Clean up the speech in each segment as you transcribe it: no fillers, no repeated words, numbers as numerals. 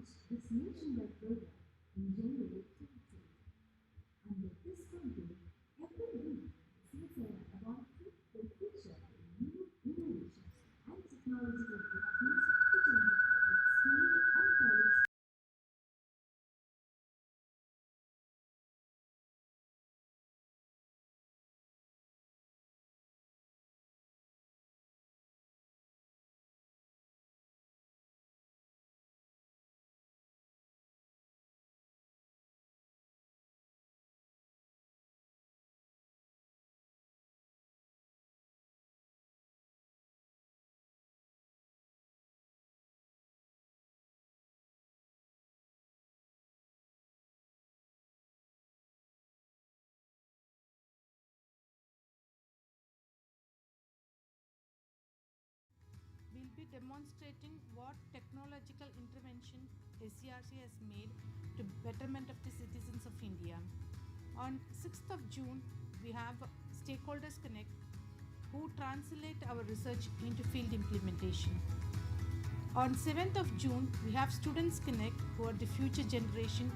launched this nationwide program in January 2020. Under this campaign, every week, CSIR Laboratories will feature new innovations and technological breakthroughs to general public, school and college. We'll be demonstrating what technological intervention SCRC has made to betterment of the citizens of India. On 6th of June, we have Stakeholders Connect who translate our research into field implementation. On 7th of June, we have Students Connect who are the future generation.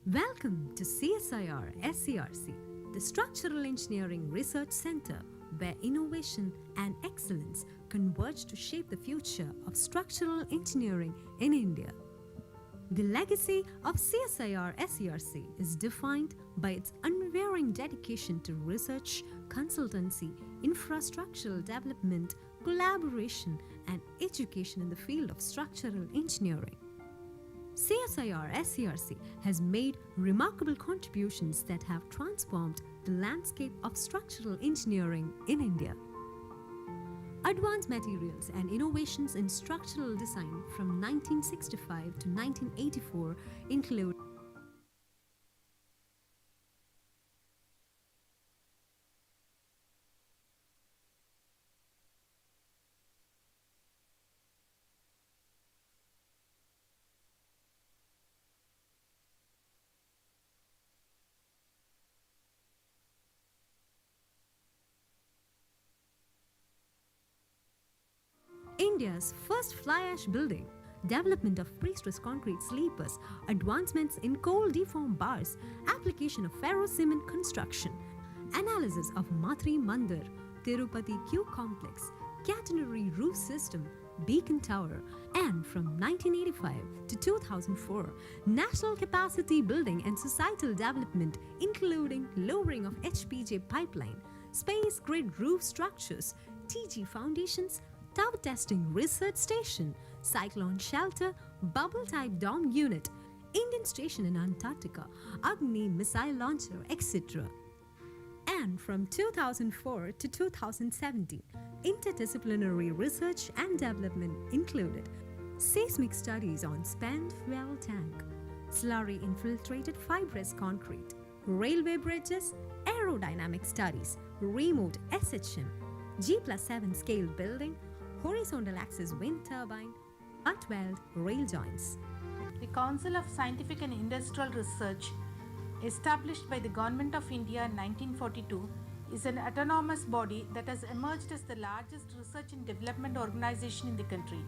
Welcome to CSIR SCRC, the Structural Engineering Research Center, where innovation and excellence converge to shape the future of structural engineering in India. The legacy of CSIR SCRC is defined by its unwavering dedication to research, consultancy, infrastructural development, collaboration, and education in the field of structural engineering. CSIR SCRC has made remarkable contributions that have transformed the landscape of structural engineering in India. Advanced materials and innovations in structural design from 1965 to 1984 include India's first fly ash building, development of pre-stressed concrete sleepers, advancements in coal deformed bars, application of ferro-cement construction, analysis of Matri Mandir, Tirupati Q complex, catenary roof system, beacon tower, and from 1985 to 2004, national capacity building and societal development including lowering of HPJ pipeline, space grid roof structures, TG foundations, tower testing research station, cyclone shelter, bubble type dome unit, Indian station in Antarctica, Agni missile launcher, etc. And from 2004 to 2017, interdisciplinary research and development included seismic studies on spent fuel tank, slurry infiltrated fibrous concrete, railway bridges, aerodynamic studies, remote SHM, G+7 scale building, horizontal axis wind turbine, butt-weld rail joints. The Council of Scientific and Industrial Research, established by the Government of India in 1942, is an autonomous body that has emerged as the largest research and development organization in the country.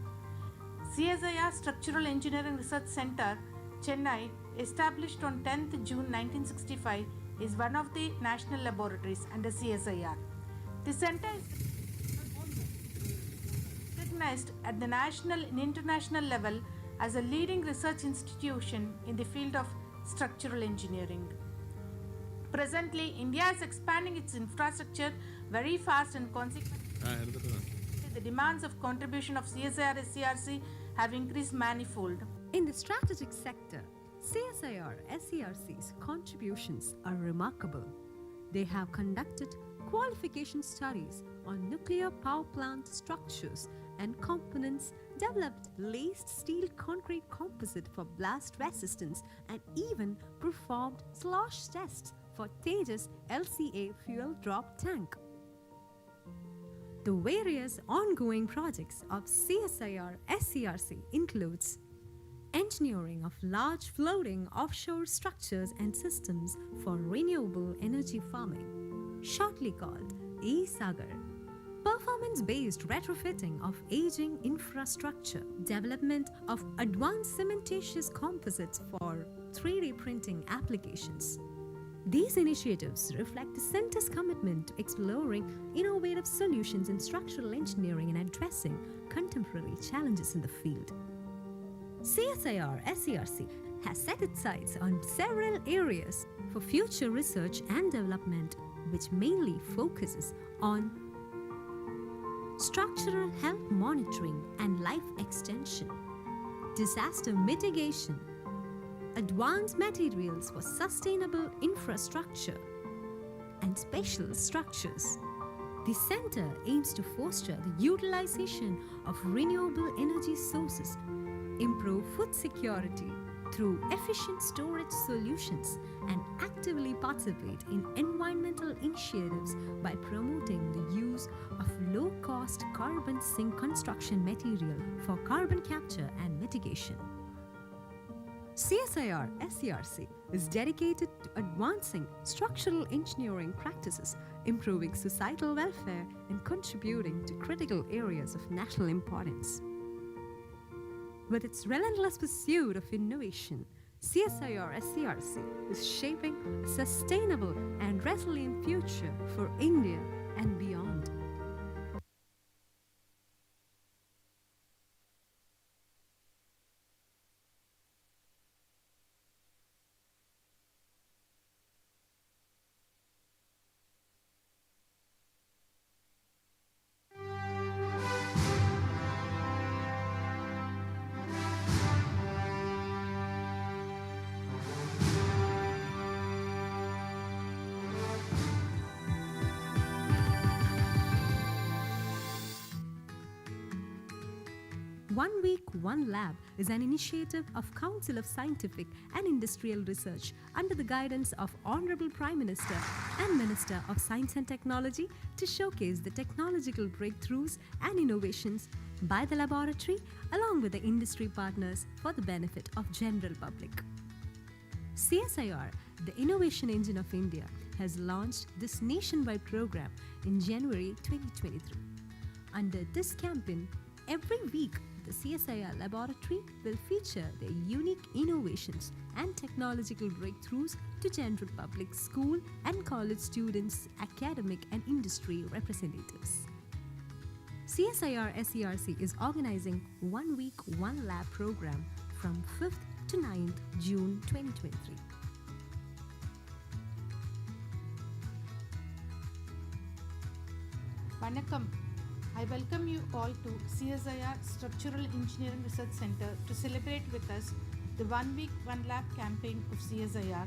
CSIR Structural Engineering Research Center, Chennai, established on 10th June 1965, is one of the national laboratories under CSIR. The center is recognized at the national and international level as a leading research institution in the field of structural engineering. Presently, India is expanding its infrastructure very fast and consequently the demands of contribution of CSIR SCRC have increased manifold. In the strategic sector, CSIR SCRC's contributions are remarkable. They have conducted qualification studies on nuclear power plant structures and components, developed laced steel concrete composite for blast resistance, and even performed slosh tests for Tejas LCA fuel drop tank. The various ongoing projects of CSIR SCRC includes engineering of large floating offshore structures and systems for renewable energy farming, shortly called e-Sagar. Performance-based retrofitting of aging infrastructure, development of advanced cementitious composites for 3D printing applications. These initiatives reflect the Center's commitment to exploring innovative solutions in structural engineering and addressing contemporary challenges in the field. CSIR-SCRC has set its sights on several areas for future research and development, which mainly focuses on structural health monitoring and life extension, disaster mitigation, advanced materials for sustainable infrastructure, and special structures. The center aims to foster the utilization of renewable energy sources, improve food security through efficient storage solutions, and actively participate in environmental initiatives by promoting the use of low-cost carbon sink construction material for carbon capture and mitigation. CSIR-SCRC is dedicated to advancing structural engineering practices, improving societal welfare, and contributing to critical areas of national importance. With its relentless pursuit of innovation, CSIR-SCRC is shaping a sustainable and resilient future for India and beyond. One Week, One Lab is an initiative of Council of Scientific and Industrial Research under the guidance of Honorable Prime Minister and Minister of Science and Technology to showcase the technological breakthroughs and innovations by the laboratory along with the industry partners for the benefit of general public. CSIR, the innovation engine of India, has launched this nationwide program in January 2023. Under this campaign, every week the CSIR laboratory will feature their unique innovations and technological breakthroughs to general public, school and college students, academic and industry representatives. CSIR-SCRC is organizing One Week, One Lab program from 5th to 9th June 2023. Vanakkam. I welcome you all to CSIR Structural Engineering Research Center to celebrate with us the One Week, One Lab campaign of CSIR,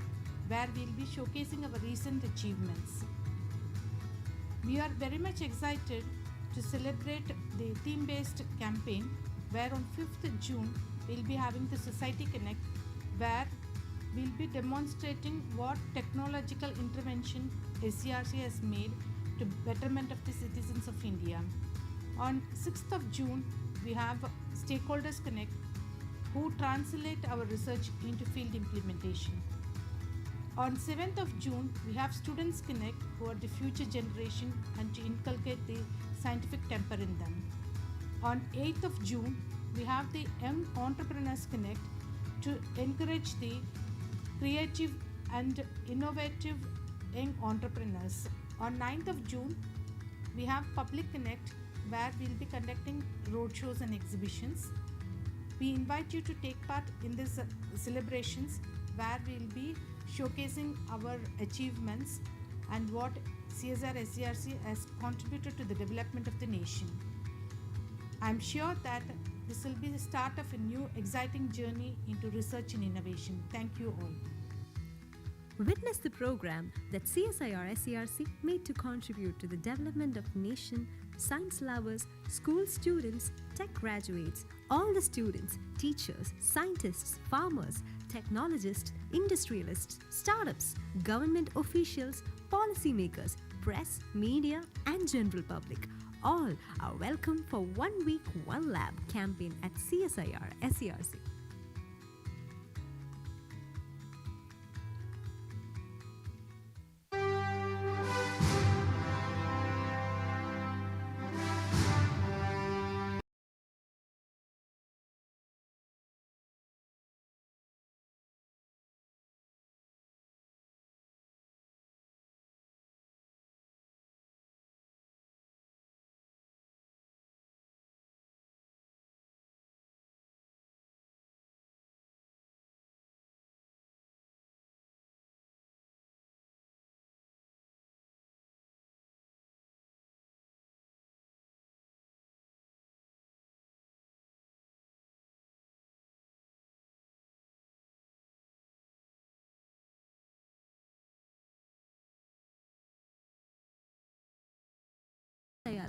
where we'll be showcasing our recent achievements. We are very much excited to celebrate the theme-based campaign, where on 5th June we'll be having the Society Connect, where we'll be demonstrating what technological intervention SCRC has made to betterment of the citizens of India. On 6th of June, we have Stakeholders Connect, who translate our research into field implementation. On 7th of June, we have Students Connect, who are the future generation and to inculcate the scientific temper in them. On 8th of June, we have the Young Entrepreneurs Connect to encourage the creative and innovative young entrepreneurs. On 9th of June, we have Public Connect, where we'll be conducting roadshows and exhibitions. We invite you to take part in these celebrations, where we'll be showcasing our achievements and what CSIR-SCRC has contributed to the development of the nation. I'm sure that this will be the start of a new exciting journey into research and innovation. Thank you all. Witness the program that CSIR-SCRC made to contribute to the development of nation, science lovers, school students, tech graduates, all the students, teachers, scientists, farmers, technologists, industrialists, startups, government officials, policymakers, press, media, and general public. All are welcome for One Week, One Lab campaign at CSIR-SCRC.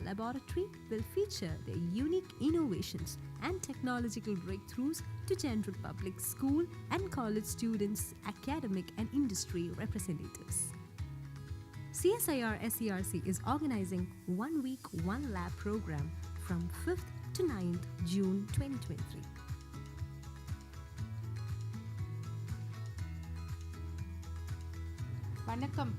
Laboratory will feature their unique innovations and technological breakthroughs to general public, school and college students, academic and industry representatives. CSIR SERC is organizing 1 week, 1 lab program from 5th to 9th June 2023. Vanakkam.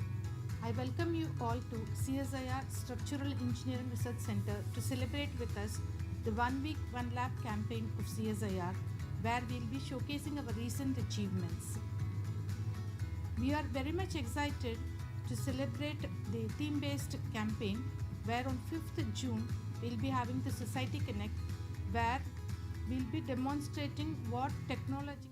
I welcome you all to CSIR Structural Engineering Research Center to celebrate with us the 1 week, 1 lab campaign of CSIR, where we'll be showcasing our recent achievements. We are very much excited to celebrate the theme-based campaign, where on 5th June we'll be having the Society Connect, where we'll be demonstrating what technology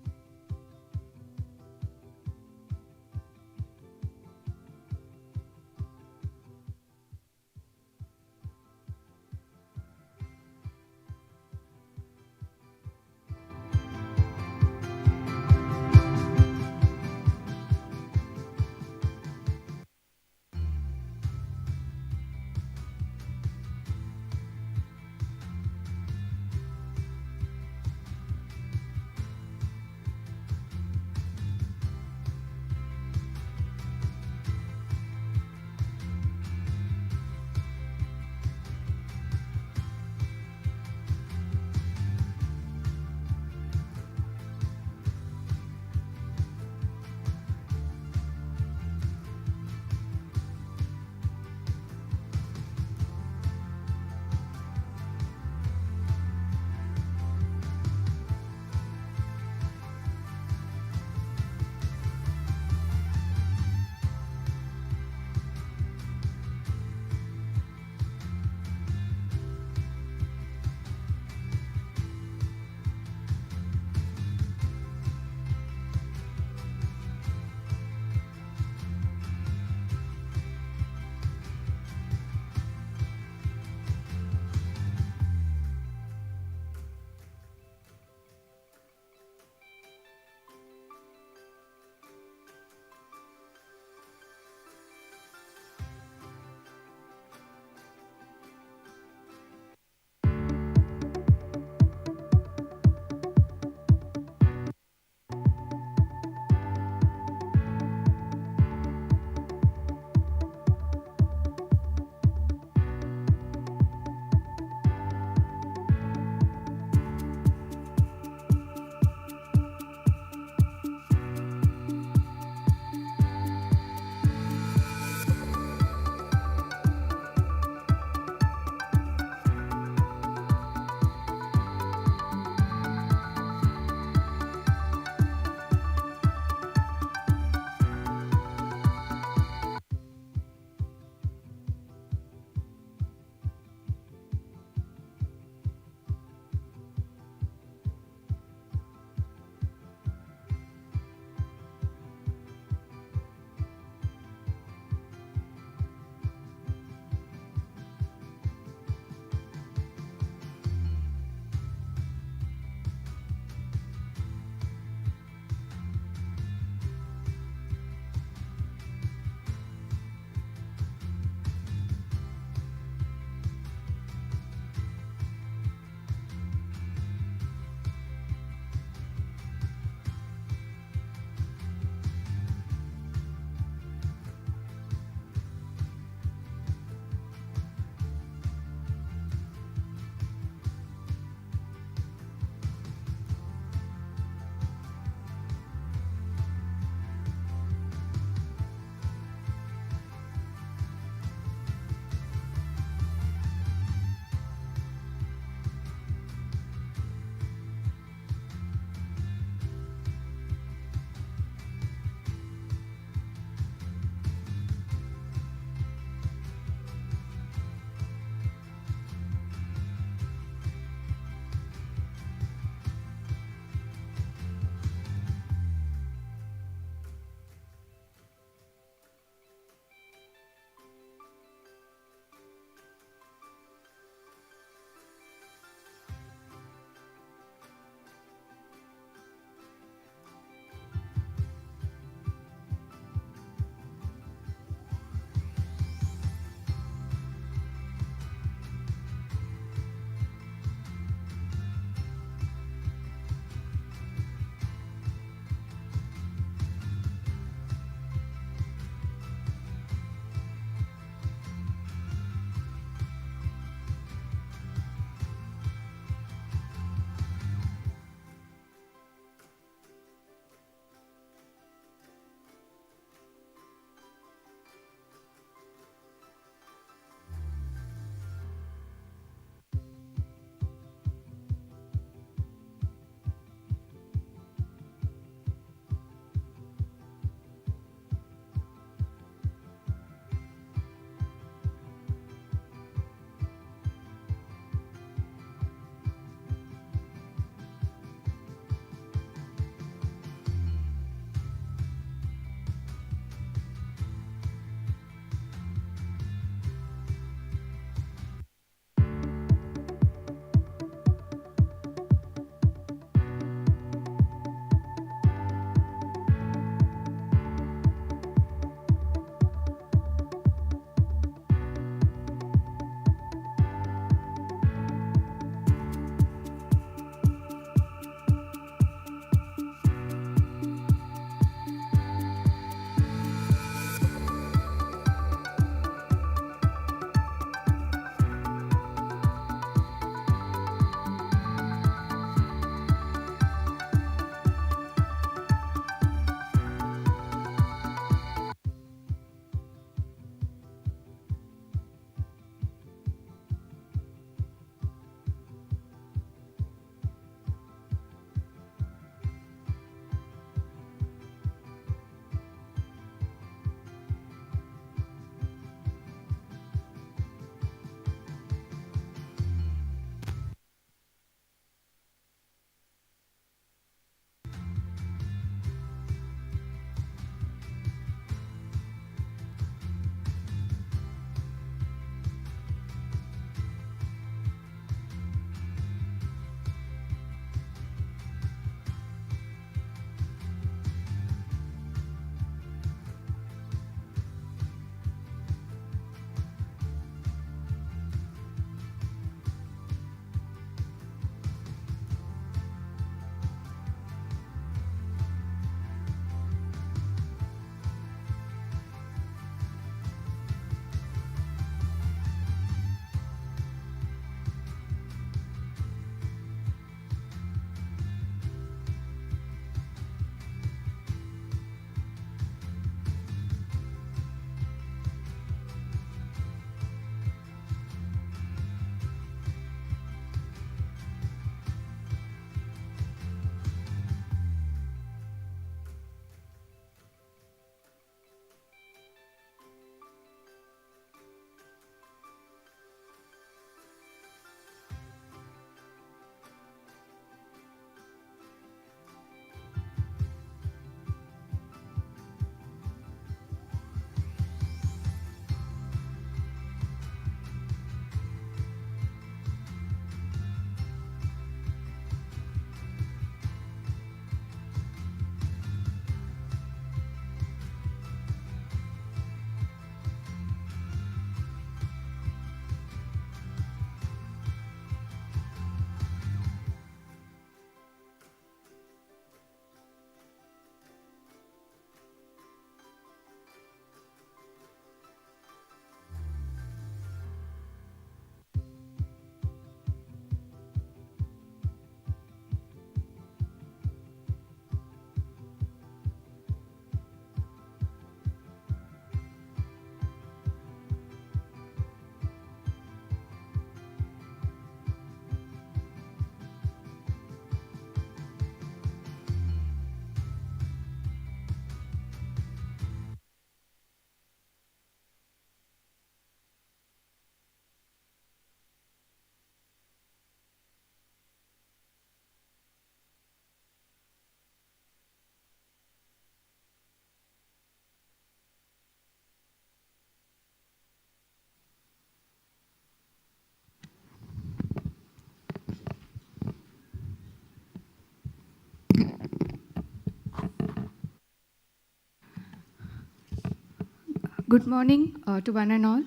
Good morning to one and all.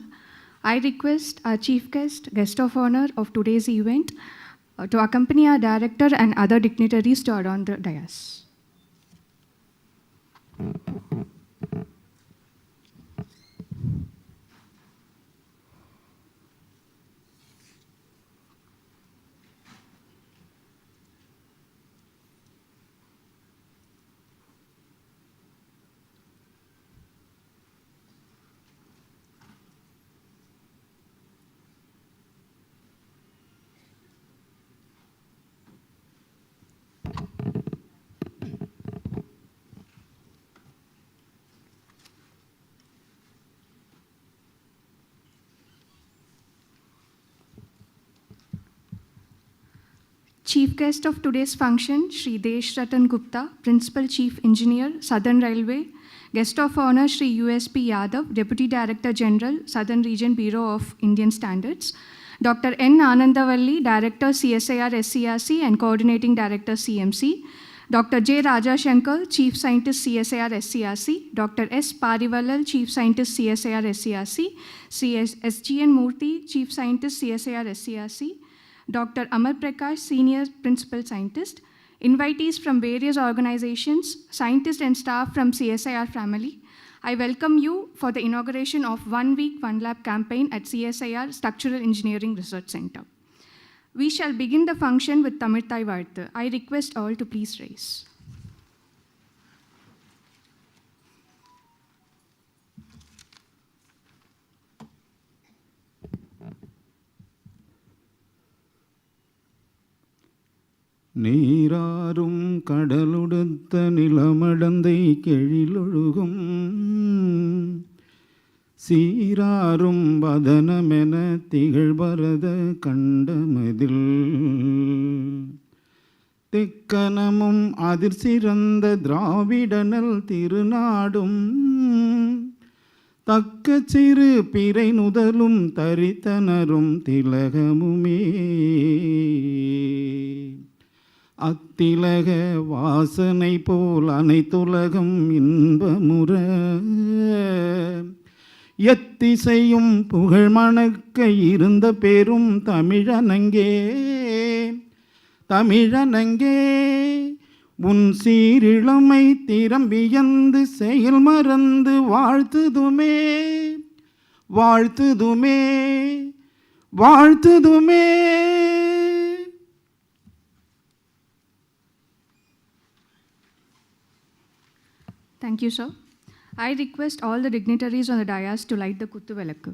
I request our chief guest of honor of today's event, to accompany our director and other dignitaries to adorn the dais. Chief guest of today's function, Shri Desh Ratan Gupta, Principal Chief Engineer, Southern Railway. Guest of honor, Shri USP Yadav, Deputy Director General, Southern Region Bureau of Indian Standards. Dr. N. Anandavalli, Director CSIR SCRC and Coordinating Director CMC. Dr. J. Rajashankar, Chief Scientist CSIR SCRC. Dr. S. Parivalal, Chief Scientist CSIR SCRC. SGN Murthy, Chief Scientist CSIR SCRC. Dr. Amar Prakash, Senior Principal Scientist, invitees from various organizations, scientists and staff from CSIR family. I welcome you for the inauguration of 1 Week, 1 Lab campaign at CSIR Structural Engineering Research Center. We shall begin the function with Tamirthai Varthu. I request all to please rise. நீராறும் கடலுடுத்த நிலமடந்தை கெழிலொழுகும் சீராறும் வதனமென திகழ்பரத கண்டமதில் தெக்கனமும் அதிர்சிறந்த திராவிடனல் திருநாடும் தக்க சிறு பிறை நுதலும் தரித்தனரும் திலகமுமே அத்திலக வாசனை போல் அனைத்துலகம் இன்பமுற எத்திசையும் புகழ் மணக்க இருந்த பெரும் தமிழனங்கே தமிழனங்கே உன் சீரிழமை திறம்பியந்து செயல் மறந்து வாழ்த்துதுமே வாழ்த்துதுமே வாழ்த்துதுமே. Thank you, sir. I request all the dignitaries on the dais to light the Kuttu Velakku.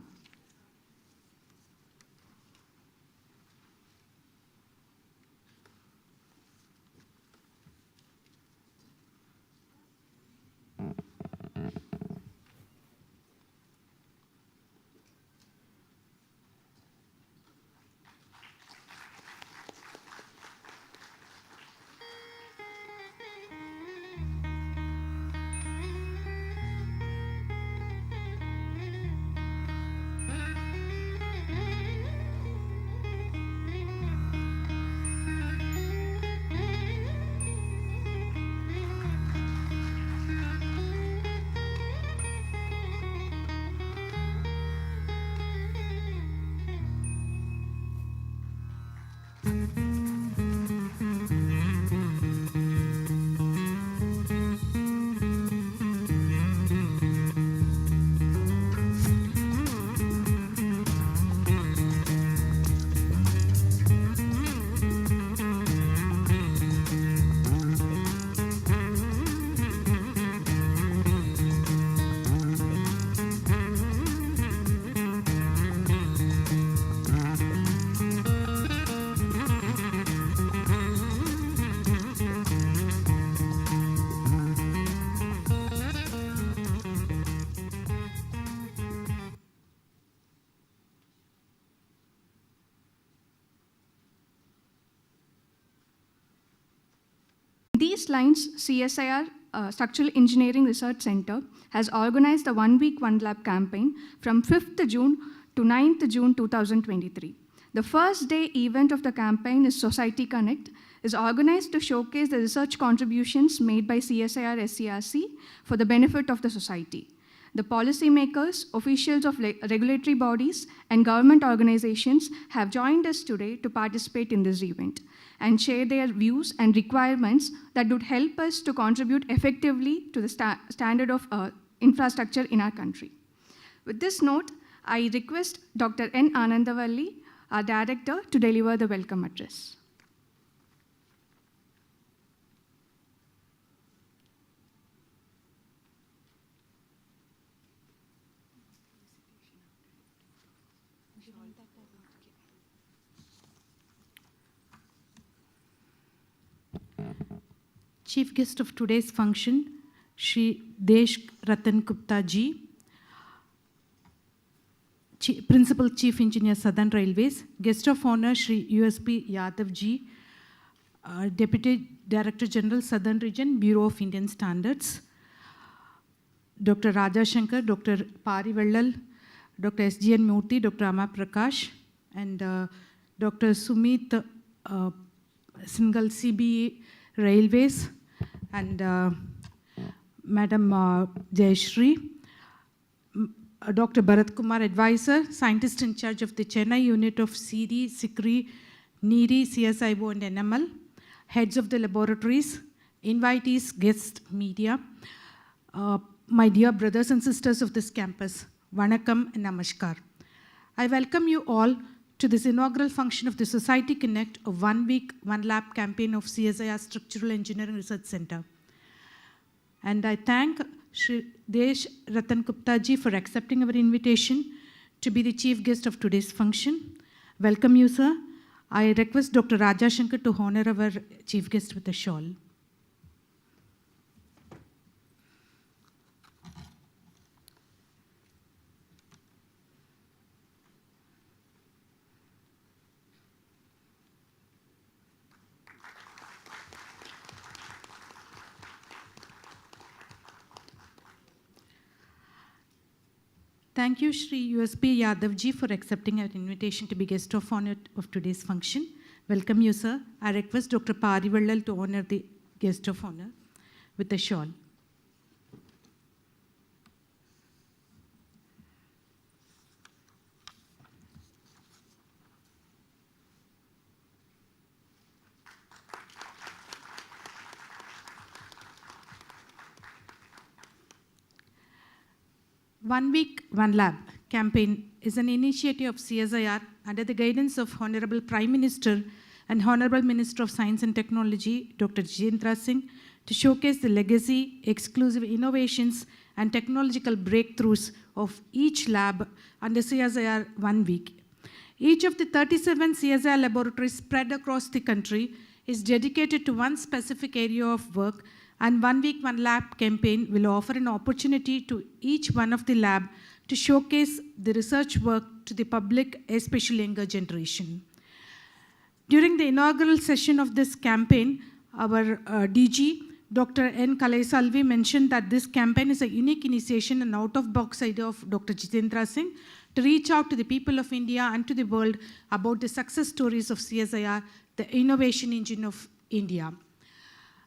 These lines, CSIR Structural Engineering Research Center has organized the 1 Week, 1 Lab campaign from 5th June to 9th June 2023. The first day event of the campaign is Society Connect, is organized to showcase the research contributions made by CSIR SCRC for the benefit of the society. The policymakers, officials of regulatory bodies, and government organizations have joined us today to participate in this event and share their views and requirements that would help us to contribute effectively to the standard of infrastructure in our country. With this note, I request Dr. N. Anandavalli, our director, to deliver the welcome address. Chief guest of today's function, Shri Csir-Serc Gupta ji, Principal Chief Engineer, Southern Railways. Guest of honor, Shri USP Yadav ji, Deputy Director General, Southern Region, Bureau of Indian Standards. Dr. Raja Shankar, Dr. Parivellal, Dr. SGN Murthy, Dr. Ama Prakash, and Dr. Sumit Singhal, CBA Railways, and Madam Jayashree, Dr. Bharat Kumar, Advisor, Scientist in charge of the Chennai unit of CD, SICRI, NEERI, CSIO, and NML, heads of the laboratories, invitees, guest media, my dear brothers and sisters of this campus, Vanakkam and Namaskar. I welcome you all to this inaugural function of the Society Connect, a 1 week, 1 lab campaign of CSIR Structural Engineering Research Center. And I thank Shri Csir-Serc Gupta ji for accepting our invitation to be the chief guest of today's function. Welcome you, sir. I request Dr. Raja Shankar to honor our chief guest with a shawl. Thank you, Shri USP Yadav ji, for accepting our invitation to be guest of honor of today's function. Welcome you, sir. I request Dr. Parivellal to honor the guest of honor with a shawl. One Week, One Lab campaign is an initiative of CSIR under the guidance of Honorable Prime Minister and Honorable Minister of Science and Technology, Dr. Csir-Serc Singh, to showcase the legacy, exclusive innovations, and technological breakthroughs of each lab under CSIR 1 week. Each of the 37 CSIR laboratories spread across the country is dedicated to one specific area of work, and 1 week, 1 lab campaign will offer an opportunity to each one of the lab to showcase the research work to the public, especially younger generation. During the inaugural session of this campaign, our DG, Dr. N. Kalaisalvi, mentioned that this campaign is a unique initiation and out-of-box idea of Dr. Csir-Serc Singh to reach out to the people of India and to the world about the success stories of CSIR, the innovation engine of India.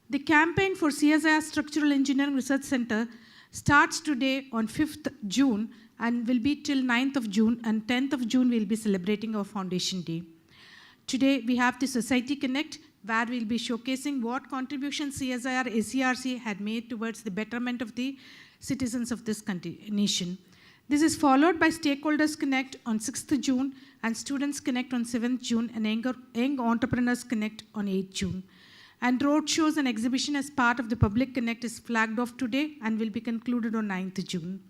The campaign for CSIR Structural Engineering Research Center starts today on 5th June and will be till 9th of June, and 10th of June we'll be celebrating our Foundation Day. Today we have the Society Connect, where we'll be showcasing what contributions CSIR SCRC had made towards the betterment of the citizens of this nation. This is followed by Stakeholders Connect on 6th June and Students Connect on 7th June and Young Entrepreneurs Connect on 8th June. And roadshows and exhibition as part of the Public Connect is flagged off today and will be concluded on 9th June.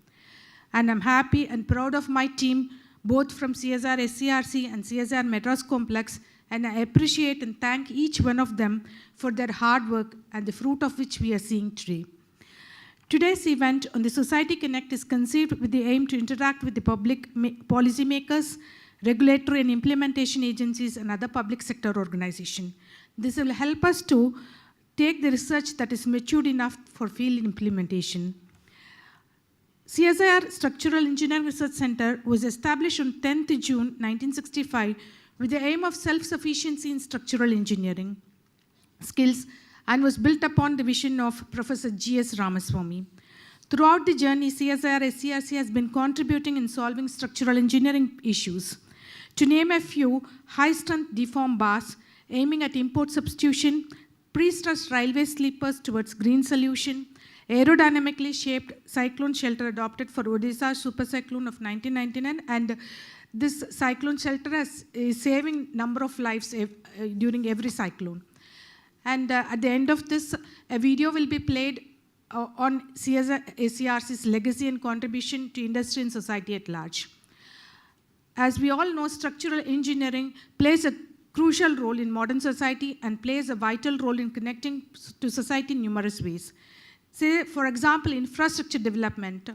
And I'm happy and proud of my team, both from CSIR SCRC and CSIR Madras Complex, and I appreciate and thank each one of them for their hard work and the fruit of which we are seeing today. Today's event on the Society Connect is conceived with the aim to interact with the public policymakers, regulatory and implementation agencies, and other public sector organizations. This will help us to take the research that is matured enough for field implementation. CSIR Structural Engineering Research Center was established on 10th June 1965 with the aim of self-sufficiency in structural engineering skills and was built upon the vision of Professor G.S. Ramaswamy. Throughout the journey, CSIR-SCRC has been contributing in solving structural engineering issues. To name a few, high-strength deform bars, aiming at import substitution, pre-stressed railway sleepers towards green solution, aerodynamically shaped cyclone shelter adopted for Odisha super cyclone of 1999, and this cyclone shelter is saving number of lives during every cyclone. And at the end of this, a video will be played on CSIR-SCRC's legacy and contribution to industry and society at large. As we all know, structural engineering plays a crucial role in modern society and plays a vital role in connecting to society in numerous ways. Say, for example, infrastructure development.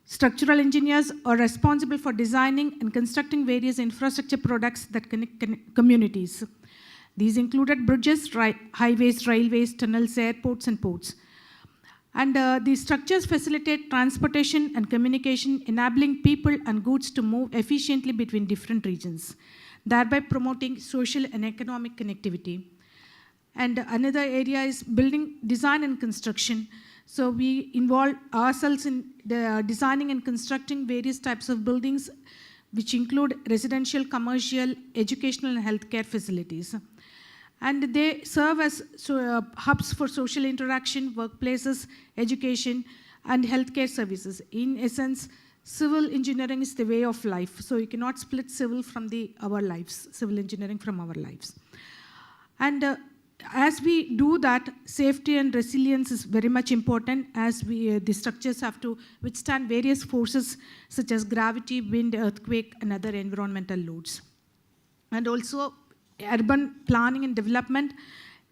Structural engineers are responsible for designing and constructing various infrastructure products that connect communities. These included bridges, highways, railways, tunnels, airports, and ports. And these structures facilitate transportation and communication, enabling people and goods to move efficiently between different regions, thereby promoting social and economic connectivity. And another area is building design and construction. So we involve ourselves in designing and constructing various types of buildings, which include residential, commercial, educational, and healthcare facilities. And they serve as hubs for social interaction, workplaces, education, and healthcare services. In essence, civil engineering is the way of life. So you cannot split civil from our lives, civil engineering from our lives. And as we do that, safety and resilience is very much important, as the structures have to withstand various forces such as gravity, wind, earthquake, and other environmental loads. And also, urban planning and development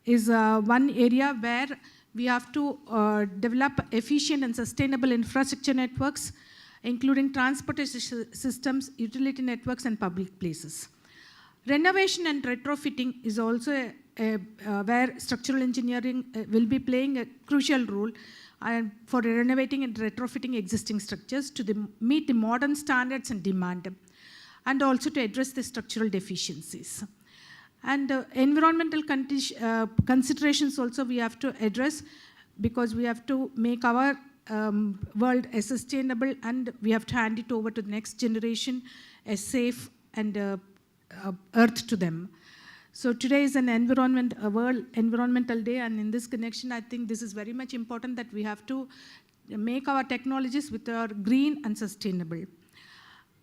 is one area where we have to develop efficient and sustainable infrastructure networks, including transportation systems, utility networks, and public places. Renovation and retrofitting is also where structural engineering will be playing a crucial role for renovating and retrofitting existing structures to meet the modern standards and demand, and also to address the structural deficiencies. And environmental considerations also we have to address, because we have to make our world as sustainable, and we have to hand it over to the next generation as safe and earth to them. So today is an World Environmental Day, and in this connection, I think this is very much important that we have to make our technologies with our green and sustainable.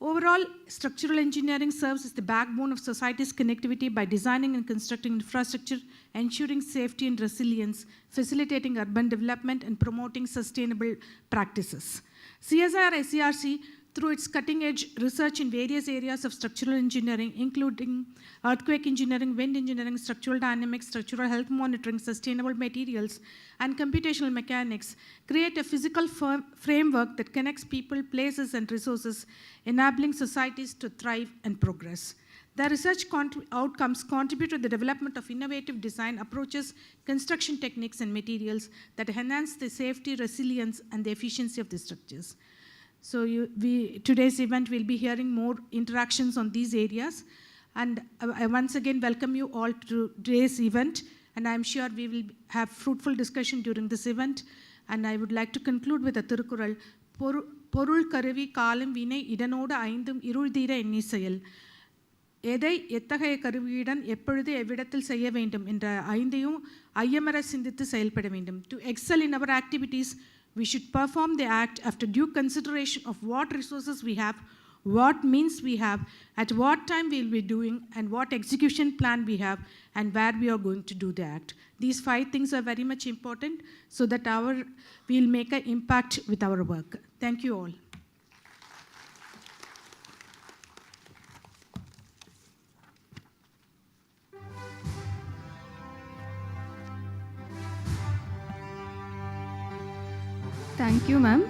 Overall, structural engineering serves as the backbone of society's connectivity by designing and constructing infrastructure, ensuring safety and resilience, facilitating urban development, and promoting sustainable practices. CSIR-SCRC, through its cutting-edge research in various areas of structural engineering, including earthquake engineering, wind engineering, structural dynamics, structural health monitoring, sustainable materials, and computational mechanics, create a physical framework that connects people, places, and resources, enabling societies to thrive and progress. The research outcomes contribute to the development of innovative design approaches, construction techniques, and materials that enhance the safety, resilience, and the efficiency of the structures. So today's event will be hearing more interactions on these areas. And I once again welcome you all to today's event. And I'm sure we will have fruitful discussion during this event. And I would like to conclude with a Thirukural. Porul karuvi kalam vine idanoda aindum irulthira enni செயல். எதை எத்தகைய கருவியுடன் எப்பொழுது எவ்விடத்தில் செய்ய வேண்டும் என்ற ஐந்தையும் ஐயமர சிந்தித்து செயல்பட வேண்டும். To excel in our activities, we should perform the act after due consideration of what resources we have, what means we have, at what time we will be doing, and what execution plan we have, and where we are going to do the act. These 5 things are very much important so that we will make an impact with our work. Thank you all. Thank you, ma'am.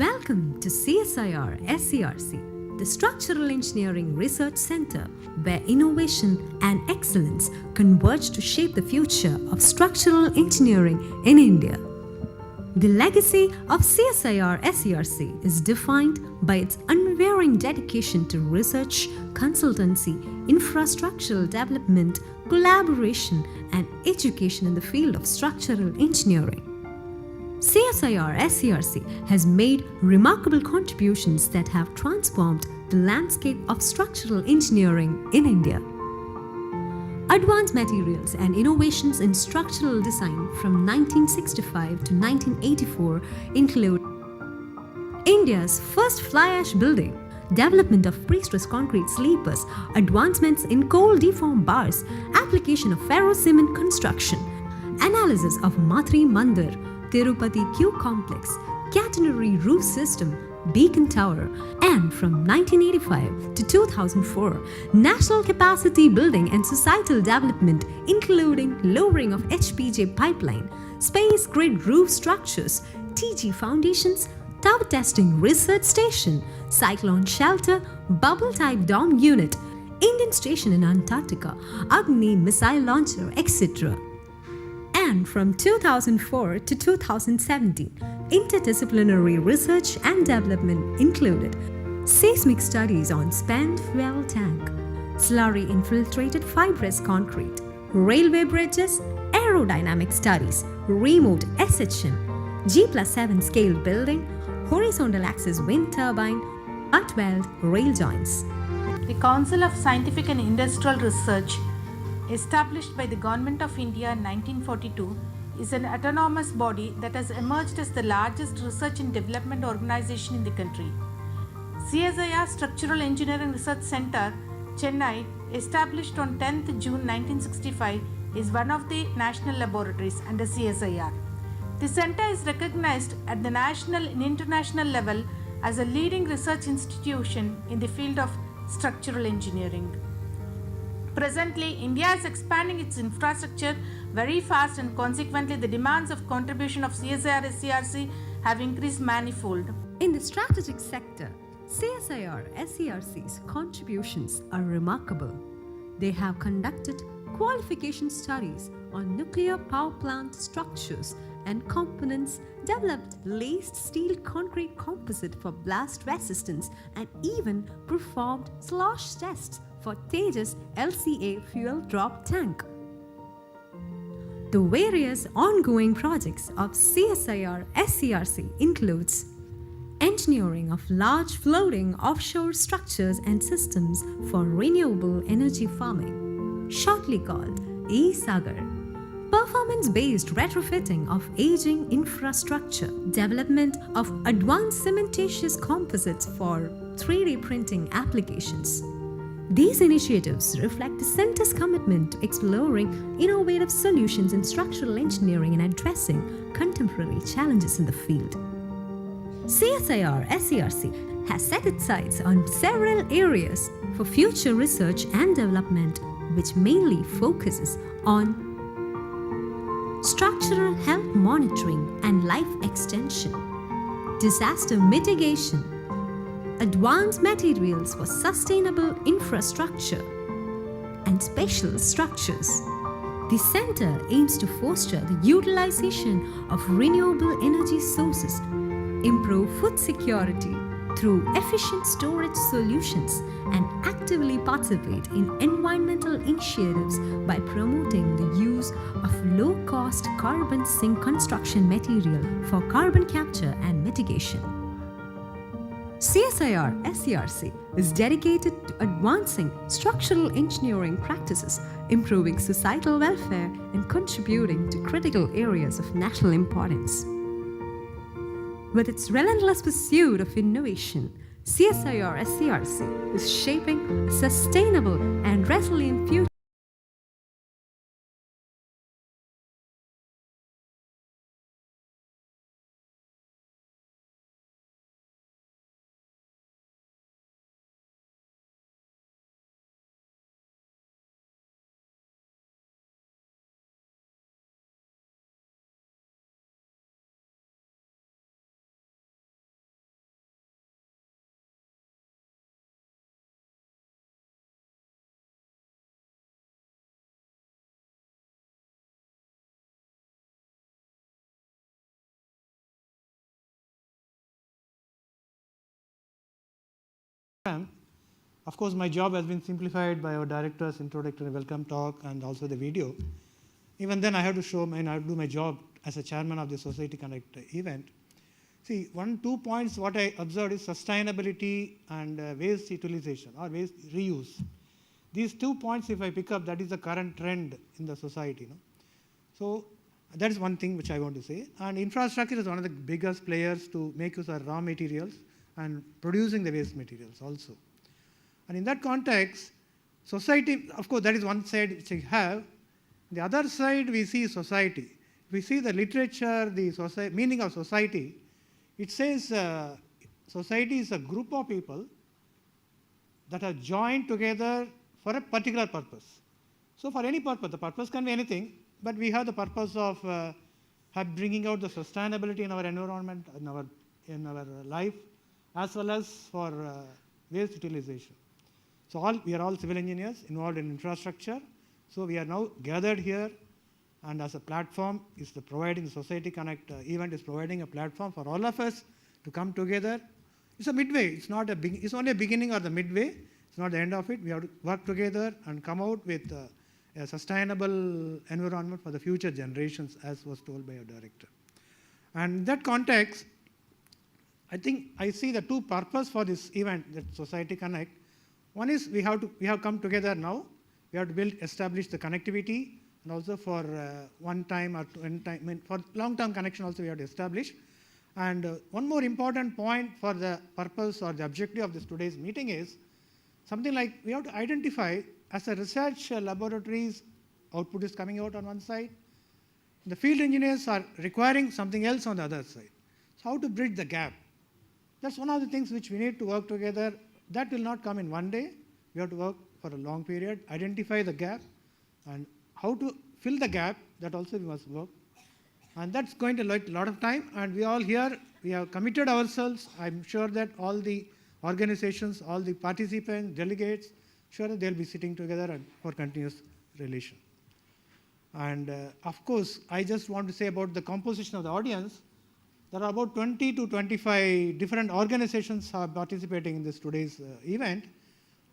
Welcome to CSIR SCRC, the Structural Engineering Research Center, where innovation and excellence converge to shape the future of structural engineering in India. The legacy of CSIR SCRC is defined by its unwavering dedication to research, consultancy, infrastructural development, collaboration, and education in the field of structural engineering. CSIR SCRC has made remarkable contributions that have transformed the landscape of structural engineering in India. Advanced materials and innovations in structural design from 1965 to 1984 include India's first fly ash building, development of pre-stressed concrete sleepers, advancements in coal deformed bars, application of ferro-cement construction, analysis of Matri Mandir, Tirupati Q complex, catenary roof system, Beacon Tower, and from 1985 to 2004, national capacity building and societal development including lowering of HPJ pipeline, space grid roof structures, TG foundations, tower testing research station, cyclone shelter, bubble type dome unit, Indian station in Antarctica, Agni missile launcher, etc. And from 2004 to 2017, interdisciplinary research and development included seismic studies on spent fuel tank, slurry infiltrated fibrous concrete, railway bridges, aerodynamic studies, remote SHM, G+7 scale building, horizontal axis wind turbine, butt weld rail joints. The Council of Scientific and Industrial Research, established by the Government of India in 1942, is an autonomous body that has emerged as the largest research and development organization in the country. CSIR Structural Engineering Research Center, Chennai, established on 10th June 1965, is one of the national laboratories under CSIR. The center is recognized at the national and international level as a leading research institution in the field of structural engineering. Presently, India is expanding its infrastructure very fast, and consequently the demands of contribution of CSIR SCRC have increased manifold. In the strategic sector, CSIR SCRC's contributions are remarkable. They have conducted qualification studies on nuclear power plant structures and components, developed laced steel concrete composite for blast resistance, and even performed slosh tests for Tejas LCA fuel drop tank. The various ongoing projects of CSIR SCRC includes engineering of large floating offshore structures and systems for renewable energy farming, shortly called E-Sagar, performance-based retrofitting of aging infrastructure, development of advanced cementitious composites for 3D printing applications. These initiatives reflect the Center's commitment to exploring innovative solutions in structural engineering and addressing contemporary challenges in the field. CSIR SCRC has set its sights on several areas for future research and development, which mainly focuses on structural health monitoring and life extension, disaster mitigation, advanced materials for sustainable infrastructure, and special structures. The center aims to foster the utilization of renewable energy sources, improve food security through efficient storage solutions, and actively participate in environmental initiatives by promoting the use of low-cost carbon sink construction material for carbon capture and mitigation. CSIR SCRC is dedicated to advancing structural engineering practices, improving societal welfare, and contributing to critical areas of national importance. With its relentless pursuit of innovation, CSIR SCRC is shaping a sustainable and resilient future. Of course, my job has been simplified by our director's introductory welcome talk and also the video. Even then, I have to show I have to do my job as a chairman of the Society Connect event. See, 2 points what I observed is sustainability and waste utilization or waste reuse. These 2 points, if I pick up, that is the current trend in the society. No? So that is one thing which I want to say. And infrastructure is one of the biggest players to make use of raw materials and producing the waste materials also. And in that context, society, of course, that is one side which we have. The other side, we see society. If we see the literature, the meaning of society, it says society is a group of people that are joined together for a particular purpose. So for any purpose, the purpose can be anything, but we have the purpose of bringing out the sustainability in our environment, in our life, as well as for waste utilization. So we are all civil engineers involved in infrastructure. So we are now gathered here, and as a platform is providing the Society Connect event is providing a platform for all of us to come together. It's a midway. It's not it's only a beginning or the midway. It's not the end of it. We have to work together and come out with a sustainable environment for the future generations, as was told by our director. And in that context, I think I see the 2 purposes for this event, that Society Connect. One is we have come together now. We have to establish the connectivity, and also for one time or for long-term connection also we have to establish. And one more important point for the purpose or the objective of this today's meeting is something like we have to identify as a research laboratories output is coming out on one side. The field engineers are requiring something else on the other side. So how to bridge the gap? That's one of the things which we need to work together. That will not come in one day. We have to work for a long period, identify the gap, and how to fill the gap, that also we must work. And that's going to take a lot of time, and we all here, we have committed ourselves. I'm sure that all the organizations, all the participants, delegates, sure that they'll be sitting together for continuous relation. And of course, I just want to say about the composition of the audience. There are about 20 to 25 different organizations are participating in this today's event,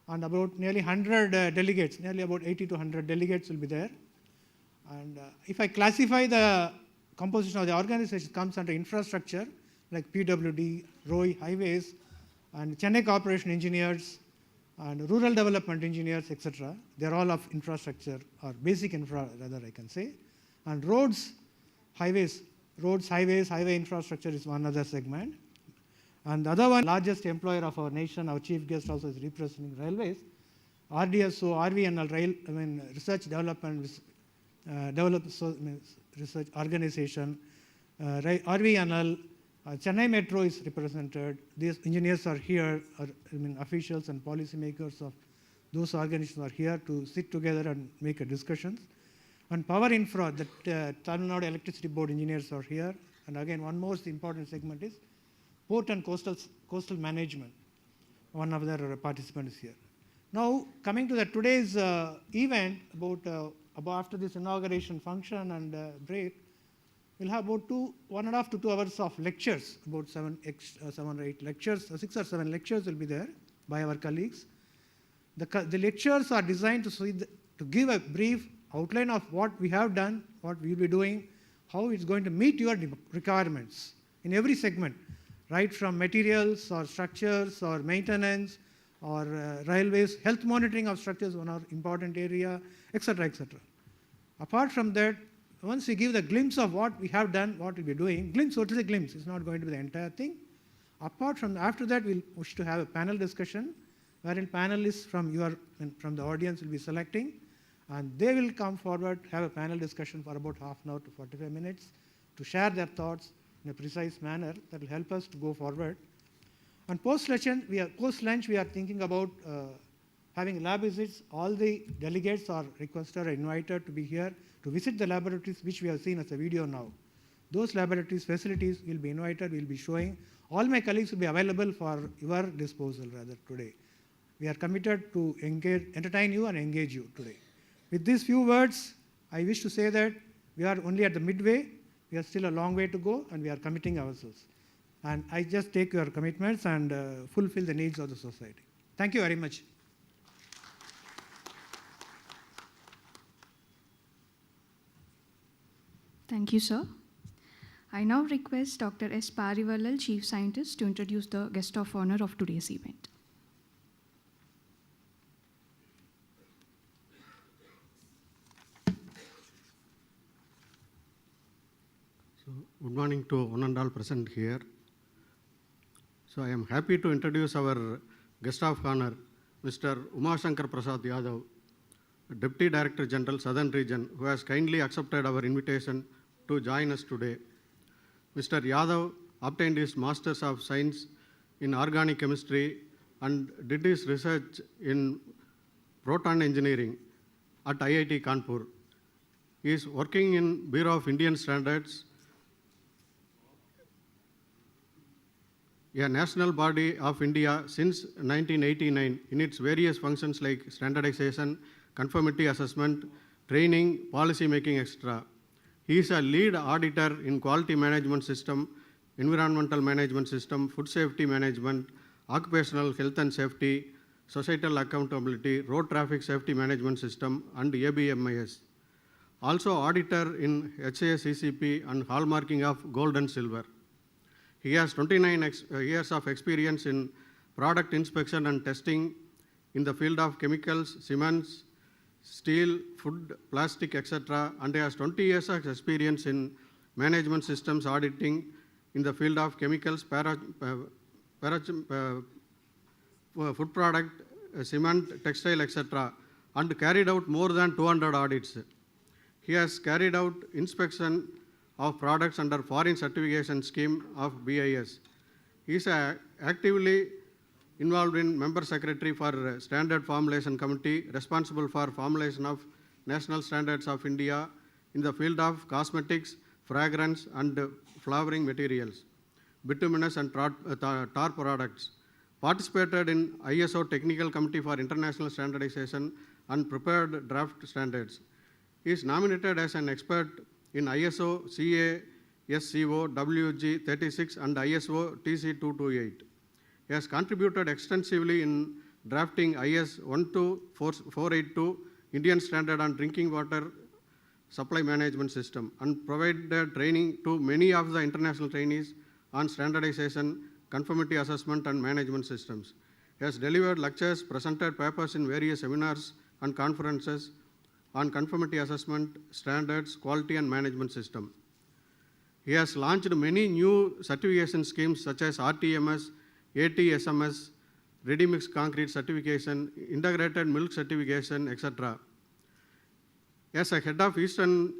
and about nearly 100 delegates, nearly about 80 to 100 delegates will be there. And if I classify the composition of the organization, comes under infrastructure, like PWD, ROI, highways, and Chennai Corporation engineers, and rural development engineers, etc. They're all of infrastructure, or basic infra, rather I can say. And roads, highways, highway infrastructure is one other segment. And the other one, largest employer of our nation, our chief guest also is representing railways. RDSO, RVNL, Research Development Research Organization, RVNL, Chennai Metro is represented. These engineers are here, officials and policymakers of those organizations are here to sit together and make a discussions. And power infra, the Tamil Nadu Electricity Board engineers are here. And again, one most important segment is port and coastal management. One of their participants is here. Now, coming to today's event, about after this inauguration function and break, we'll have about 1.5 to 2 hours of lectures, about 7 or 8 lectures, 6 or 7 lectures will be there by our colleagues. The lectures are designed to give a brief outline of what we have done, what we will be doing, how it's going to meet your requirements in every segment, right from materials or structures or maintenance or railways, health monitoring of structures, one important area, etc., etc. Apart from that, once we give the glimpse of what we have done, what we'll be doing, glimpse, what is a glimpse? It's not going to be the entire thing. Apart from after that, we'll wish to have a panel discussion, wherein panelists from the audience will be selecting, and they will come forward, have a panel discussion for about half an hour to 45 minutes to share their thoughts in a precise manner that will help us to go forward. And post-lunch, we are thinking about having lab visits. All the delegates are requested or invited to be here to visit the laboratories, which we have seen as a video now. Those laboratories, facilities will be invited, will be showing. All my colleagues will be available for your disposal rather today. We are committed to entertain you and engage you today. With these few words, I wish to say that we are only at the midway. We have still a long way to go, and we are committing ourselves. And I just take your commitments and fulfill the needs of the society. Thank you very much. Thank you, sir. I now request Dr. S. Parivalal, Chief Scientist, to introduce the guest of honor of today's event. So, good morning to one and all present here. So, I am happy to introduce our guest of honor, Mr. Umashankar Prasad Yadav, Deputy Director General, Southern Region, who has kindly accepted our invitation to join us today. Mr. Yadav obtained his Masters of Science in Organic Chemistry and did his research in proton engineering at IIT Kanpur. He is working in Bureau of Indian Standards, a national body of India since 1989 in its various functions like standardization, conformity assessment, training, policy making, etc. He is a lead auditor in quality management system, environmental management system, food safety management, occupational health and safety, societal accountability, road traffic safety management system, and ABMIS. Also auditor in HACCP and hallmarking of gold and silver. He has 29 years of experience in product inspection and testing in the field of chemicals, cements, steel, food, plastic, etc. And he has 20 years of experience in management systems auditing in the field of chemicals, food product, cement, textile, etc. and carried out more than 200 audits. He has carried out inspection of products under foreign certification scheme of BIS. He is actively involved in member secretary for Standard Formulation Committee responsible for formulation of national standards of India in the field of cosmetics, fragrance and flowering materials, bituminous and tar products. Participated in ISO Technical Committee for International Standardization and prepared draft standards. He is nominated as an expert in ISO CA-SCO WG 36 and ISO TC 228. He has contributed extensively in drafting IS 12482 Indian Standard on Drinking Water Supply Management System and provided training to many of the international trainees on standardization, conformity assessment and management systems. He has delivered lectures, presented papers in various seminars and conferences on conformity assessment, standards, quality and management system. He has launched many new certification schemes such as RTMS, ATSMS, ready mix concrete certification, integrated milk certification, etc. As a head of Eastern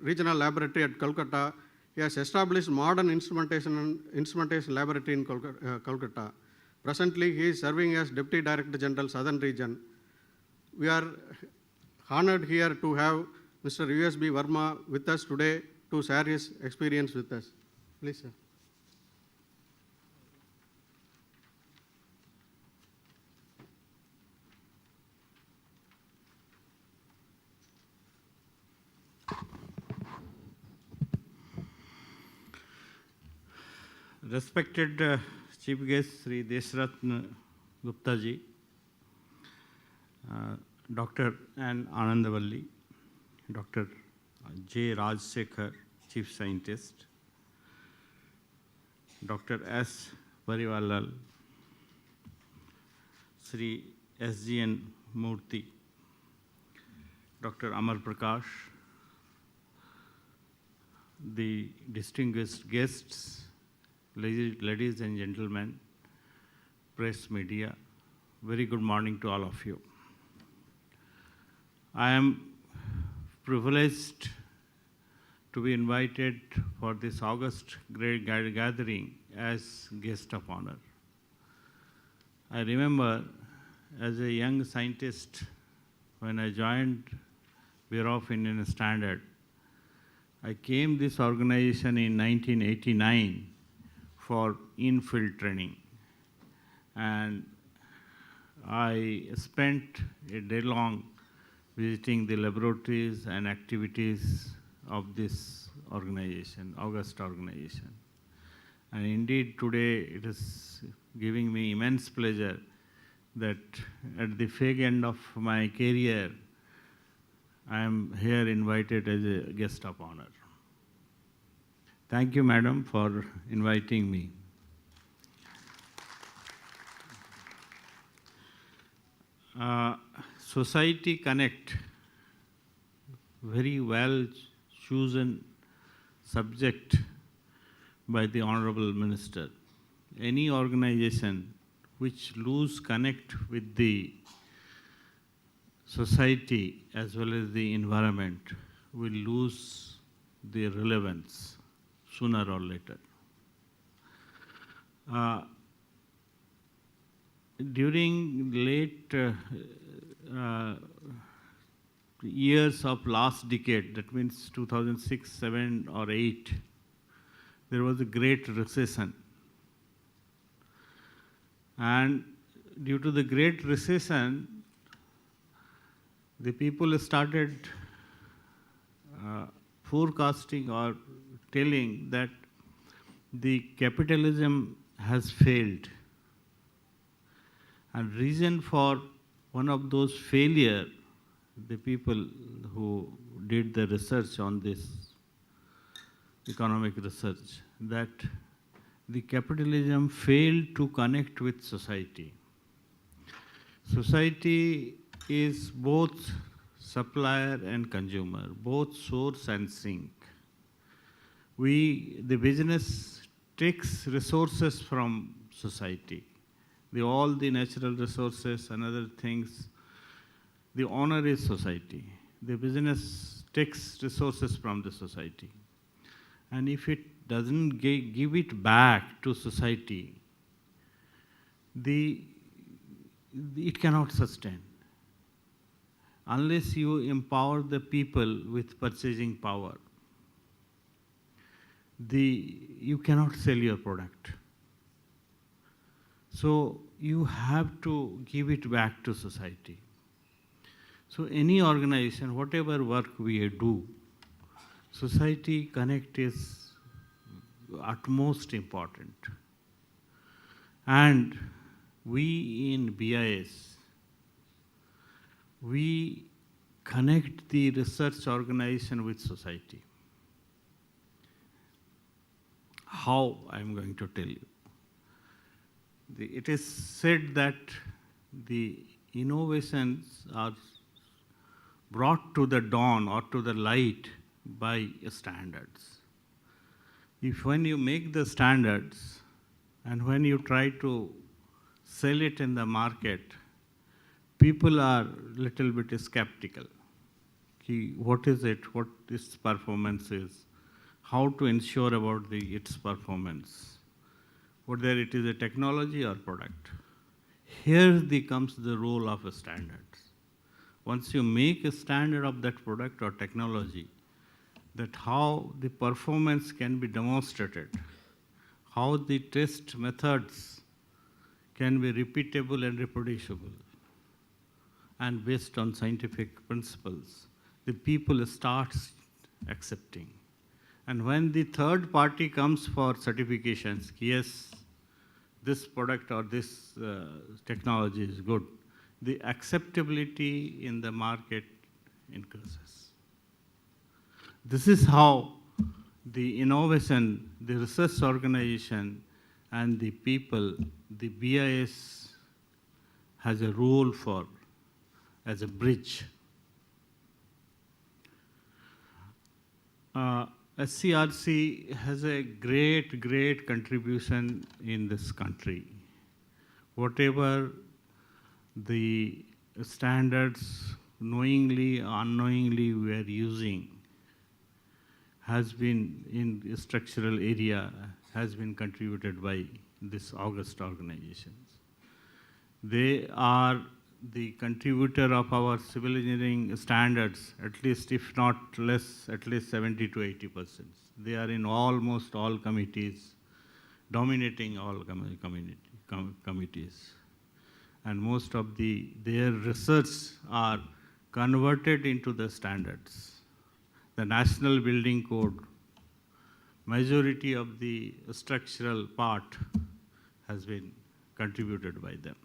Regional Laboratory at Kolkata, he has established modern instrumentation laboratory in Kolkata. Presently, he is serving as Deputy Director General, Southern Region. We are honored here to have Mr. USB Verma with us today to share his experience with us. Please, sir. Respected Chief Guest Sri Csir-Serc Gupta ji, Dr. N. Anandavalli, Dr. J. Rajsekhar, Chief Scientist, Dr. S. Parivalal, Sri S.G.N. Murthy, Dr. Amar Prakash, the distinguished guests, ladies and gentlemen, press media, very good morning to all of you. I am privileged to be invited for this August great gathering as guest of honor. I remember as a young scientist when I joined Bureau of Indian Standard, I came this organization in 1989 for in-field training. And I spent a day long visiting the laboratories and activities of this organization, August organization. And indeed today it is giving me immense pleasure that at the fag end of my career, I am here invited as a guest of honor. Thank you, madam, for inviting me. Society Connect, very well chosen subject by the Honorable Minister. Any organization which lose connect with the society as well as the environment will lose the relevance sooner or later. During late years of last decade, that means 2006, 7 or 8, there was a great recession. And due to the great recession, the people started forecasting or telling that the capitalism has failed. And reason for one of those failure, the people who did the research on this economic research, that the capitalism failed to connect with society. Society is both supplier and consumer, both source and sink. The business takes resources from society. All the natural resources and other things, the owner is society. The business takes resources from the society. And if it doesn't give it back to society, it cannot sustain. Unless you empower the people with purchasing power, you cannot sell your product. So you have to give it back to society. So any organization, whatever work we do, Society Connect is utmost important. And we in BIS, we connect the research organization with society. How? I am going to tell you. It is said that the innovations are brought to the dawn or to the light by standards. When you make the standards and when you try to sell it in the market, people are little bit skeptical. What is it? What its performance is? How to ensure about its performance? Whether it is a technology or product. Here comes the role of standards. Once you make a standard of that product or technology, that how the performance can be demonstrated, how the test methods can be repeatable and reproducible, and based on scientific principles, the people start accepting. And when the third party comes for certifications, yes, this product or this technology is good, the acceptability in the market increases. This is how the innovation, the research organization, and the people, the BIS has a role for as a bridge. SCRC has a great contribution in this country. Whatever the standards, knowingly or unknowingly, we are using has been in the structural area, has been contributed by this august organizations. They are the contributor of our civil engineering standards, at least if not less, at least 70 to 80%. They are in almost all committees, dominating all committees. And most of their research are converted into the standards. The National Building Code, majority of the structural part has been contributed by them.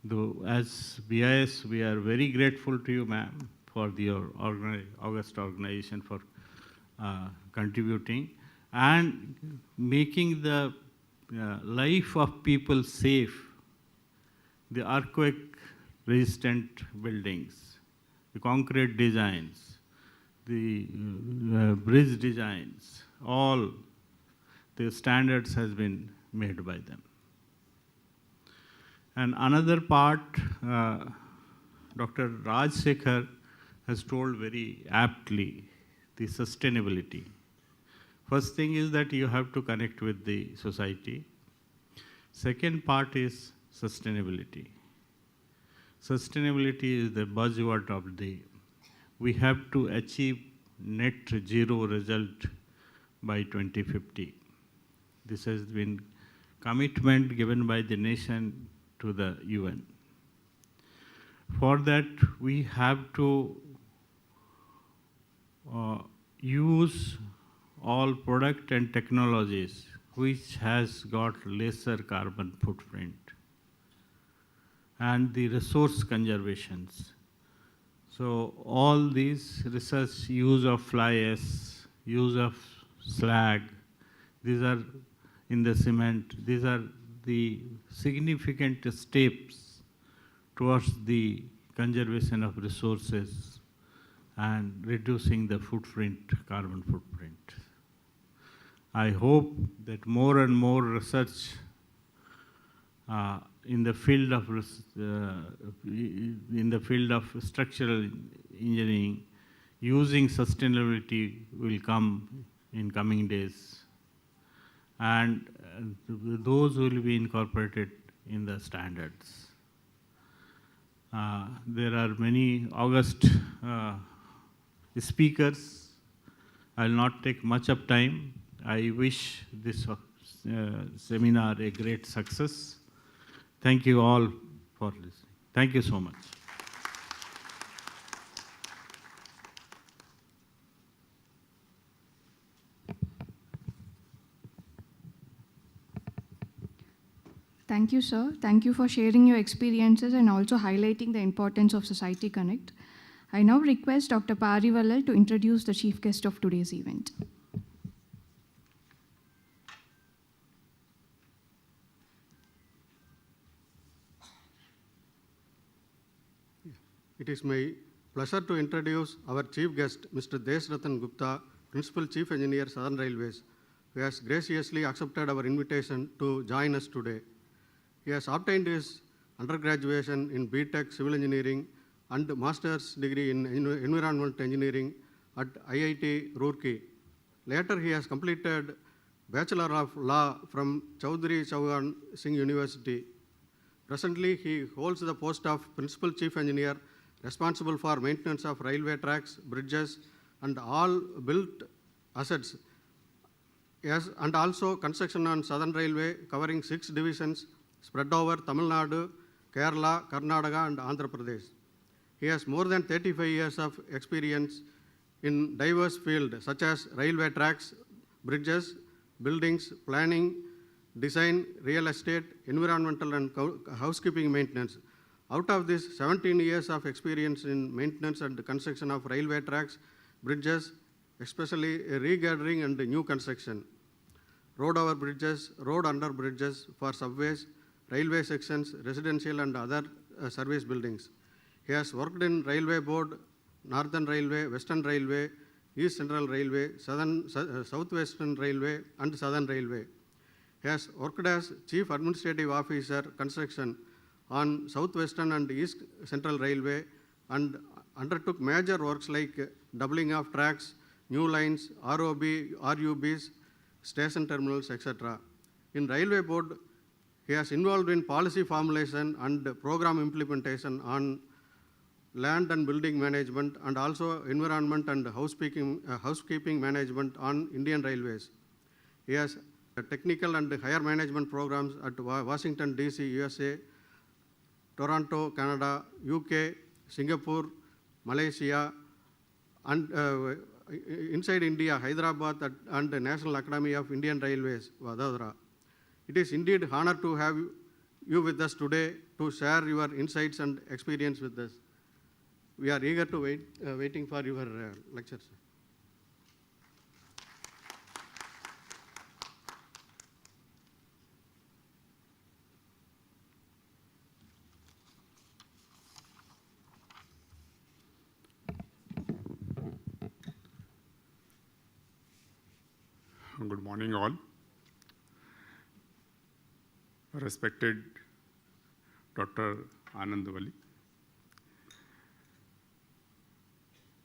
Though as BIS, we are very grateful to you, ma'am, for your august organization for contributing and making the life of people safe. The earthquake resistant buildings, the concrete designs, the bridge designs, all the standards has been made by them. And another part, Dr. Rajsekhar has told very aptly, the sustainability. First thing is that you have to connect with the society. Second part is sustainability. Sustainability is the buzzword of the day. We have to achieve net zero result by 2050. This has been commitment given by the nation to the UN. For that, we have to use all product and technologies which has got lesser carbon footprint and the resource conservations. So all these research, use of fly ash, use of slag, these are in the cement, these are the significant steps towards the conservation of resources and reducing the footprint, carbon footprint. I hope that more and more research in the field of structural engineering using sustainability will come in coming days, and those will be incorporated in the standards. There are many august speakers. I will not take much of time. I wish this seminar a great success. Thank you all for listening. Thank you so much. Thank you, sir. Thank you for sharing your experiences and also highlighting the importance of Society Connect. I now request Dr. Parivalal to introduce the chief guest of today's event. It is my pleasure to introduce our chief guest, Mr. Csir-Serc Gupta, Principal Chief Engineer, Southern Railways, who has graciously accepted our invitation to join us today. He has obtained his undergraduation in B.Tech Civil Engineering and master's degree in Environmental Engineering at IIT Roorkee. Later, he has completed Bachelor of Law from Chaudhry Chauhan Singh University. Presently, he holds the post of Principal Chief Engineer responsible for maintenance of railway tracks, bridges, and all built assets. Yes, and also construction on Southern Railway covering 6 divisions spread over Tamil Nadu, Kerala, Karnataka, and Andhra Pradesh. He has more than 35 years of experience in diverse fields such as railway tracks, bridges, buildings, planning, design, real estate, environmental and housekeeping maintenance. Out of this, 17 years of experience in maintenance and construction of railway tracks, bridges, especially regathering and new construction, road over bridges, road under bridges for subways, railway sections, residential and other service buildings. He has worked in Railway Board, Northern Railway, Western Railway, East Central Railway, Southwestern Railway, and Southern Railway. He has worked as Chief Administrative Officer Construction on Southwestern and East Central Railway and undertook major works like doubling of tracks, new lines, RUBs, station terminals, etc. In Railway Board, he has involved in policy formulation and program implementation on land and building management and also environment and housekeeping management on Indian Railways. He has technical and higher management programs at Washington, D.C., USA, Toronto, Canada, UK, Singapore, Malaysia, and inside India, Hyderabad and the National Academy of Indian Railways, Vadodara. It is indeed an honor to have you with us today to share your insights and experience with us. We are eager to waiting for your lecture, sir. Good morning, all. Respected Dr. Anandvalli,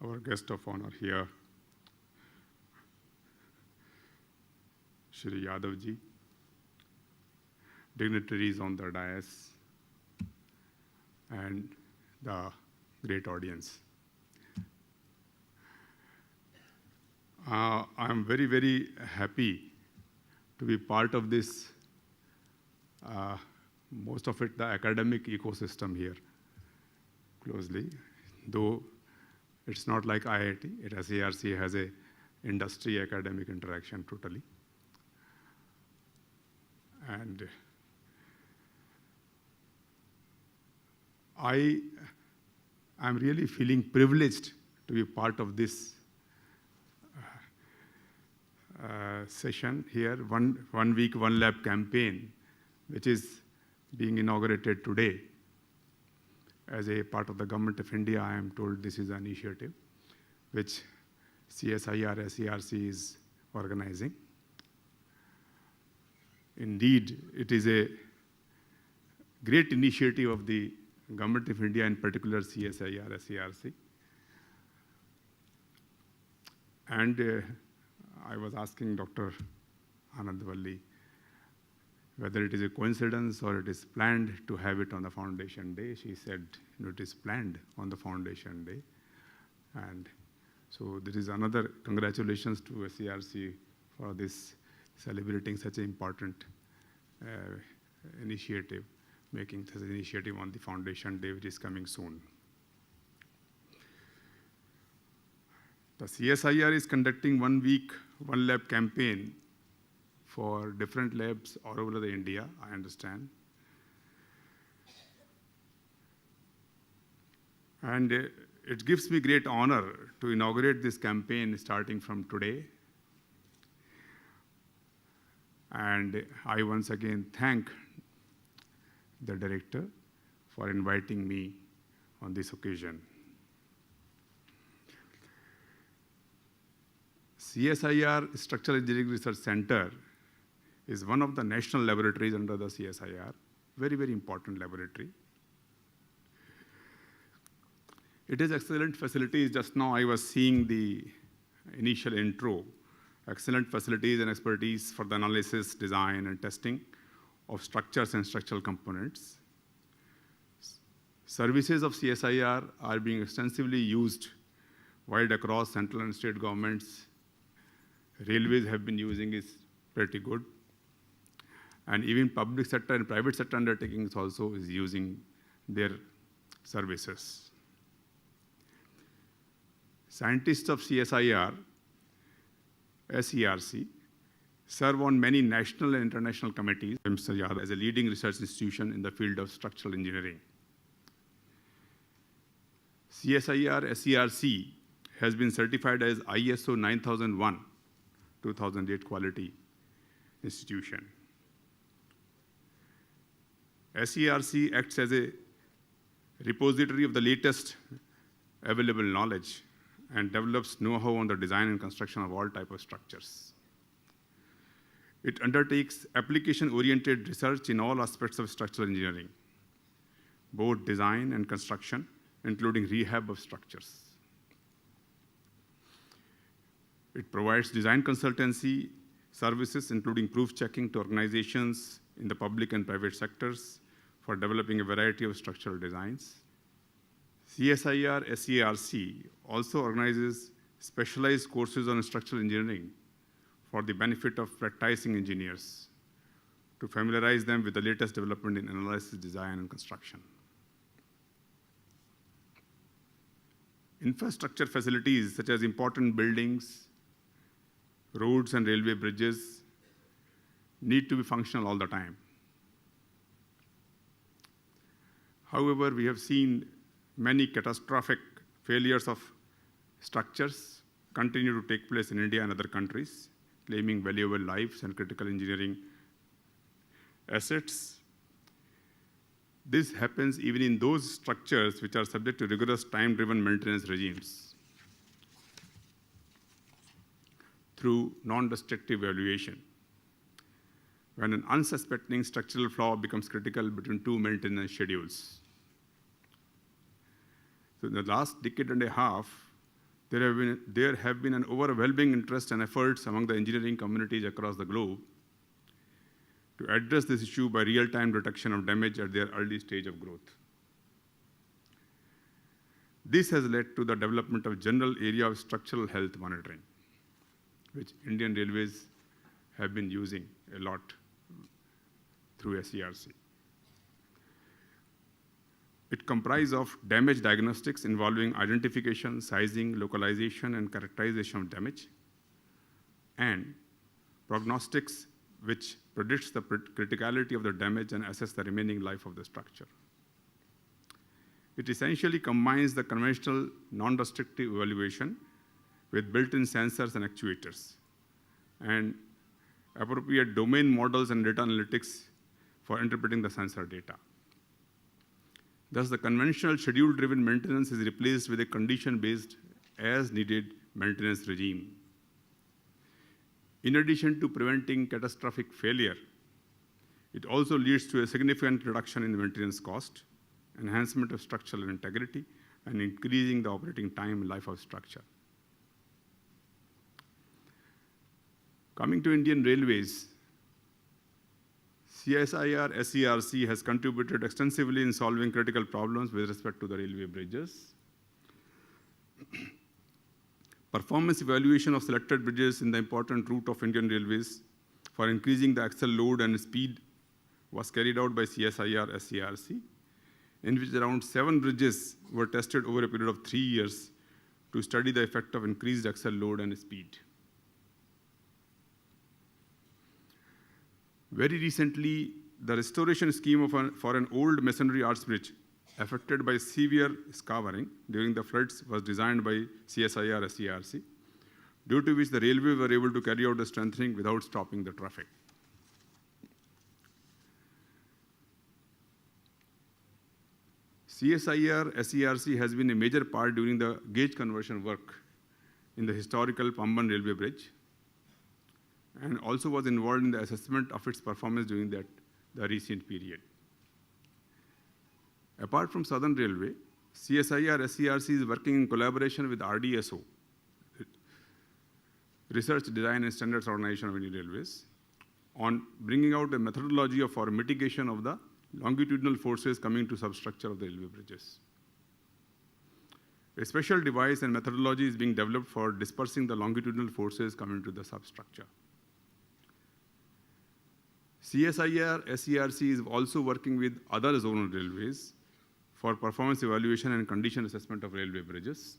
our guest of honor here, Shri Yadav ji, dignitaries on the dais, and the great audience. I am very, very happy to be part of this, most of it the academic ecosystem here closely, though it's not like IIT, CRC has a industry academic interaction totally. And I am really feeling privileged to be part of this session here, one week, one lab campaign, which is being inaugurated today. As a part of the Government of India, I am told this is an initiative which CSIR, SERC is organizing. Indeed, it is a great initiative of the Government of India, in particular CSIR, SERC. And I was asking Dr. Anandvalli whether it is a coincidence or it is planned to have it on the foundation day. She said, it is planned on the foundation day. And so there is another congratulations to SERC for this celebrating such an important initiative, making such an initiative on the foundation day, which is coming soon. The CSIR is conducting 1 week, one lab campaign for different labs all over the India, I understand. And it gives me great honor to inaugurate this campaign starting from today. And I once again thank the director for inviting me on this occasion. CSIR Structural Engineering Research Center is one of the national laboratories under the CSIR, very, very important laboratory. It has excellent facilities. Just now I was seeing the initial intro, excellent facilities and expertise for the analysis, design, and testing of structures and structural components. Services of CSIR are being extensively used wide across central and state governments. Railways have been using it pretty good. And even public sector and private sector undertakings also is using their services. Scientists of CSIR, SERC, serve on many national and international committees as a leading research institution in the field of structural engineering. CSIR, SERC has been certified as ISO 9001, 2008 quality institution. SERC acts as a repository of the latest available knowledge and develops know-how on the design and construction of all types of structures. It undertakes application-oriented research in all aspects of structural engineering, both design and construction, including rehab of structures. It provides design consultancy services, including proof checking to organizations in the public and private sectors for developing a variety of structural designs. CSIR, SERC also organizes specialized courses on structural engineering for the benefit of practicing engineers to familiarize them with the latest development in analysis, design, and construction. Infrastructure facilities such as important buildings, roads and railway bridges need to be functional all the time. However, we have seen many catastrophic failures of structures continue to take place in India and other countries, claiming valuable lives and critical engineering assets. This happens even in those structures which are subject to rigorous time-driven maintenance regimes. through non-destructive evaluation, when an unsuspecting structural flaw becomes critical between two maintenance schedules. So in the last decade and a half, there have been an overwhelming interest and efforts among the engineering communities across the globe to address this issue by real-time detection of damage at their early stage of growth. This has led to the development of general area of structural health monitoring, which Indian Railways have been using a lot through SERC. It comprises of damage diagnostics involving identification, sizing, localization, and characterization of damage, and prognostics, which predicts the criticality of the damage and assess the remaining life of the structure. It essentially combines the conventional non-destructive evaluation with built-in sensors and actuators, and appropriate domain models and data analytics for interpreting the sensor data. Thus, the conventional schedule-driven maintenance is replaced with a condition-based, as-needed maintenance regime. In addition to preventing catastrophic failure, it also leads to a significant reduction in maintenance cost, enhancement of structural integrity, and increasing the operating time and life of structure. Coming to Indian Railways, CSIR SERC has contributed extensively in solving critical problems with respect to the railway bridges. Performance evaluation of selected bridges in the important route of Indian Railways for increasing the axle load and speed was carried out by CSIR SERC, in which around 7 bridges were tested over a period of 3 years to study the effect of increased axle load and speed. Very recently, the restoration scheme for an old masonry arch bridge affected by severe scouring during the floods was designed by CSIR SERC, due to which the railway were able to carry out the strengthening without stopping the traffic. CSIR SERC has been a major part during the gauge conversion work in the historical Pamban railway bridge, and also was involved in the assessment of its performance during the recent period. Apart from Southern Railway, CSIR SERC is working in collaboration with RDSO, Research, Design and Standards Organization of Indian Railways, on bringing out a methodology for mitigation of the longitudinal forces coming to substructure of the railway bridges. A special device and methodology is being developed for dispersing the longitudinal forces coming to the substructure. CSIR SERC is also working with other zonal railways for performance evaluation and condition assessment of railway bridges.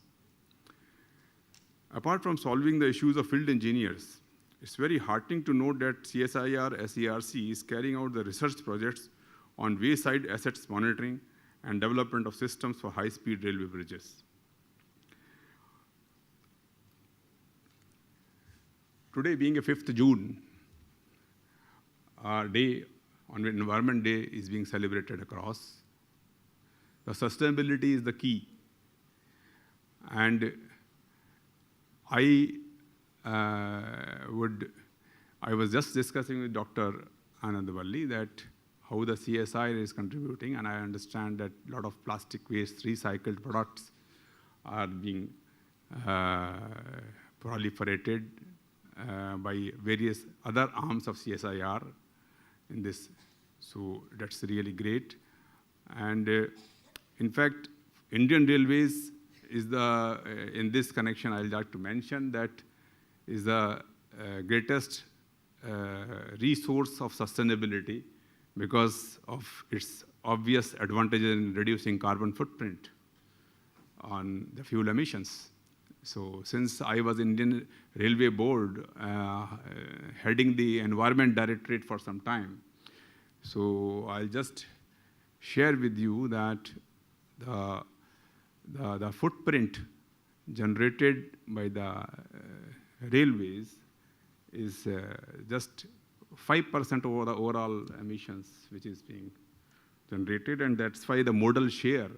Apart from solving the issues of field engineers, it's very heartening to note that CSIR SERC is carrying out the research projects on wayside assets monitoring and development of systems for high-speed railway bridges. Today, being a 5th June, our day on Environment Day is being celebrated across. The sustainability is the key. And I was just discussing with Dr. Anandavalli that how the CSIR is contributing, and I understand that a lot of plastic waste, recycled products are being proliferated by various other arms of CSIR in this. So that's really great. And in fact, Indian Railways is in this connection, I'd like to mention that is the greatest resource of sustainability because of its obvious advantages in reducing carbon footprint on the fuel emissions. So since I was Indian Railway Board heading the Environment Directorate for some time, so I'll just share with you that the footprint generated by the railways is just 5% over the overall emissions which is being generated, and that's why the modal share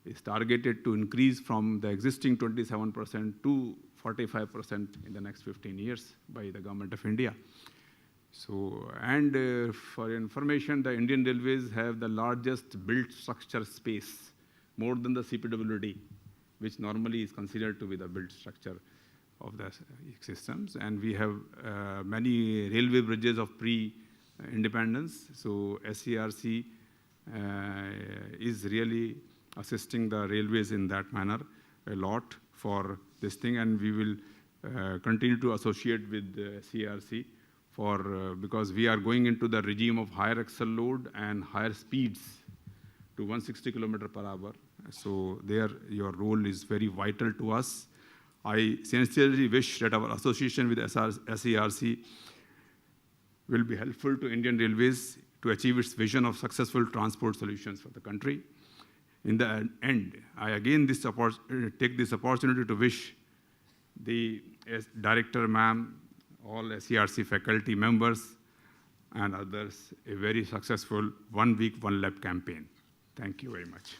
is targeted to increase from the existing 27% to 45% in the next 15 years by the government of India. So, and for information, the Indian Railways have the largest built structure space, more than the CPWD, which normally is considered to be the built structure of the systems. And we have many railway bridges of pre-independence. So SCRC is really assisting the railways in that manner a lot for this thing. And we will continue to associate with SCRC because we are going into the regime of higher axle load and higher speeds to 160 km/h. So there, your role is very vital to us. I sincerely wish that our association with SCRC will be helpful to Indian Railways to achieve its vision of successful transport solutions for the country. In the end, I again take this opportunity to wish the Director Ma'am, all SCRC faculty members, and others a very successful 1 week, 1 lab campaign. Thank you very much.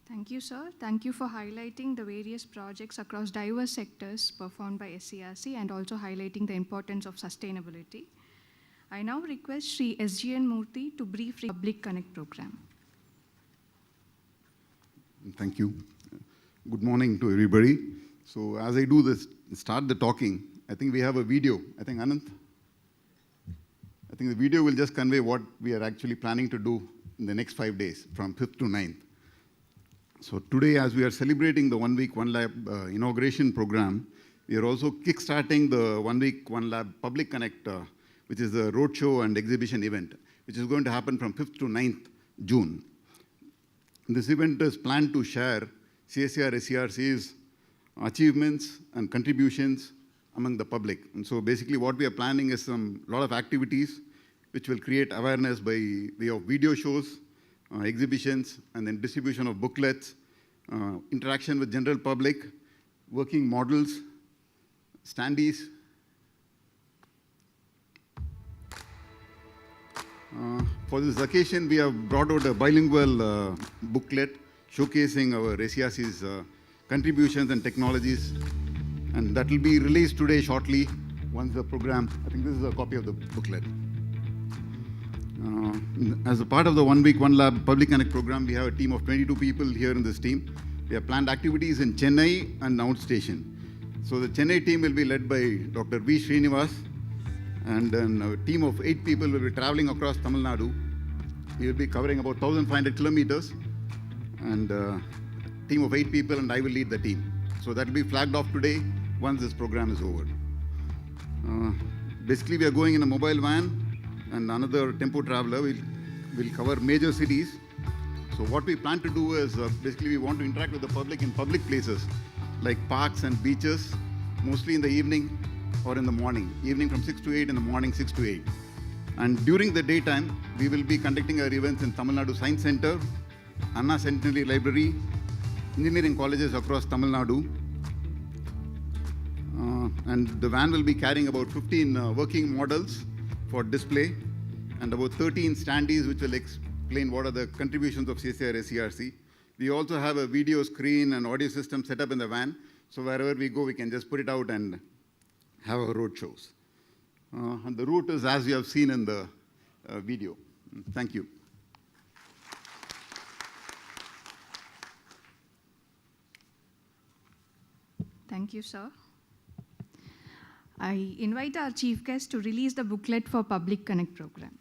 Thank you, sir. Thank you for highlighting the various projects across diverse sectors performed by SCRC and also highlighting the importance of sustainability. I now request Sri SGN Murthy to brief the Public Connect program. Thank you. Good morning to everybody. So as I do this, start the talking, I think we have a video. I think Anant? I think the video will just convey what we are actually planning to do in the next 5 days, from 5th to 9th. So today, as we are celebrating the 1 week, 1 lab inauguration program, we are also kickstarting the 1 week, 1 lab Public Connect, which is the roadshow and exhibition event, which is going to happen from 5th to 9th June. This event is planned to share CSIR SCRC's achievements and contributions among the public. And so basically what we are planning is a lot of activities which will create awareness by way of video shows, exhibitions, and then distribution of booklets, interaction with general public, working models, standees. For this occasion, we have brought out a bilingual booklet showcasing our SCRC's contributions and technologies, and that will be released today shortly once the program, I think this is a copy of the booklet. As a part of the 1 week, 1 lab Public Connect program, we have a team of 22 people here in this team. We have planned activities in Chennai and outstation. So the Chennai team will be led by Dr. V. Srinivas, and then a team of 8 people will be traveling across Tamil Nadu. We will be covering about 1,500 kilometers, and a team of 8 people, and I will lead the team. So that will be flagged off today once this program is over. Basically, we are going in a mobile van, and another tempo traveler will cover major cities. So what we plan to do is basically we want to interact with the public in public places like parks and beaches, mostly in the evening or in the morning. Evening from 6 to 8, in the morning 6 to 8. And during the daytime, we will be conducting our events in Tamil Nadu Science Center, Anna Centenary Library, engineering colleges across Tamil Nadu. And the van will be carrying about 15 working models for display, and about 13 standees which will explain what are the contributions of CSIR SCRC. We also have a video screen and audio system set up in the van, so wherever we go, we can just put it out and have our road shows. And the route is as you have seen in the video. Thank you. Thank you, sir. I invite our chief guest to release the booklet for Public Connect program.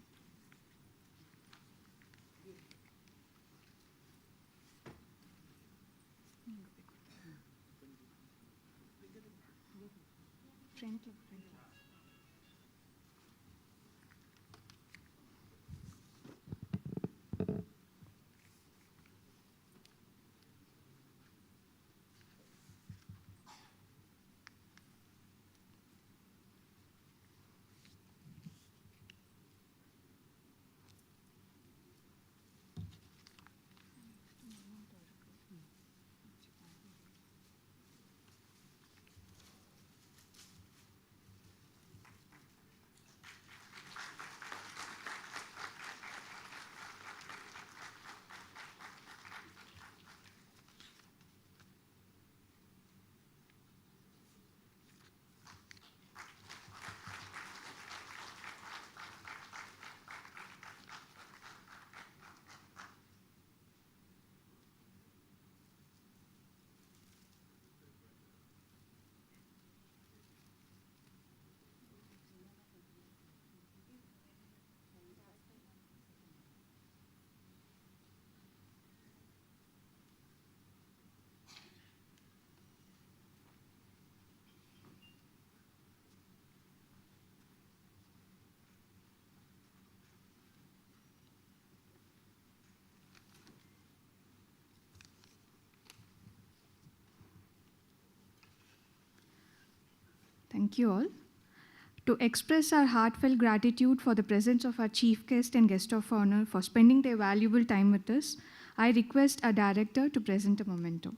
Thank you all. To express our heartfelt gratitude for the presence of our chief guest and guest of honor for spending their valuable time with us, I request our director to present a memento.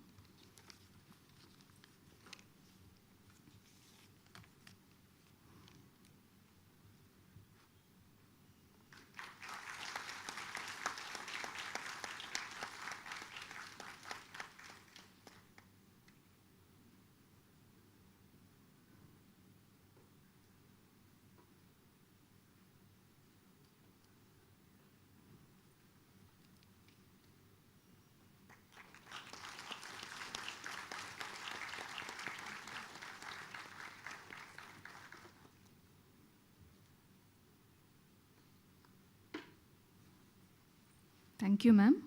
Thank you, ma'am.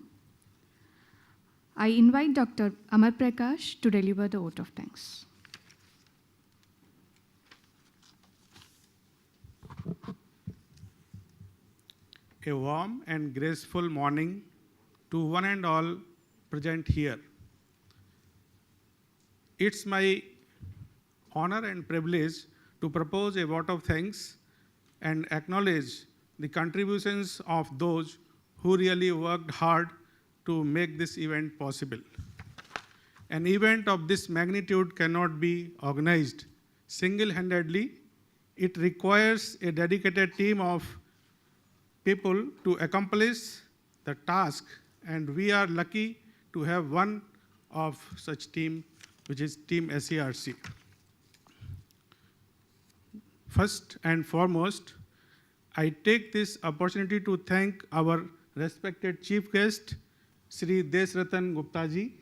I invite Dr. Amar Prakash to deliver the vote of thanks. A warm and graceful morning to one and all present here. It's my honor and privilege to propose a vote of thanks and acknowledge the contributions of those who really worked hard to make this event possible. An event of this magnitude cannot be organized single-handedly. It requires a dedicated team of people to accomplish the task, and we are lucky to have one of such team, which is Team Csir-Serc. First and foremost, I take this opportunity to thank our respected chief guest, Shri Deshratan Gupta ji,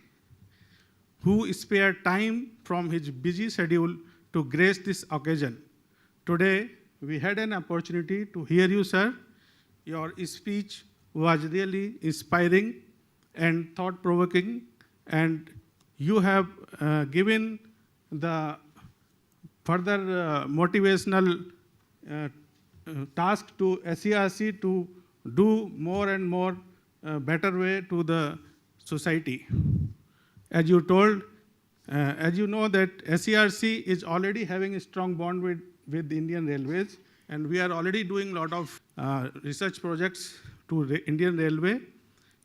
who spared time from his busy schedule to grace this occasion. Today, we had an opportunity to hear you, sir. Your speech was really inspiring and thought-provoking, and you have given the further motivational task to Csir-Serc to do more and more better way to the society. As you told, as you know that Csir-Serc is already having a strong bond with Indian Railways, and we are already doing a lot of research projects to Indian Railway,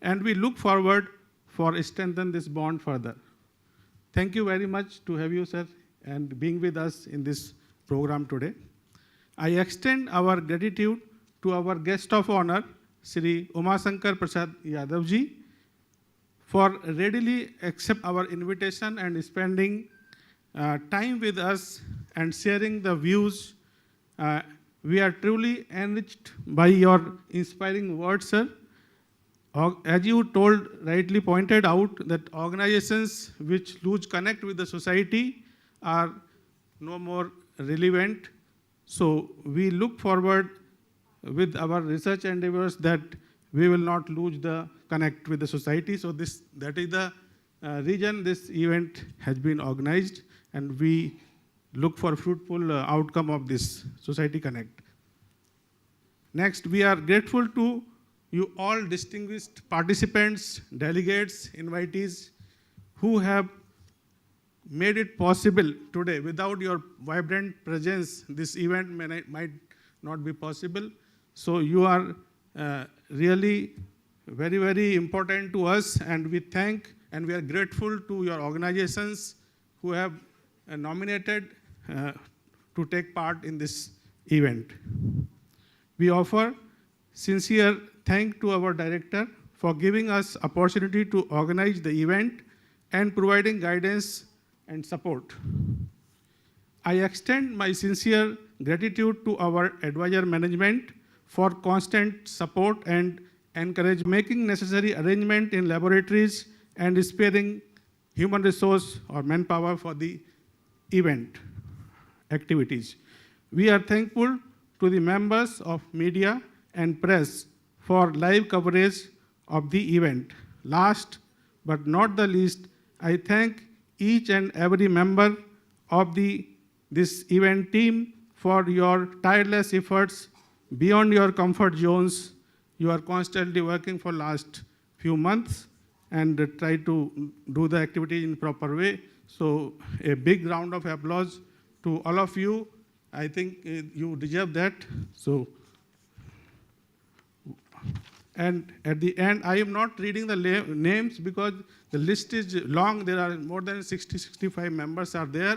and we look forward for strengthen this bond further. Thank you very much to have you, sir, and being with us in this program today. I extend our gratitude to our guest of honor, Shri Umasankar Prasad Yadav ji, for readily accept our invitation and spending time with us and sharing the views. We are truly enriched by your inspiring words, sir. As you told, rightly pointed out, that organizations which lose connect with the society are no more relevant. So we look forward with our research endeavors that we will not lose the connect with the society. So that is the reason this event has been organized, and we look for fruitful outcome of this Society Connect. Next, we are grateful to you all distinguished participants, delegates, invitees who have made it possible today. Without your vibrant presence, this event might not be possible. So you are really very, very important to us, and we thank and we are grateful to your organizations who have nominated to take part in this event. We offer sincere thanks to our director for giving us opportunity to organize the event and providing guidance and support. I extend my sincere gratitude to our advisor management for constant support and encourage making necessary arrangement in laboratories and sparing human resource or manpower for the event activities. We are thankful to the members of media and press for live coverage of the event. Last but not the least, I thank each and every member of this event team for your tireless efforts beyond your comfort zones. You are constantly working for last few months and try to do the activity in proper way. So a big round of applause to all of you. I think you deserve that. So, and at the end, I am not reading the names because the list is long. There are more than 60, 65 members are there.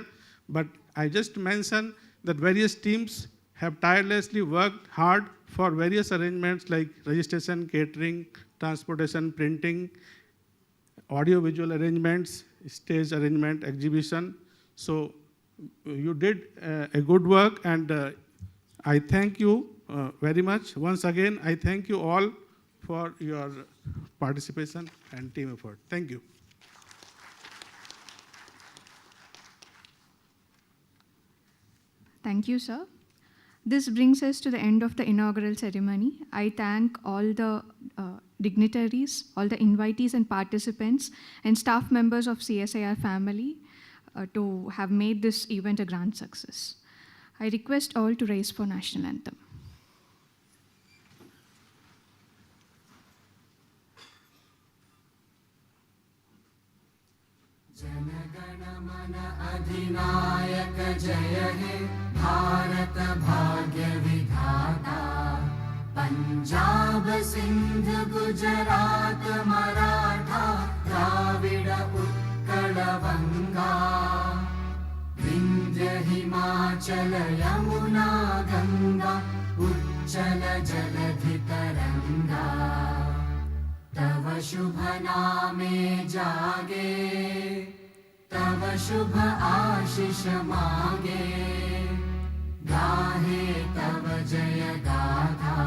But I just mentioned that various teams have tirelessly worked hard for various arrangements like registration, catering, transportation, printing, audio-visual arrangements, stage arrangement, exhibition. So you did a good work, and I thank you very much. Once again, I thank you all for your participation and team effort. Thank you. Thank you, sir. This brings us to the end of the inaugural ceremony. I thank all the dignitaries, all the invitees and participants, and staff members of CSIR family to have made this event a grand success. I request all to rise for national anthem. अधिनायक जय हे भारत भाग्य विधाता पंजाब सिंध गुजरात मराठा द्राविड उत्कल बंगा विंध्य हिमाचल यमुना गंगा उच्चल जलधि तरंगा तव शुभ नामे जागे तव शुभ आशीष मांगे गाहे तव जय गाथा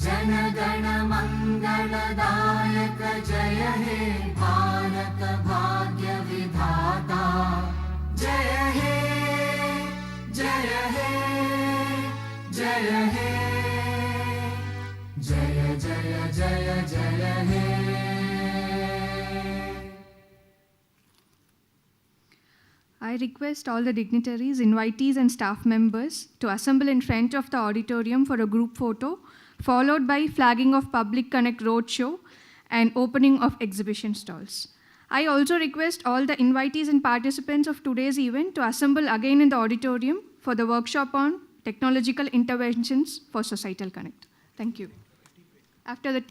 जन गण मंगलदायक जय हे भारत भाग्य विधाता जय हे जय हे जय हे जय जय जय जय हे I request all the dignitaries, invitees, and staff members to assemble in front of the auditorium for a group photo, followed by flagging of Public Connect Roadshow and opening of exhibition stalls. I also request all the invitees and participants of today's event to assemble again in the auditorium for the workshop on technological interventions for societal connect. Thank you. After the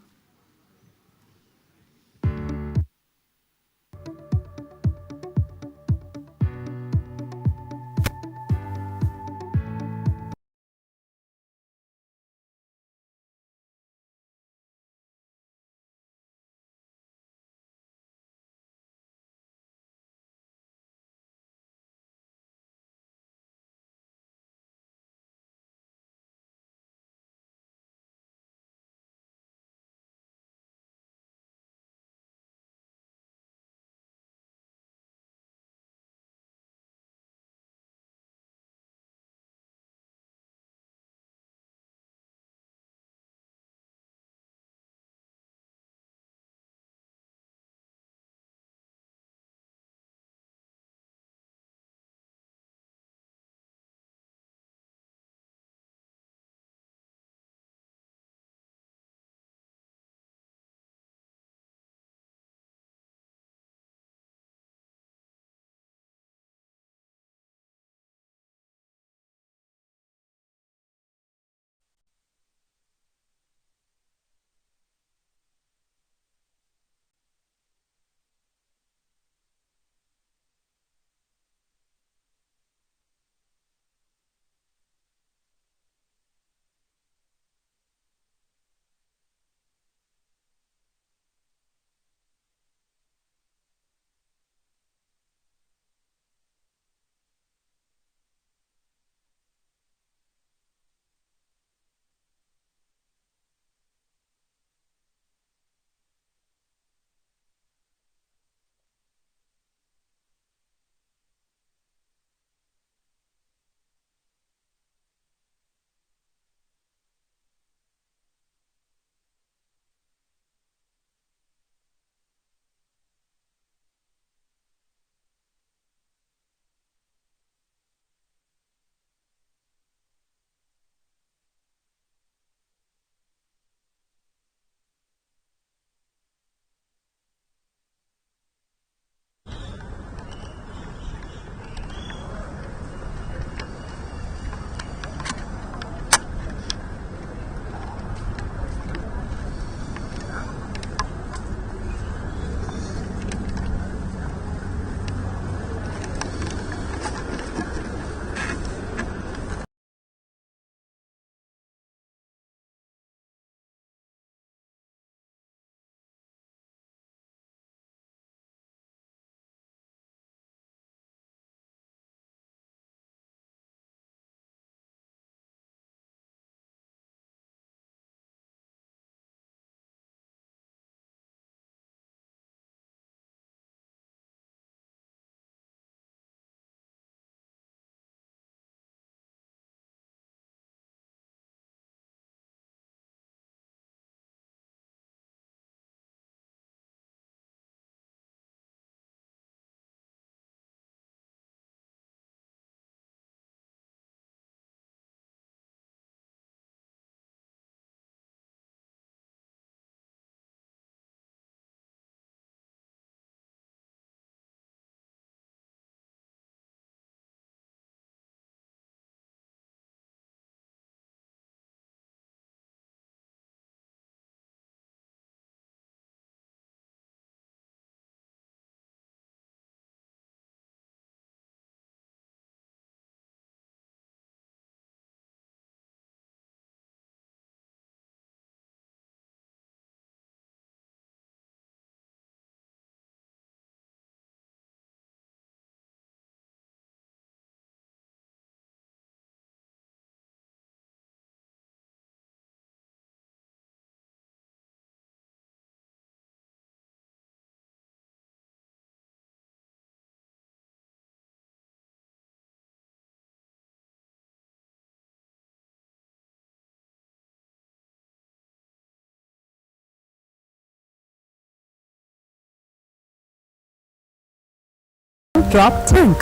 single drop tank.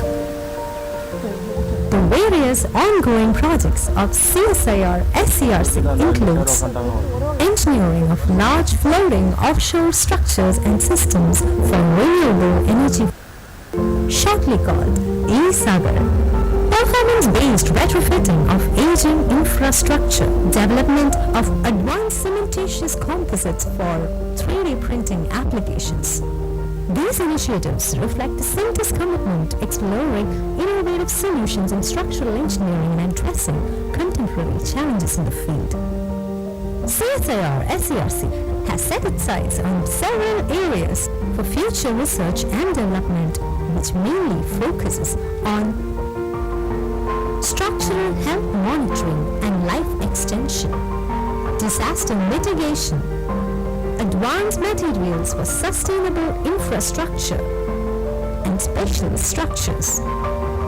The various ongoing projects of CSIR SCRC includes engineering of large floating offshore structures and systems for renewable energy, shortly called e-Sagar. Performance-based retrofitting of aging infrastructure, development of advanced cementitious composites for 3D printing applications. These initiatives reflect the center's commitment to exploring innovative solutions in structural engineering and addressing contemporary challenges in the field. CSIR SCRC has set its sights on several areas for future research and development, which mainly focuses on structural health monitoring and life extension, disaster mitigation, advanced materials for sustainable infrastructure, and special structures.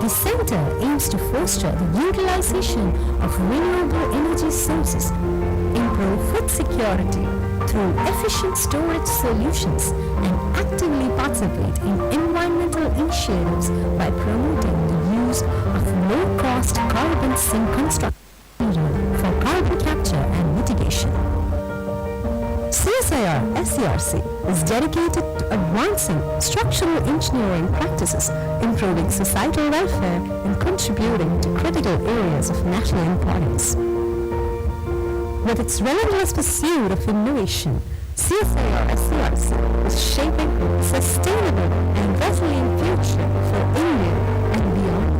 The center aims to foster the utilization of renewable energy sources, improve food security through efficient storage solutions, and actively participate in environmental initiatives by promoting the use of low-cost carbon sink construction material for carbon capture and mitigation. CSIR SCRC is dedicated to advancing structural engineering practices, improving societal welfare, and contributing to critical areas of national importance. With its relentless pursuit of innovation, CSIR SCRC is shaping a sustainable and resilient future for India and beyond.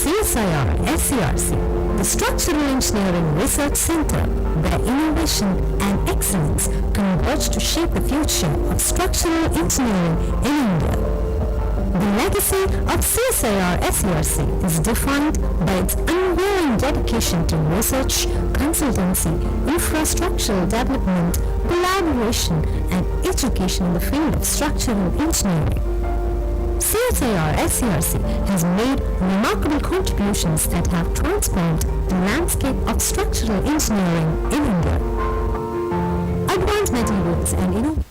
CSIR SCRC, the Structural Engineering Research Center, where innovation and excellence converge to shape the future of structural engineering in India. The legacy of CSIR SCRC is defined by its unwavering dedication to research, consultancy, infrastructural development, collaboration, and education in the field of structural engineering. CSIR SCRC has made remarkable contributions that have transformed the landscape of structural engineering in India. Advanced materials and innovation.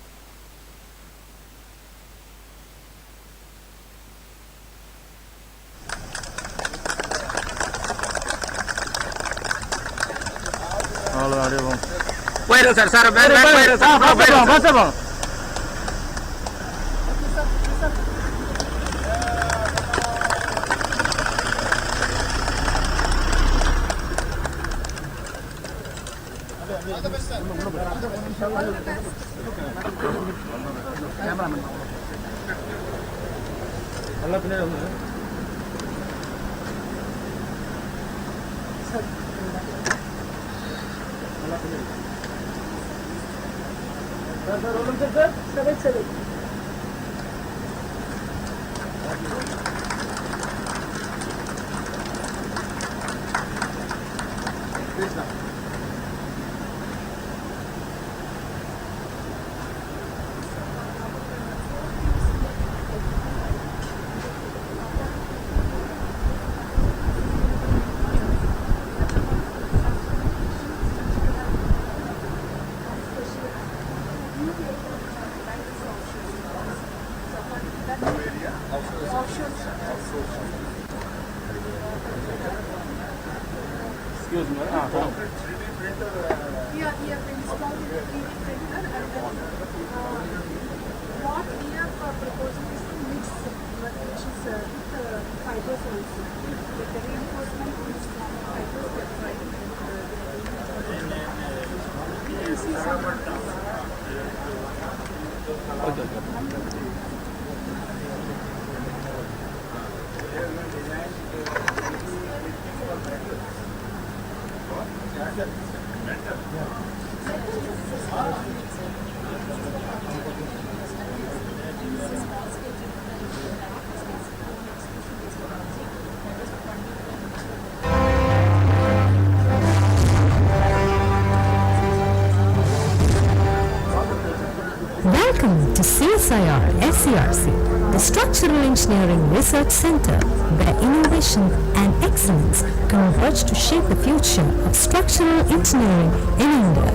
Welcome to CSIR SCRC, the Structural Engineering Research Center, where innovation and excellence converge to shape the future of structural engineering in India.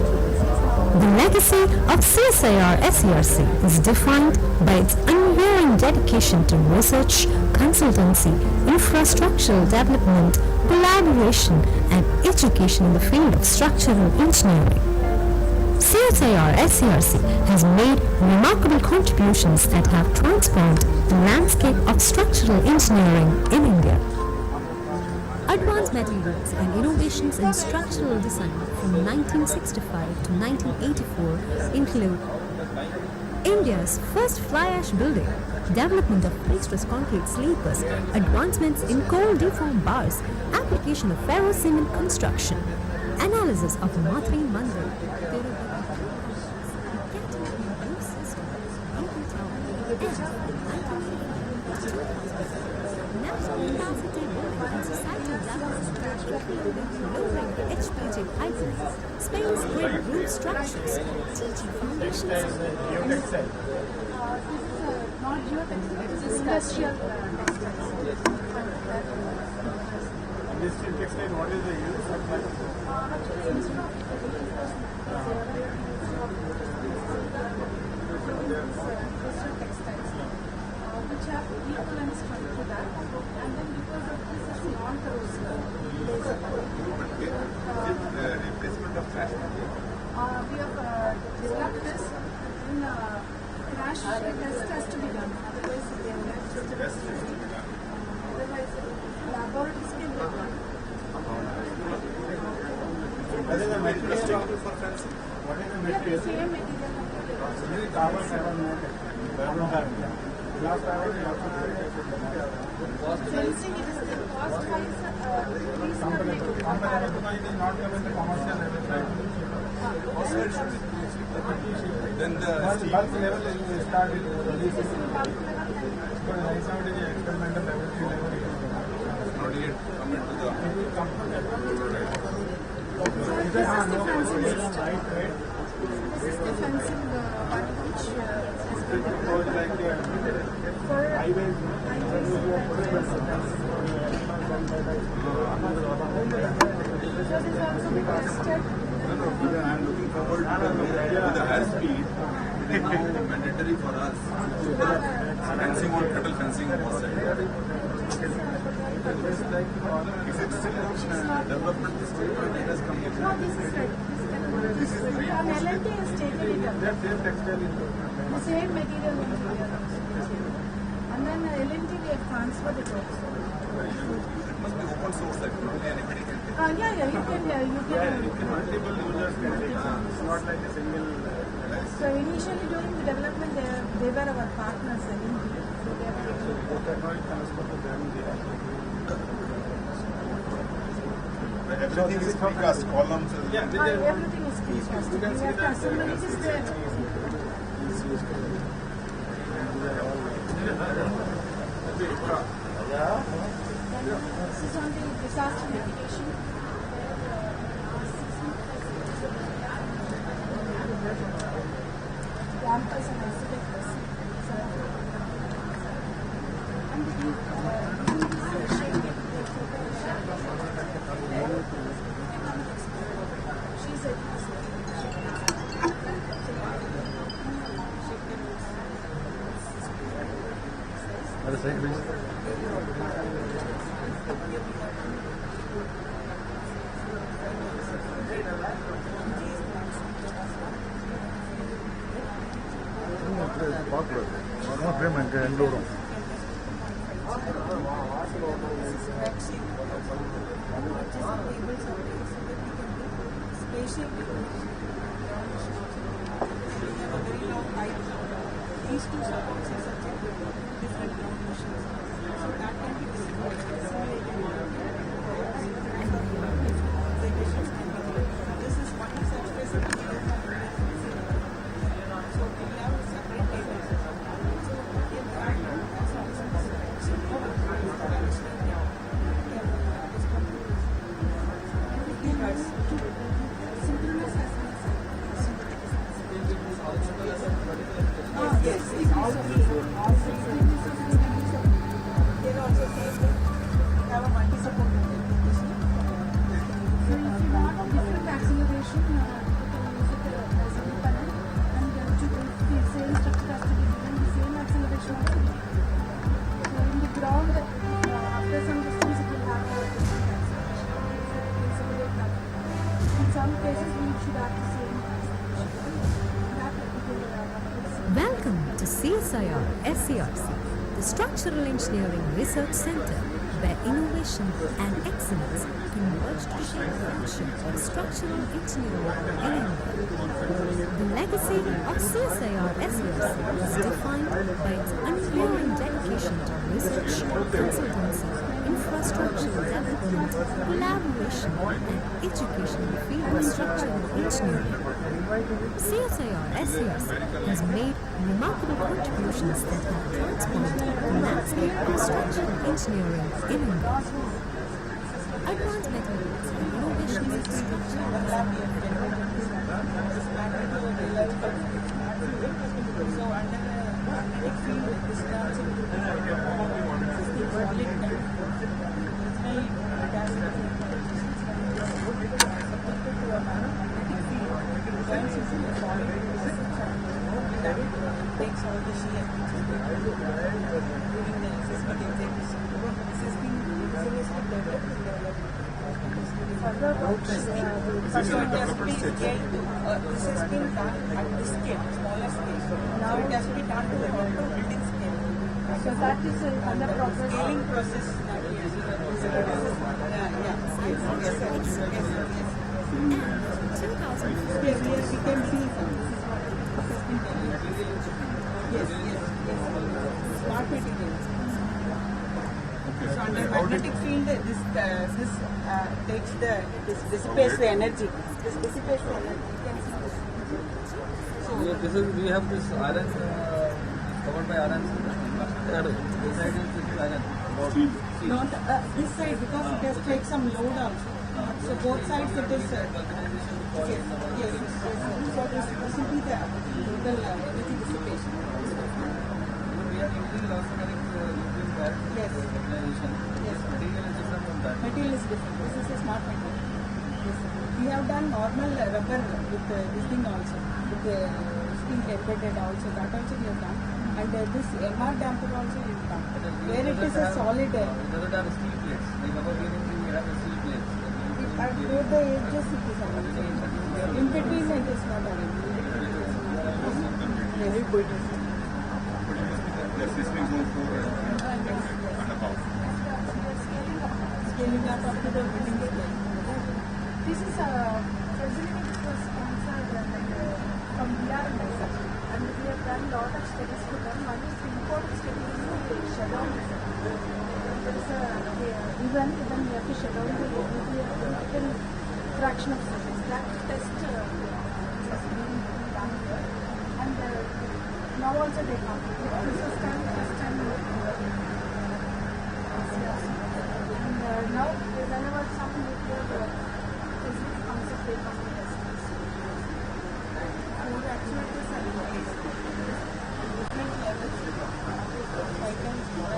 The legacy of CSIR SCRC is defined by its unwavering dedication to research, consultancy, infrastructural development, collaboration, and education in the field of structural engineering. CSIR SCRC has made remarkable contributions that have transformed the landscape of structural engineering in India. Advanced materials and innovations in structural design from 1965 to 1984 include India's first fly ash building, development of pre-stress concrete sleepers, advancements in cold deformed bars, application of ferro-cement construction, analysis of Mathri Mandir, lowering the HPJ pipelines, space grid roof structures, teaching foundations. Not geotextile, this is industrial textiles. Industrial textile, what is the use of that? Actually, instead of industrial textiles, which have equivalent strength to that, and then because of this is non-corrosive. Replacement of trash. We have developed this in crash test has to be done. Otherwise, they are left. Otherwise, laboratories can be done. What is the material for fencing? What is the material? Same material. Carbon glass carbon. Fencing, it is the cost wise reasonable. It is not given the commercial level, right? Then the bulk level will start with releasing. But right now it is experimental laboratory level. Not yet come into the. It will come from that. This is the fencing system. This is the fencing one which has been developed for highways. So this also be tested. I am looking forward to the high speed. It is now mandatory for us. Fencing on cattle fencing on both sides. Is it still development stage or it has come? No, this is ready. This is ready. And L&T has taken it up. That same textile is The same material will be here also. And then L&T we have transferred it also. It must be open source that anybody can take. Yeah, you can. multiple users can take. It's not like a single. So initially during the development, they were our partners, L&T. So they have Everything is precast, columns. everything is precast. We have to assemble it is there. This is on the disaster mitigation. Dampers and isolators. And the shade. She's a how high these two supports are such a different ground motions. So that can be simulated. This is one such facility. So we have separate tables. So in that, yes, it also have a multi-support implementation. So if you want different acceleration, you can use it as independent, and the same structure has to be given the same acceleration also. So in the ground, after some distance, it will have a different acceleration. So you can simulate that. In some cases, we should have the same acceleration. That Welcome to CSIR SCRC, the Structural Engineering Research Center, where innovation and excellence converge to shape the future of structural engineering in India. The legacy of CSIR SCRC is defined by its unwavering dedication to research, consultancy, infrastructural development, collaboration, and education in the field of structural engineering. CSIR SCRC has made remarkable contributions that have transformed the landscape of structural engineering in India. Advanced methods and innovations in structural design. So under magnetic field, this is also takes all the shear during the assessment execution. This has been seriously developed and developed. Further about testing, so it has to be scaled to, this has been done at this scale, smaller scale. Now it has to be done to the building scale. So that is under progress. Scaling process that we are Yes, we can see some. Yes. Smart materials. So under magnetic field, this takes this dissipates the energy. This dissipates the energy. You can see this. So we have this iron covered by iron. This side is iron. Not this side, because it has take some load also. So both sides it is. Yes. So this will be the total energy dissipation. We are using also Yes. Material is different from that. Material is different. This is a smart material. Yes. We have done normal rubber with this thing also, with steel embedded also. That also we have done. And this MR damper also we have done. Where it is a solid. It doesn't have steel plates. Like our building, we have steel plates. At both the edges it is available. In between it is not available. Very good. Scaling up to the building scale. This is a facility which was sponsored from BRMS, and we have done a lot of studies with them. One is the important study is shutdown. There is a even we have to shut down the nuclear fraction of seconds. That test has been done here, and now also they come. This was done first time. And now whenever some nuclear physics comes up, they come to test. So the actuators are different levels. 5 times more.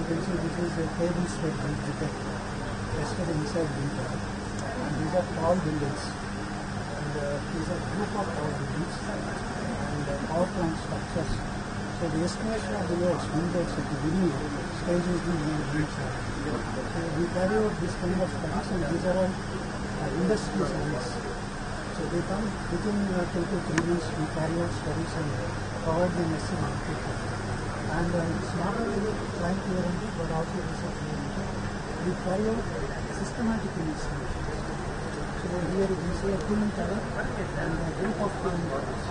You can see this is a cables that we detect tested inside winter. And these are tall buildings. And these are group of tall buildings and power plant structures. So So the estimation of the works vintage at the beginning stage is the main research. So we carry out this kind of studies, and these are all industry studies. So they come within 2 to 3 months, we carry out studies and provide the necessary information. And it's not only client oriented but also research oriented. We carry out systematic investigations. So here we see a cooling tower and a group of cooling towers.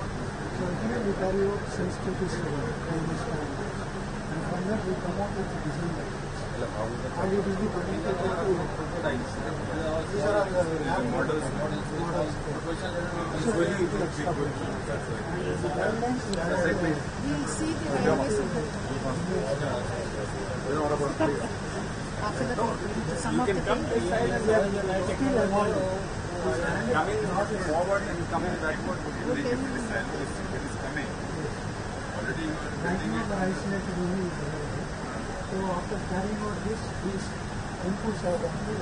So here we carry out sensitivity study, and from that we come out with the design guidelines. And it will be communicated to prototypes. These are all the models. So we will extrapolate. And the guidelines we will see the guidelines of the after that some of the things still evolving. Coming forward and coming backward, it is coming. Already right now the isolated unit is available. So after carrying out this, these inputs are done to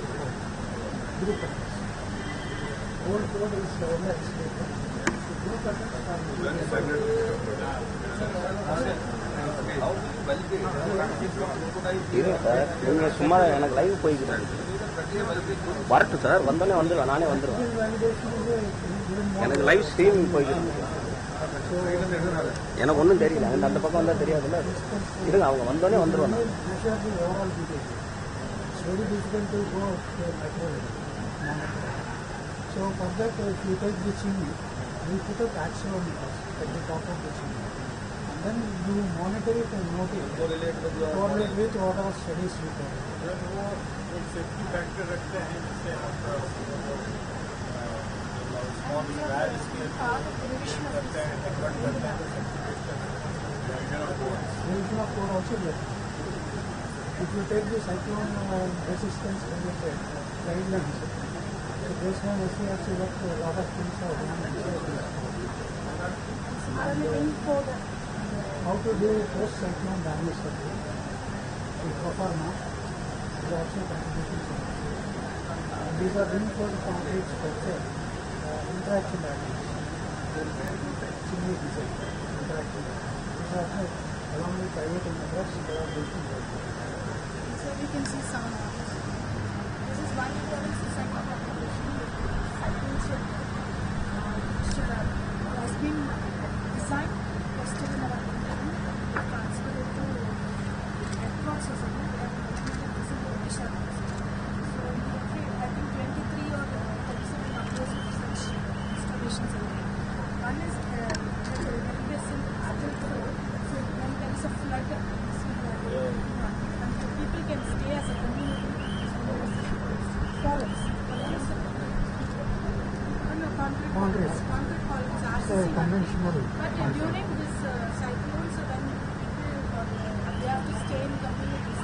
group attacks. Whole code is only isolated. Group attacks are sir நீங்கள் சும்மா எனக்கு live போய்க்கிறேன் வரட்டும் sir வந்தோடனே வந்துடுவேன் நானே வந்துடுவேன் எனக்கு லைவ் ஸ்ட்ரீமிங் போய்க்கிறேன் எனக்கு ஒன்றும் தெரியல எனக்கு அந்த பக்கம் வந்தால் தெரியாதுல்ல இருங்க அவங்க வந்தோடனே வந்துடுவேன் very difficult to go to a micro level. So for that, if you take the chimney, we put up accelerometers at the top of the chimney. And then you monitor it and note it. Correlate with what our studies report. वो safety factor रखते हैं जिससे हम small scratch करते हैं cut करते हैं Revision of code also there. If you take the cyclone resistance related guidelines, so based on SCRC work, a lot of things are done inside this code. How to do post-cyclone damage survey. The proforma is also contributions. These are reinforced concrete structure, interaction diagrams. Chimney design, interaction diagrams. These are also along with private innovators, they are built in work. So we can see some this is one level society population cycles which has been designed, tested in our country, transferred it to across society. So I think 23 or 37 numbers of such installations are there. One is there is an adult road, so when there is a flood, people can stay as a community forest. No, concrete columns are conventional. But during this cyclones, when people they have to stay in communities,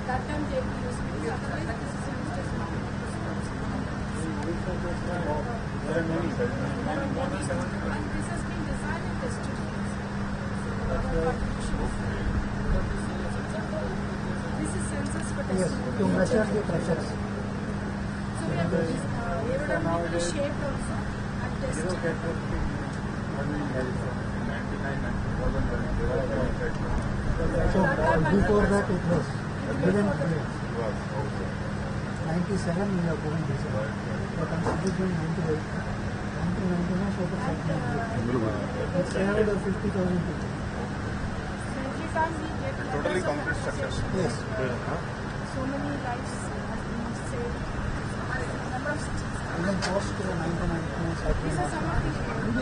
that time they will use it. Otherwise, this is used as there are many. and this has been designed and tested. So our contribution is this is sensors for Yes, testing. to measure the pressures. So we have aerodynamically shaped also and tested. So before that it was given grade. 97 we have given this. We are considering 98. 1999 so the it saved 50,000 people. So every time we get Totally concrete structures. Yes. so many lives has been saved. Number of cities. And then post 1999 cyclone. These are some of the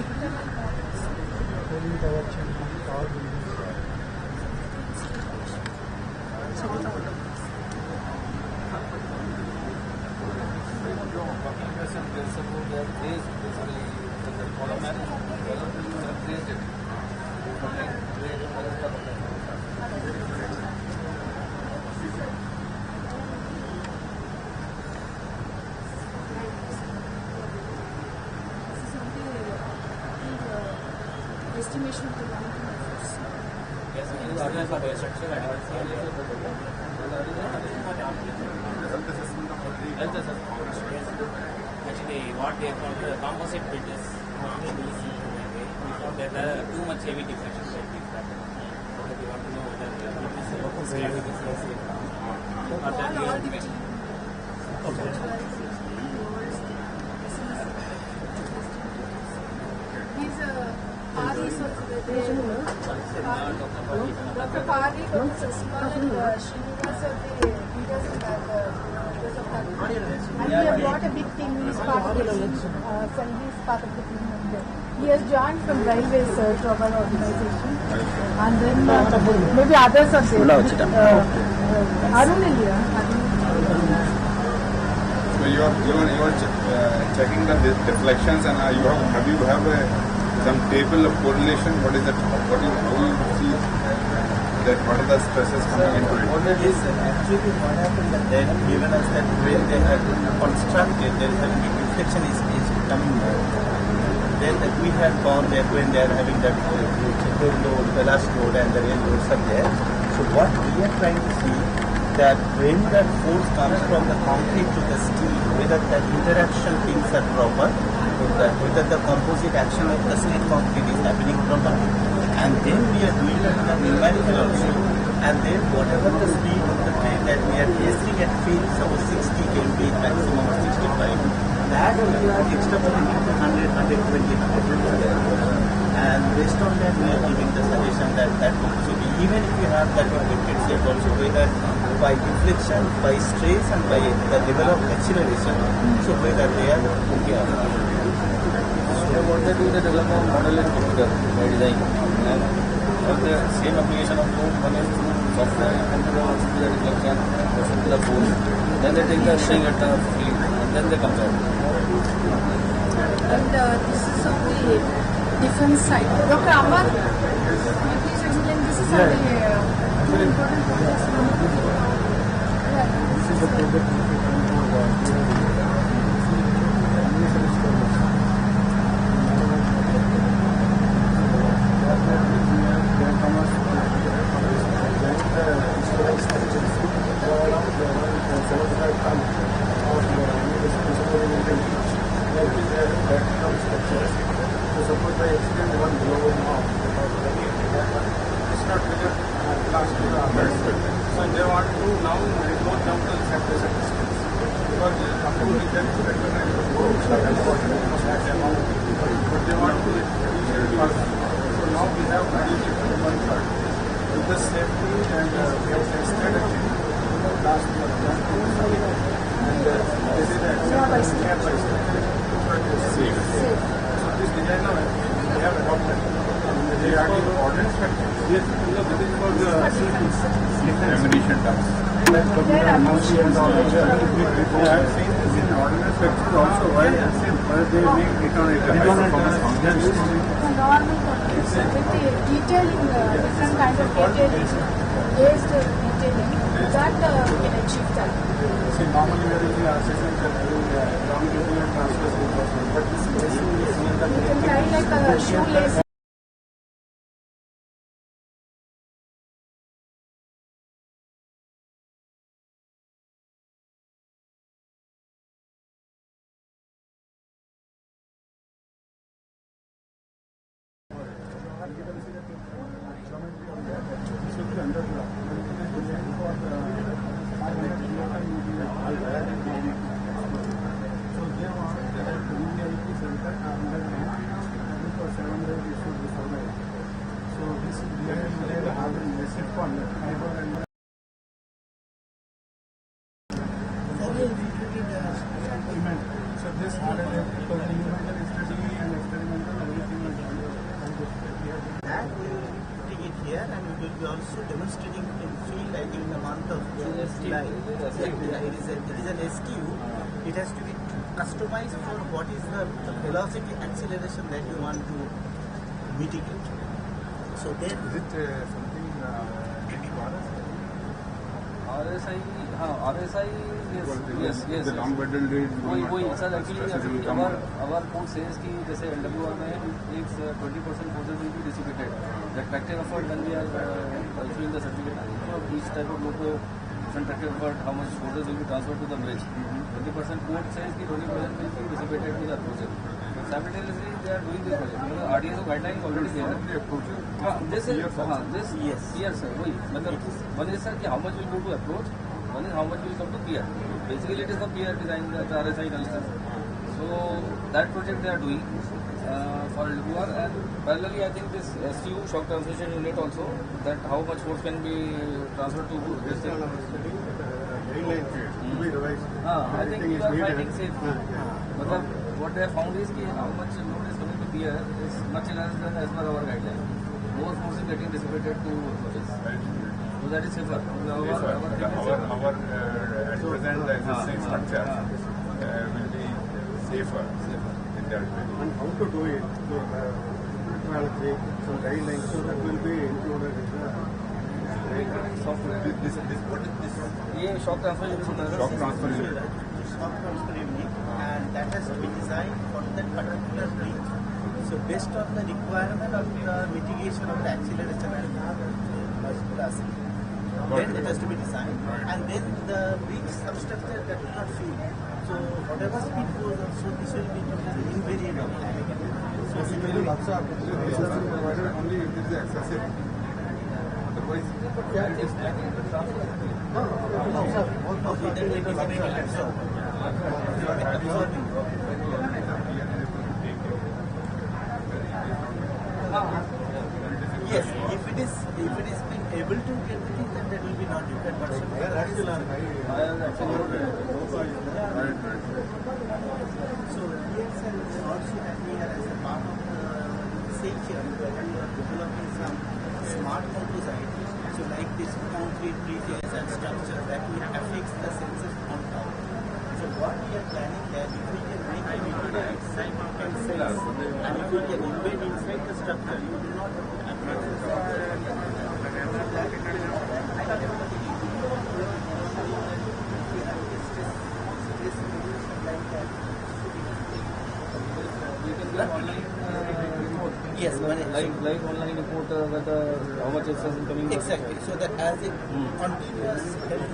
internal models. Cooling tower change, tower buildings. Estimation of the long-term effects. Actually, what they found the composite builders, we found that there are too much heavy deflection. He's Pari Dr. Pari, Dr. Sasimal and Srinivas are the leaders in that leaders of that. And we have got a big team. He's part of the team. Sandy is part of the team. And he has joined from Railways to our organization. And then maybe others are there. Arun is here. So you are checking the deflections, and have you some table of correlation? What is that? How you see that? What are the stresses coming into it? What it is actually what happened that they have given us that when they have constructed, there is a big deflection is coming more. Then we have gone there when they are having that load, the last load and the rail loads are there. So what we are trying to see that when that force comes from the concrete to the steel, whether that interaction things are proper, whether the composite action of the steel concrete is happening properly, and then we are doing it in the numerical also, and then whatever the speed of the train that we are testing at field, suppose 60 km maximum or 65, that we are extrapolating to 100, 120, 150. And based on that, we are giving the suggestion that composite, even if you have that inflected shape also, whether by deflection, by stress and by the level of acceleration, so whether they are okay or not. So what they do, they develop a model in computer by design, and all the same application of code one is through software and computer also do the deflection, also to the pole. Then they take the string at the field and then they compare. And this is on the defense side. Dr. Amar, please explain. This is on the two important projects. This is the project So they want to now remote down to separation distance because approved is then recognized as but they want to reduce it further. So now we have reduced it to 1/3 with the safety, and we have tested actually last year and this is the step by step. So this design now we have adopted. They are the ordnance factors. Yes, this is for the ammunition dumps. I have seen this in ordnance factors also. Why they make detonators? With the detailing, different kind of detailing, based detailing, that we can achieve that. See, normally there is the session that longitudinal transfers will also, but this is basically You can carry like a shoelace. So this hardware, because the human study and experimental everything is done. That we will be putting it here, and we will be also demonstrating it in field during the month of July. It is an STU. It has to be customized for what is the velocity acceleration that you want to mitigate. So then, is it something RSI, हाँ RSI yes. The long bundle rate. वही sir actually our code says कि जैसे LWR में it's 20% forces will be dissipated. That tractive effort when we are issuing the certificate, so each type of load different tractive effort, how much forces will be transferred to the bridge. 20% code says कि 20% will be dissipated to the project. simultaneously they are doing this project. RDSO guideline already there. This yes, sir. One is sir, how much will go to approach, one is how much will come to PR. Basically, it is the PR design, the RSI analysis. So that project they are doing for LWR, and parallelly, I think this STU shock transmission unit also, that how much force can be transferred to this thing. I think you are fighting safely. What they have found is that how much load is coming to PR is much less than as per our guideline. More force is getting dissipated to approaches. So that is safer. At present, the existing structure will be safer in that way. And how to do it? So, technology, some guidelines, so that will be included in the software. What is this? Yeah, shock transfer unit. Shock transfer unit. Shock transfer unit, and that has to be designed for that particular breach. So based on the requirement of the mitigation of the acceleration and velocity, then it has to be designed, and then the breach substructure that will not fail. So whatever speed goes on, so this will be invariable. So it will be absorbed. Provided only if it is excessive. Otherwise, yes, if it is being able to get the thing, then that will be not different. But so yes, and also that we are as a part of the research where we are developing some smart composite. So like this concrete bridges and structures that will affix the sensors on top. So what we are planning that if we can make a video inside you can sense, and if we can embed inside the structure, you do not have to yes, like online report how much excess is coming. Exactly. So that as a continuous health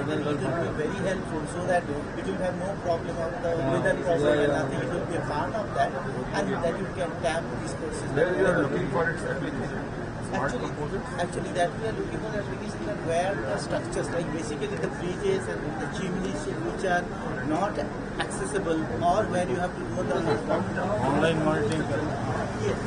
it will be very helpful, so that it will have no problem of the weather problem and nothing. It will be a part of that, and that you can tap these courses. where you are looking for its application? Actually, that we are looking for application that where the structures, like basically the bridges and the chimneys, which are not accessible, or where you have to go down online monitoring. Yes.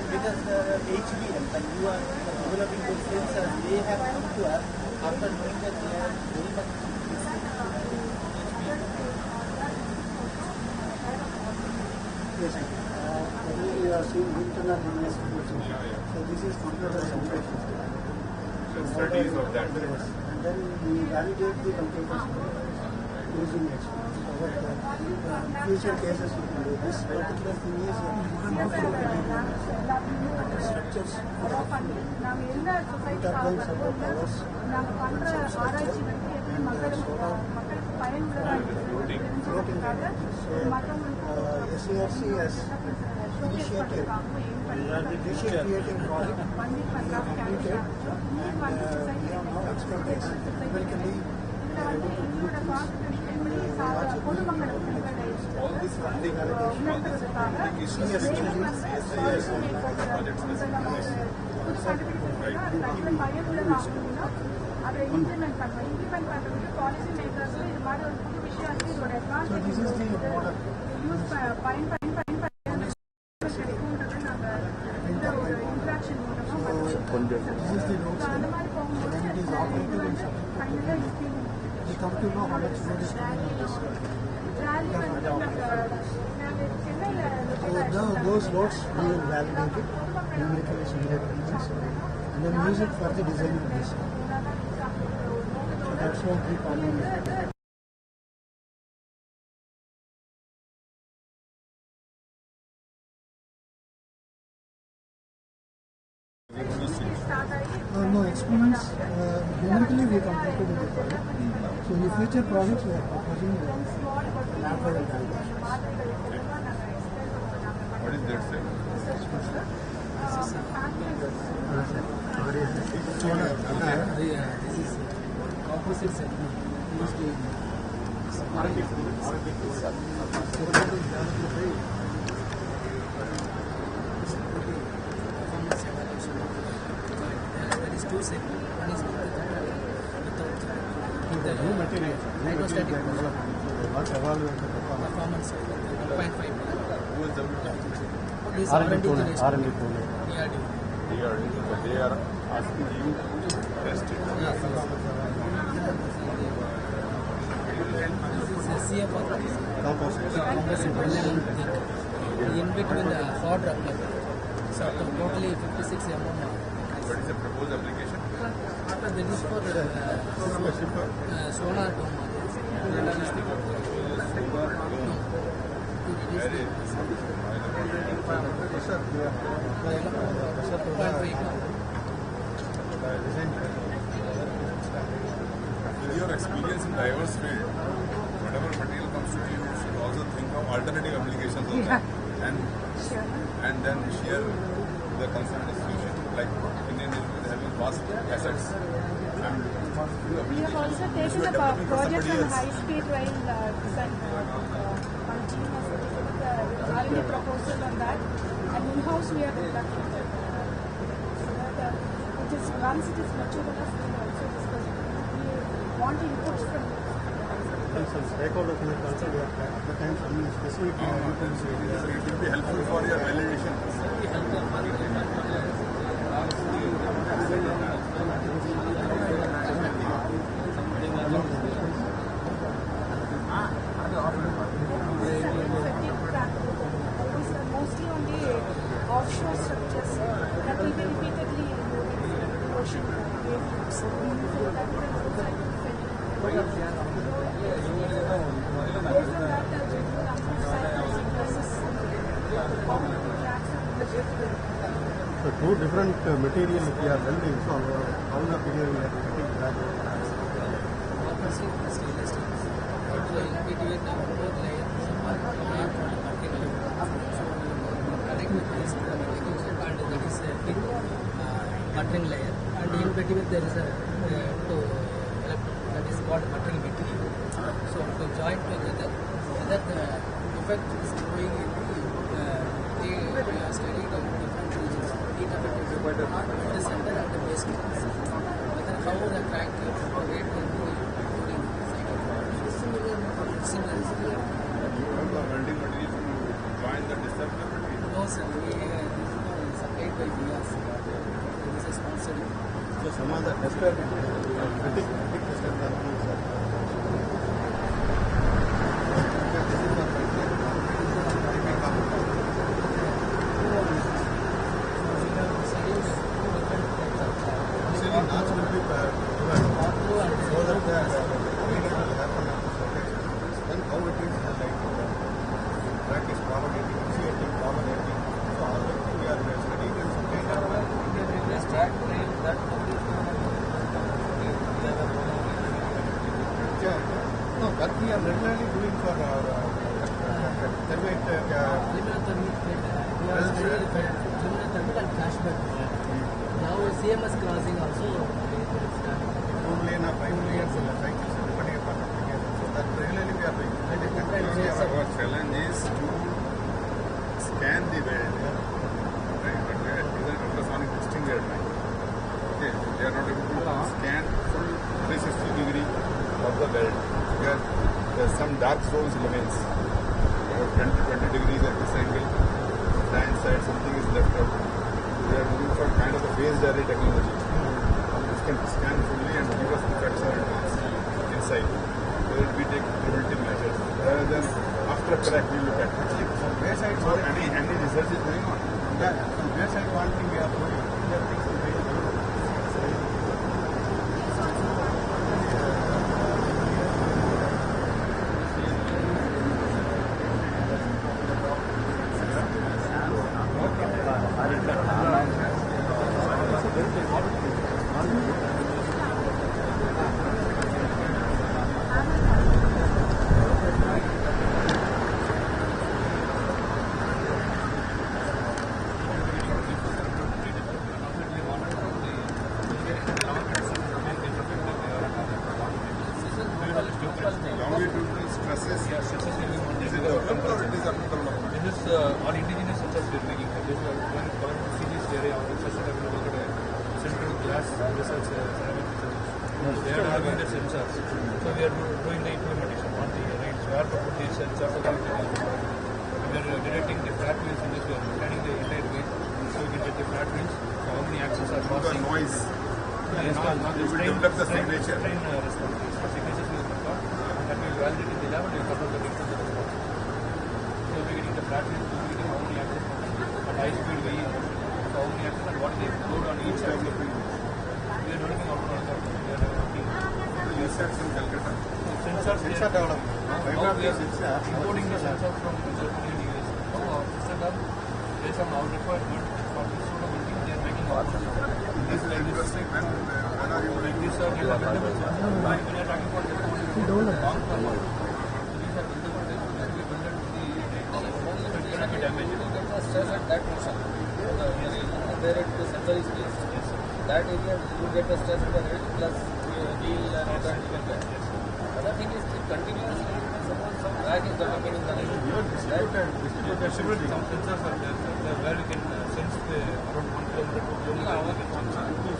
Because the HBM, and you are developing those sensors, they have come to us after knowing that they are very much Yes, we are seeing internal investigation. So this is computer simulation. So studies of that. Yes. And then we validate the computers using experience. Future cases we can do. This particular thing is structures, turbines of the powers, floating. So SCRC has initiated creating project. We have completed, and we have now expanded significantly. We are able to do things. All this funding, all this So this is the model. So This is the road side. When it is operated in subsequent, we come to know how much road is coming on this road. So those roads we will validate it, numerically similar pieces, and then use it for the design of this. So that's what we call it. No experiments. Numerically we completed with the project. So in the future projects we are proposing lab level validations. What is that, sir? This is composite segment used in there is two segments. One is with the new material, hydrostatic performance 1.5. Who is the This R&D tool. DRD. But they are asking you to test it. Yes. This is CF composite. In between the hot replica. So totally 56 mm. What is the proposed application? This is for sonar dome. With your experience in diverse field, whatever material comes to you, you should also think of alternative applications of that, and then share the concerned institution. Like Indian Institute is having vast assets. We have also taken up a project on high-speed rail design on team of R&D proposal on that, and in-house we are conducting that. So that it is once it is mature enough, we will also discuss it. We want inputs from you. Stakeholders in the culture, we have at the time some specific it will be helpful for your validation. Mostly on the offshore structures that will be repeatedly moving in the ocean wavelengths. So that will also based on that, the So two different material we are welding, so how the material we are cutting that? Stainless steel. So in between the both layers, not working. So connect with this and that is a thin buttering layer, and in between there is a that is called buttering material. So to join together, that the effect is going in the study of different regions, heat affected by the center and the base metals. Whether how the crack weight will be during the cycle. Similar. You have the welding material to join the disturber material? No, sir. This is supplied by BRC. This is sponsored. So some of the tester, critic tester companies are. No, that we are regularly doing for our and flashback. Now CMS crossing also. Primary and cycles depending upon application. So that regularly we are doing. Our challenge is to scan the weld, right? But we are using ultrasonic testing they are trying. Okay, they are not able to scan full 360 degree of the weld. Because there are some dark zones remains. About 20 degrees at this angle. The inside something is left out. We are looking for kind of a phased array technology. all indigenous sensors we are making. This is when it's going to see this area, our researchers are going to look at central glass research ceramic research. They are having the sensors. So we are doing the implementation on the range where to put these sensors. We are detecting the flat wheels in this. We are scanning the entire wheel so we can get the flat wheels. So how many axles are passing. The noise. You will develop the signature. Train response. The signatures will record and that will validate in the lab and will control the distance of the response. So we are getting the flat wheels, we are getting how many axles at high speed we so how many axles and what they load on each axle. We are developing out of that. We are developing research in Calcutta. Sensor development. Now we are importing the sensors from Germany and US. So our system lab, based on our requirement for this sort of building, they are making our This is interesting. When are you like this are these are buildable. When we are talking about long term, so these are buildable. They will be built to the cannot be damaged. You get the stress at that motion. Where the sensor is placed. That area you get the stress at the rate plus wheel and all that you can get. Other thing is the continuously suppose some drag is developing in the line. Distributed some sensors are there where we can sense the around 1 kilometer, 2 kilometer.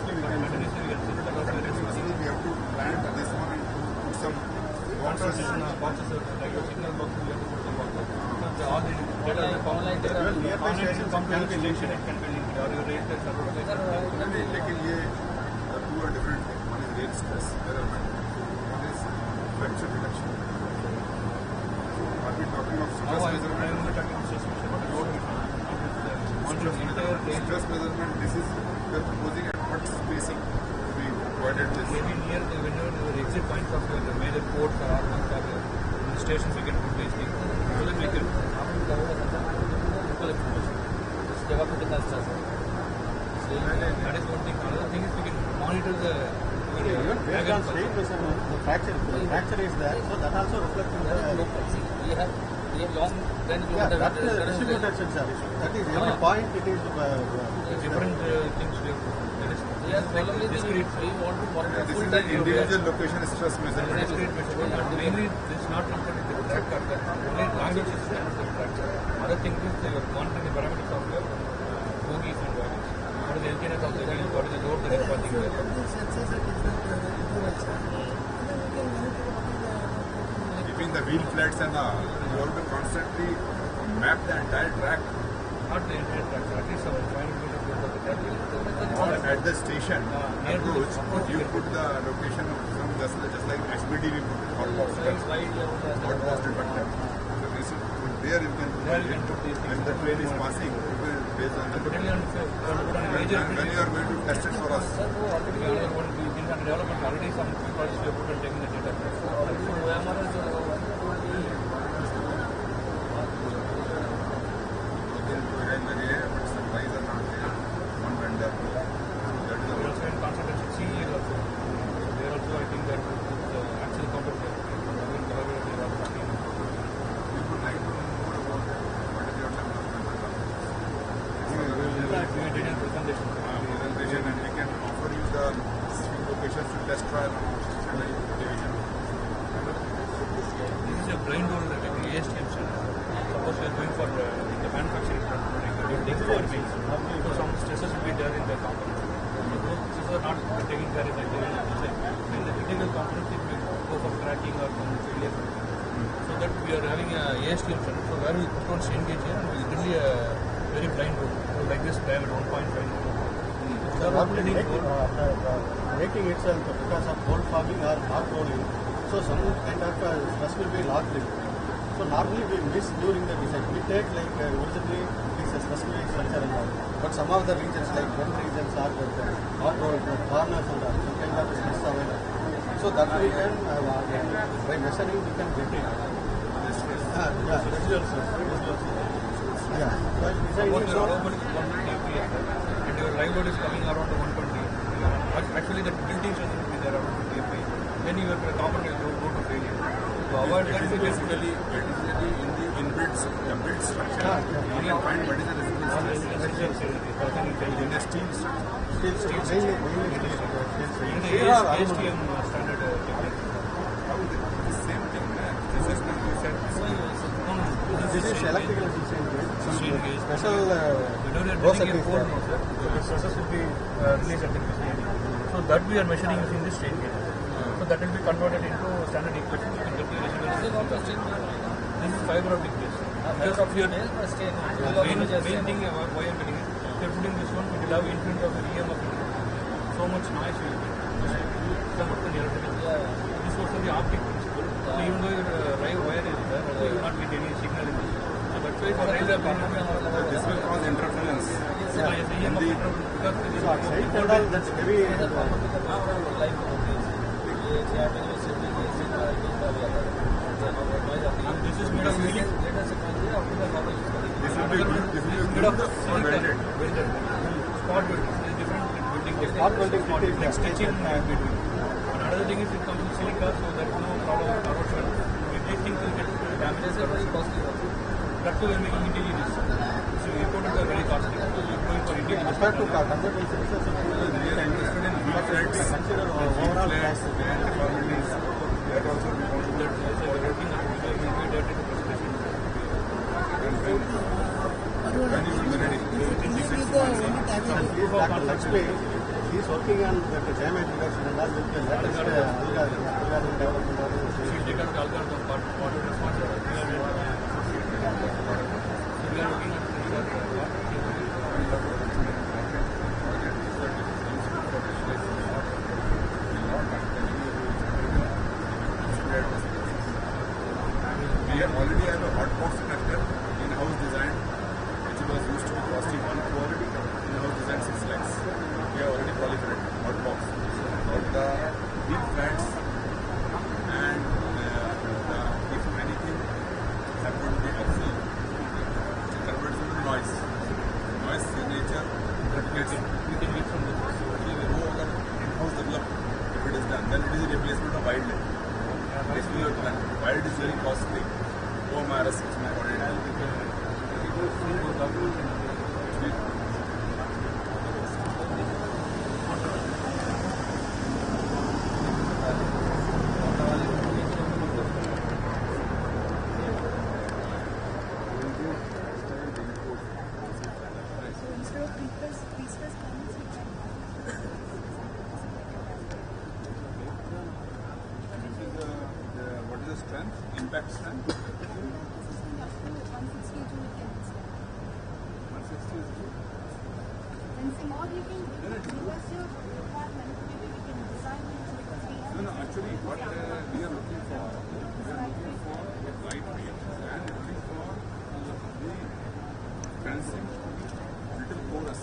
Continuously we can sense the loss. We have to plant this one and put some boxes, like a signal box, we have to put some boxes. So all the data are online. Online come to each station, it can be linked. Or your rate is लेकिन ये two are different. One is rate stress measurement. One is fracture reduction. So are we talking of stress measurement? I am not talking about stress measurement, but load measurement. Stress measurement, this is we are proposing at what spacing to be provided this. Maybe near the exit points of the major ports or arms or the stations we can put these things. So that we can जगह पे कितना stress है. That is one thing. Another thing is we can monitor the based on state measurement, the fracture is there, so that also reflects in the local. See, we have long range kilometer. That is distributed sensor. That is every point it is different things we have. We are following discrete. We want to monitor this full is time. the individual location stress measurement. Discrete measurement. Mainly this is not limited to the tracker. Only language is standard for the tracker. Other thing is they are monitoring the parameters of your bogies and values. What is the LTNS of the wheel? What is the load that is passing there? Keeping the wheel flats and you have to constantly map the entire track. Not the entire track, at least some 500 meters of the track. At the station approach, you put the location of some just like SBD we put hot box detector. So this is there you can put it. When the train is passing, it will based on the when you are going to test it for us. We are development already some few projects we have put and taking the data. Braking itself because of cold fogging or hot rolling, so some kind of stress will be locked in. So normally we miss during the design. We take like originally it is a specific structure and all, but some of the regions like one regions are hot roll, corners and all, some kind of stress available. So that we can by measuring we can get it. Residual stress. Yeah. While designing so. And your live load is coming around 120. Actually, the built-in stress will be there around 20 MPa. Then your component will go to failure. So avoid that. Basically, in the inbuilt structure, you can find what is the residual stress in a steel structure. ASTM standard technique. The same thing. This is what you said. This is electrical efficiency. special process is there. So the stresses will be released at the strain gauge. So that we are measuring using the strain gauge. So that will be converted into standard equation. You can get the residual. This is fiber optic base. Fiber optic base or strain. Main thing why I am getting it. If you are putting this one, it will have influence of the EMF. So much noise will be. This was for the optic principle. So even though your live wire is there, you will not get any signal in this. So that's why for railway this will cause interference. EMF because this is that's very this is made of silicon. This will be made of welded. Spot welding. There is different welding techniques. Like stitching between. Another thing is it comes with silica, so there is no problem of corrosion. If these things will get damaged, they are very costly. That's why we are making indigenous. So imported are very costly. So we are going for indigenous. Compared to conservative services, we are interested in overall price. That also we want to that as a working on we will get into presentation. When you will be ready. Proof of concept. He is working on the damage reduction and that will be the latest algorithm development. She will take out the algorithm part, water response. We are looking at We already have a hot box connector in-house design, which was used to be costing 1 crore. In-house design 6 lakhs. We have already qualified hot box. But the big fans and if anything happened to the axle, it converts into noise. Noise signature that gets we can get from the we go over in-house develop. If it is done, then it is a replacement of wide leg. Basically, your plan. Wide is very costly. OMRS, which is what is the strength? Impact strength? 160 is good. No, actually, what we are looking for, lightweight and looking for the fencing little porous.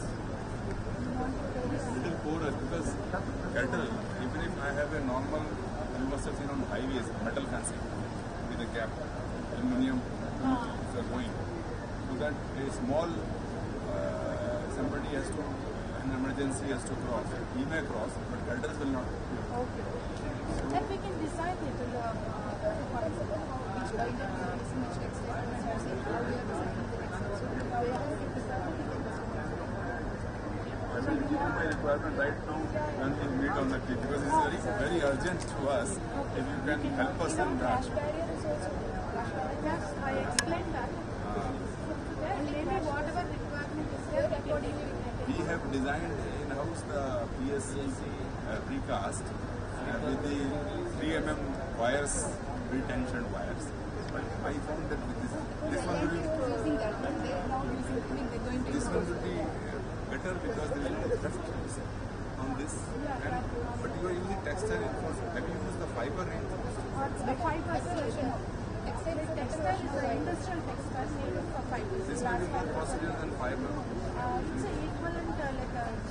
Little porous because cattle, even if I have a normal, you must have seen on highways, metal fencing with a gap, aluminium is going. So that a small somebody has to, an emergency has to cross. He may cross, but elders will not. Okay. And we can design it in the requirements of which binder we are using, which textile, how we are designing the textile. So wherever we design it, we can design it. I will give my requirement right now when we meet on the trip because it's very, very urgent to us. If you can help us in that. Crash barrier is also yes, I explained that. And maybe whatever requirement is there, accordingly we can take. We have designed in-house the PSC precast with the 3 mm wires, pre-tensioned wires. But I found that with this one will be Using that one, they are now using, they're going to this one will be better because there will be theft on this. And, but you are using textile reinforcement. Have you used the fiber reinforcement? the fiber solution. Textile is an industrial textile made for fibers. This will be more costlier than fiber. It's an equivalent,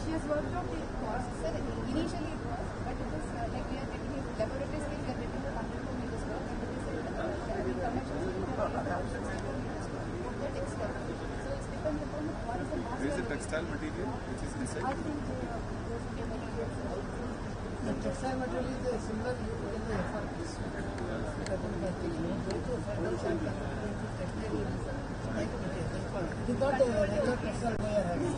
she has worked out the cost. Sir, initially it was, but it is like we are getting it, laboratories will get it to 100 meters per, but it is having commercial textile. So it depends upon what is the mass. There is a textile material which is inside. I think there will be materials. The textile material is similar in the FRPs. You got the regular textile wire having.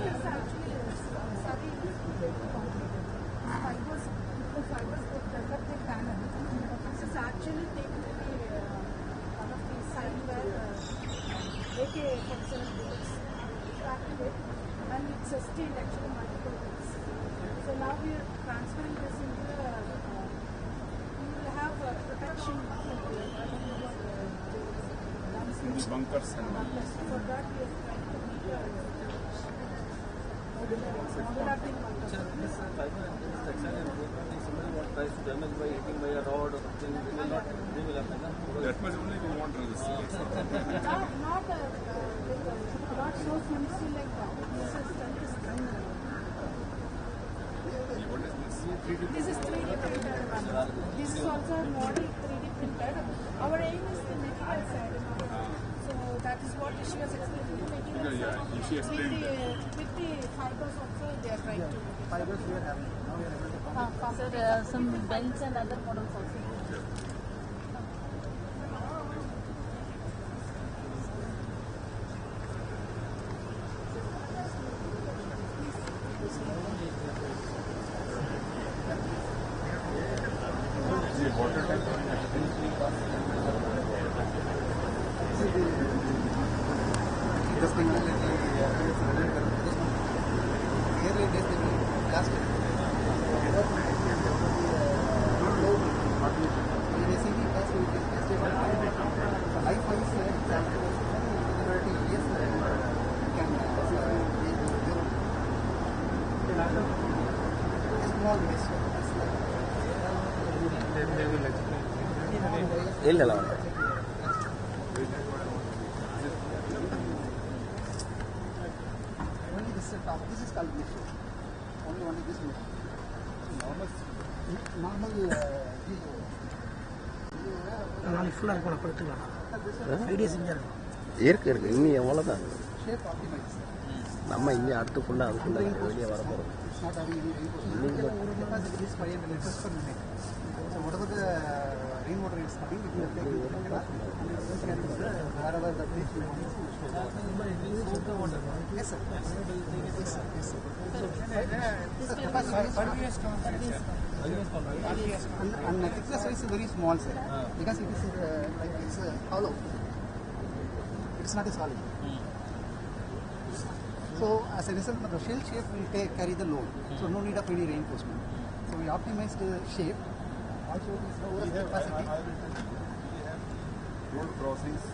Fibers that develop the panel. This is actually taken to the one of the site where AK-47 sir, because we tracked it and it sustained actually multiple weeks. So now we are transferring this into we will have protection bunkers and bunkers. For that we are trying to make overlapping bunkers. Sir, this fiber and this textile improvement is somebody what tries to damage by hitting by a rod or something, they will happen. that much only we want resistance. Not so flimsy like that. This is strength is strength. This is 3D printed one. This is also a model 3D printed. Our aim is the material side. So that is what she was explaining. The material side. She explained with the fibers also they are trying to. Fibers we are having. Now we are able to Sir, some belts and other models also. ಇಲ್ಲ only this top. This is called mesh. Only this mesh. Normal full ஆகணும் கொடுத்துக்கலாம். Idea செஞ்சாங்க. இருக்கு இன்னும் எவ்வளோதான் Shape optimize. நம்ம இங்கே அடுத்து ஃபுல்லாக அதுக்குள்ளே வெளியே வர போகிறோம். It's not having any capacity is 500 liters per minute. So whatever the rainwater is coming, it will take wherever the place we want to store. Yes, sir. Yes, sir. Yes, sir. So capacity is and the thickness is very small, sir, because it is like it's hollow. It's not a solid. So as a result, the shell shape will carry the load. So no need of any reinforcement. So we optimized the shape. Also this overall capacity. Road crossings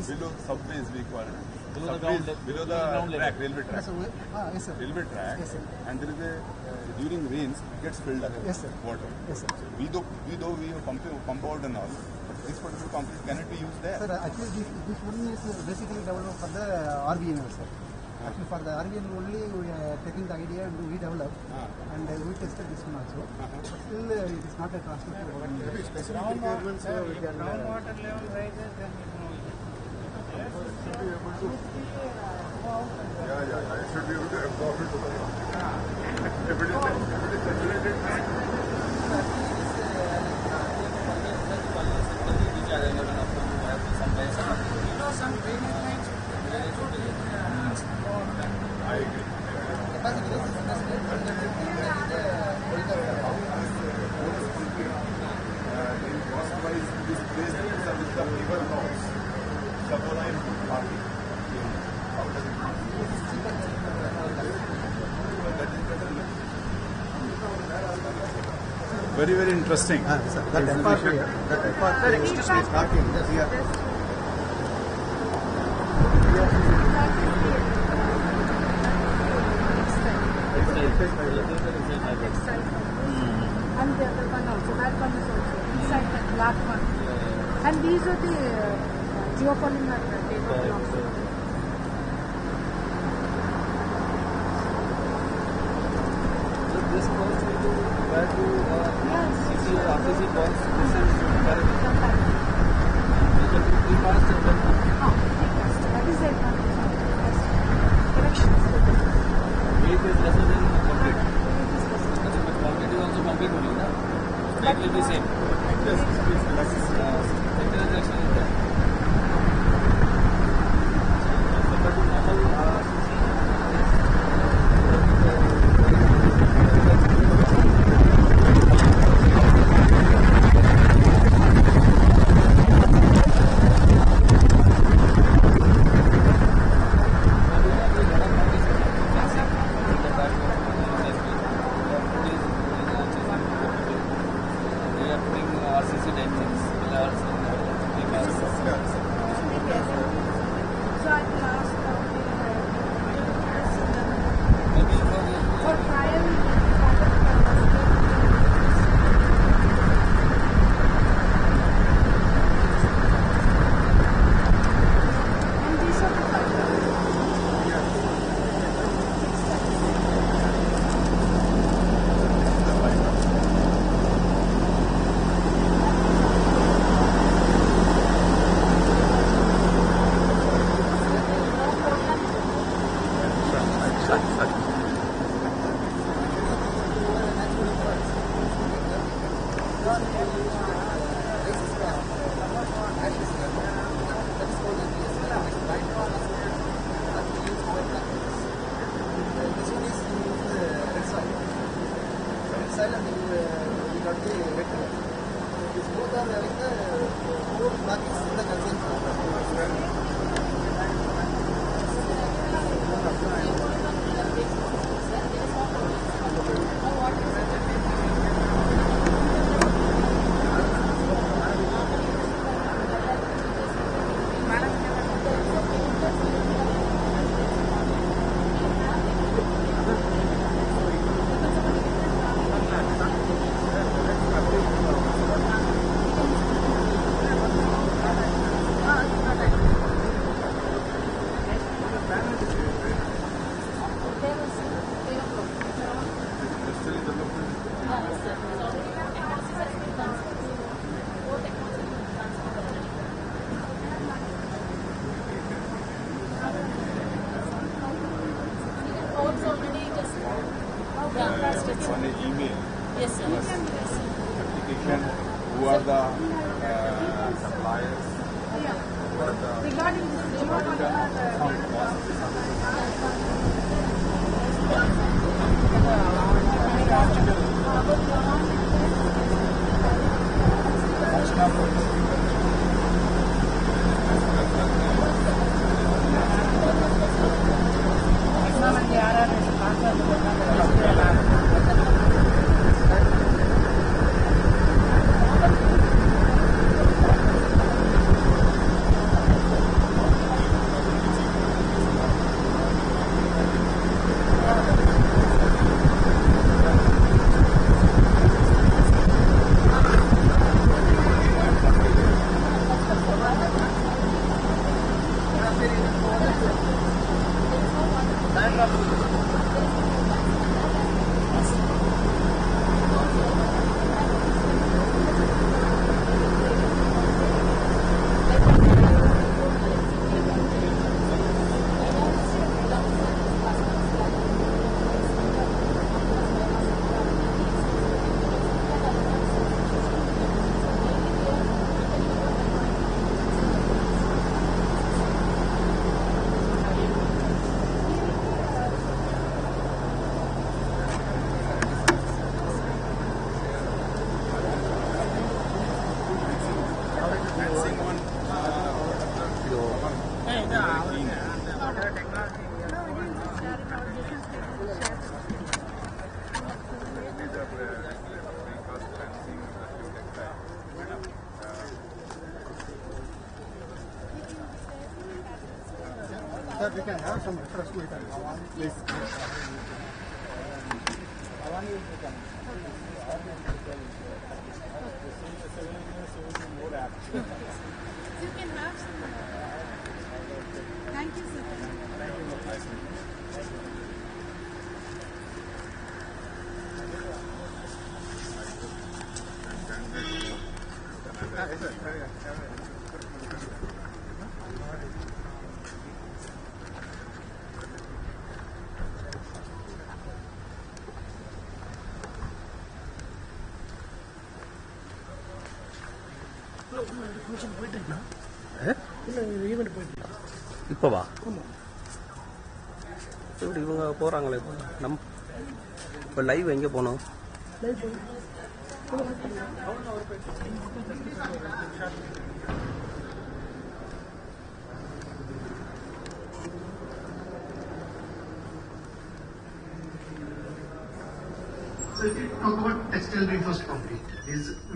below subways we call it. Below the track, railway track. Yes, sir. Railway track. Yes, sir. And there is a during rains it gets filled up. Yes, sir. Water. Yes, sir. We have pump out and all, but this particular concrete cannot be used there. Sir, actually this one is basically developed for the RVNL, sir. Actually for the RVNL only we are taking the idea and we developed and we tested this one also. But still it is not a transfer. Specific requirements we can. Groundwater level rises, then Should be able to. Yeah. It should be able to absorb it. If it is saturated. some drainage lines. I agree. In cost-wise, this place is with the river house. Suburban party. How does it Very, very interesting. That part is talking. And the other one also, that one is also inside that black one. And these are the geopolymer paper blocks. So this goes into where to CCR, RTC box, this is correct. You can do pre-cast and then That is the advantage of corrections. weight is lesser than complete. The quantity is also complete only, no? Weight will be same. Yes, interaction is there. Compared to normal one email. Yes, sir. Application, who are the suppliers, who are the Regarding this, Sir, we can have some refreshment and Bhawan. Please. Bhawan will become. you can have some. Thank you, sir. இப்போவா இப்படி இவங்க போகிறாங்களே இப்போ இப்போ live எங்கே போகணும்? So if you talk about textile reinforced concrete,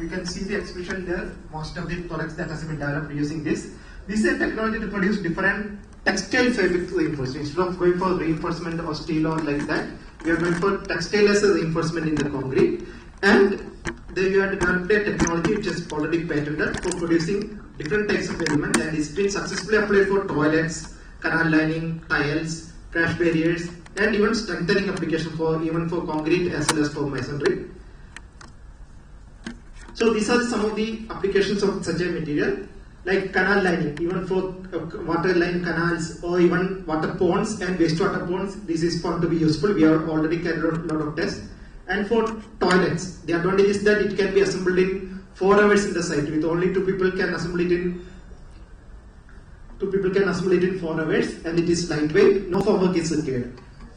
we can see the expression there. Most of the products that has been developed using this. This is a technology to produce different textile fabric reinforcement. Instead of going for reinforcement or steel or like that, we are going for textile as a reinforcement in the concrete. And then we have developed a technology which is already patented for producing different types of elements, and it's been successfully applied for toilets, canal lining, tiles, crash barriers, and even strengthening application for even for concrete as well as for masonry. So these are some of the applications of such a material, like canal lining, even for water line canals or even water ponds and wastewater ponds. This is found to be useful. We are already carried out a lot of tests. And for toilets, the advantage is that it can be assembled in 4 hours in the site. With only 2 people can assemble it in 4 hours, and it is lightweight. No formwork is required.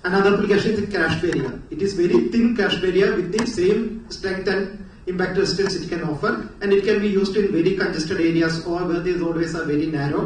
Another application is crash barrier. It is very thin crash barrier with the same strength and impact resistance it can offer, and it can be used in very congested areas or where the roadways are very narrow.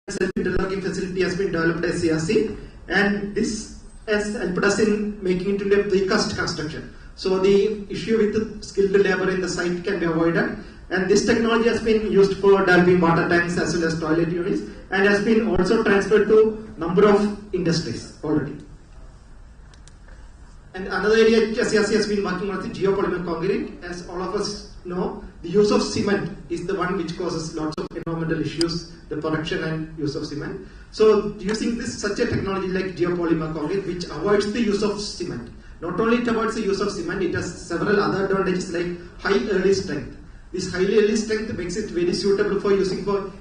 self-interlocking facility has been developed by CRC, and this has helped us in making it into a precast construction. So the issue with the skilled labor in the site can be avoided, and this technology has been used for developing water tanks as well as toilet units, and has been also transferred to number of industries already. And another area CRC has been working on the geopolymer concrete. As all of us know, the use of cement is the one which causes lots of environmental issues, the production and use of cement. So using such a technology like geopolymer concrete, which avoids the use of cement. Not only it avoids the use of cement, it has several other advantages like high early strength. This high early strength makes it very suitable for using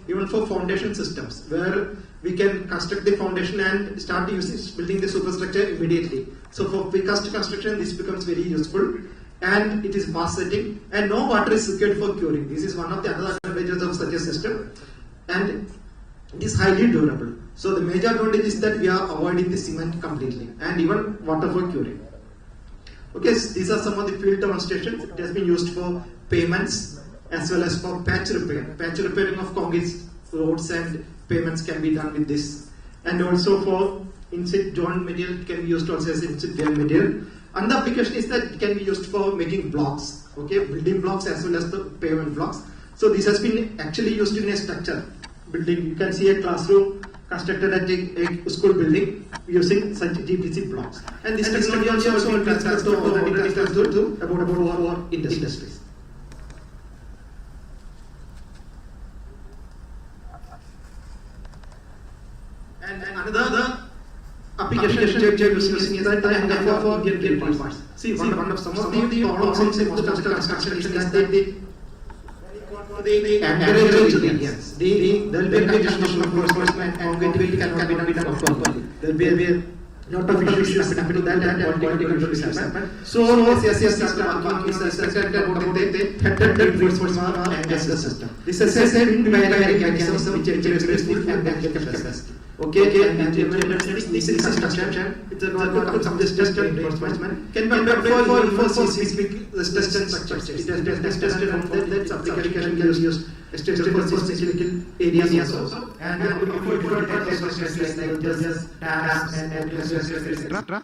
even for foundation systems, where we can construct the foundation and start building the superstructure immediately. So for precast construction, this becomes very useful, and it is mass setting, and no water is required for curing. This is one of the other advantages of such a system, and it is highly durable. So the major advantage is that we are avoiding the cement completely, and even water for curing. Okay, so these are some of the field demonstrations. It has been used for pavements as well as for patch repair. Patch repairing of concrete roads and pavements can be done with this, and also for in-sit joint material, it can be used also as in-sit joint material. Another application is that it can be used for making blocks, okay, building blocks as well as the pavement blocks. So this has been actually used in a structure building. You can see a classroom constructed at a school building using such GPC blocks. And this technology also been transferred to about 4 industries. And another application using is that for Indian parts. See, one of some of the problems in coastal construction is that the anchorage regions, there will be a congestion of reinforcement and concrete cannot be done properly. There will be a lot of issues happening that and quality control issues happen. So CSIR system working is expected about the headed reinforcement and gas system. This is a biomechanical mechanism which increases the anchorage capacity. Okay, and this is construction. It's a just reinforcement can be applied for specific resistance structures. It has tested on that application can use tested for specific areas also, and for different types of stress like just dams and etc.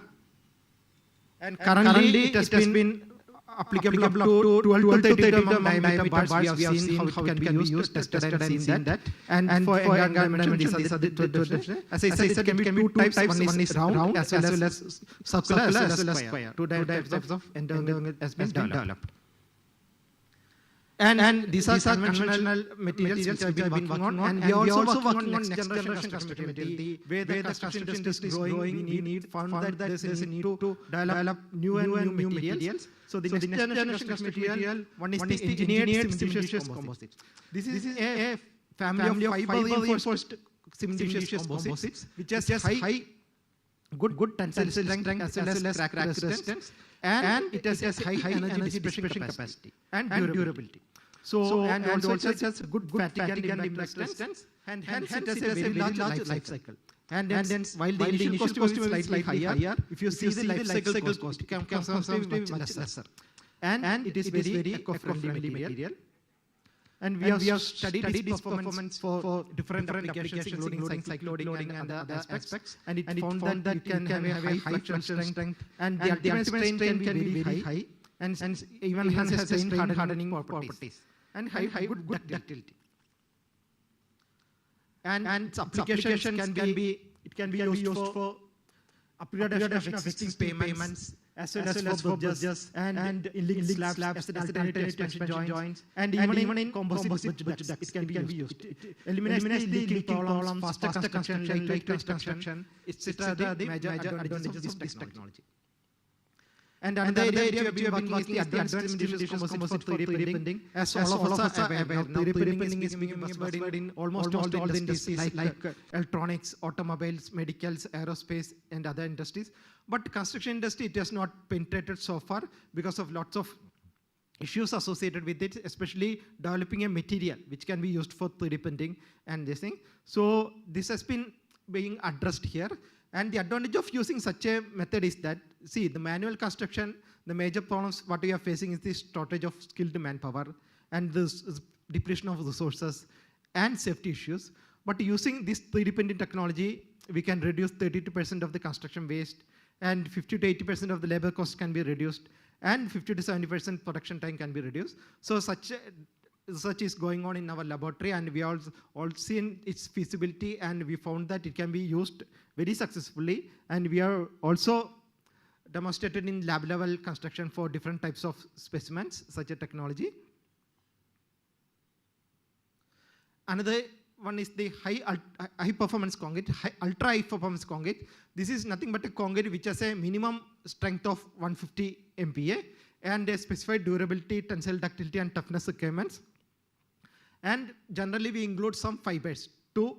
And currently it has been applicable up to 12 to 30 diameter bars. We have seen how it can be used, tested and seen that. And for environment, these are the as I said, it can be two types. One is round as well as circular as well as square. Two types of environment has been developed. And these are conventional materials which we have been working on. And we are also working on next generation construction material. The way the construction industry is growing, we need found that there is a need to develop new and new materials. So the next generation construction material, one is the engineered cementitious composites. This is a family of fiber reinforced cementitious composites which has high good tensile strength as well as crack resistance, and it has high energy dissipation capacity and durability. So and also it has good fatigue and impact resistance, and hence it has a very large life cycle. And then while the initial cost is slightly higher, if you see the life cycle cost, it comes much lesser. And it is very eco-friendly material. And we have studied its performance for different applications, including cycle loading and other aspects. And it found that it can have a high flexion strength, and the ultimate strain can be very high, and even has strain hardening properties, and high good ductility. And its application can be used for upgradation of existing pavements, as well as for bridges and link slabs as alternative expansion joints, and even in composite bridge ducts it can be used. It eliminates the leaking problems, faster construction, lightweight construction, etc. The major advantages of this technology. And another area which we have been working is the advanced cementitious composite for 3D printing. As all of us are aware, now 3D printing is being buzzword in almost all the industries like electronics, automobiles, medicals, aerospace, and other industries. But construction industry, it has not penetrated so far because of lots of issues associated with it, especially developing a material which can be used for 3D printing and this thing. So this has been being addressed here. And the advantage of using such a method is that, see, the manual construction, the major problems what we are facing is the shortage of skilled manpower and the depletion of resources and safety issues. But using this 3D printing technology, we can reduce 32% of the construction waste, and 50 to 80% of the labor cost can be reduced, and 50 to 70% production time can be reduced. So such research is going on in our laboratory, and we also seen its feasibility, and we found that it can be used very successfully, and we are also demonstrated in lab level construction for different types of specimens, such a technology. Another one is the high performance concrete, ultra high performance concrete. This is nothing but a concrete which has a minimum strength of 150 MPa and a specified durability, tensile ductility and toughness requirements. And generally we include some fibers to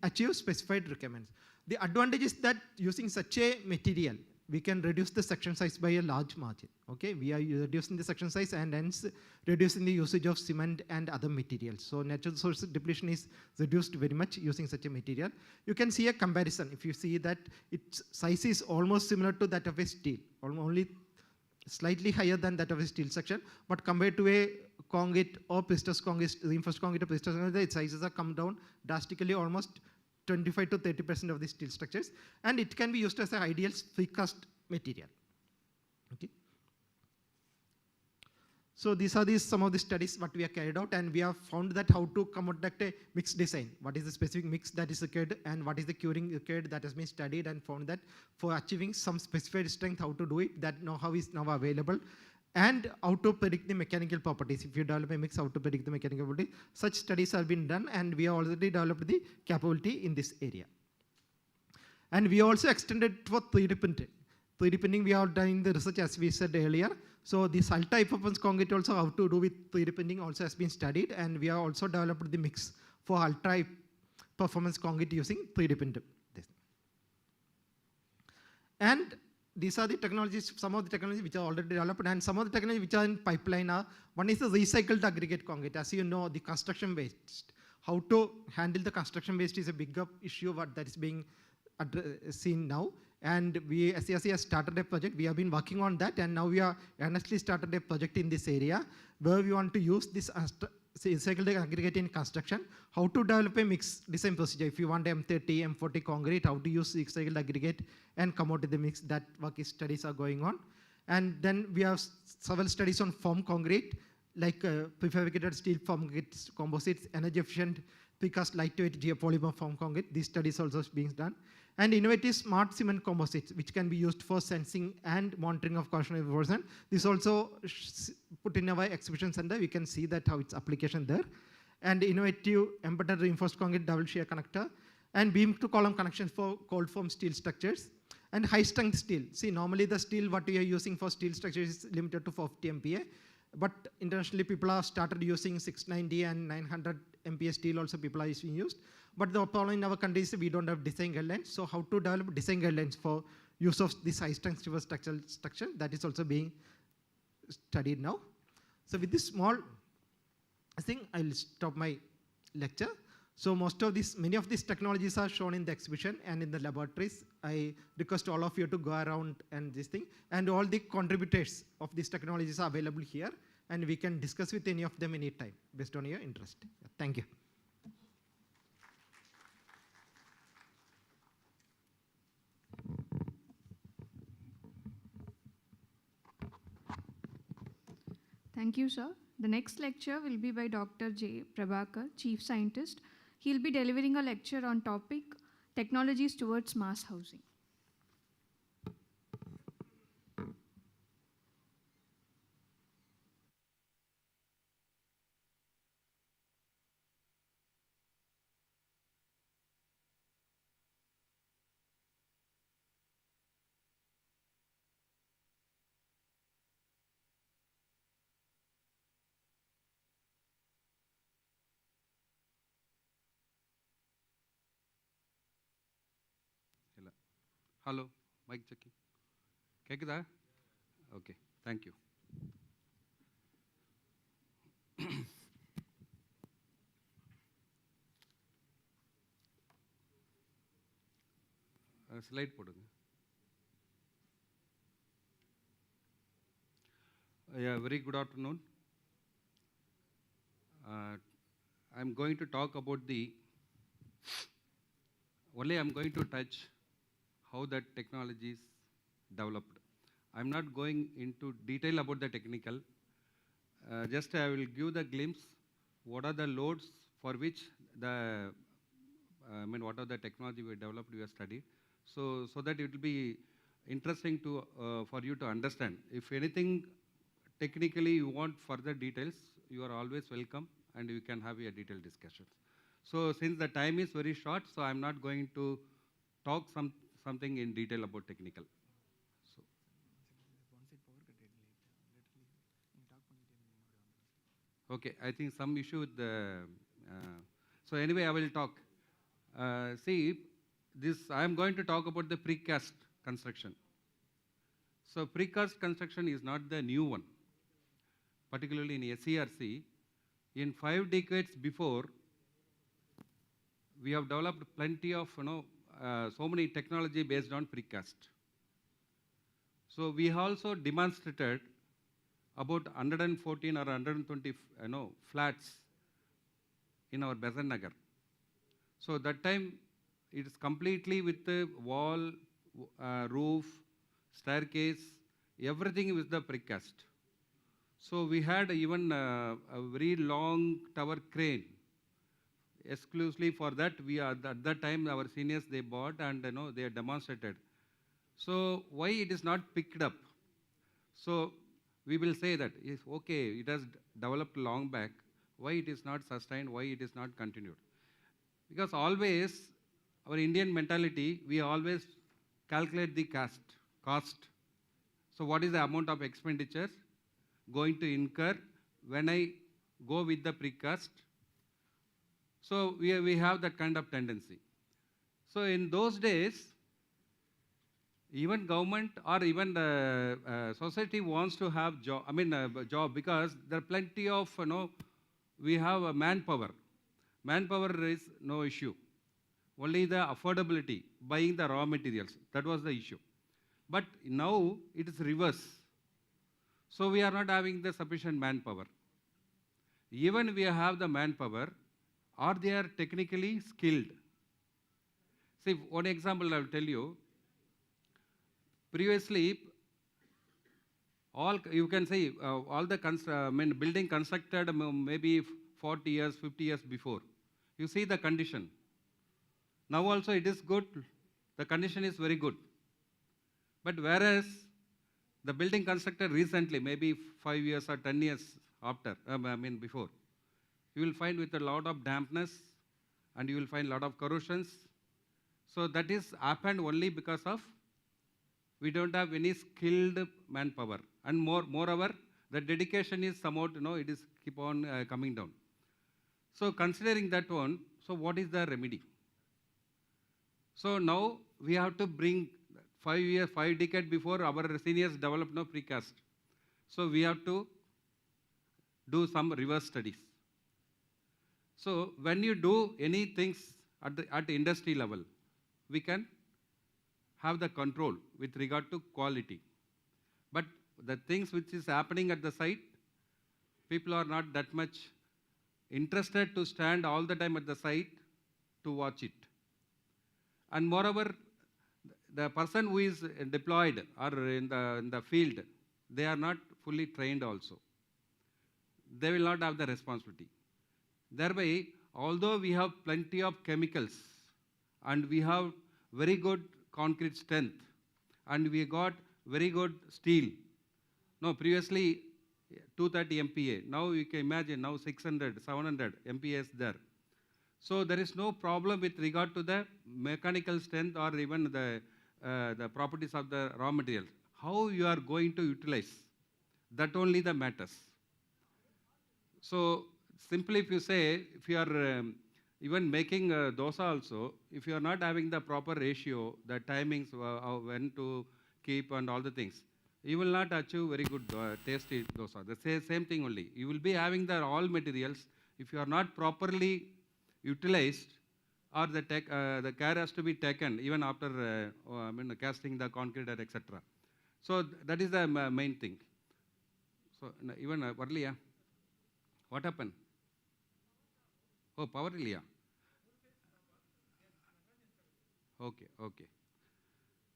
achieve specified requirements. The advantage is that using such a material, we can reduce the section size by a large margin. Okay, we are reducing the section size and hence reducing the usage of cement and other materials. So natural resource depletion is reduced very much using such a material. You can see a comparison. If you see that its size is almost similar to that of a steel, only slightly higher than that of a steel section, but compared to a concrete or precast concrete, reinforced concrete or precast concrete, its sizes have come down drastically, almost 25 to 30% of the steel structures, and it can be used as an ideal precast material. Okay. So these are some of the studies what we have carried out, and we have found that how to conduct a mixed design. What is the specific mix that is required, and what is the curing required, that has been studied, and found that for achieving some specified strength, how to do it, that know-how is now available. And how to predict the mechanical properties. If you develop a mix, how to predict the mechanical properties. Such studies have been done, and we have already developed the capability in this area. And we also extended for 3D printing. 3D printing, we are doing the research as we said earlier. So this ultra high performance concrete also, how to do with 3D printing also has been studied, and we have also developed the mix for ultra high performance concrete using 3D printing. And these are the technologies, some of the technologies which are already developed, and some of the technologies which are in pipeline are, one is the recycled aggregate concrete. As you know, the construction waste, how to handle the construction waste is a bigger issue that is being seen now. And we, SCSI has started a project, we have been working on that, and now we are earnestly started a project in this area, where we want to use this recycled aggregate in construction, how to develop a mixed design procedure. If you want M30, M40 concrete, how to use recycled aggregate and come out with the mix, that studies are going on. And then we have several studies on foam concrete, like prefabricated steel foam composites, energy efficient, precast lightweight geopolymer foam concrete. These studies also being done. And innovative smart cement composites, which can be used for sensing and monitoring of corrosion erosion. This also put in our exhibition center. We can see that how its application there. And innovative embedded reinforced concrete double shear connector, and beam to column connections for cold form steel structures, and high strength steel. See, normally the steel what we are using for steel structures is limited to 40 MPa, but internationally people have started using 690 and 900 MPa steel also people are used. But the problem in our country is we don't have design guidelines. So how to develop design guidelines for use of this high strength steel structure, that is also being studied now. So with this small thing, I'll stop my lecture. So many of these technologies are shown in the exhibition and in the laboratories. I request all of you to go around and this thing, and all the contributors of these technologies are available here, and we can discuss with any of them anytime based on your interest. Thank you. Thank you, sir. The next lecture will be by Dr. J. Prabhakar, Chief Scientist. He'll be delivering a lecture on topic Technologies Towards Mass Housing. Hello, mic checking. கேக்குதா? Okay, thank you. Slide போடுங்க. Yeah, very good afternoon. I'm going to talk about the Only I'm going to touch how that technology is developed. I'm not going into detail about the technical. Just I will give the glimpse what are the loads for which the what are the technology we developed, we have studied. So that it will be interesting to for you to understand. If anything technically you want further details, you are always welcome and we can have a detailed discussion. So since the time is very short, so I'm not going to talk something in detail about technical. Okay, I think some issue with the. So anyway, I will talk. See, this I am going to talk about the precast construction. So precast construction is not the new one, particularly in SCRC. In 5 decades before, we have developed plenty of so many technology based on precast. So we also demonstrated about 114 or 120 flats in our Besan Nagar. So that time it is completely with the wall, roof, staircase, everything with the precast. So we had even a very long tower crane. Exclusively for that, we are at that time our seniors they bought and they demonstrated. So why it is not picked up? So we will say that is okay, it has developed long back. Why it is not sustained? Why it is not continued? Because always our Indian mentality, we always calculate the cost. So what is the amount of expenditure going to incur when I go with the precast? So we have that kind of tendency. So in those days, even government or even the society wants to have job because there are plenty of we have manpower. Manpower is no issue. Only the affordability, buying the raw materials, that was the issue. But now it is reverse. So we are not having the sufficient manpower. Even we have the manpower, or they are technically skilled. See, one example I will tell you. Previously, you can say all the building constructed maybe 40 years, 50 years before. You see the condition. Now also it is good. The condition is very good. But whereas the building constructed recently, maybe 5 years or 10 years after, before, you will find with a lot of dampness and you will find a lot of corrosions. So that is happened only because of we don't have any skilled manpower. And moreover, the dedication is somewhat, it is keep on coming down. So considering that one, so what is the remedy? So now we have to bring 5 decades before our seniors developed no precast. So we have to do some reverse studies. So when you do any things at the industry level, we can have the control with regard to quality. But the things which is happening at the site, people are not that much interested to stand all the time at the site to watch it. And moreover, the person who is deployed or in the field, they are not fully trained also. They will not have the responsibility. Thereby, although we have plenty of chemicals and we have very good concrete strength and we got very good steel. No, previously 230 MPa. Now you can imagine now 600, 700 MPa is there. So there is no problem with regard to the mechanical strength or even the properties of the raw material. How you are going to utilize, that only the matters. So simply if you say, if you are even making dosa also, if you are not having the proper ratio, the timings, when to keep and all the things, you will not achieve very good tasty dosa. The same thing only. You will be having the all materials. If you are not properly utilized, or the care has to be taken even after casting the concrete or etc. So that is the main thing. So even earlier, what happened? Oh, power area. Okay, okay.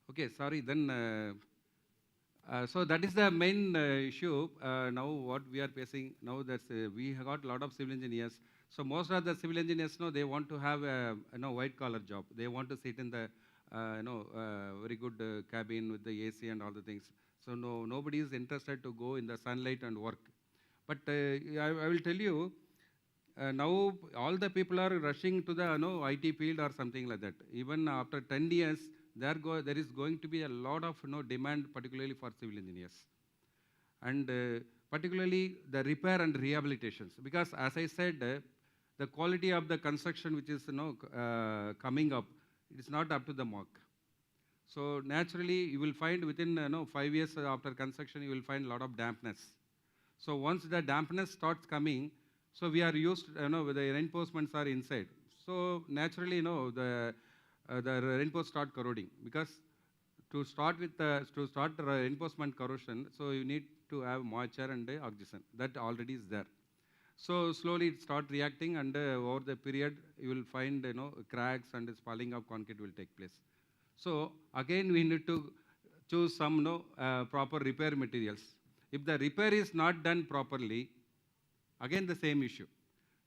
Okay, sorry, then, so that is the main issue. Now what we are facing now, that we have got a lot of civil engineers. So most of the civil engineers, they want to have a white collar job. They want to sit in the very good cabin with the AC and all the things. So nobody is interested to go in the sunlight and work. But I will tell you, now all the people are rushing to the IT field or something like that. Even after 10 years, there is going to be a lot of demand, particularly for civil engineers. And particularly the repair and rehabilitations. Because as I said, the quality of the construction which is coming up, it is not up to the mark. So naturally, you will find within 5 years after construction, you will find a lot of dampness. So once the dampness starts coming, so we are used, the reinforcements are inside. So naturally, the reinforcements start corroding, because to start with the reinforcement corrosion, so you need to have moisture and oxygen. That already is there. So slowly it start reacting, and over the period you will find cracks and spalling of concrete will take place. So again we need to choose some proper repair materials. If the repair is not done properly, again the same issue.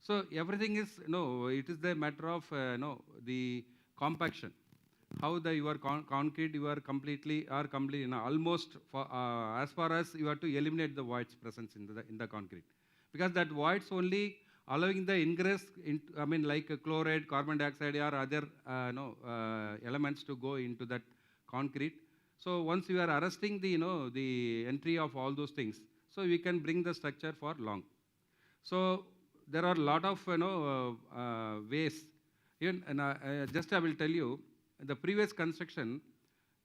So everything is it is the matter of the compaction. How your concrete you are completely almost for, as far as you have to eliminate the voids presence in the concrete, because that voids only allowing the ingress like chloride, carbon dioxide or other elements to go into that concrete. So once you are arresting the entry of all those things, so we can bring the structure for long. So there are a lot of ways. Even, just I will tell you, the previous construction,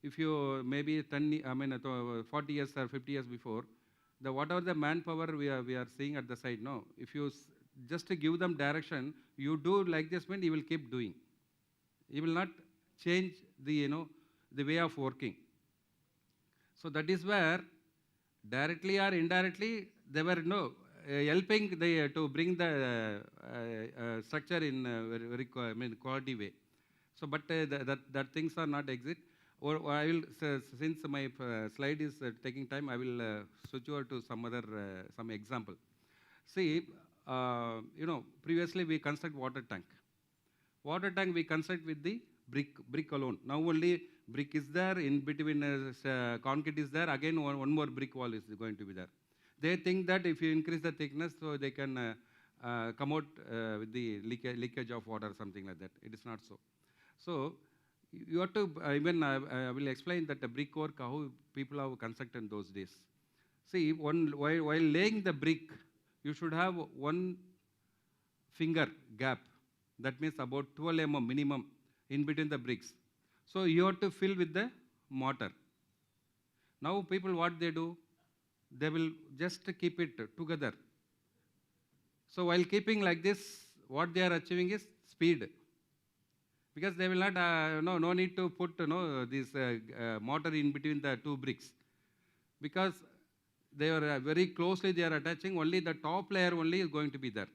if you maybe 40 years or 50 years before, whatever the manpower we are seeing at the site, if you just to give them direction, you do like this, you will keep doing. You will not change the the way of working. So that is where directly or indirectly they were helping to bring the structure in a very quality way. So, but that things are not exit. Or I will, since my slide is taking time, I will switch over to some other some example. See, previously we construct water tank. Water tank we construct with the brick alone. Now only brick is there, in between concrete is there, again one more brick wall is going to be there. They think that if you increase the thickness, so they can come out with the leakage of water, something like that. It is not so. So you have to, even I will explain that the brick work, how people have constructed in those days. See, while laying the brick, you should have 1 finger gap. That means about 12 mm minimum in between the bricks. So you have to fill with the mortar. Now people, what they do? They will just keep it together. So while keeping like this, what they are achieving is speed. Because they will not, no need to put this mortar in between the 2 bricks. Because they are very closely they are attaching, only the top layer only is going to be there.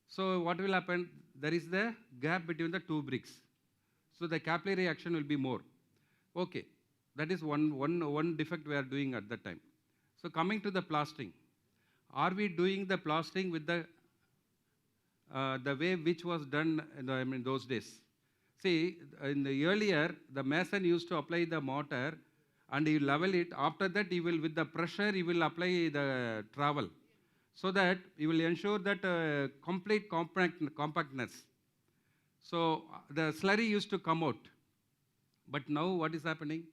So what will happen? There is the gap between the 2 bricks. So the capillary action will be more. Okay, that is one defect we are doing at that time. So coming to the plastering, are we doing the plastering with the way which was done in those days? See, in the earlier, the mason used to apply the mortar and you level it. After that, you will, with the pressure, you will apply the trowel, so that you will ensure that complete compactness. So the slurry used to come out. But now what is happening?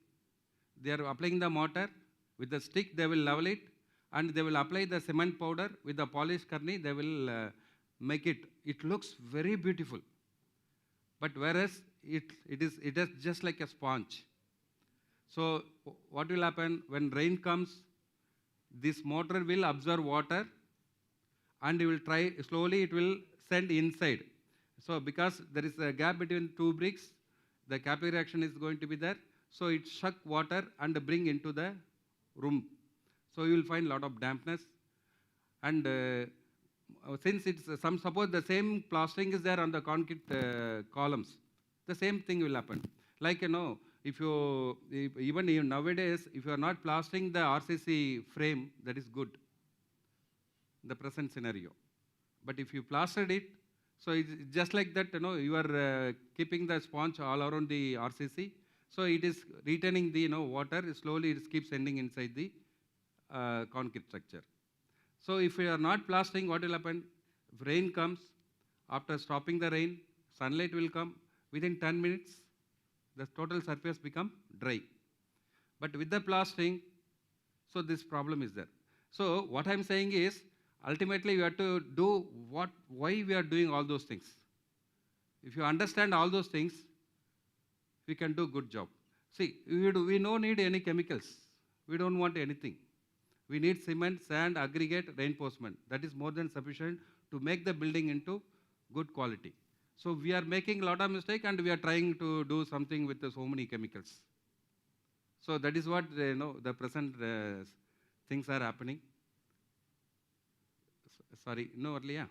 They are applying the mortar. With the stick, they will level it, and they will apply the cement powder with the polished karni. They will make it. It looks very beautiful. But whereas it is just like a sponge. So what will happen when rain comes? This mortar will absorb water, and you will try slowly. It will send inside. So because there is a gap between 2 bricks, the capillary action is going to be there. So it suck water and bring into the room. So you will find a lot of dampness. And since it's suppose the same plastering is there on the concrete columns, the same thing will happen. Like, even nowadays, if you are not plastering the RCC frame, that is good, the present scenario. But if you plastered it, so it's just like that, you are keeping the sponge all around the RCC, so it is retaining the water, slowly it keeps ending inside the concrete structure. So if you are not plastering, what will happen? If rain comes, after stopping the rain, sunlight will come, within 10 minutes, the total surface become dry. But with the plastering, so this problem is there. So what I'm saying is, ultimately you have to do why we are doing all those things. If you understand all those things, we can do good job. See, we don't need any chemicals. We don't want anything. We need cement, sand, aggregate, reinforcement. That is more than sufficient to make the building into good quality. So we are making a lot of mistake and we are trying to do something with so many chemicals. So that is what the present things are happening. Sorry, no earlier.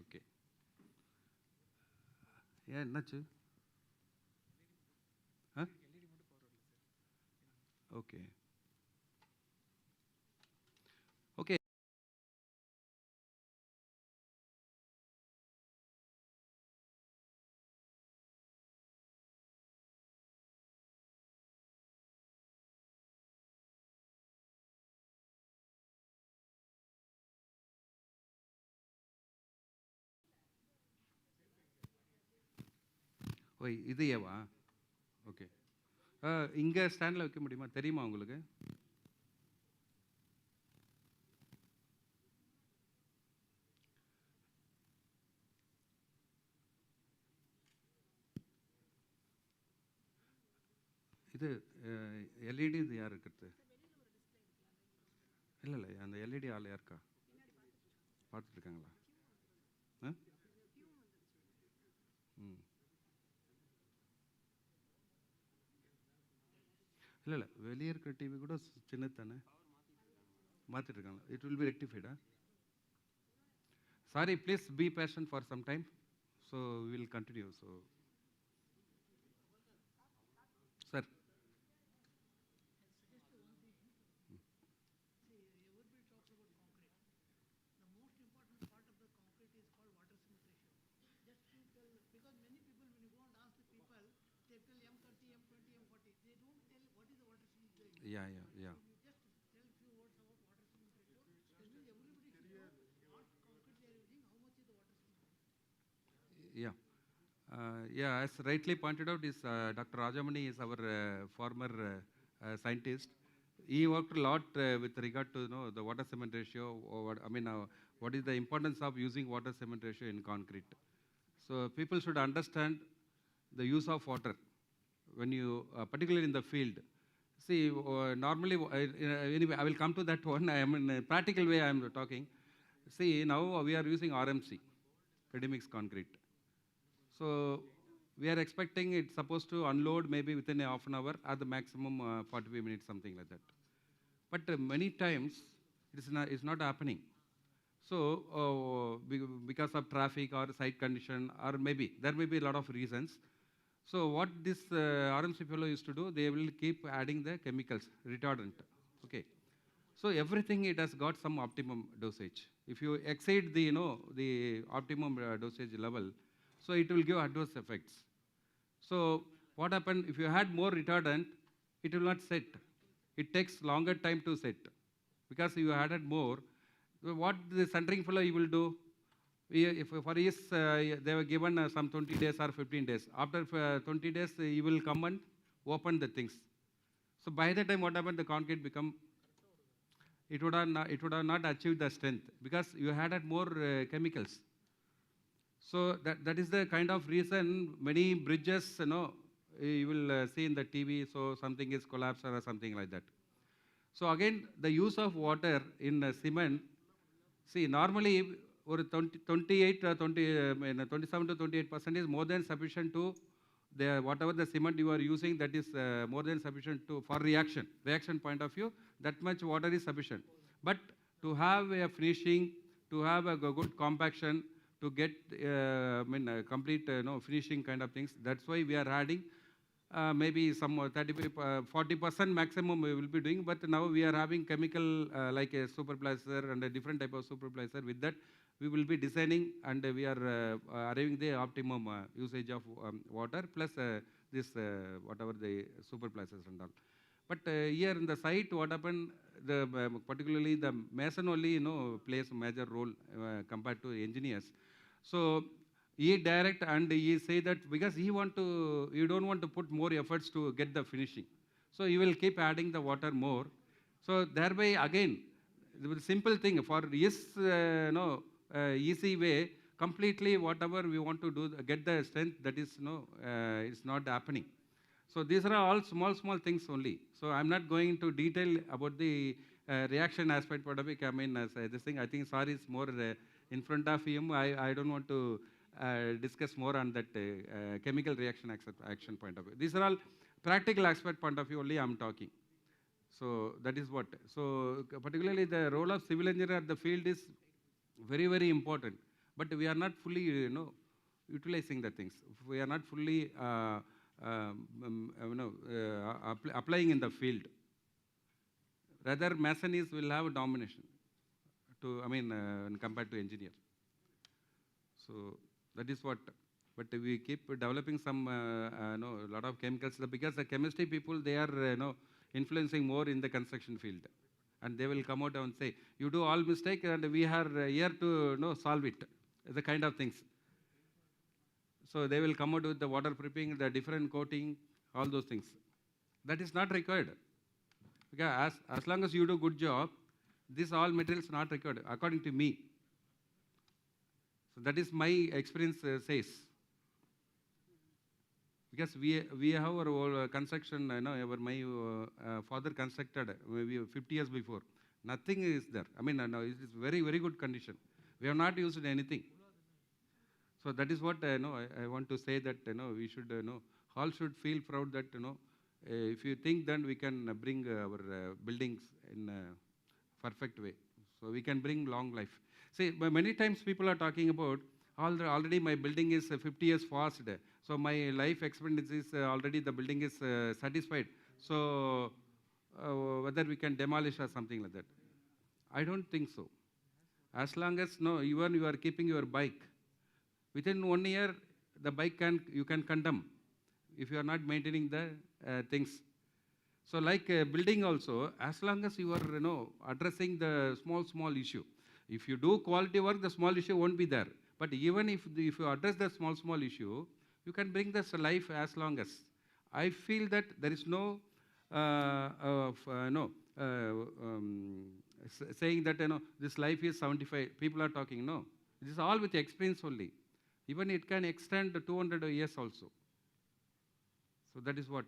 Okay. Yeah, Nachu. Huh? Okay. Okay. ஓய் இது ஏவா okay இங்கே ஸ்டாண்டில் வைக்க முடியுமா தெரியுமா உங்களுக்கு இது LED இது யார் இருக்கிறது இல்லை இல்லை அந்த எல்இடி ஆள் யாருக்கா பார்த்துட்ருக்காங்களா ம் இல்லை இல்லை வெளியே இருக்கிற டிவி கூட சின்னது தானே மாற்றிட்டு இருக்காங்க இட் வில் பி ரெக்டிஃபைடா sorry please be patient for some time so will continue so sir Yeah. As rightly pointed out, Dr. Rajamani is our former scientist. He worked a lot with regard to the water cement ratio. What is the importance of using water cement ratio in concrete? So people should understand the use of water when you, particularly in the field. See, normally, anyway, I will come to that one. In a practical way I am talking. See, now we are using RMC, ready mix concrete. So we are expecting it's supposed to unload maybe within a half an hour, at the maximum 45 minutes, something like that. But many times it's not happening. So because of traffic or site condition, or maybe there may be a lot of reasons. So what this RMC fellow used to do, they will keep adding the chemicals, retardant. Okay. So everything, it has got some optimum dosage. If you exceed the optimum dosage level, so it will give adverse effects. So what happened, if you add more retardant, it will not set. It takes longer time to set. Because you added more, what the centering fellow he will do, if for his, they were given some 20 days or 15 days. After 20 days, he will come and open the things. So by the time what happened, the concrete become, it would have not achieved the strength because you added more chemicals. So that is the kind of reason many bridges, you will see in the TV, so something is collapsed or something like that. So again, the use of water in cement, see, normally, or 27 to 28% is more than sufficient to whatever the cement you are using, that is more than sufficient for reaction point of view, that much water is sufficient. But to have a finishing, to have a good compaction, to get complete finishing kind of things. That's why we are adding maybe some 40% maximum we will be doing, but now we are having chemical like a superplacer and a different type of superplacer. With that, we will be designing and we are arriving the optimum usage of water plus this whatever the superplacers and all. But here in the site, what happened, particularly the mason only plays a major role compared to engineers. So he direct and he say that because you don't want to put more efforts to get the finishing. So you will keep adding the water more. So thereby again, the simple thing for easy way, completely whatever we want to do, get the strength, that is it's not happening. So these are all small things only. So I'm not going into detail about the reaction aspect. I mean, this thing, I think Sir is more in front of him. I don't want to discuss more on that chemical reaction action point of view. These are all practical aspect point of view only I'm talking. So that is what. So particularly the role of civil engineer at the field is very, very important. But we are not fully, utilizing the things. We are not fully applying in the field. Rather, masons will have a domination compared to engineer. So that is what. But we keep developing some lot of chemicals because the chemistry people, they are influencing more in the construction field, and they will come out and say, you do all mistake and we are here to solve it. The kind of things. So they will come out with the water prepping, the different coating, all those things. That is not required. Because as long as you do good job, this all materials not required, according to me. So that is my experience says. Because we have our whole construction, my father constructed maybe 50 years before. Nothing is there. It is very, very good condition. We have not used anything. So that is what I want to say, that we should all should feel proud that if you think, then we can bring our buildings in a perfect way. So we can bring long life. See, many times people are talking about already my building is 50 years past. So my life expectancy is already the building is satisfied. So whether we can demolish or something like that. I don't think so. As long as even you are keeping your bike, within 1 year, the bike you can condemn if you are not maintaining the things. So like building also, as long as you are addressing the small issue. If you do quality work, the small issue won't be there. But even if you address the small issue, you can bring this life as long as. I feel that there is no saying that this life is 75. People are talking, no. This is all with experience only. Even it can extend to 200 years also. So that is what.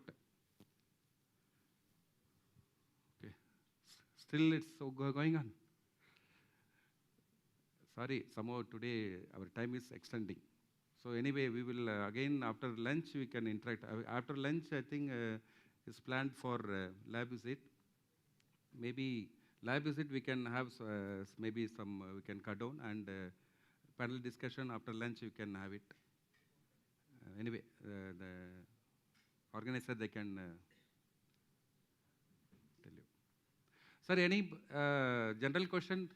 Okay. Still it's going on. Sorry, somehow today our time is extending. So anyway, we will again after lunch we can interact. After lunch, I think is planned for lab visit. Maybe lab visit we can have maybe some we can cut down, and panel discussion after lunch you can have it. Anyway, the organizer they can tell you. Sir, any general question?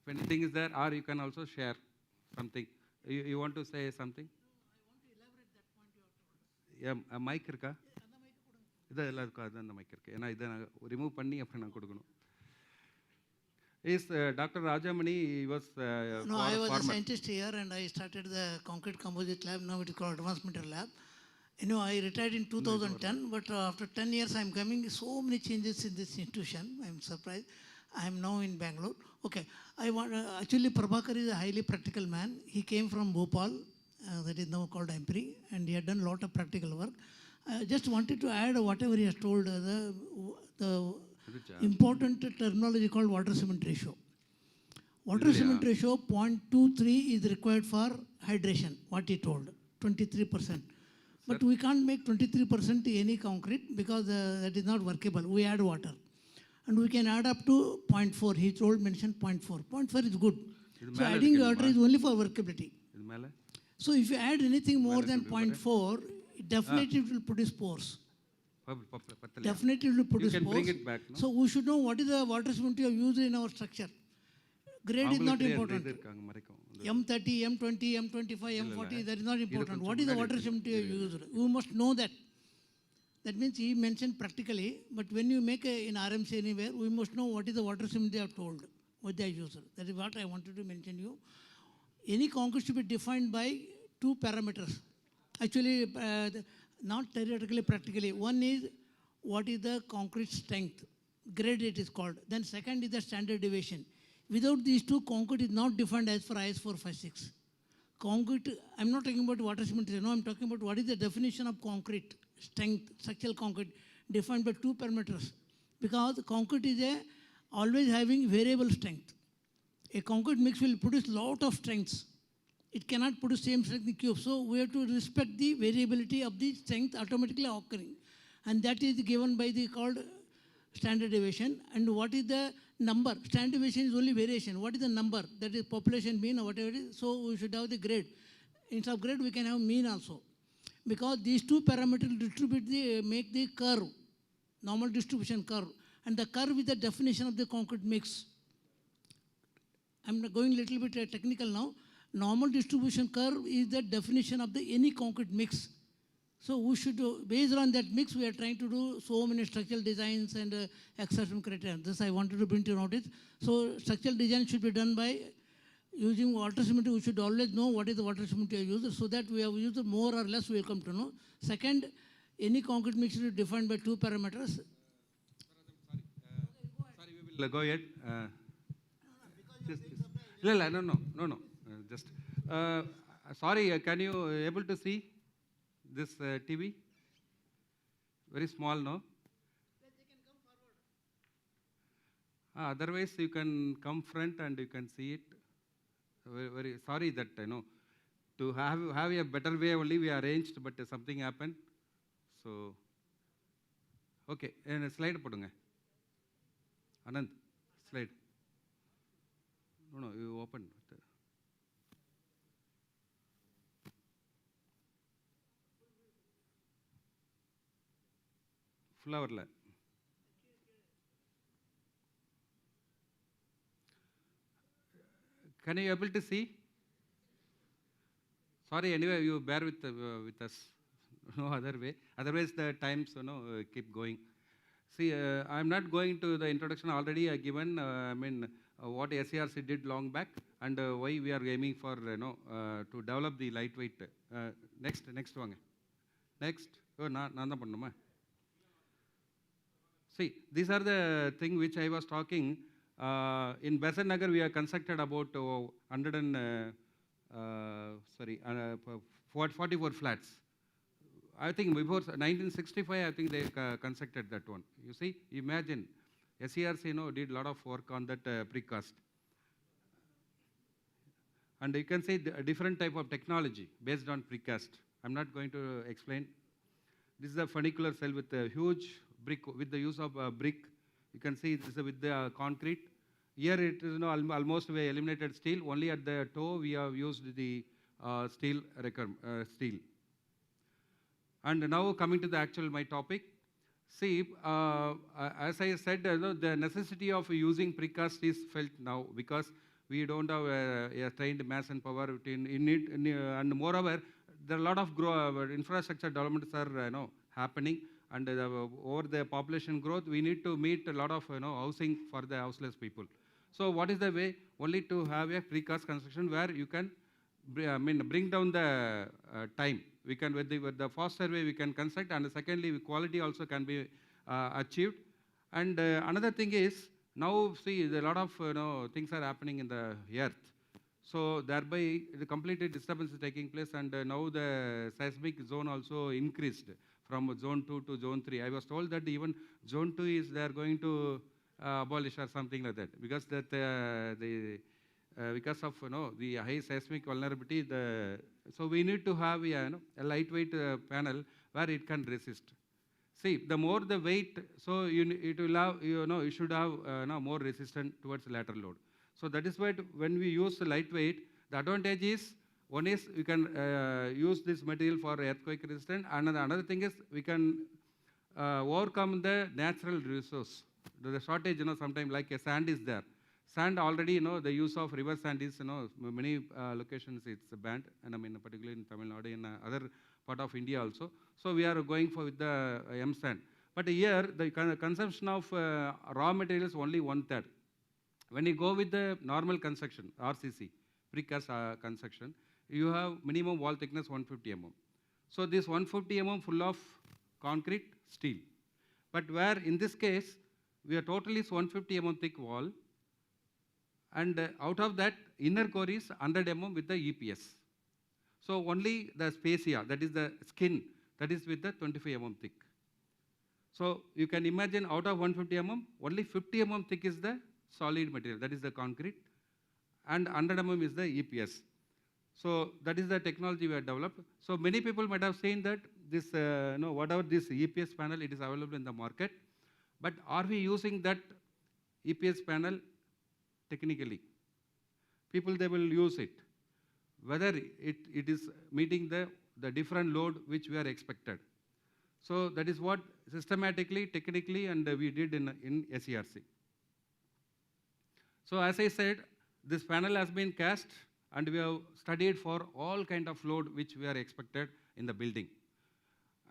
If anything is there, or you can also share something. You want to say something? No, I want to elaborate that point you have told. Yeah, mic irka? Idella irka adanda mic irka. Ena idana remove panni appo na kodugunu. Is Dr. Rajamani, he was no, I was a scientist here and I started the concrete composite lab. Now it is called advanced material lab. I retired in 2010, but after 10 years I am coming. So many changes in this institution. I am surprised. I am now in Bangalore. Okay, I want actually Prabhakar is a highly practical man. He came from Bhopal, that is now called Ampere, and he had done a lot of practical work. I just wanted to add whatever he has told, the important terminology called water cement ratio. Water cement ratio 0.23 is required for hydration, what he told, 23%. But we can't make 23% any concrete because that is not workable. We add water. And we can add up to 0.4. He mentioned 0.4. 0.4 is good. So adding water is only for workability. So if you add anything more than 0.4, definitely it will produce pores. Definitely it will produce You can pores. bring it back, no? So we should know what is the water solubility you have used in our structure. Grade is not important. M30, M20, M25, M40, that is not important. What is the water solubility you have used? You must know that. That means he mentioned practically, but when you make in RMC anywhere, we must know what is the water solubility they have told, what they are used. That is what I wanted to mention you. Any concrete should be defined by two parameters. Actually, not theoretically, practically. One is what is the concrete strength, grade it is called. Then second is the standard deviation. Without these two, concrete is not defined as per IS 456. Concrete, I'm not talking about water cement, no, I'm talking about what is the definition of concrete, strength, structural concrete, defined by two parameters. Because concrete is always having variable strength. A concrete mix will produce lot of strengths. It cannot produce same strength in cube. So we have to respect the variability of the strength automatically occurring. And that is given by the called standard deviation. And what is the number? Standard deviation is only variation. What is the number? That is population mean or whatever it is. So we should have the grade. Instead of grade, we can have mean also. Because these two parameters distribute make the curve, normal distribution curve. And the curve is the definition of the concrete mix. I'm going a little bit technical now. Normal distribution curve is the definition of the any concrete mix. So we should do, based on that mix, we are trying to do so many structural designs and acceptance criteria. This I wanted to bring to notice. So structural design should be done by using water cement. We should always know what is the water cement you use, so that we have used more or less we will come to know. Second, any concrete mix is defined by two parameters. Sorry, we will go ahead. No. Just sorry. Can you able to see this TV? Very small, no? Otherwise, you can come front and you can see it. Very sorry that I know. To have a better way only we arranged, but something happened. So, okay. And slide podunga. Anand, slide. No, you open. Flower. Can you able to see? Sorry, anyway, you bear with us. No other way. Otherwise, the times keep going. See, I'm not going to the introduction already given. What SCRC did long back and why we are aiming for to develop the lightweight. Next one. Next. Oh, nanda pannuma. See, these are the things which I was talking. In Besant Nagar, we have constructed about 44 flats. I think before 1965, I think they constructed that one. You see, imagine, SCRC did a lot of work on that precast. And you can see a different type of technology based on precast. I'm not going to explain. This is a funicular cell with a huge brick, with the use of brick. You can see this is with the concrete. Here it is almost we eliminated steel. Only at the toe we have used the steel. And now coming to the actual my topic. See, as I said, the necessity of using precast is felt now because we don't have a trained mass and power in it, and moreover, there are a lot of infrastructure developments are happening, and over the population growth, we need to meet a lot of housing for the houseless people. So what is the way? Only to have a precast construction where you can bring down the time. We can with the faster way we can construct, and secondly, quality also can be achieved. And another thing is now see a lot of things are happening in the earth. So thereby the complete disturbance is taking place, and now the seismic zone also increased from zone 2 to zone 3. I was told that even zone 2 is they are going to abolish or something like that because that because of the high seismic vulnerability. So we need to have a lightweight panel where it can resist. See, the more the weight, so it will have you should have more resistance towards lateral load. So that is why when we use lightweight, the advantage is, one is we can use this material for earthquake resistant, and another thing is we can overcome the natural resource. The shortage, sometimes like a sand is there. Sand already, the use of river sand is, many locations it's banned, and particularly in Tamil Nadu and other part of India also. So we are going for with the M sand. But here, the consumption of raw materials only 1/3. When you go with the normal construction, RCC, precast construction, you have minimum wall thickness 150 mm. So this 150 mm full of concrete, steel. But where in this case, we are totally 150 mm thick wall, and out of that, inner core is 100 mm with the EPS. So only the spacia, that is the skin, that is with the 25 mm thick. So you can imagine out of 150 mm, only 50 mm thick is the solid material, that is the concrete, and 100 mm is the EPS. So that is the technology we have developed. So many people might have seen that this, whatever this EPS panel, it is available in the market. But are we using that EPS panel technically? People, they will use it. Whether it is meeting the different load which we are expected. So that is what systematically, technically, and we did in SERC. So as I said, this panel has been cast, and we have studied for all kind of load which we are expected in the building.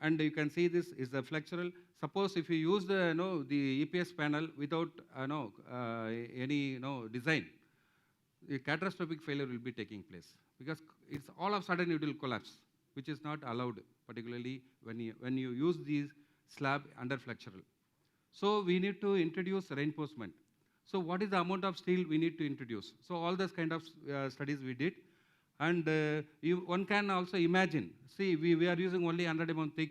And you can see this is the flexural. Suppose if you use the EPS panel without any design, a catastrophic failure will be taking place, because it's all of a sudden it will collapse, which is not allowed, particularly when you use these slab under flexural. So we need to introduce reinforcement. So what is the amount of steel we need to introduce? So all those kind of studies we did. And one can also imagine, see, we are using only 100 mm thick,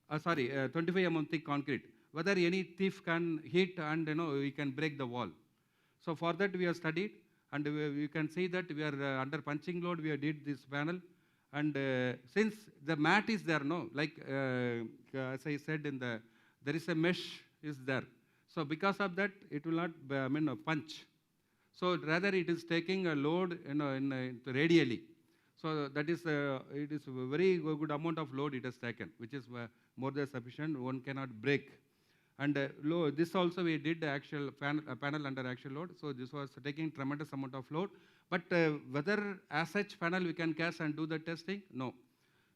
25 mm thick concrete. Whether any thief can hit and we can break the wall. So for that we have studied, and you can see that we are under punching load, we did this panel. And since the mat is there, like as I said, there is a mesh is there. So because of that, it will not punch. So rather it is taking a load radially. So that is it is a very good amount of load it has taken, which is more than sufficient. One cannot break. And this also we did the actual panel under actual load. So this was taking tremendous amount of load. But whether as such panel we can cast and do the testing? No.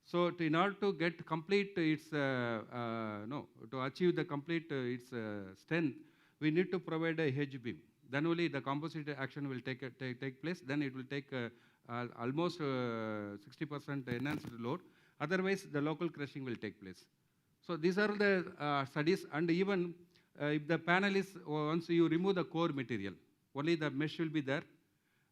So in order to get complete its, to achieve the complete its strength, we need to provide a hedge beam. Then only the composite action will take place. Then it will take almost 60% enhanced load. Otherwise, the local crushing will take place. So these are the studies. And even if the panel is, once you remove the core material, only the mesh will be there.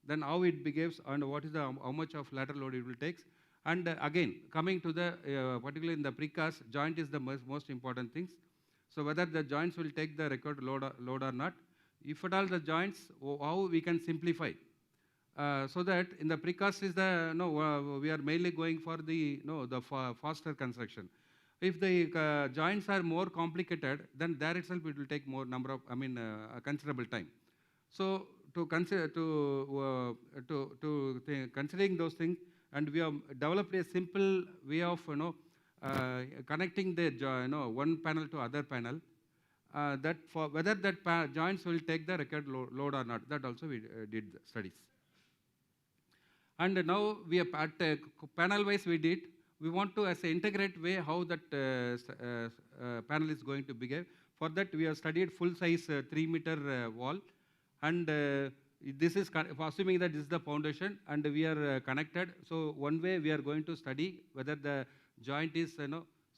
Then how it behaves and what is how much of lateral load it will take. And again, coming to the, particularly in the precast, joint is the most important things. So whether the joints will take the required load or not. If at all the joints, how we can simplify. So that in the precast is we are mainly going for the faster construction. If the joints are more complicated, then there itself it will take more number of, a considerable time. So to consider considering those things, and we have developed a simple way of connecting the one panel to other panel. That for whether that joints will take the required load or not, that also we did studies. And now we have at panel wise we did. We want to, as an integrate way, how that panel is going to behave. For that, we have studied full size 3-meter wall, and this is assuming that this is the foundation, and we are connected. So one way we are going to study whether the joint is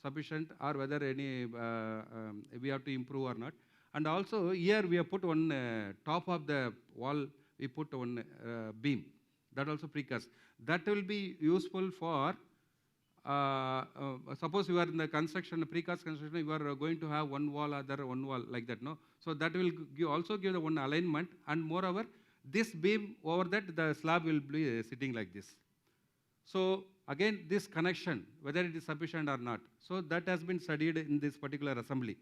sufficient or whether any we have to improve or not. And also here we have put one top of the wall. We put one beam. That also precast. That will be useful for. Suppose you are in the construction, precast construction, you are going to have one wall, other one wall, like that, no? So that will also give the one alignment, and moreover, this beam over that, the slab will be sitting like this. So again, this connection, whether it is sufficient or not, so that has been studied in this particular assembly.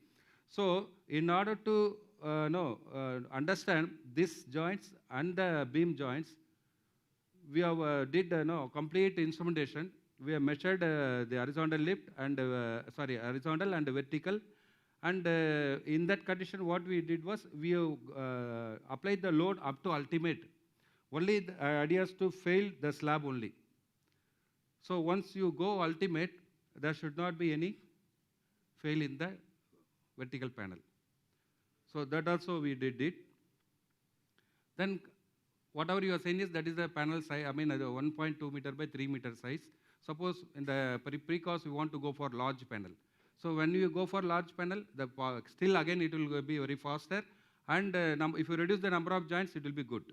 So in order to understand these joints and the beam joints, we have did complete instrumentation. We have measured the horizontal lift and horizontal and vertical. And in that condition, what we did was we have applied the load up to ultimate. Only the idea is to fail the slab only. So once you go ultimate, there should not be any fail in the vertical panel. So that also we did it. Then whatever you are saying is that is the panel size, I mean 1.2 meter by 3 meter size. Suppose in the precast we want to go for large panel. So when you go for large panel, still again it will be very faster, and if you reduce the number of joints, it will be good.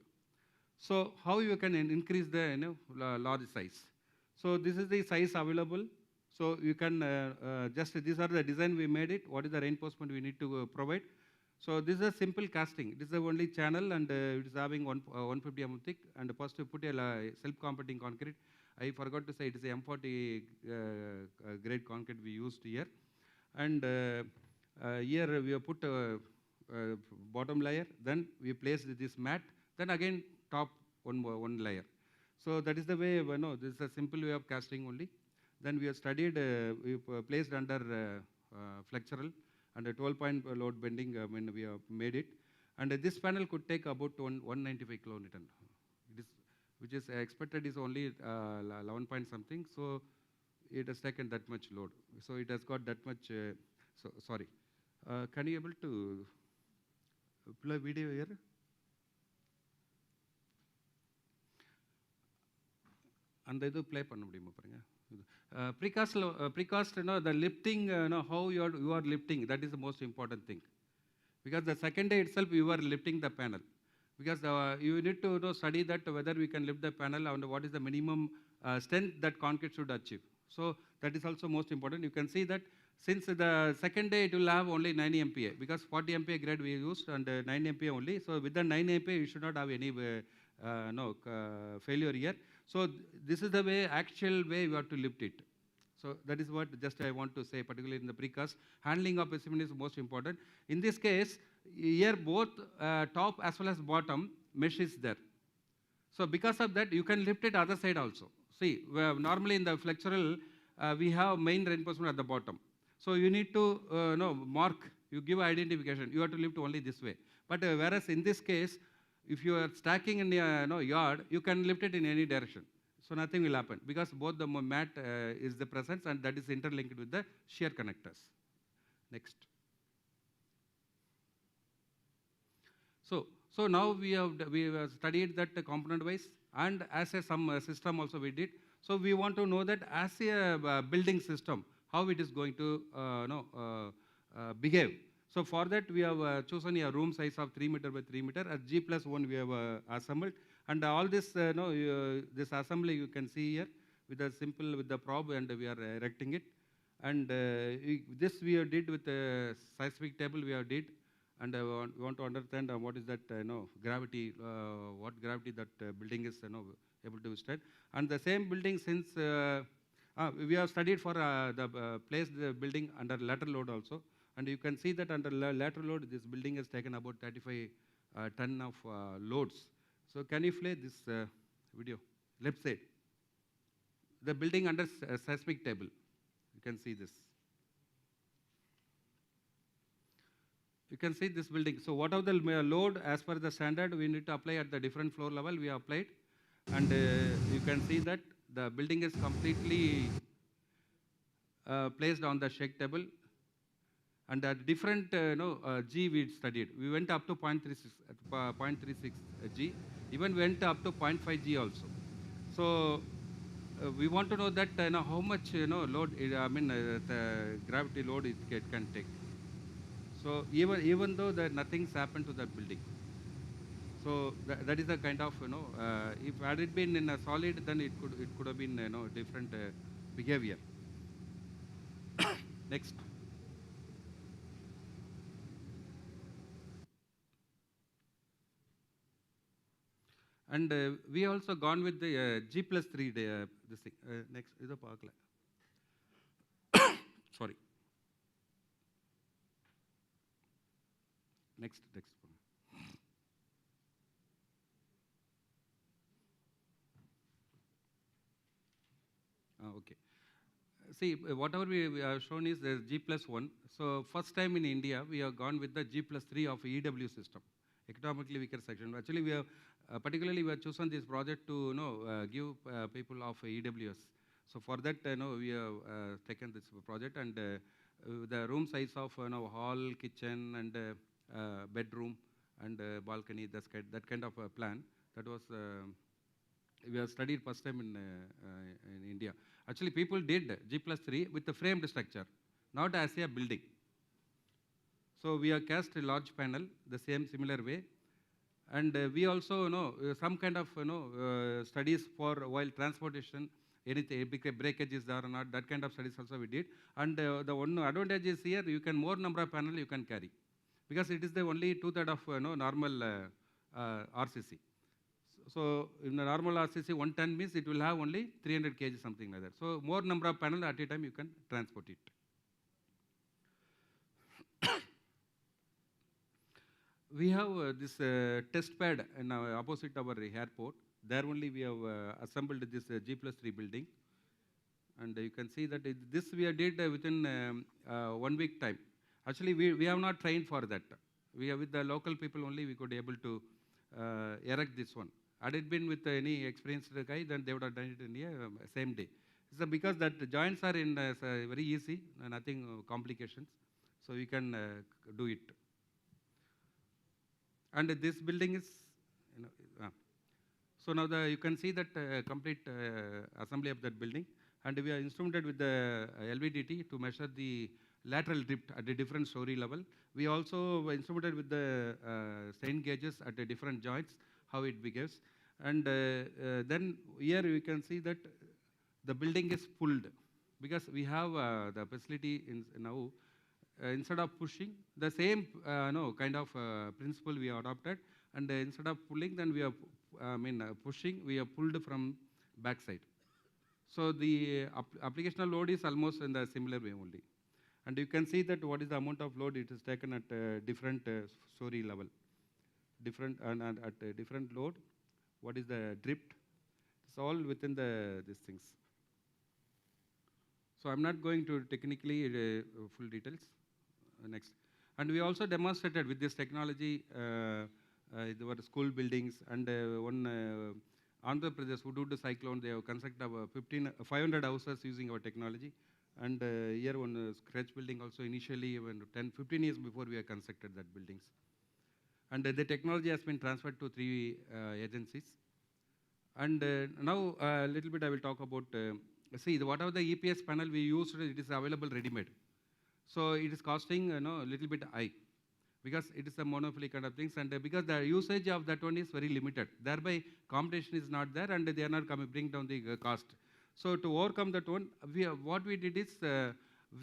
So how you can increase the large size? So this is the size available. So you can these are the design we made it. What is the reinforcement we need to provide? So this is a simple casting. This is the only channel, and it is having 150 mm thick. And first we put a self-competing concrete. I forgot to say it is a M40 grade concrete we used here. And here we have put bottom layer. Then we placed this mat. Then again top one layer. So that is the way. This is a simple way of casting only. Then we have studied. We placed under flexural and a 12-point load bending when we have made it. And this panel could take about 195 kilonewton. Which is expected is only 11 point something. So it has taken that much load. So it has got that much. Sorry. Can you able to play video here? And they do play panna mudiyuma parunga. Precast, the lifting, how you are lifting, that is the most important thing. Because the second day itself, you are lifting the panel. Because you need to study that whether we can lift the panel and what is the minimum strength that concrete should achieve. So that is also most important. You can see that since the second day it will have only 9 MPa, because 40 MPa grade we used and 9 MPa only. So with the 9 MPa, you should not have any failure here. So this is the way, actual way you have to lift it. So that is what just I want to say, particularly in the precast. Handling of specimen is most important. In this case, here both top as well as bottom mesh is there. So because of that, you can lift it other side also. See, normally in the flexural, we have main reinforcement at the bottom. So you need to mark, you give identification. You have to lift only this way. But whereas in this case, if you are stacking in the yard, you can lift it in any direction. So nothing will happen because both the mat is the presence and that is interlinked with the shear connectors. Next. So now we have studied that component wise, and as a some system also we did. So we want to know that as a building system, how it is going to behave. So for that we have chosen a room size of 3 meter by 3 meter. As G+1 we have assembled, and all this this assembly you can see here with a simple with the probe, and we are erecting it. And this we have did with a seismic table we have did, and we want to understand what is that gravity, what gravity that building is able to withstand. And the same building, since we have studied for the place the building under lateral load also. And you can see that under lateral load, this building has taken about 35 ton of loads. So can you play this video? Left side. The building under seismic table. You can see this. You can see this building. So what of the load as per the standard we need to apply at the different floor level, we have applied. And you can see that the building is completely placed on the shake table. And at different G we studied. We went up to 0.36 G. Even went up to 0.5 G also. So we want to know that how much load, the gravity load it can take. So even though that nothing's happened to that building. So that is the kind of if had it been in a solid, then it could have been different behavior. Next. And we also gone with the G+3 this thing. Next is the park. Sorry. Next. Okay. See, whatever we have shown is the G+1. So first time in India, we have gone with the G+3 of EW system, economically weaker section. Actually, we have particularly we have chosen this project to give people of EWS. So for that, we have taken this project, and the room size of hall, kitchen, and bedroom and balcony, that kind of a plan. That was we have studied first time in India. Actually, people did G+3 with the framed structure, not as a building. So we have cast a large panel the similar way, and we also some kind of studies for while transportation, anything breakage is there or not, that kind of studies also we did. And the one advantage is here, you can more number of panel you can carry, because it is the only 2/3 of normal RCC. So in the normal RCC 110 means it will have only 300 kg, something like that. So more number of panel at a time you can transport it. We have this test pad in opposite our airport. There only we have assembled this G+3 building. And you can see that this we did within 1 week time. Actually, we have not trained for that. We are with the local people only we could able to erect this one. Had it been with any experienced guy, then they would have done it in the same day. So because that the joints are in very easy, nothing complications, so you can do it. And this building is, so now you can see that complete assembly of that building, and we are instrumented with the LVDT to measure the lateral drift at a different story level. We also were instrumented with the strain gauges at the different joints, how it behaves. And then here we can see that the building is pulled, because we have the facility now. Instead of pushing, the same kind of principle we adopted, and instead of pulling, then we are pushing, we are pulled from backside. So the applicational load is almost in the similar way only. And you can see that what is the amount of load it is taken at different story level, different and at different load. What is the drift? It's all within these things. So I'm not going to technically full details. Next. And we also demonstrated with this technology there were school buildings, and one Andhra Pradesh Hudud cyclone, they have constructed 500 houses using our technology. And here one scratch building also initially when 10-15 years before we have constructed that buildings. And the technology has been transferred to 3 agencies. And now a little bit I will talk about, see whatever the EPS panel we used, it is available ready-made. So it is costing a little bit high, because it is a monopoly kind of things, and because the usage of that one is very limited. Thereby competition is not there, and they are not coming bring down the cost. So to overcome that one, what we did is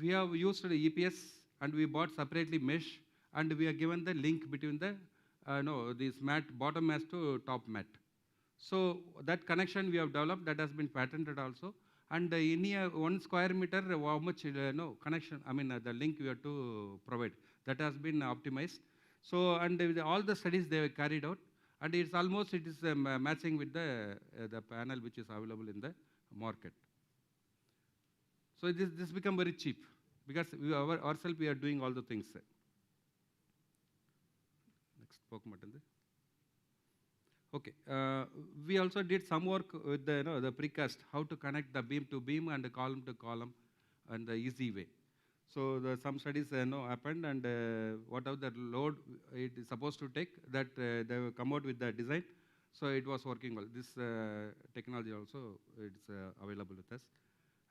we have used the EPS, and we bought separately mesh, and we are given the link between the this mat, bottom mat to top mat. So that connection we have developed, that has been patented also. And in a 1 square meter, how much connection, the link we have to provide, that has been optimized. So, and all the studies they have carried out, and it's almost, it is matching with the panel which is available in the market. So this become very cheap, because ourselves we are doing all the things. Next, okay, we also did some work with the precast, how to connect the beam to beam and the column to column in the easy way. So some studies happened, and whatever the load it is supposed to take, that they will come out with the design. So it was working well. This technology also it's available with us.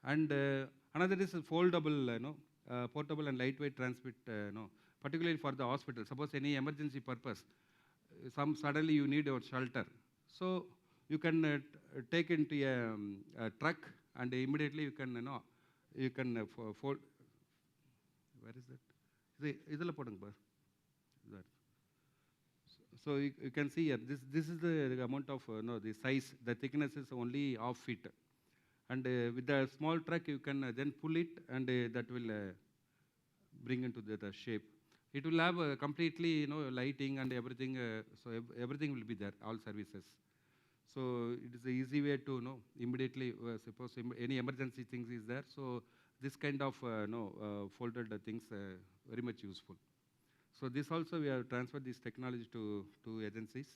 And another is foldable, portable and lightweight transmit, particularly for the hospital. Suppose any emergency purpose, suddenly you need a shelter. So you can take into a truck, and immediately you can fold. Where is that? So you can see here, this is the amount of the size, the thickness is only ½ feet. And with the small truck, you can then pull it, and that will bring into the shape. It will have completely, lighting and everything. So everything will be there, all services. So it is an easy way to, immediately, suppose any emergency things is there. So this kind of, folded things very much useful. So this also we have transferred this technology to agencies.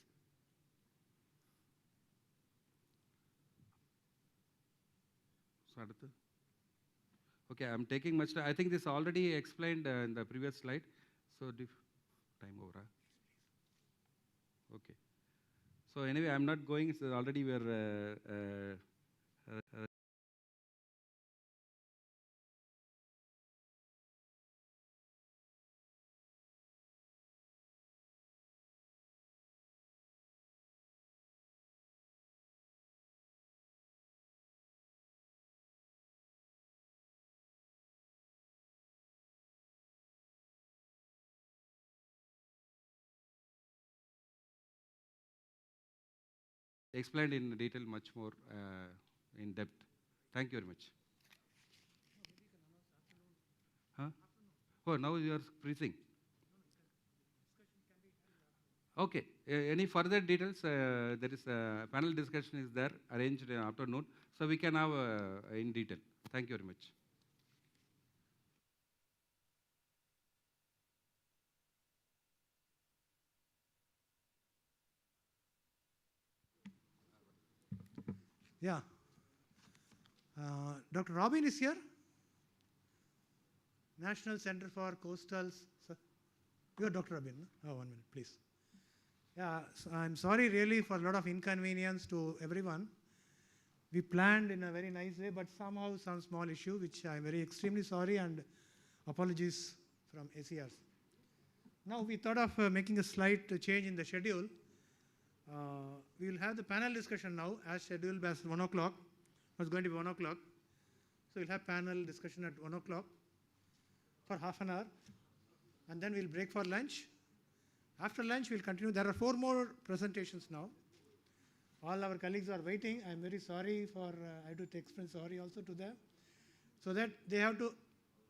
So okay, I'm taking much time. I think this already explained in the previous slide. So time over. Okay. So anyway, I'm not going. So already we are. Explained in detail much more in depth. Thank you very much. Huh? Oh, now you are freezing. Okay. Any further details? There is a panel discussion is there arranged in afternoon, so we can have in detail. Thank you very much. Yeah. Dr. Robin is here. National Center for Coastal. You are Dr. Robin. No? Oh, 1 minute, please. Yeah, so I'm sorry really for a lot of inconvenience to everyone. We planned in a very nice way, but somehow some small issue, which I'm very extremely sorry, and apologies from ACRs. Now we thought of making a slight change in the schedule. We will have the panel discussion now as scheduled as 1 o'clock. It's going to be 1 o'clock. So we'll have panel discussion at 1 o'clock for half an hour, and then we'll break for lunch. After lunch, we'll continue. There are 4 more presentations now. All our colleagues are waiting. I'm very sorry for, I have to express sorry also to them, so that they have to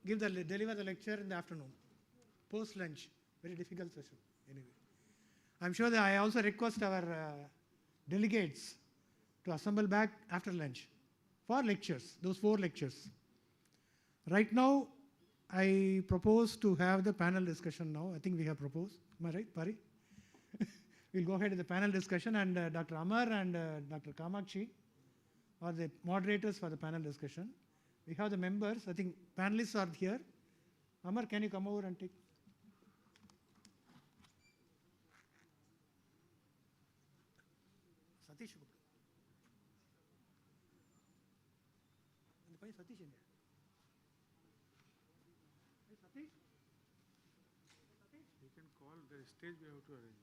deliver the lecture in the afternoon, post-lunch. Very difficult session, anyway. I'm sure that I also request our delegates to assemble back after lunch for lectures, those 4 lectures. Right now, I propose to have the panel discussion now. I think we have proposed. Am I right, Pari? We'll go ahead with the panel discussion, and Dr. Amar and Dr. Kamakshi are the moderators for the panel discussion. We have the members. I think panelists are here. Amar, can you come over and take? Satish. Satish in there. Satish? You can call the stage, we have to arrange.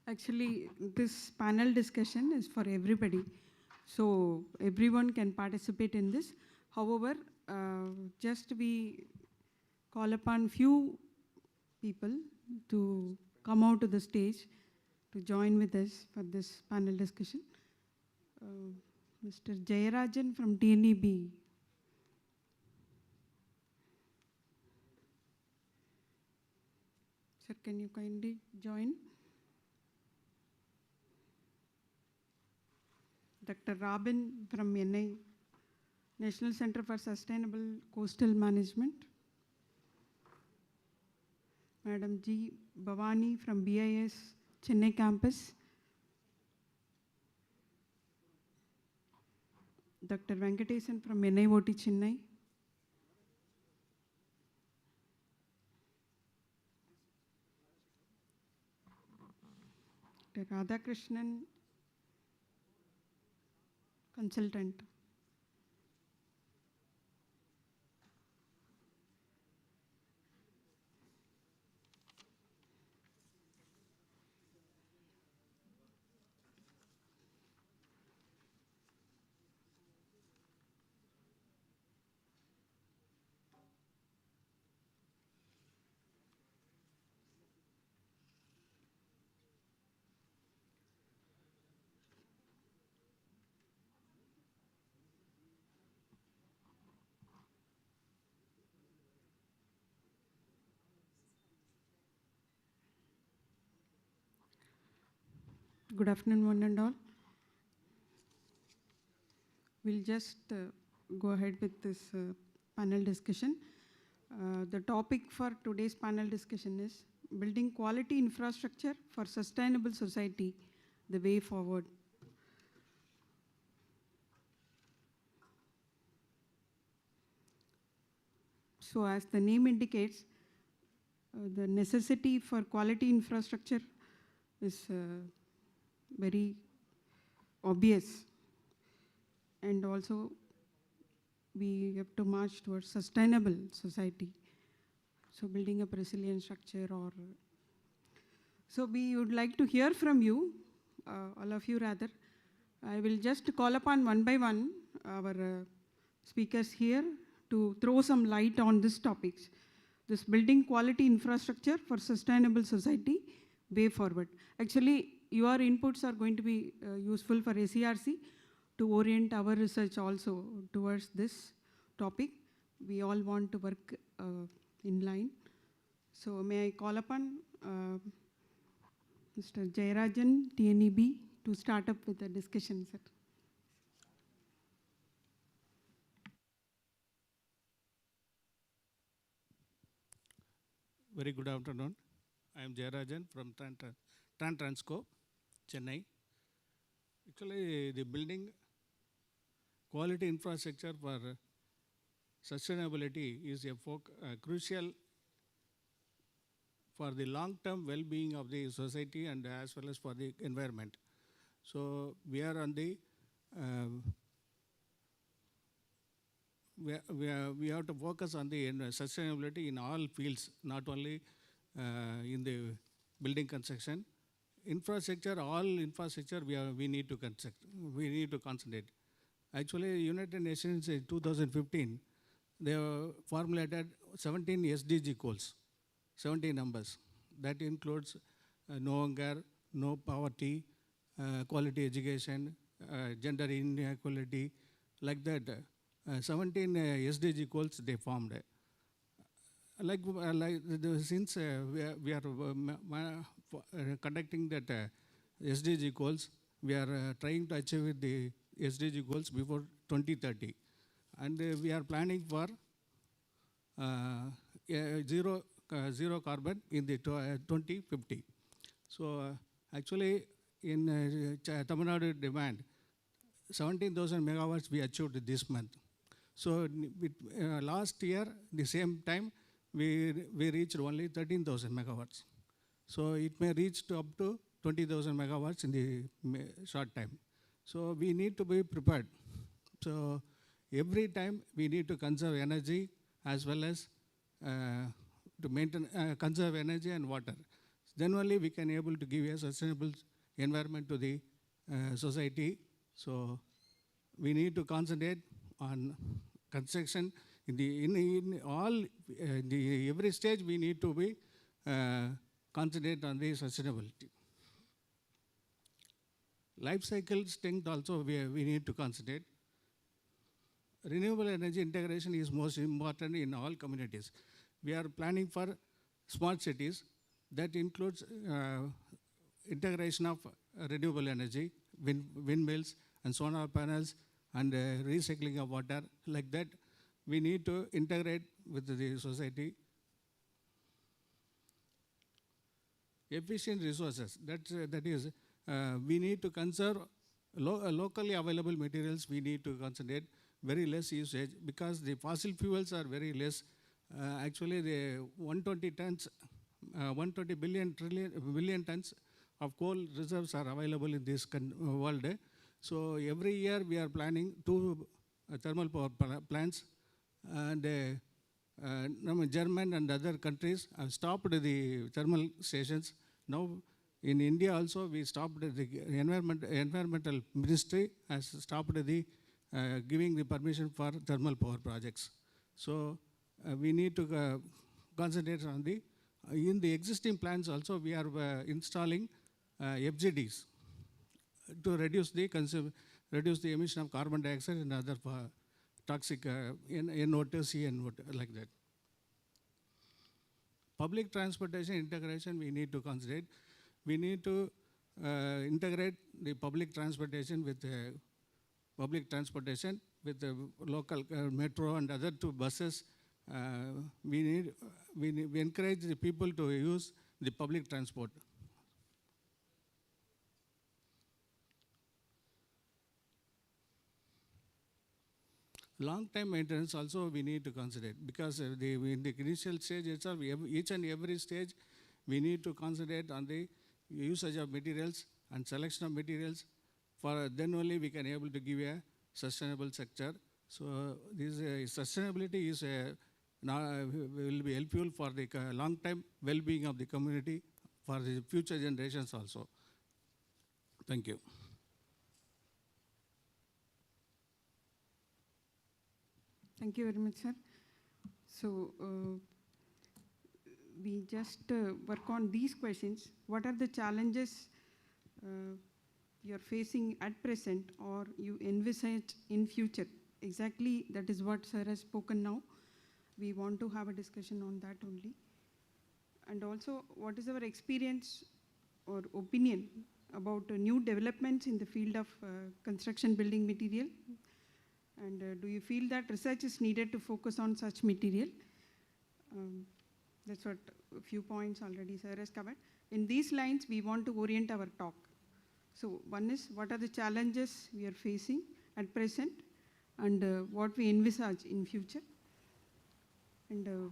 Actually, this panel discussion is for everybody, so everyone can participate in this. However, just we call upon few people to come out to the stage to join with us for this panel discussion. Mr. Jayarajan from DNEB. Sir, can you kindly join? Dr. Robin from NI, National Center for Sustainable Coastal Management. Madam G. Bhavani from BIS Chennai campus. Dr. Venkatesan from NIOT Chennai. Radhakrishnan, consultant. Good afternoon, one and all. We'll just go ahead with this panel discussion. The topic for today's panel discussion is building quality infrastructure for sustainable society, the way forward. So as the name indicates, the necessity for quality infrastructure is very obvious, and also we have to march towards sustainable society. So building up resilient structure, or so we would like to hear from you, all of you rather. I will just call upon one by one our speakers here to throw some light on these topics. This building quality infrastructure for sustainable society, way forward. Actually, your inputs are going to be useful for SCRC to orient our research also towards this topic. We all want to work in line. So may I call upon Mr. Jayarajan, TNEB, to start up with the discussion, sir. Very good afternoon. I am Jayarajan from Transco, Chennai. Actually, the building quality infrastructure for sustainability is a crucial for the long-term well-being of the society and as well as for the environment. So we are on the we have to focus on the sustainability in all fields, not only in the building construction. Infrastructure, all infrastructure we need to construct, we need to concentrate. Actually, United Nations in 2015, they formulated 17 SDG goals, 17 numbers. That includes no hunger, no poverty, quality education, gender inequality, like that. 17 SDG goals they formed. Since we are conducting that SDG goals, we are trying to achieve the SDG goals before 2030. And we are planning for zero carbon in the 2050. So actually in Tamil Nadu demand, 17,000 megawatts we achieved this month. So last year, the same time, we reached only 13,000 megawatts. So it may reach to up to 20,000 megawatts in the short time. So we need to be prepared. So every time we need to conserve energy as well as to maintain, conserve energy and water. Then only we can able to give a sustainable environment to the society. So we need to concentrate on construction in all every stage. We need to be concentrate on the sustainability. Life cycle strength also we need to concentrate. Renewable energy integration is most important in all communities. We are planning for smart cities that includes integration of renewable energy, windmills and solar panels, and recycling of water. Like that, we need to integrate with the society. Efficient resources, that is, we need to conserve locally available materials. We need to concentrate very less usage because the fossil fuels are very less. Actually, the 120 billion tons of coal reserves are available in this world. So every year we are planning 2 thermal power plants, and German and other countries have stopped the thermal stations. Now in India also we stopped the environmental ministry has stopped the giving the permission for thermal power projects. So we need to concentrate on the in the existing plants also we are installing FGDs to reduce the emission of carbon dioxide and other toxic NO2, CNO2, like that. Public transportation integration we need to consider. We need to integrate the public transportation with the local metro and other 2 buses. We encourage the people to use the public transport. Long-term maintenance also we need to consider, because in the initial stage itself, each and every stage, we need to concentrate on the usage of materials and selection of materials. For then only we can able to give a sustainable sector. So this sustainability is will be helpful for the long-term well-being of the community for the future generations also. Thank you. Thank you very much, sir. So we just work on these questions. What are the challenges you're facing at present or you envisage in future? Exactly, that is what sir has spoken now. We want to have a discussion on that only. And also, what is our experience or opinion about new developments in the field of construction building material? And do you feel that research is needed to focus on such material? That's what a few points already sir has covered. In these lines, we want to orient our talk. So one is, what are the challenges we are facing at present and what we envisage in future? And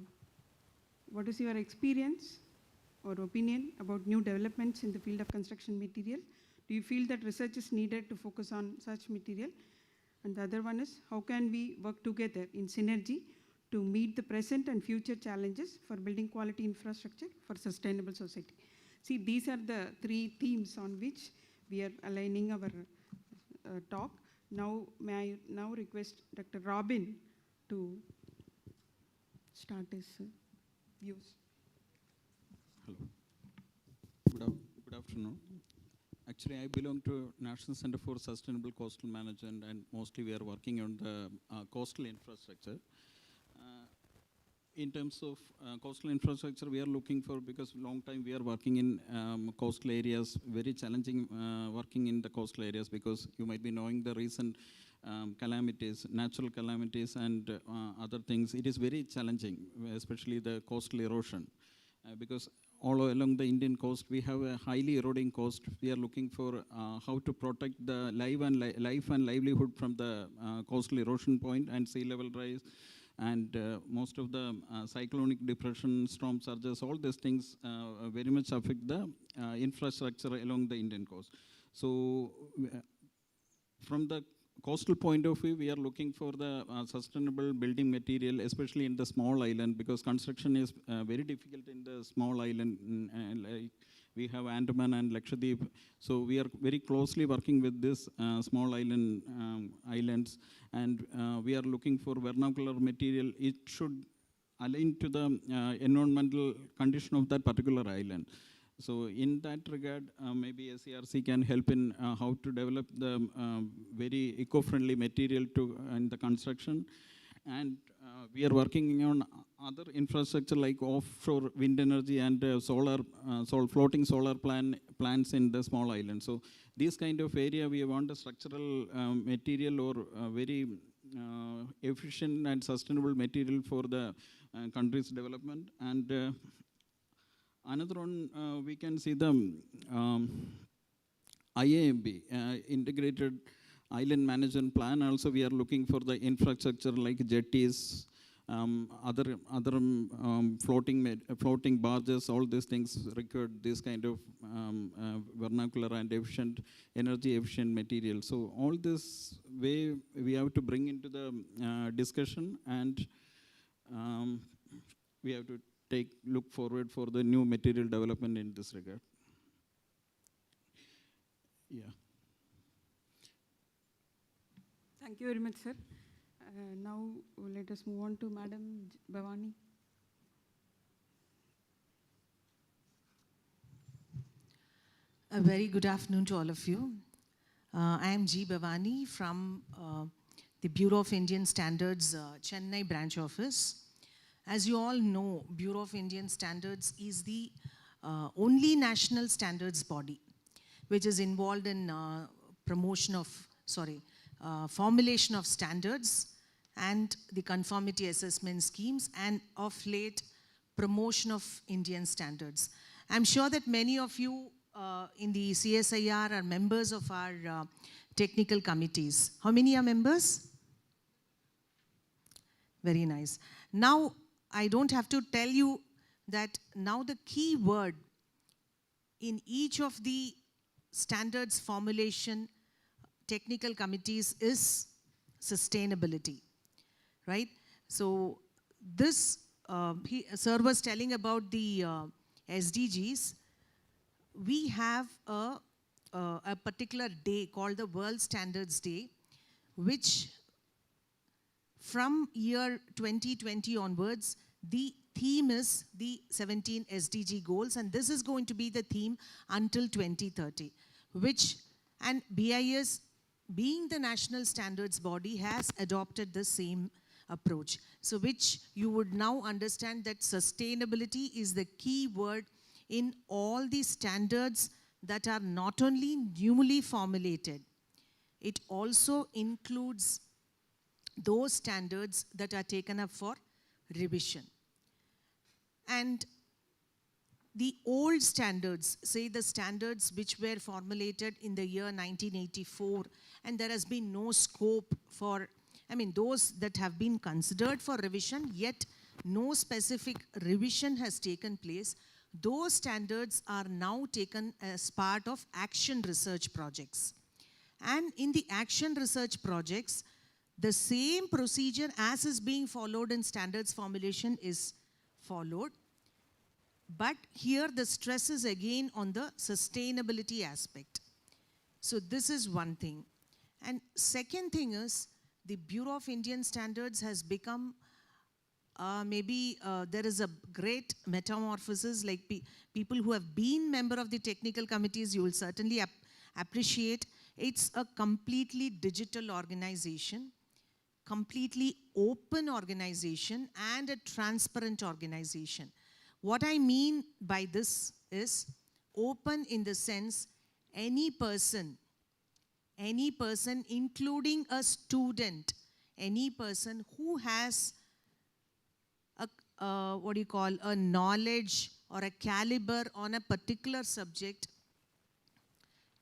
what is your experience or opinion about new developments in the field of construction material? Do you feel that research is needed to focus on such material? And the other one is, how can we work together in synergy to meet the present and future challenges for building quality infrastructure for sustainable society? See, these are the 3 themes on which we are aligning our talk. Now, may I now request Dr. Robin to start his views. Hello. Good afternoon. Actually, I belong to National Center for Sustainable Coastal Management, and mostly we are working on the coastal infrastructure. In terms of coastal infrastructure, we are looking for, because long time we are working in coastal areas, very challenging working in the coastal areas, because you might be knowing the recent calamities, natural calamities and other things. It is very challenging, especially the coastal erosion, because all along the Indian coast, we have a highly eroding coast. We are looking for how to protect the life and livelihood from the coastal erosion point and sea level rise, and most of the cyclonic depression, storm surges, all these things very much affect the infrastructure along the Indian coast. So from the coastal point of view, we are looking for the sustainable building material, especially in the small island, because construction is very difficult in the small island. Like we have Andaman and Lakshadweep, so we are very closely working with this small islands, and we are looking for vernacular material. It should align to the environmental condition of that particular island. So in that regard, maybe SCRC can help in how to develop the very eco-friendly material in the construction. And we are working on other infrastructure like offshore wind energy and floating solar plants in the small island. So this kind of area, we want a structural material or very efficient and sustainable material for the country's development. And another one, we can see the IAMB, Integrated Island Management Plan. Also, we are looking for the infrastructure like jetties, floating barges, all these things require this kind of vernacular and efficient, energy efficient material. So all this way we have to bring into the discussion, and we have to look forward for the new material development in this regard. Yeah. Thank you very much, sir. Now let us move on to Madam Bhavani. A very good afternoon to all of you. I am G. Bhavani from the Bureau of Indian Standards, Chennai branch office. As you all know, Bureau of Indian Standards is the only national standards body which is involved in formulation of standards and the conformity assessment schemes, and of late, promotion of Indian standards. I'm sure that many of you in the CSIR are members of our technical committees. How many are members? Very nice. Now, I don't have to tell you that now the key word in each of the standards formulation technical committees is sustainability, right? So this, sir was telling about the SDGs. We have a particular day called the World Standards Day, which from year 2020 onwards, the theme is the 17 SDG goals, and this is going to be the theme until 2030, and BIS, being the national standards body, has adopted the same approach. So which you would now understand that sustainability is the key word in all the standards that are not only newly formulated, it also includes those standards that are taken up for revision. And the old standards, say the standards which were formulated in the year 1984, and there has been no scope for, those that have been considered for revision, yet no specific revision has taken place. Those standards are now taken as part of action research projects. And in the action research projects, the same procedure as is being followed in standards formulation is followed. But here the stress is again on the sustainability aspect. So this is one thing. And second thing is, the Bureau of Indian Standards has become, there is a great metamorphosis, like people who have been member of the technical committees, you will certainly appreciate. It's a completely digital organization, completely open organization, and a transparent organization. What I mean by this is open in the sense any person, including a student, any person who has a knowledge or a caliber on a particular subject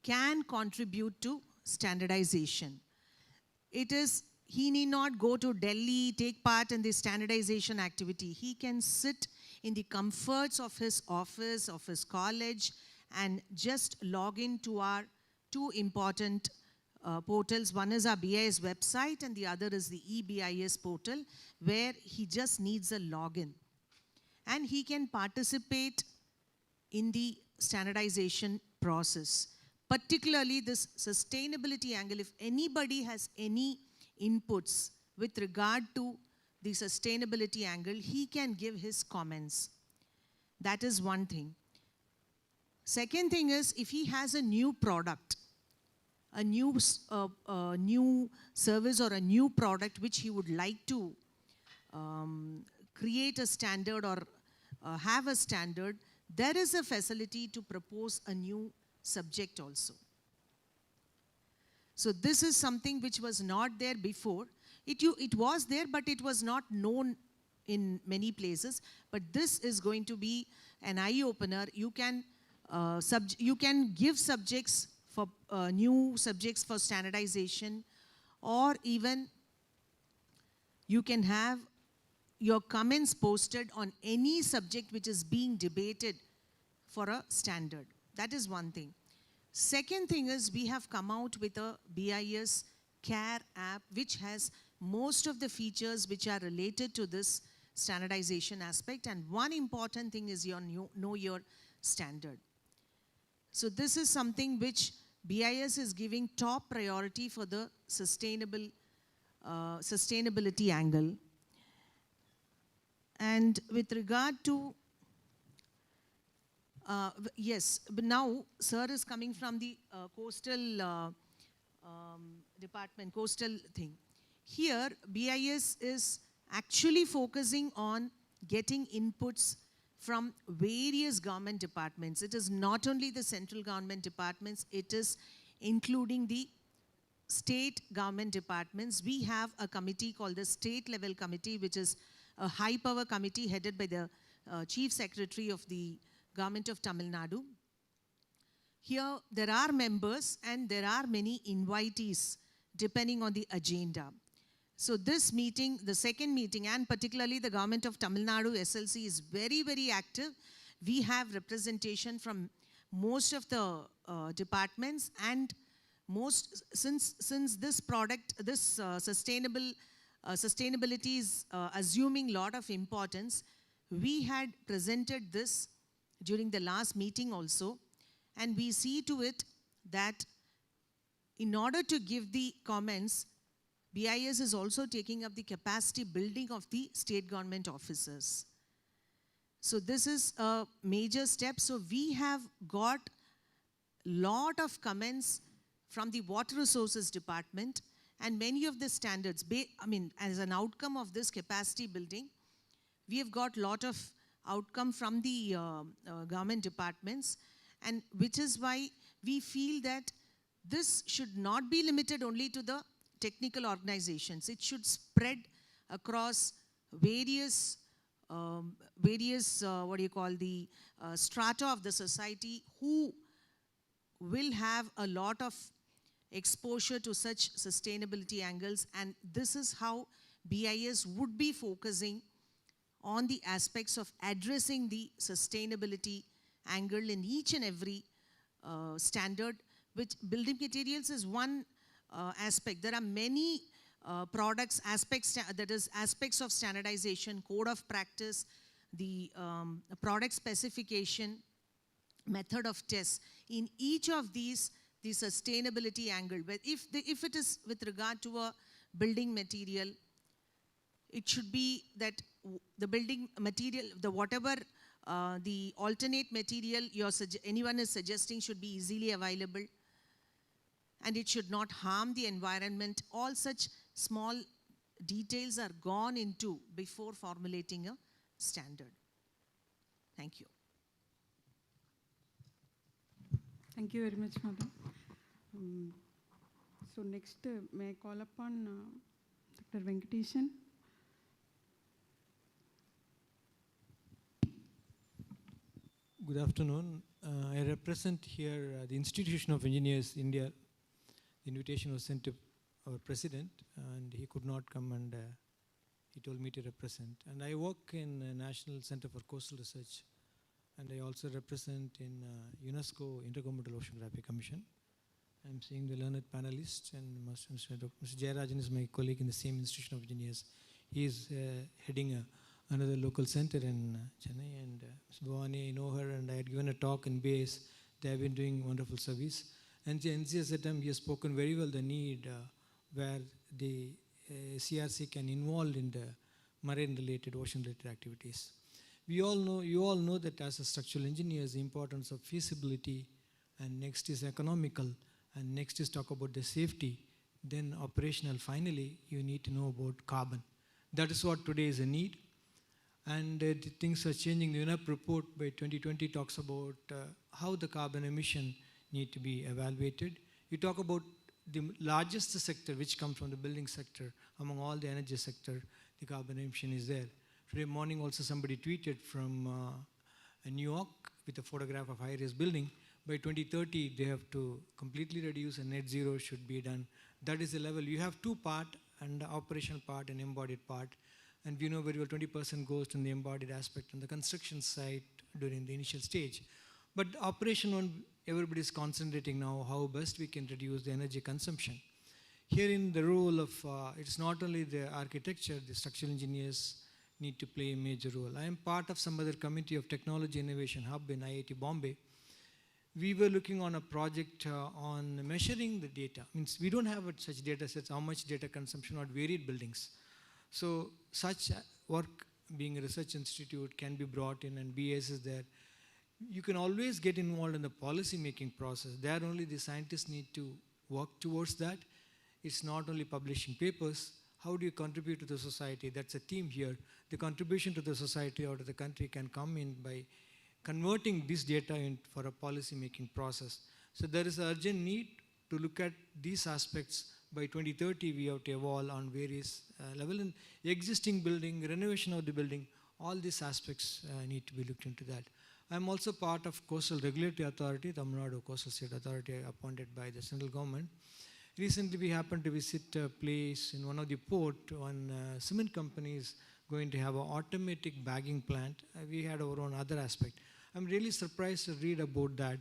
can contribute to standardization. He need not go to Delhi, take part in the standardization activity. He can sit in the comforts of his office, of his college, and just log into our two important portals. One is our BIS website, and the other is the eBIS portal, where he just needs a login. And he can participate in the standardization process. Particularly this sustainability angle, if anybody has any inputs with regard to the sustainability angle, he can give his comments. That is one thing. Second thing is, if he has a new product, a new service or a new product which he would like to create a standard or have a standard, there is a facility to propose a new subject also. So this is something which was not there before. It was there, but it was not known in many places. But this is going to be an eye-opener. You can give subjects for new subjects for standardization, or even you can have your comments posted on any subject which is being debated for a standard. That is one thing. Second thing is we have come out with a BIS CARE app which has most of the features which are related to this standardization aspect, and one important thing is your know your standard. So this is something which BIS is giving top priority for the sustainability angle. And with regard to, yes, but now sir is coming from the coastal department, coastal thing. Here, BIS is actually focusing on getting inputs from various government departments. It is not only the central government departments, it is including the state government departments. We have a committee called the State Level Committee, which is a high power committee headed by the Chief Secretary of the Government of Tamil Nadu. Here there are members and there are many invitees depending on the agenda. So this meeting, the second meeting, and particularly the Government of Tamil Nadu SLC is very, very active. We have representation from most of the departments, and since this product, this sustainability is assuming a lot of importance, we had presented this during the last meeting also, and we see to it that in order to give the comments, BIS is also taking up the capacity building of the state government officers. So this is a major step. So we have got lot of comments from the Water Resources Department, and many of the standards, as an outcome of this capacity building, we have got lot of outcome from the government departments, and which is why we feel that this should not be limited only to the technical organizations. It should spread across various strata of the society who will have a lot of exposure to such sustainability angles, and this is how BIS would be focusing on the aspects of addressing the sustainability angle in each and every standard, which building materials is one aspect. There are many products, aspects of standardization, code of practice, the product specification, method of test. In each of these, the sustainability angle, but if it is with regard to a building material, it should be that the building material, the alternate material anyone is suggesting should be easily available, and it should not harm the environment. All such small details are gone into before formulating a standard. Thank you. Thank you very much, Madam. So next, may I call upon Dr. Venkatesan? Good afternoon. I represent here the Institute of Engineers, India. The invitation was sent to our president, and he could not come, and he told me to represent. And I work in National Center for Coastal Research, and I also represent in UNESCO Intergovernmental Oceanography Commission. I'm seeing the learned panelists, and Mr. Jayarajan is my colleague in the same Institution of Engineers. He is heading another local center in Chennai, and Ms. Bhavani, I know her, and I had given a talk in BAS. They have been doing wonderful service. And the NCSM, he has spoken very well the need where the CRC can involve in the marine-related, ocean-related activities. You all know that as a structural engineers, the importance of feasibility, and next is economical, and next is talk about the safety, then operational. Finally, you need to know about carbon. That is what today is a need. And the things are changing. The UNEP report by 2020 talks about how the carbon emission need to be evaluated. You talk about the largest sector, which comes from the building sector. Among all the energy sector, the carbon emission is there. Today morning also somebody tweeted from New York with a photograph of high-rise building. By 2030, they have to completely reduce, and net zero should be done. That is the level. You have two parts, and the operational part and embodied part. And we know very well 20% goes to the embodied aspect on the construction site during the initial stage. But operation one, everybody is concentrating now how best we can reduce the energy consumption. Here in the role of, it's not only the architecture, the structural engineers need to play a major role. I am part of some other committee of Technology Innovation Hub in IIT Bombay. We were looking on a project on measuring the data. Means we don't have such data sets, how much data consumption on varied buildings. So such work, being a research institute, can be brought in, and BS is there. You can always get involved in the policy making process. There only the scientists need to work towards that. It's not only publishing papers. How do you contribute to the society? That's a theme here. The contribution to the society or to the country can come in by converting this data in for a policy making process. So there is an urgent need to look at these aspects. By 2030, we have to evolve on various levels. In existing building, renovation of the building, all these aspects need to be looked into that. I'm also part of Coastal Regulatory Authority, Tamil Nadu Coastal State Authority, appointed by the central government. Recently, we happened to visit a place in one of the port. One cement company is going to have an automatic bagging plant. We had our own other aspect. I'm really surprised to read about that.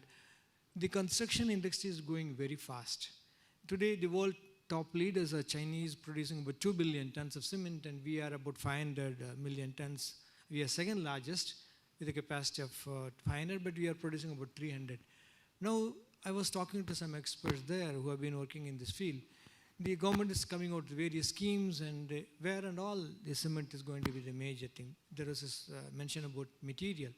The construction industry is going very fast. Today, the world top leaders are Chinese, producing about 2 billion tons of cement, and we are about 500 million tons. We are second largest with a capacity of 500, but we are producing about 300. Now, I was talking to some experts there who have been working in this field. The government is coming out with various schemes, and where and all the cement is going to be the major thing. There was this mention about material.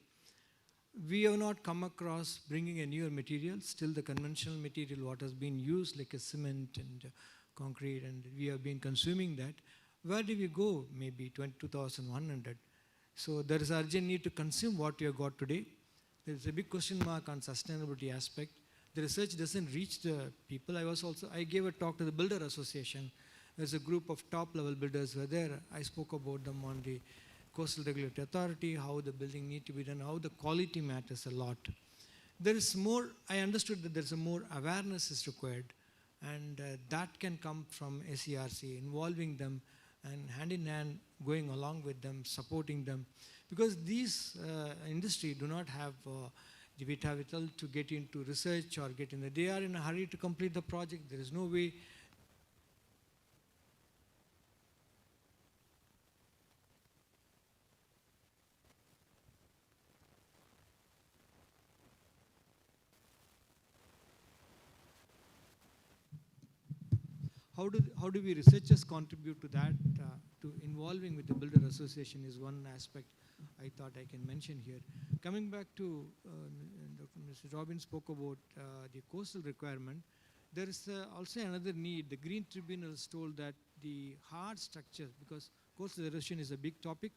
We have not come across bringing a newer material. Still the conventional material, what has been used like a cement and concrete, and we have been consuming that. Where do we go? Maybe 2100. So there is urgent need to consume what we have got today. There is a big question mark on sustainability aspect. The research doesn't reach the people. I gave a talk to the Builder Association. There's a group of top-level builders who were there. I spoke about them on the Coastal Regulatory Authority, how the building need to be done, how the quality matters a lot. There is more, I understood that there's a more awareness is required, and that can come from SCRC, involving them and hand in hand, going along with them, supporting them. Because these industry do not have the wherewithal to get into research or get in the, they are in a hurry to complete the project. There is no way. How do we researchers contribute to that, to involving with the Builder Association is one aspect I thought I can mention here. Coming back to Dr. Mr. Robin spoke about the coastal requirement, there is also another need. The Green Tribunal is told that the hard structure, because coastal erosion is a big topic,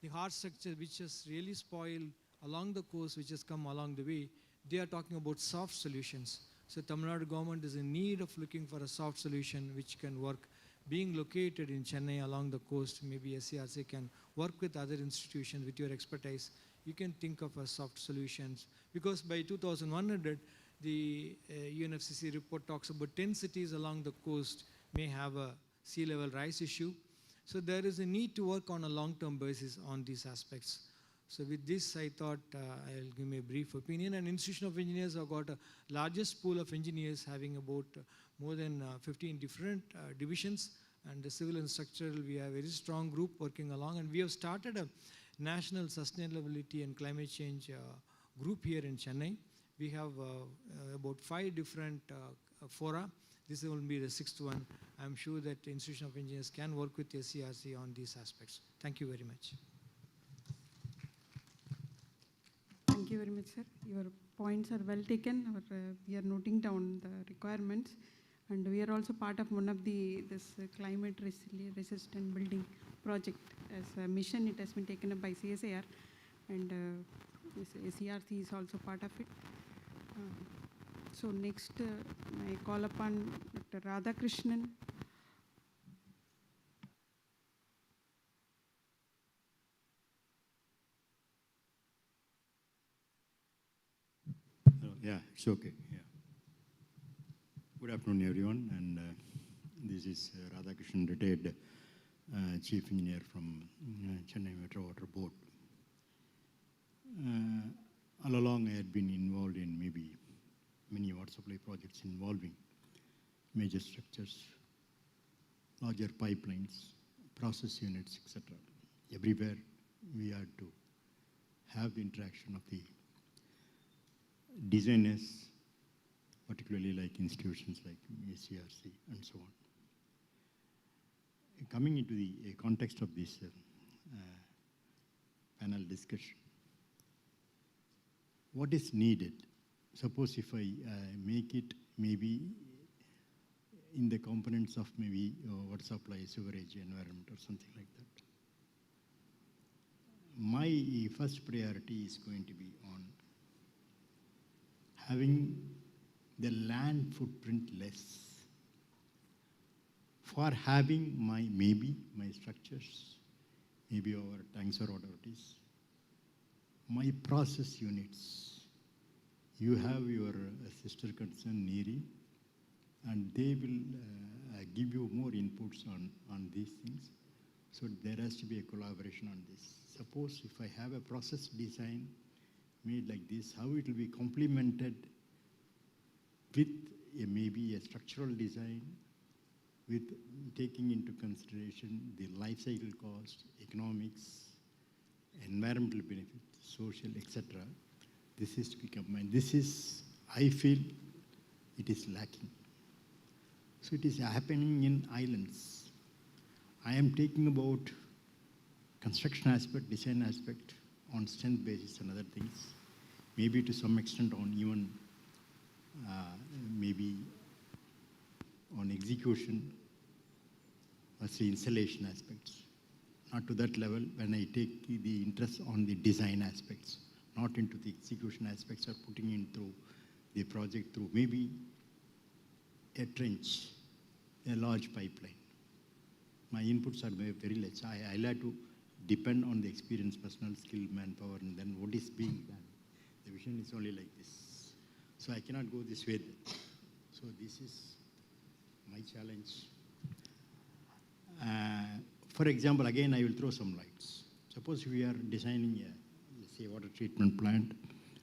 the hard structure which has really spoiled along the coast, which has come along the way, they are talking about soft solutions. So Tamil Nadu government is in need of looking for a soft solution which can work. Being located in Chennai along the coast, maybe SCRC can work with other institutions with your expertise. You can think of a soft solutions, because by 2100, the UNFCCC report talks about 10 cities along the coast may have a sea level rise issue. So there is a need to work on a long-term basis on these aspects. So with this, I thought I'll give me a brief opinion. And Institution of Engineers have got a largest pool of engineers, having about more than 15 different divisions. And the civil and structural, we have a very strong group working along. And we have started a national sustainability and climate change group here in Chennai. We have about 5 different fora. This will be the 6th one. I'm sure that the Institution of Engineers can work with SCRC on these aspects. Thank you very much. Thank you very much, sir. Your points are well taken. We are noting down the requirements, and we are also part of one of this climate resistant building project as a mission. It has been taken up by CSIR, and SCRC is also part of it. So next, I call upon Dr. Radhakrishnan. Yeah, it's okay. Yeah. Good afternoon, everyone. And this is Radhakrishnan, retired Chief Engineer from Chennai Metro Water Board. All along I had been involved in maybe many water supply projects involving major structures, larger pipelines, process units, etc. Everywhere we had to have the interaction of the designers, particularly like institutions like Csir-Serc and so on. Coming into the context of this panel discussion, what is needed? Suppose if I make it maybe in the components of maybe water supply, sewerage, environment, or something like that. My first priority is going to be on having the land footprint less. For having my structures, maybe our tanks or whatever it is, my process units, you have your sister concern, NERI, and they will give you more inputs on these things. So there has to be a collaboration on this. Suppose if I have a process design made like this, how it will be complemented with maybe a structural design, with taking into consideration the life cycle cost, economics, environmental benefits, social, etc. This is to be combined. This is, I feel, it is lacking. So it is happening in islands. I am taking about construction aspect, design aspect, on strength basis and other things, maybe to some extent on even maybe on execution, let's say installation aspects. Not to that level when I take the interest on the design aspects, not into the execution aspects or putting in through the project through maybe a trench, a large pipeline. My inputs are very less. I'll have to depend on the experience, personal skill, manpower, and then what is being done. The vision is only like this. So I cannot go this way. So this is my challenge. For example, again, I will throw some lights. Suppose we are designing a, let's say, water treatment plant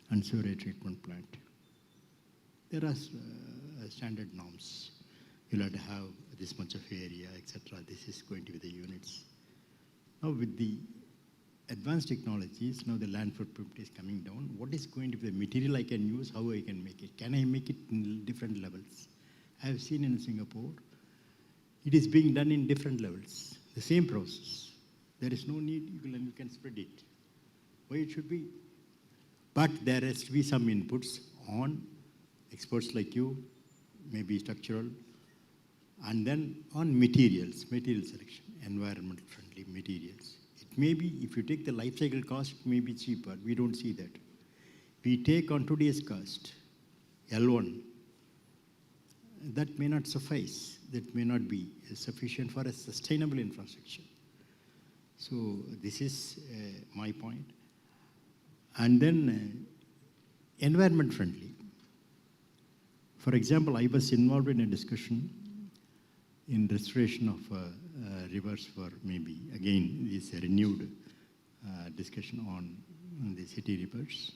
and sewerage treatment plant. There are standard norms. You'll have to have this much of area, etc. This is going to be the units. Now with the advanced technologies, now the land footprint is coming down. What is going to be the material I can use? How I can make it? Can I make it in different levels? I have seen in Singapore, it is being done in different levels. The same process. There is no need, you can spread it. Why it should be? But there has to be some inputs on experts like you, maybe structural, and then on materials, material selection, environmental friendly materials. It may be, if you take the life cycle cost, it may be cheaper. We don't see that. We take on today's cost, L1, that may not suffice. That may not be sufficient for a sustainable infrastructure. So this is my point. And then environment friendly. For example, I was involved in a discussion in restoration of rivers for maybe, again, this renewed discussion on the city rivers.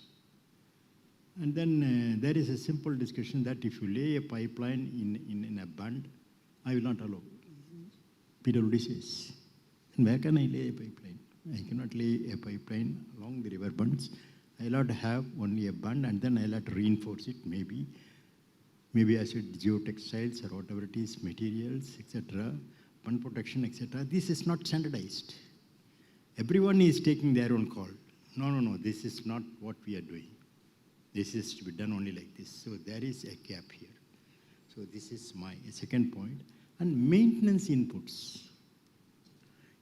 And then there is a simple discussion that if you lay a pipeline in a bund, I will not allow. PWD says, and where can I lay a pipeline? I cannot lay a pipeline along the river bunds. I'll have to have only a bund and then I'll have to reinforce it, maybe I said geotextiles or whatever it is, materials, etc., bund protection, etc. This is not standardized. Everyone is taking their own call. No, this is not what we are doing. This is to be done only like this. So there is a gap here. So this is my second point. And maintenance inputs.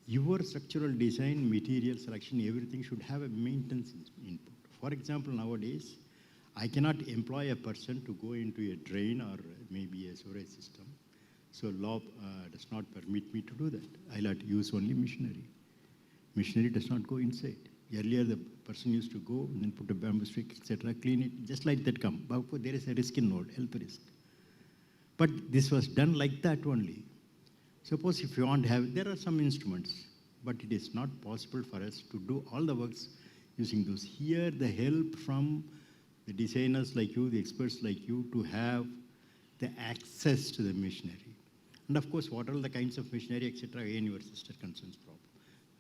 Your structural design, material selection, everything should have a maintenance input. For example, nowadays, I cannot employ a person to go into a drain or maybe a sewerage system. So law does not permit me to do that. I'll have to use only machinery. Machinery does not go inside. Earlier, the person used to go and then put a bamboo stick, etc., clean it, just like that come. But there is a risk involved, health risk. But this was done like that only. Suppose if you want to have, there are some instruments, but it is not possible for us to do all the works using those. Here, the help from the designers like you, the experts like you, to have the access to the machinery. And of course, what are the kinds of machinery, etc., again, your sister concerns problem.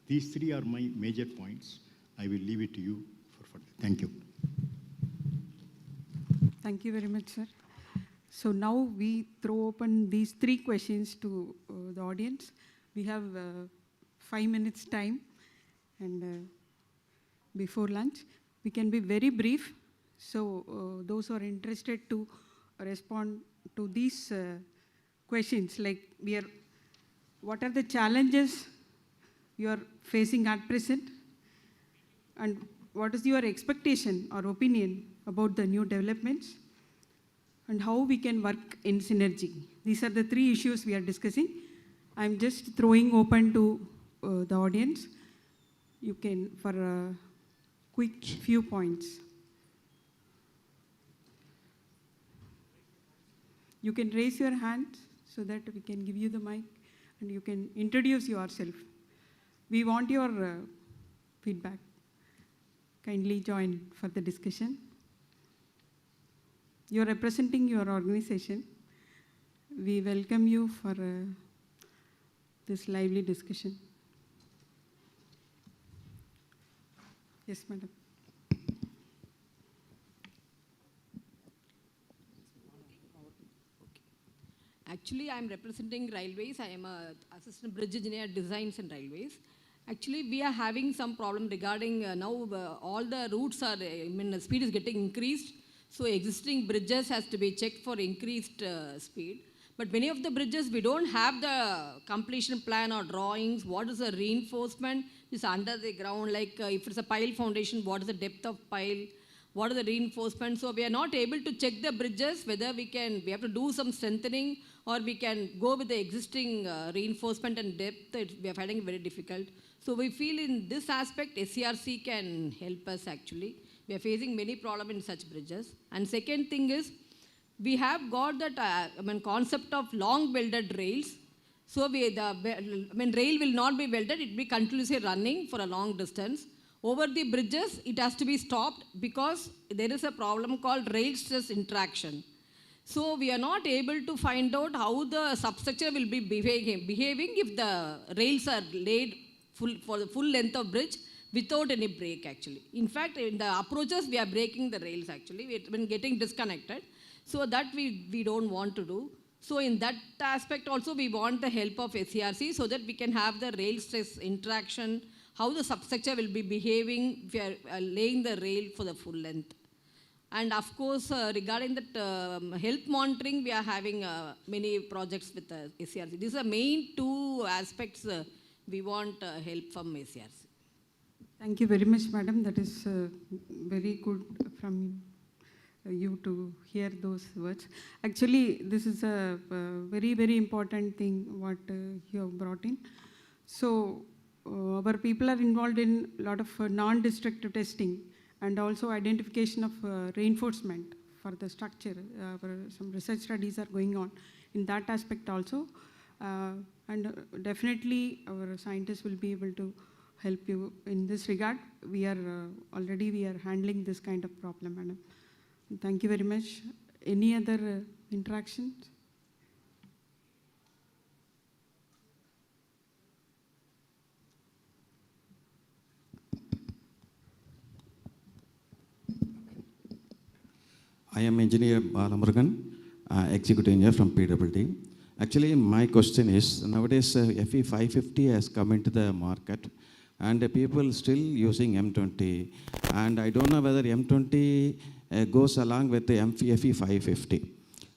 These three are my major points. I will leave it to you for further. Thank you. Thank you very much, sir. So now we throw open these three questions to the audience. We have 5 minutes time, and before lunch, we can be very brief. So those who are interested to respond to these questions, like what are the challenges you are facing at present, and what is your expectation or opinion about the new developments, and how we can work in synergy. These are the three issues we are discussing. I'm just throwing open to the audience. You can, for a quick few points. You can raise your hand so that we can give you the mic and you can introduce yourself. We want your feedback. Kindly join for the discussion. You are representing your organization. We welcome you for this lively discussion. Yes, madam. Actually, I am representing railways. I am an assistant bridge engineer at designs and railways. Actually, we are having some problem regarding now all the routes are, the speed is getting increased. So existing bridges has to be checked for increased speed. But many of the bridges, we don't have the completion plan or drawings. What is the reinforcement is under the ground? Like if it's a pile foundation, what is the depth of pile? What are the reinforcement? So we are not able to check the bridges, whether we have to do some strengthening or we can go with the existing reinforcement and depth. We are finding it very difficult. So we feel in this aspect, SCRC can help us actually. We are facing many problems in such bridges. And second thing is, we have got that concept of long welded rails. So rail will not be welded, it will be continuously running for a long distance. Over the bridges, it has to be stopped because there is a problem called rail stress interaction. So we are not able to find out how the substructure will be behaving if the rails are laid for the full length of bridge without any break actually. In fact, in the approaches, we are breaking the rails actually. We've been getting disconnected. So that we don't want to do. So in that aspect also, we want the help of SCRC so that we can have the rail stress interaction, how the substructure will be behaving if we are laying the rail for the full length. And of course, regarding the health monitoring, we are having many projects with SCRC. These are main two aspects we want help from SCRC. Thank you very much, madam. That is very good from you to hear those words. Actually, this is a very, very important thing what you have brought in. So our people are involved in a lot of non-destructive testing and also identification of reinforcement for the structure. Some research studies are going on in that aspect also. And definitely our scientists will be able to help you in this regard. We are already handling this kind of problem, madam. Thank you very much. Any other interactions? I am engineer Balamurugan, executive engineer from PWD. Actually, my question is, nowadays FE 550 has come into the market and people still using M20. And I don't know whether M20 goes along with the FE 550.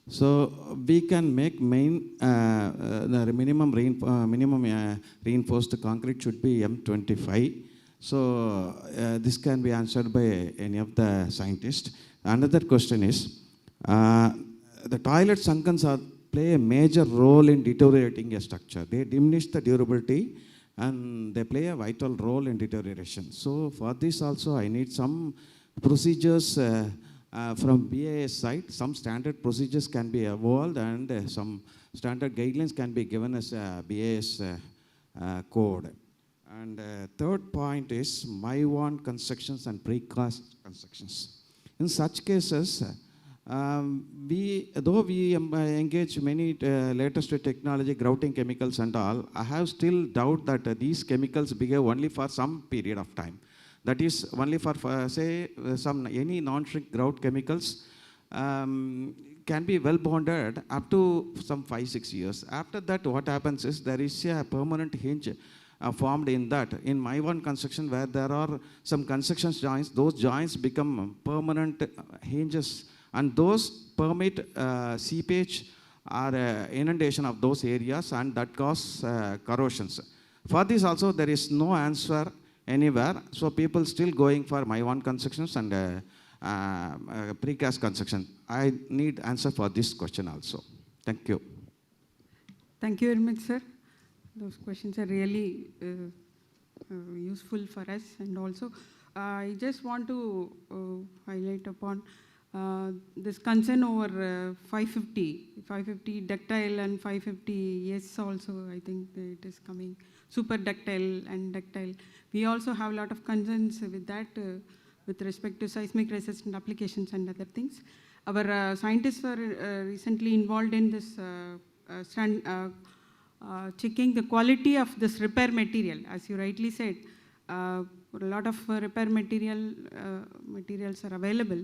So we can make the minimum reinforced concrete should be M25. So this can be answered by any of the scientists. Another question is, the toilet sunkens play a major role in deteriorating a structure. They diminish the durability and they play a vital role in deterioration. So for this also I need some procedures from BIS side, some standard procedures can be evolved and some standard guidelines can be given as a BIS code. And third point is my-own constructions and precast constructions. In such cases, though we engage many latest technology, grouting chemicals and all, I have still doubt that these chemicals behave only for some period of time. That is only for say, any non-shrink grout chemicals can be well bonded up to some 5-6 years. After that, what happens is there is a permanent hinge formed in that. In my one construction, where there are some construction joints, those joints become permanent hinges, and those permit seepage or inundation of those areas, and that cause corrosions. For this also, there is no answer anywhere, so people still going for my one constructions and precast construction. I need answer for this question also. Thank you. Thank you very much, sir. Those questions are really useful for us, and also I just want to highlight upon this concern over 550 ductile and 550 yes also. I think it is coming super ductile and ductile. We also have a lot of concerns with that with respect to seismic resistant applications and other things. Our scientists were recently involved in this checking the quality of this repair material. As you rightly said, a lot of repair materials are available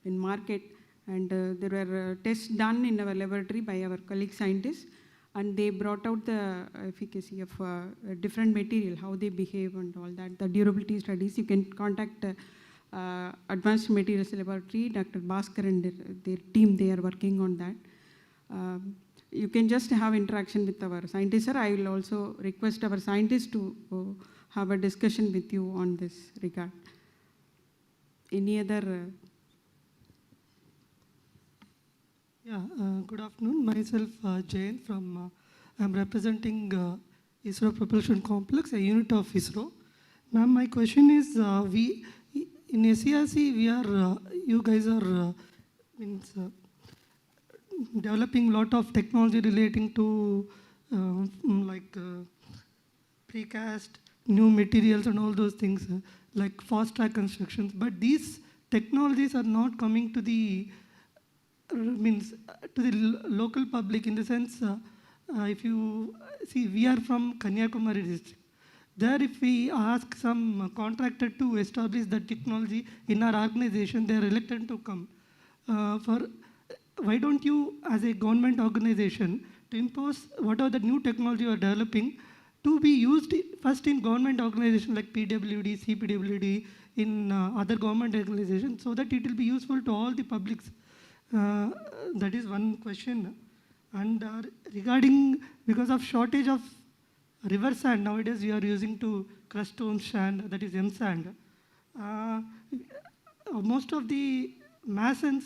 in market, and there were tests done in our laboratory by our colleague scientists, and they brought out the efficacy of different material, how they behave and all that, the durability studies. You can contact Advanced Materials Laboratory, Dr. Bhaskar and their team, they are working on that. You can just have interaction with our scientists, sir. I will also request our scientists to have a discussion with you on this regard. Any other? Good afternoon. Myself, Jain from, I'm representing ISRO Propulsion Complex, a unit of ISRO. Now, my question is, in SCRC, you guys are developing a lot of technology relating to precast, new materials and all those things, like fast track constructions. But these technologies are not coming to the local public, in the sense, if you see, we are from Kanyakumari district. There, if we ask some contractor to establish the technology in our organization, they are reluctant to come. Why don't you, as a government organization, to impose whatever the new technology you are developing to be used first in government organizations like PWD, CPWD, in other government organizations, so that it will be useful to all the publics. That is one question. And regarding, because of shortage of river sand, nowadays we are using to crush stone sand, that is M sand. Most of the masons,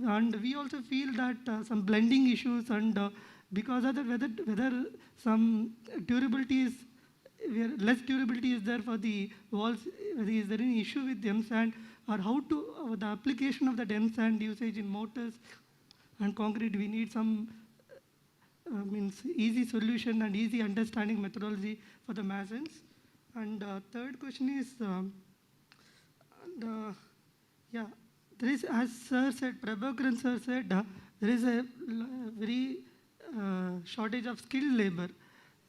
and we also feel that some blending issues, and because of that, whether some durability is, less durability is there for the walls, is there any issue with the M sand, or how to, the application of the M sand usage in mortars and concrete, we need some easy solution and easy understanding methodology for the masons. And third question is, there is, as sir said, Prabhakaran sir said, there is a very shortage of skilled labor.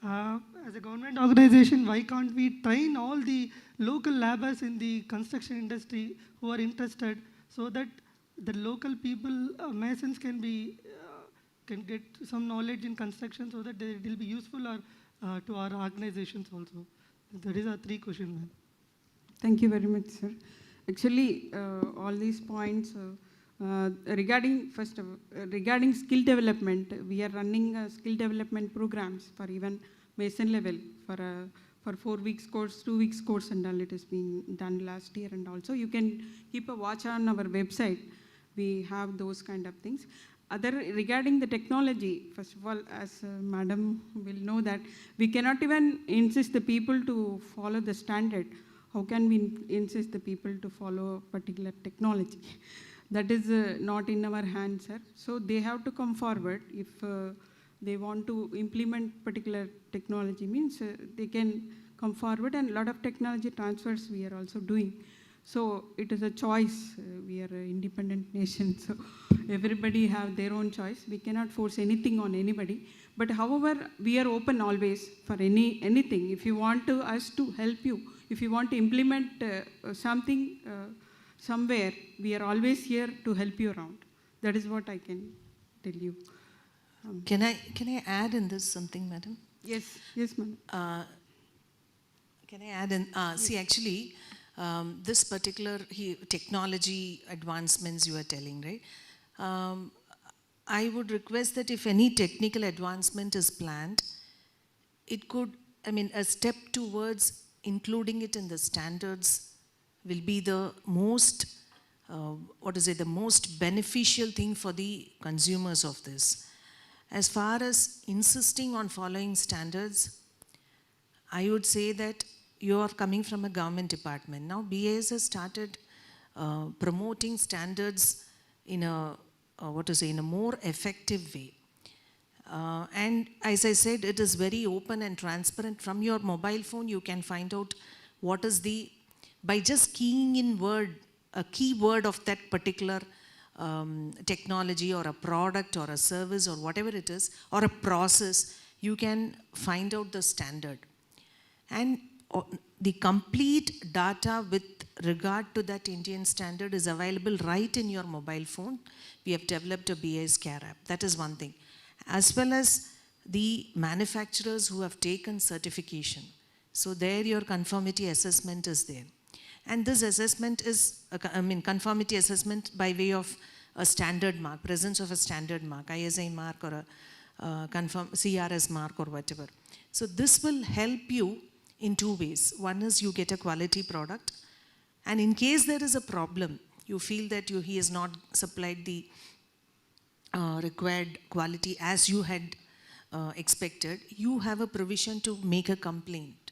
As a government organization, why can't we train all the local laborers in the construction industry who are interested, so that the local people, masons, can get some knowledge in construction, so that it will be useful to our organizations also. That is our three questions. Thank you very much, sir. Actually, all these points regarding, first of all, regarding skill development, we are running skill development programs for even mason level for 4 weeks course, 2 weeks course, and all. It has been done last year, and also you can keep a watch on our website. We have those kind of things. Regarding the technology, first of all, as madam will know, that we cannot even insist the people to follow the standard. How can we insist the people to follow a particular technology? that is not in our hands, sir. So they have to come forward if they want to implement particular technology, means they can come forward, and a lot of technology transfers we are also doing. So it is a choice. We are an independent nation, so everybody have their own choice. We cannot force anything on anybody. But however, we are open always for anything. If you want us to help you, if you want to implement something somewhere, we are always here to help you around. That is what I can tell you. Can I add in this something, madam? Yes, madam. Can I add in? See, actually, this particular technology advancements you are telling, right? I would request that if any technical advancement is planned, it could, a step towards including it in the standards will be the most, the most beneficial thing for the consumers of this. As far as insisting on following standards, I would say that you are coming from a government department. Now BIS has started promoting standards in a in a more effective way. And as I said, it is very open and transparent. From your mobile phone, you can find out what is by just keying in a keyword of that particular technology or a product or a service or whatever it is, or a process, you can find out the standard. And the complete data with regard to that Indian standard is available right in your mobile phone. We have developed a BIS Care app. That is one thing. As well as the manufacturers who have taken certification. So there your conformity assessment is there. And this assessment is, conformity assessment by way of a standard mark, presence of a standard mark, ISI mark or a CRS mark or whatever. So this will help you in two ways. One is you get a quality product, and in case there is a problem, you feel that he has not supplied the required quality as you had expected, you have a provision to make a complaint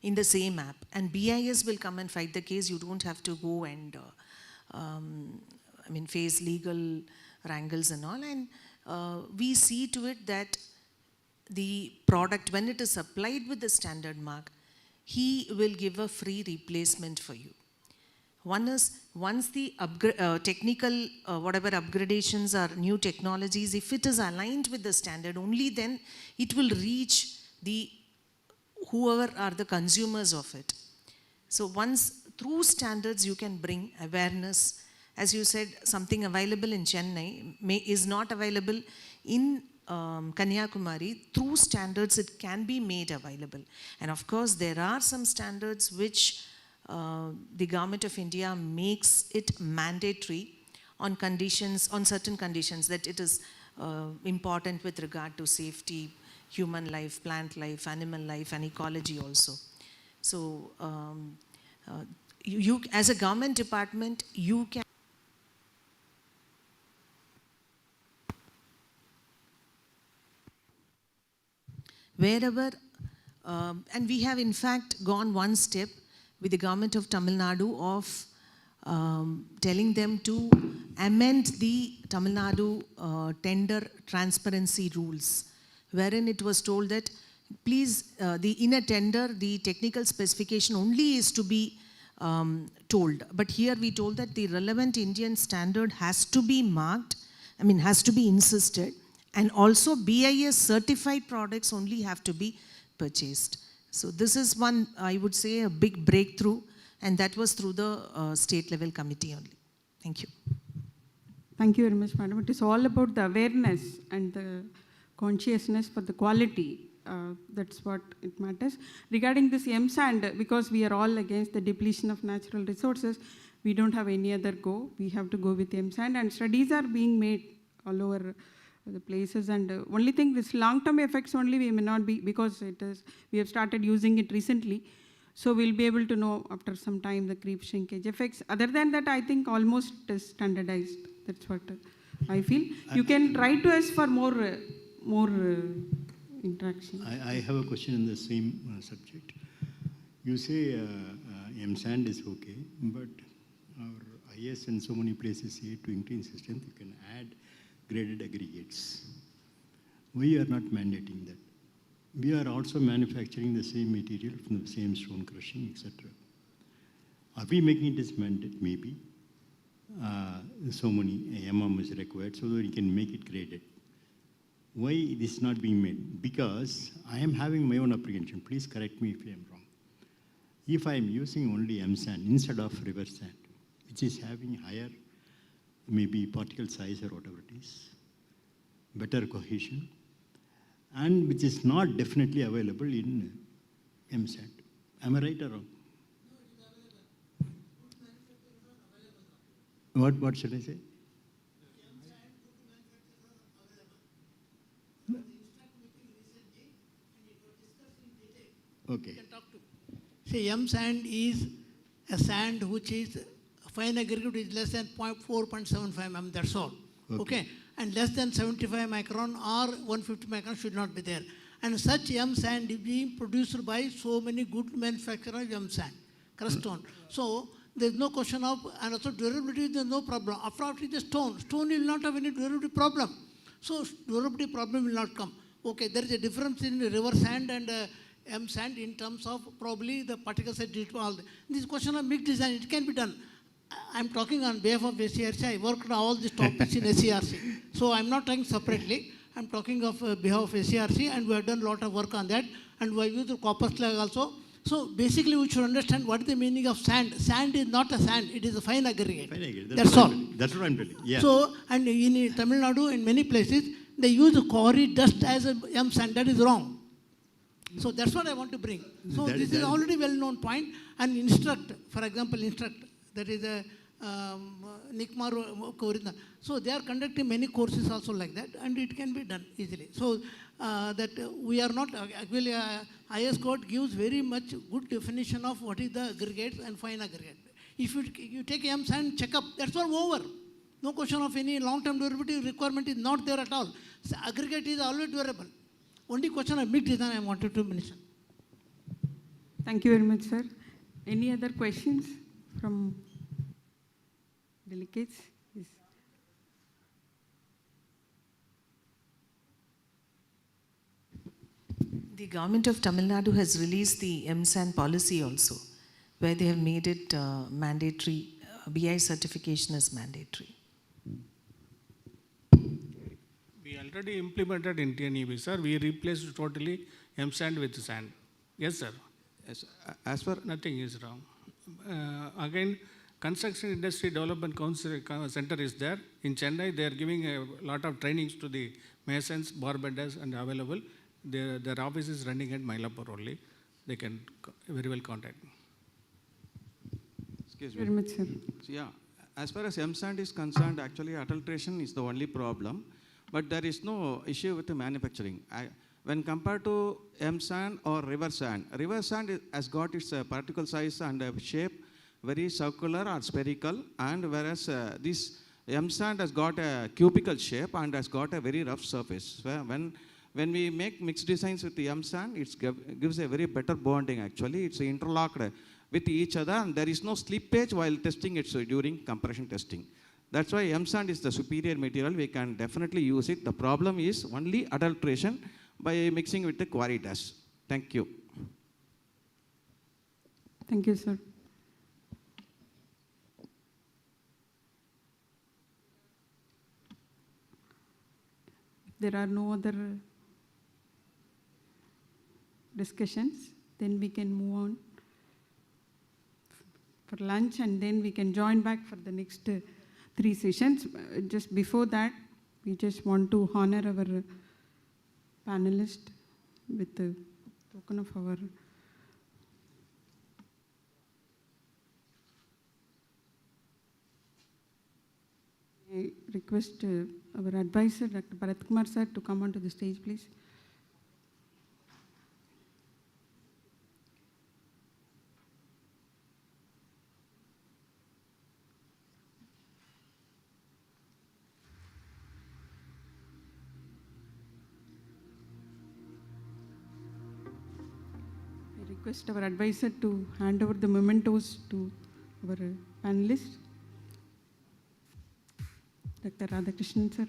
in the same app, and BIS will come and fight the case. You don't have to go and face legal wrangles and all. And we see to it that the product, when it is supplied with the standard mark, he will give a free replacement for you. One is, once the technical, whatever upgradations or new technologies, if it is aligned with the standard, only then it will reach whoever are the consumers of it. So once through standards you can bring awareness. As you said, something available in Chennai is not available in Kanyakumari. Through standards it can be made available. And of course there are some standards which the Government of India makes it mandatory on conditions, on certain conditions, that it is important with regard to safety, human life, plant life, animal life, and ecology also. So you as a government department, you can wherever, and we have in fact gone one step with the government of Tamil Nadu of telling them to amend the Tamil Nadu tender transparency rules, wherein it was told that please, in a tender, the technical specification only is to be told. But here we told that the relevant Indian standard has to be marked, has to be insisted, and also BIS certified products only have to be purchased. So this is one, I would say, a big breakthrough, and that was through the state level committee only. Thank you. Thank you very much, madam. It is all about the awareness and the consciousness for the quality. That's what it matters. Regarding this M-sand, because we are all against the depletion of natural resources, we don't have any other go. We have to go with M-sand, and studies are being made all over the places, and only thing, this long-term effects only we may not be, because we have started using it recently, so we'll be able to know after some time the creep shrinkage effects. Other than that, I think almost is standardized. That's what I feel. You can write to us for more interaction. I have a question in the same subject. You say M-sand is okay, but our highest in so many places here to increase strength, you can add graded aggregates. We are not mandating that. We are also manufacturing the same material from the same stone crushing, etc. Are we making it as mandate? Maybe. So many is required so that we can make it graded. Why this is not being made? Because I am having my own apprehension. Please correct me if I am wrong. If I am using only M sand instead of river sand, which is having higher maybe particle size or whatever it is, better cohesion, and which is not definitely available in M sand. Am I right or wrong? What should I say? Okay. See, M sand is a sand which is fine aggregate is less than 4.75 mm, that's all. Okay. And less than 75 micron or 150 micron should not be there. And such M sand is being produced by so many good manufacturers of M sand, crust stone. So there is no question of, and also durability, there is no problem. After all, it is stone. Stone will not have any durability problem. So durability problem will not come. Okay, there is a difference in river sand and M sand in terms of probably the particle size. This question of mixed design, it can be done. I am talking on behalf of SCRC. I worked on all these topics in SCRC. So I am not talking separately. I am talking of behalf of SCRC, and we have done a lot of work on that. And we have used the copper slag also. So basically, we should understand what is the meaning of sand. Sand is not a sand; it is a fine aggregate. Fine aggregate. That's all. That's what I'm telling. Yeah. So, and in Tamil Nadu, in many places, they use quarry dust as a M sand. That is wrong. So that's what I want to bring. So this is already well-known point. And instruct, for example, that is a Nikmar. So they are conducting many courses also like that, and it can be done easily. So that we are not, actually IS code gives very much good definition of what is the aggregates and fine aggregate. If you take M sand, check up, that's all over. No question of any long-term durability requirement is not there at all. So aggregate is always durable. Only question of mixed design I wanted to mention. Thank you very much, sir. Any other questions from delegates? Yes. The government of Tamil Nadu has released the MSAN policy also, where they have made it mandatory, BI certification is mandatory. We already implemented in TNEB, sir. We replaced totally M sand with sand. Yes, sir. Yes. As far nothing is wrong. Again, Construction Industry Development Council Center is there. In Chennai, they are giving a lot of trainings to the masons, bar benders, and available. Their office is running at Mylapore only. They can very well contact me. Excuse me. Very much, sir. So, yeah, as far as M sand is concerned, actually adulteration is the only problem. But there is no issue with the manufacturing. When compared to M sand or river sand has got its particle size and shape very circular or spherical, and whereas this M sand has got a cubical shape and has got a very rough surface. When we make mixed designs with the M sand, it gives a very better bonding actually. It's interlocked with each other, and there is no slippage while testing it during compression testing. That's why M sand is the superior material. We can definitely use it. The problem is only adulteration by mixing with the quarry dust. Thank you. Thank you, sir. There are no other discussions, then we can move on for lunch, and then we can join back for the next 3 sessions. Just before that, we just want to honor our panelists with the token of our I request our advisor, Dr. Bharat Kumar sir, to come onto the stage, please. I request our advisor to hand over the mementos to our panelists. Dr. Radhakrishnan, sir.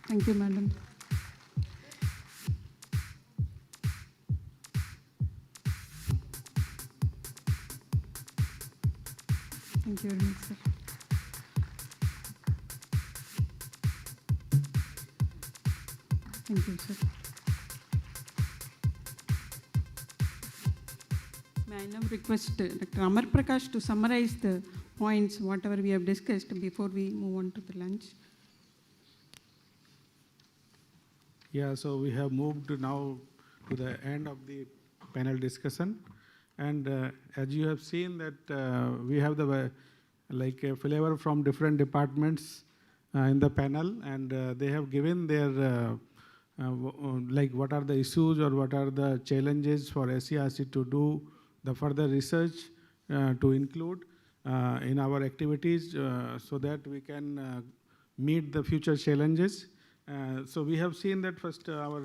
Thank you, madam. Thank you very much, sir. Thank you, sir. May I now request Dr. Amar Prakash to summarize the points, whatever we have discussed, before we move on to the lunch. Yeah, so we have moved now to the end of the panel discussion. And as you have seen that we have the like a flavor from different departments in the panel, and they have given their like what are the issues or what are the challenges for SCRC to do the further research to include in our activities so that we can meet the future challenges. So we have seen that first our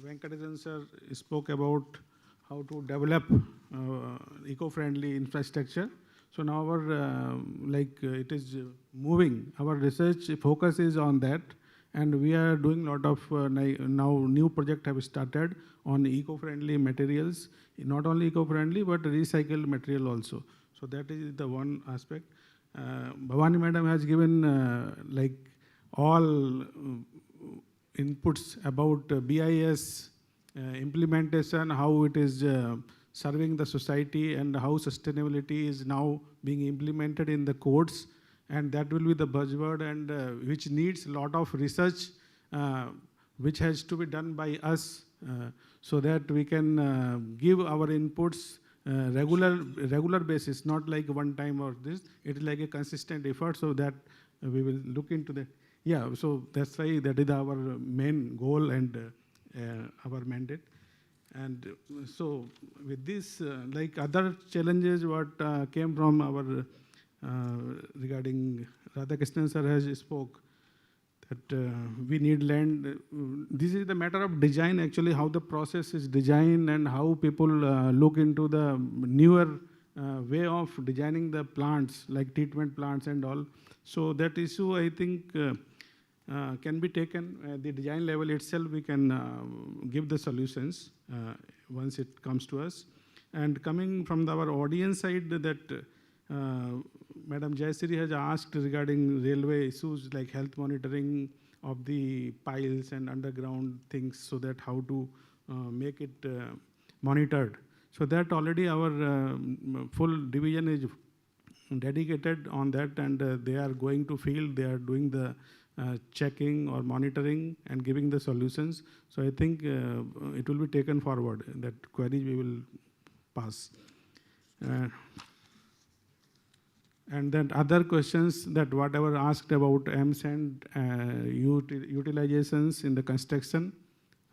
Venkatesan sir spoke about how to develop eco-friendly infrastructure. So now our it is moving. Our research focus is on that, and we are doing a lot of now new project have started on eco-friendly materials, not only eco-friendly but recycled material also. So that is the one aspect. Bhavani madam has given like all inputs about BIS implementation, how it is serving the society, and how sustainability is now being implemented in the codes, and that will be the buzzword, and which needs a lot of research which has to be done by us so that we can give our inputs regular basis, not like one time or this. It is like a consistent effort, so that we will look into that. Yeah, so that's why that is our main goal and our mandate. And so with this, like other challenges what came from our regarding Radhakrishnan sir has spoke, that we need land. This is the matter of design actually, how the process is designed and how people look into the newer way of designing the plants, like treatment plants and all. So that issue, I think, can be taken at the design level itself. We can give the solutions once it comes to us. And coming from our audience side, that Madam Jayasri has asked regarding railway issues like health monitoring of the piles and underground things, so that how to make it monitored. So that already our full division is dedicated on that, and they are going to field, they are doing the checking or monitoring and giving the solutions. So I think it will be taken forward. That query we will pass. And then other questions that whatever asked about MSAND utilizations in the construction,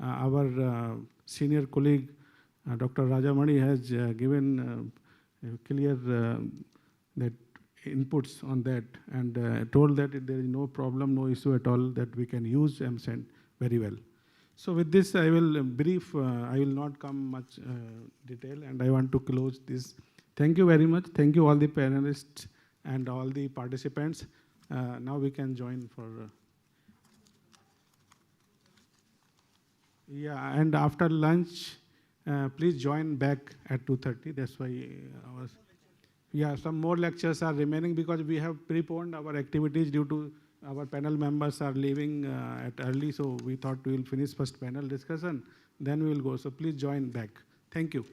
our senior colleague Dr. Rajamani has given clear that inputs on that, and told that there is no problem, no issue at all, that we can use MSAND very well. So with this, I will brief, I will not come much detail, and I want to close this. Thank you very much. Thank you all the panelists and all the participants. Now we can join for... yeah, and after lunch, please join back at 2:30. That's why I was... yeah, some more lectures are remaining because we have preponed our activities due to our panel members are leaving at early. So we thought we will finish first panel discussion, then we will go. So please join back. Thank you.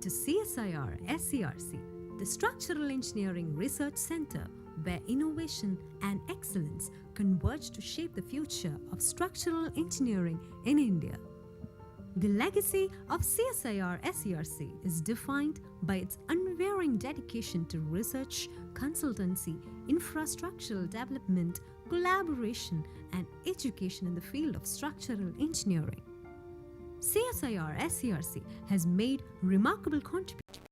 to CSIR SCRC, the Structural Engineering Research Center, where innovation and excellence converge to shape the future of structural engineering in India. The legacy of CSIR SCRC is defined by its unwavering dedication to research, consultancy, infrastructural development, collaboration, and education in the field of structural engineering. CSIR SCRC has made remarkable contributions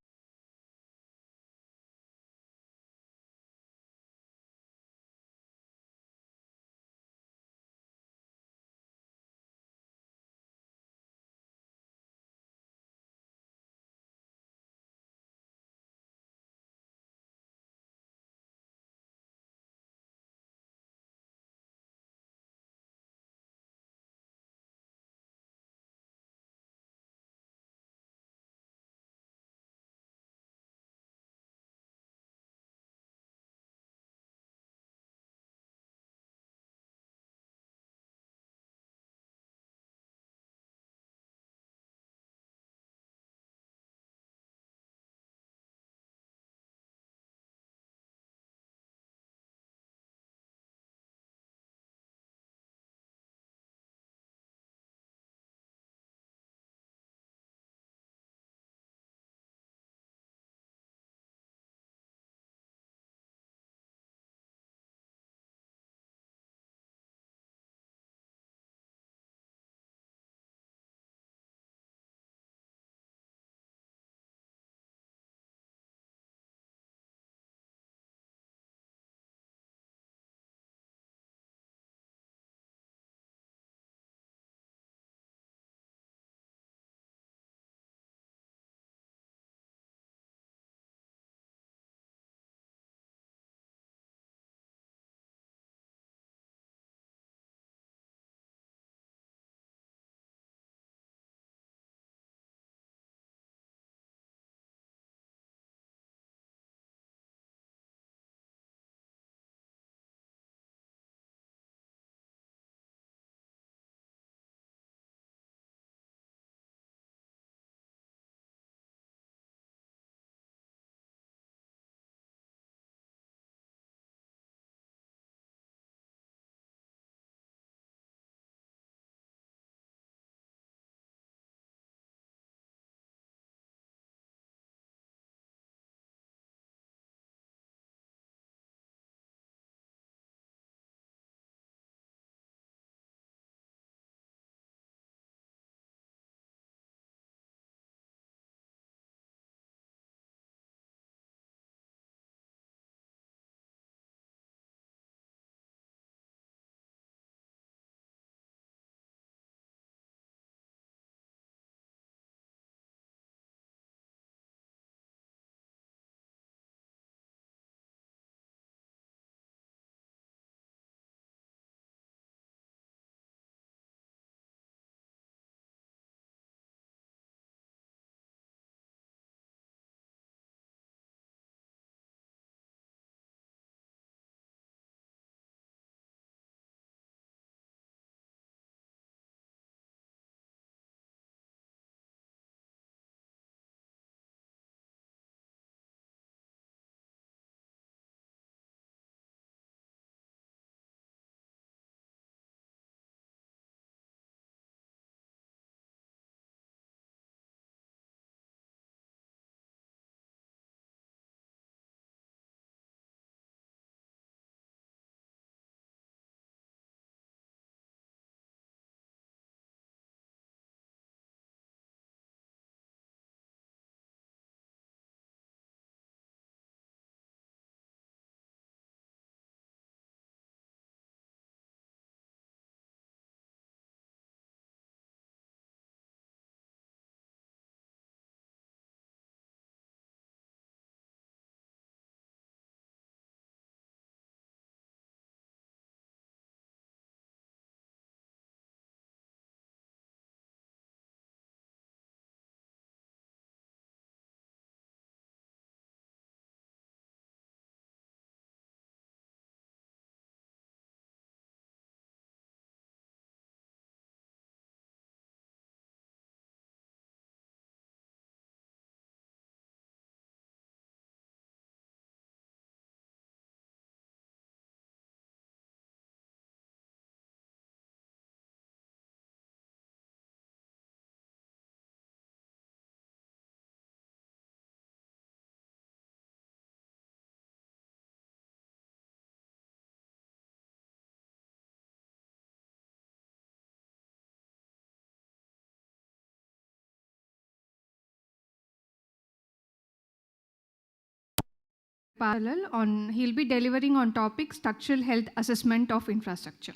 parallel on, he'll be delivering on topic structural health assessment of infrastructure.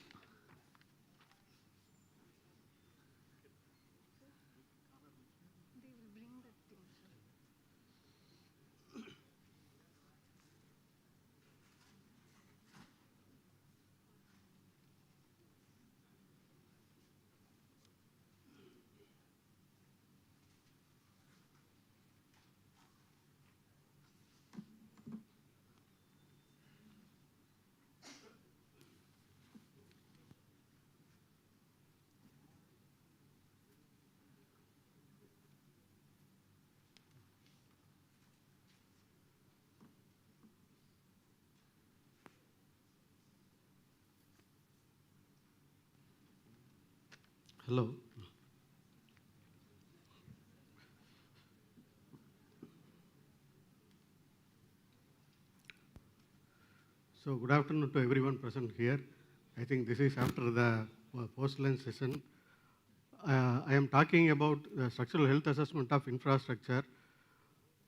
Hello. So good afternoon to everyone present here. I think this is after the post-lunch session. I am talking about the structural health assessment of infrastructure.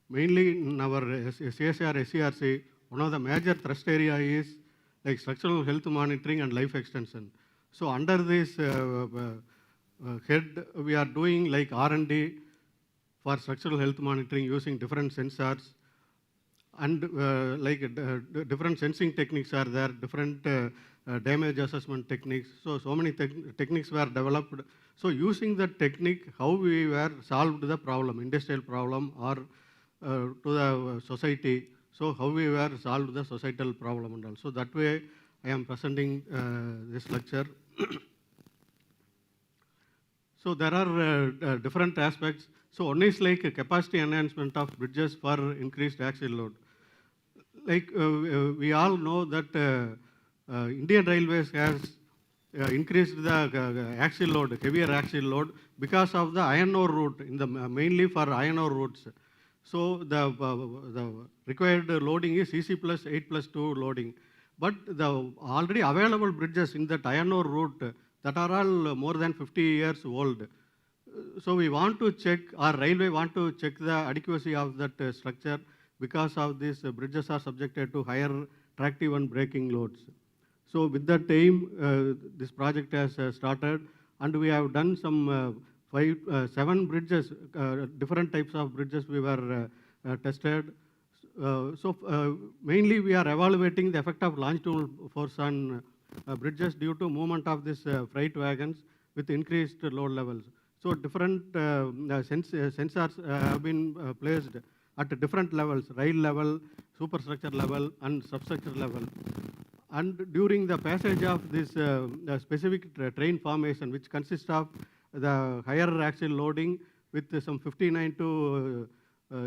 Mainly in our CSIR, SCRC, one of the major thrust area is like structural health monitoring and life extension. So under this head, we are doing like R&D for structural health monitoring using different sensors, and different sensing techniques are there, different damage assessment techniques. So many techniques were developed. So using that technique, how we were solved the problem, industrial problem or to the society. So how we were solved the societal problem and all. So that way I am presenting this lecture. So there are different aspects. So one is like a capacity enhancement of bridges for increased axial load. Like we all know that Indian Railways has increased the axial load, heavier axial load, because of the iron ore route, mainly for iron ore routes. So the required loading is CC plus 8+2 loading. But the already available bridges in that iron ore route that are all more than 50 years old. So we want to check, our railway want to check the adequacy of that structure, because of these bridges are subjected to higher tractive and braking loads. So with that aim, this project has started, and we have done some 7 bridges, different types of bridges we were tested. Mainly we are evaluating the effect of longitudinal force on bridges due to movement of this freight wagons with increased load levels. So different sensors have been placed at different levels, rail level, superstructure level and substructure level. And during the passage of this specific train formation, which consists of the higher axial loading with some 59 to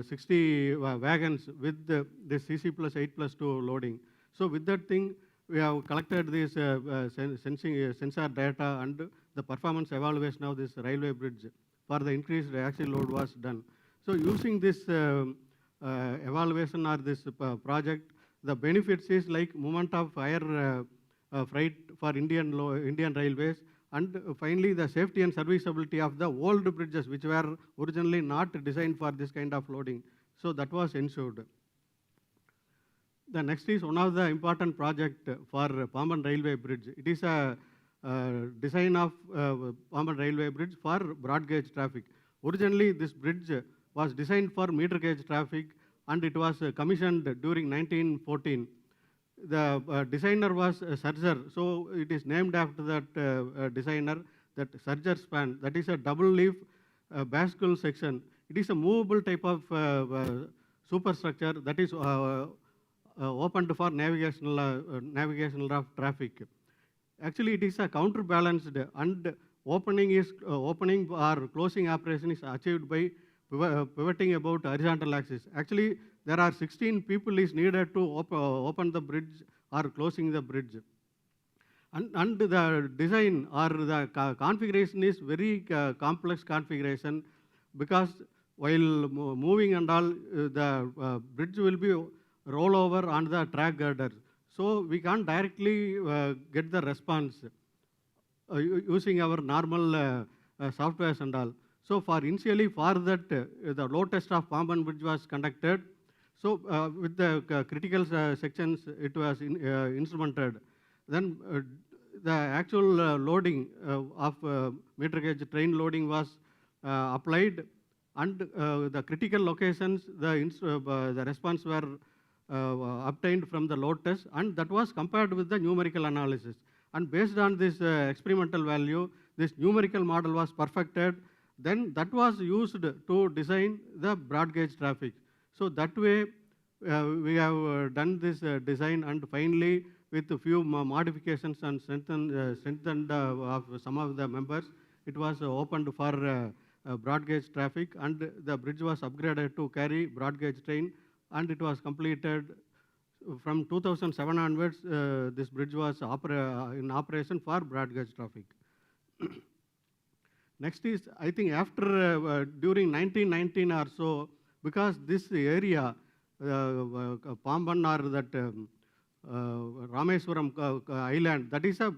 60 wagons with this CC plus 8+2 loading. So with that thing, we have collected this sensor data, and the performance evaluation of this railway bridge for the increased axial load was done. So using this evaluation or this project, the benefits is like movement of higher freight for Indian Railways, and finally the safety and serviceability of the old bridges which were originally not designed for this kind of loading. So that was ensured. The next is one of the important project for Pamban Railway Bridge. It is a design of Pamban Railway Bridge for broad gauge traffic. Originally this bridge was designed for meter gauge traffic, and it was commissioned during 1914. The designer was Csir-Serc, so it is named after that designer, that Csir-Serc span. That is a double leaf bascule section. It is a movable type of superstructure that is opened for navigational of traffic. Actually, it is a counterbalanced, and opening or closing operation is achieved by pivoting about horizontal axis. Actually, there are 16 people is needed to open the bridge or closing the bridge. And the design or the configuration is very complex configuration, because while moving and all, the bridge will be rollover on the track girder. So we can't directly get the response using our normal softwares and all. So initially for that, the load test of Pamban Bridge was conducted. So with the critical sections, it was instrumented. Then the actual loading of meter gauge train loading was applied, and the critical locations, the response were obtained from the load test, and that was compared with the numerical analysis. And based on this experimental value, this numerical model was perfected. Then that was used to design the broad gauge traffic. So that way, we have done this design, and finally, with a few modifications and strengthened of some of the members, it was opened for broad gauge traffic, and the bridge was upgraded to carry broad gauge train, and it was completed from 2007 onwards. This bridge was in operation for broad gauge traffic. Next is, I think after during 1919 or so, because this area, Pamban or that Rameswaram island, that is a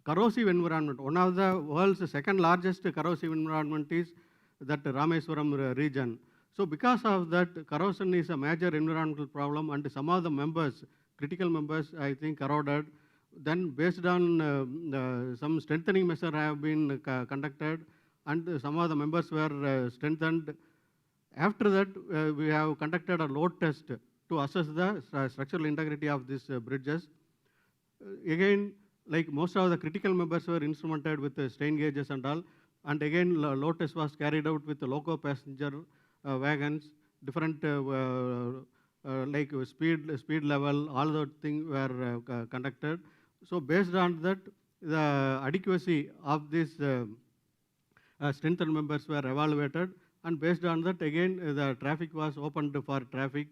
corrosive environment. One of the world's second largest corrosive environment is that Rameswaram region. So because of that, corrosion is a major environmental problem, and some of the members, critical members, I think corroded. Then based on some strengthening measures have been conducted, and some of the members were strengthened. After that, we have conducted a load test to assess the structural integrity of these bridges. Again, like most of the critical members were instrumented with strain gauges and all, and again load test was carried out with the loco passenger wagons, different like speed level, all the things were conducted. So based on that, the adequacy of these strengthened members were evaluated, and based on that, again the traffic was opened for traffic.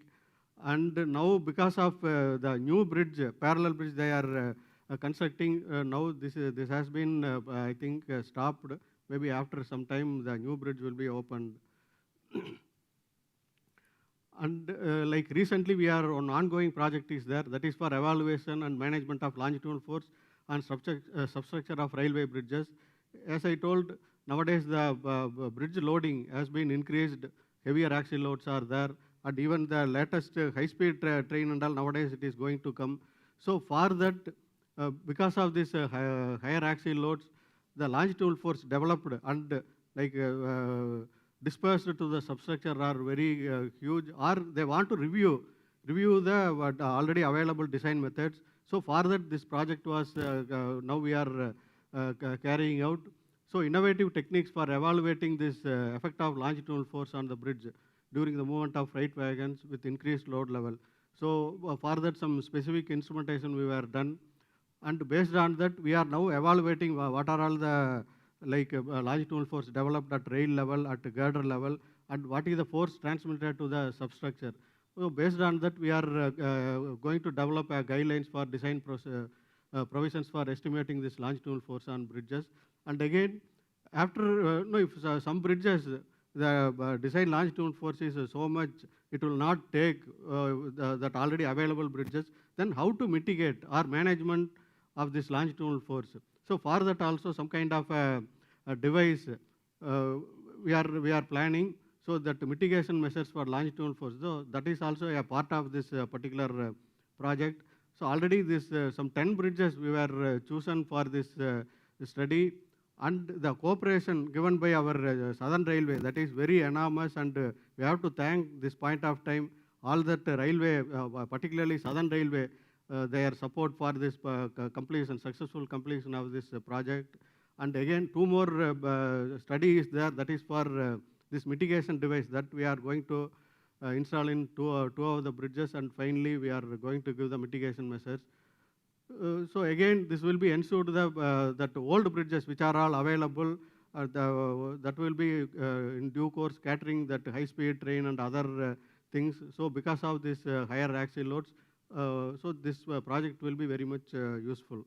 And now, because of the new bridge, parallel bridge they are constructing, now this has been, I think, stopped. Maybe after some time, the new bridge will be opened. And like recently, we are on ongoing project is there, that is for evaluation and management of longitudinal force and substructure of railway bridges. As I told, nowadays the bridge loading has been increased, heavier axle loads are there, and even the latest high-speed train and all, nowadays it is going to come. So for that, because of this higher axle loads, the longitudinal force developed and like dispersed to the substructure are very huge, or they want to review the already available design methods. So for that, this project was now we are carrying out. So innovative techniques for evaluating this effect of longitudinal force on the bridge during the movement of freight wagons with increased load level. So for that, some specific instrumentation we were done, and based on that, we are now evaluating what are all the longitudinal force developed at rail level, at girder level, and what is the force transmitted to the substructure. So based on that, we are going to develop guidelines for design provisions for estimating this longitudinal force on bridges. And again, after if some bridges, the design longitudinal force is so much, it will not take that already available bridges, then how to mitigate or management of this longitudinal force. So for that also some kind of a device we are planning, so that mitigation measures for longitudinal force. So that is also a part of this particular project. So already this some 10 bridges we were chosen for this study, and the cooperation given by our Southern Railway, that is very enormous, and we have to thank this point of time all that railway, particularly Southern Railway, their support for this successful completion of this project. And again, 2 more studies there, that is for this mitigation device that we are going to install in two of the bridges, and finally we are going to give the mitigation measures. So again, this will be ensured that old bridges which are all available, that will be in due course catering that high-speed train and other things. So because of this higher axle loads, so this project will be very much useful.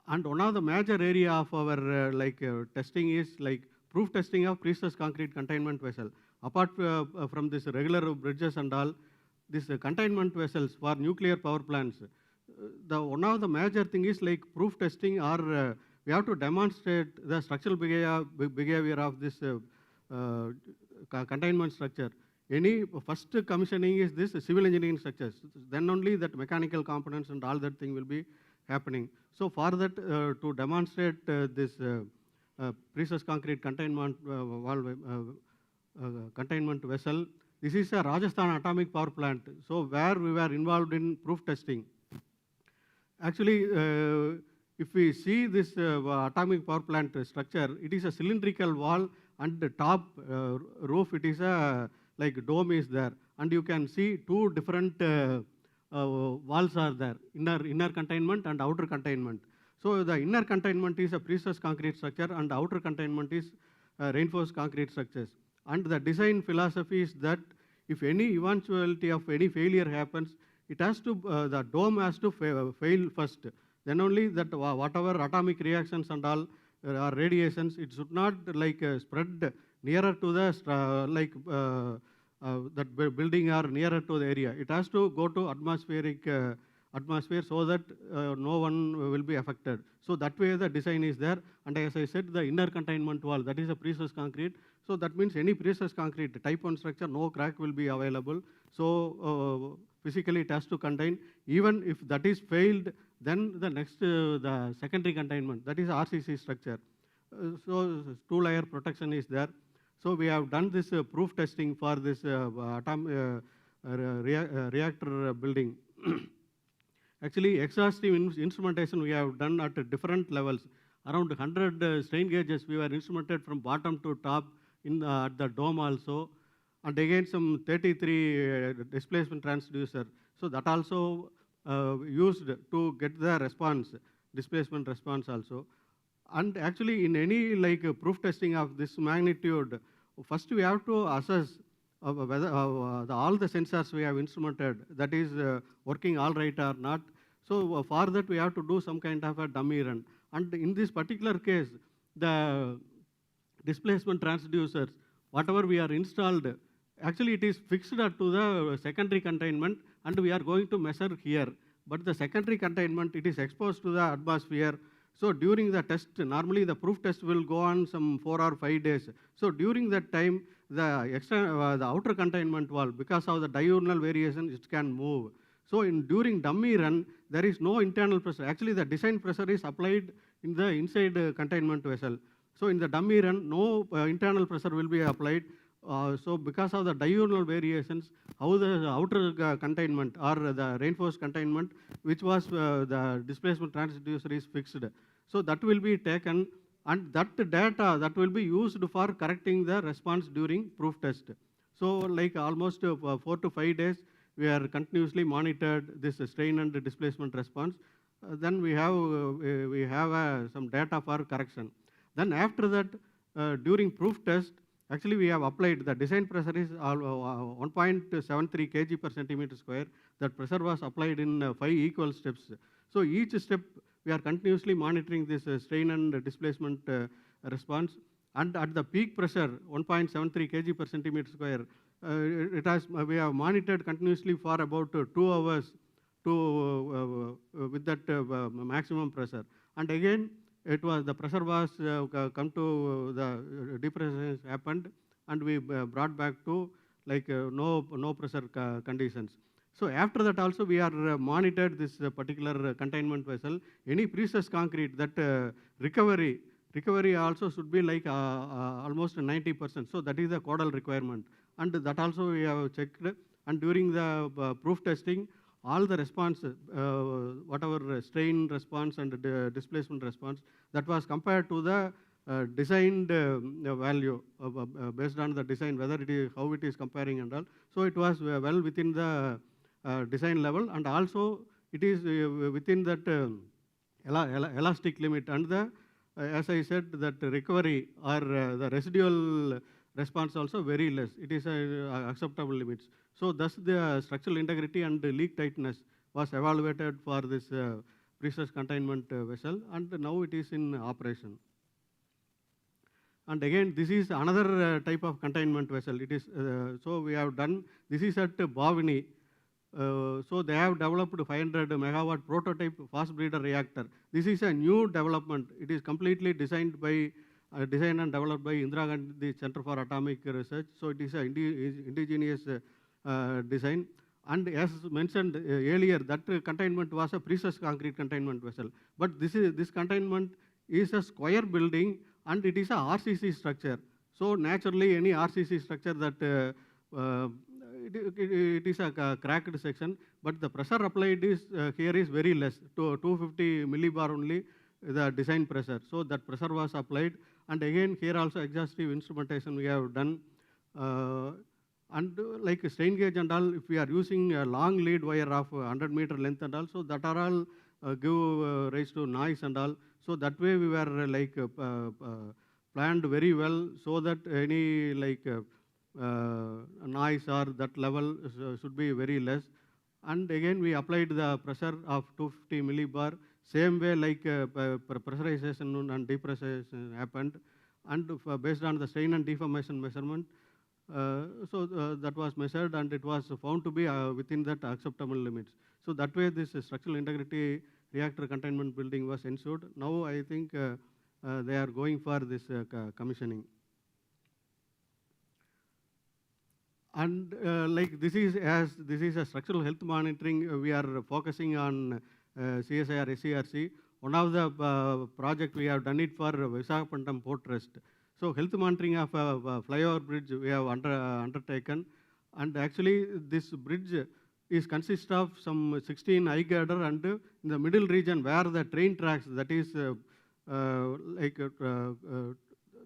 And one of the major area of our testing is like proof testing of precious concrete containment vessel. Apart from this regular bridges and all, this containment vessels for nuclear power plants, one of the major thing is like proof testing, or we have to demonstrate the structural behavior of this containment structure. Any first commissioning is this civil engineering structures. Then only that mechanical components and all that thing will be happening. So for that, to demonstrate this precess concrete containment containment vessel, this is a Rajasthan atomic power plant. So where we were involved in proof testing. Actually, if we see this atomic power plant structure, it is a cylindrical wall, and the top roof, it is a like dome is there, and you can see two different walls are there, inner containment and outer containment. So the inner containment is a precess concrete structure, and the outer containment is reinforced concrete structures. And the design philosophy is that if any eventuality of any failure happens, it has to the dome has to fail first. Then only that whatever atomic reactions and all or radiations, it should not like spread nearer to the that building or nearer to the area. It has to go to atmospheric atmosphere so that no one will be affected. So that way the design is there. And as I said, the inner containment wall, that is a precess concrete. So that means any precess concrete type 1 structure, no crack will be available. So physically it has to contain. Even if that is failed, then the next, the secondary containment, that is RCC structure. So two-layer protection is there. So we have done this proof testing for this reactor building. Actually, exhaustive instrumentation we have done at different levels. Around 100 strain gauges we were instrumented from bottom to top in at the dome also. And again some 33 displacement transducer. So that also used to get the response, displacement response also. And actually in any like proof testing of this magnitude, first we have to assess whether all the sensors we have instrumented, that is working all right or not. So for that we have to do some kind of a dummy run. And in this particular case, the displacement transducers, whatever we are installed, actually it is fixed to the secondary containment, and we are going to measure here. But the secondary containment, it is exposed to the atmosphere. So during the test, normally the proof test will go on some 4 or 5 days. So during that time, the outer containment wall, because of the diurnal variation, it can move. So during dummy run, there is no internal pressure. Actually, the design pressure is applied in the inside containment vessel. So in the dummy run, no internal pressure will be applied. So because of the diurnal variations, how the outer containment or the reinforced containment, which was the displacement transducer is fixed. So that will be taken, and that data that will be used for correcting the response during proof test. So like almost 4 to 5 days, we are continuously monitored this strain and displacement response. Then we have some data for correction. Then after that, during proof test, actually we have applied the design pressure is 1.73 kg per centimeter square. That pressure was applied in 5 equal steps. So each step we are continuously monitoring this strain and displacement response. And at the peak pressure, 1.73 kg per centimeter square, we have monitored continuously for about 2 hours with that maximum pressure. And again, the pressure was come to the depression happened, and we brought back to like no pressure conditions. So after that also we are monitored this particular containment vessel. Any precess concrete, that recovery also should be like almost 90%. So that is the codal requirement, and that also we have checked. And during the proof testing, all the response, whatever strain response and displacement response, that was compared to the designed value based on the design, whether it is how it is comparing and all. So it was well within the design level, and also it is within that elastic limit, and the as I said, that recovery or the residual response also very less. It is acceptable limits. So thus the structural integrity and leak tightness was evaluated for this precess containment vessel, and now it is in operation. And again, this is another type of containment vessel. It is so we have done. This is at Bhavini. So they have developed 500 megawatt prototype fast breeder reactor. This is a new development. It is completely designed by designed and developed by Indira Gandhi Center for Atomic Research. So it is an indigenous design. And as mentioned earlier, that containment was a precast concrete containment vessel. But this containment is a square building and it is a RCC structure. So naturally, any RCC structure that it is a cracked section, but the pressure applied is here is very less, to 250 millibar only the design pressure. So that pressure was applied, and again here also exhaustive instrumentation we have done. And like strain gauge and all, if we are using a long lead wire of 100 meter length and all, so that are all give rise to noise and all. So that way we were like planned very well, so that any like noise or that level should be very less. And again we applied the pressure of 250 millibar, same way like pressurization and depressurization happened, and based on the strain and deformation measurement, that was measured and it was found to be within that acceptable limits. So that way this structural integrity reactor containment building was ensured. Now I think they are going for this commissioning. And like this is a structural health monitoring, we are focusing on CSIR, SCRC. One of the project we have done it for Visakhapatnam Port Trust. So health monitoring of a flyover bridge we have undertaken, and actually this bridge consists of some 16 eye girder, and in the middle region where the train tracks, that is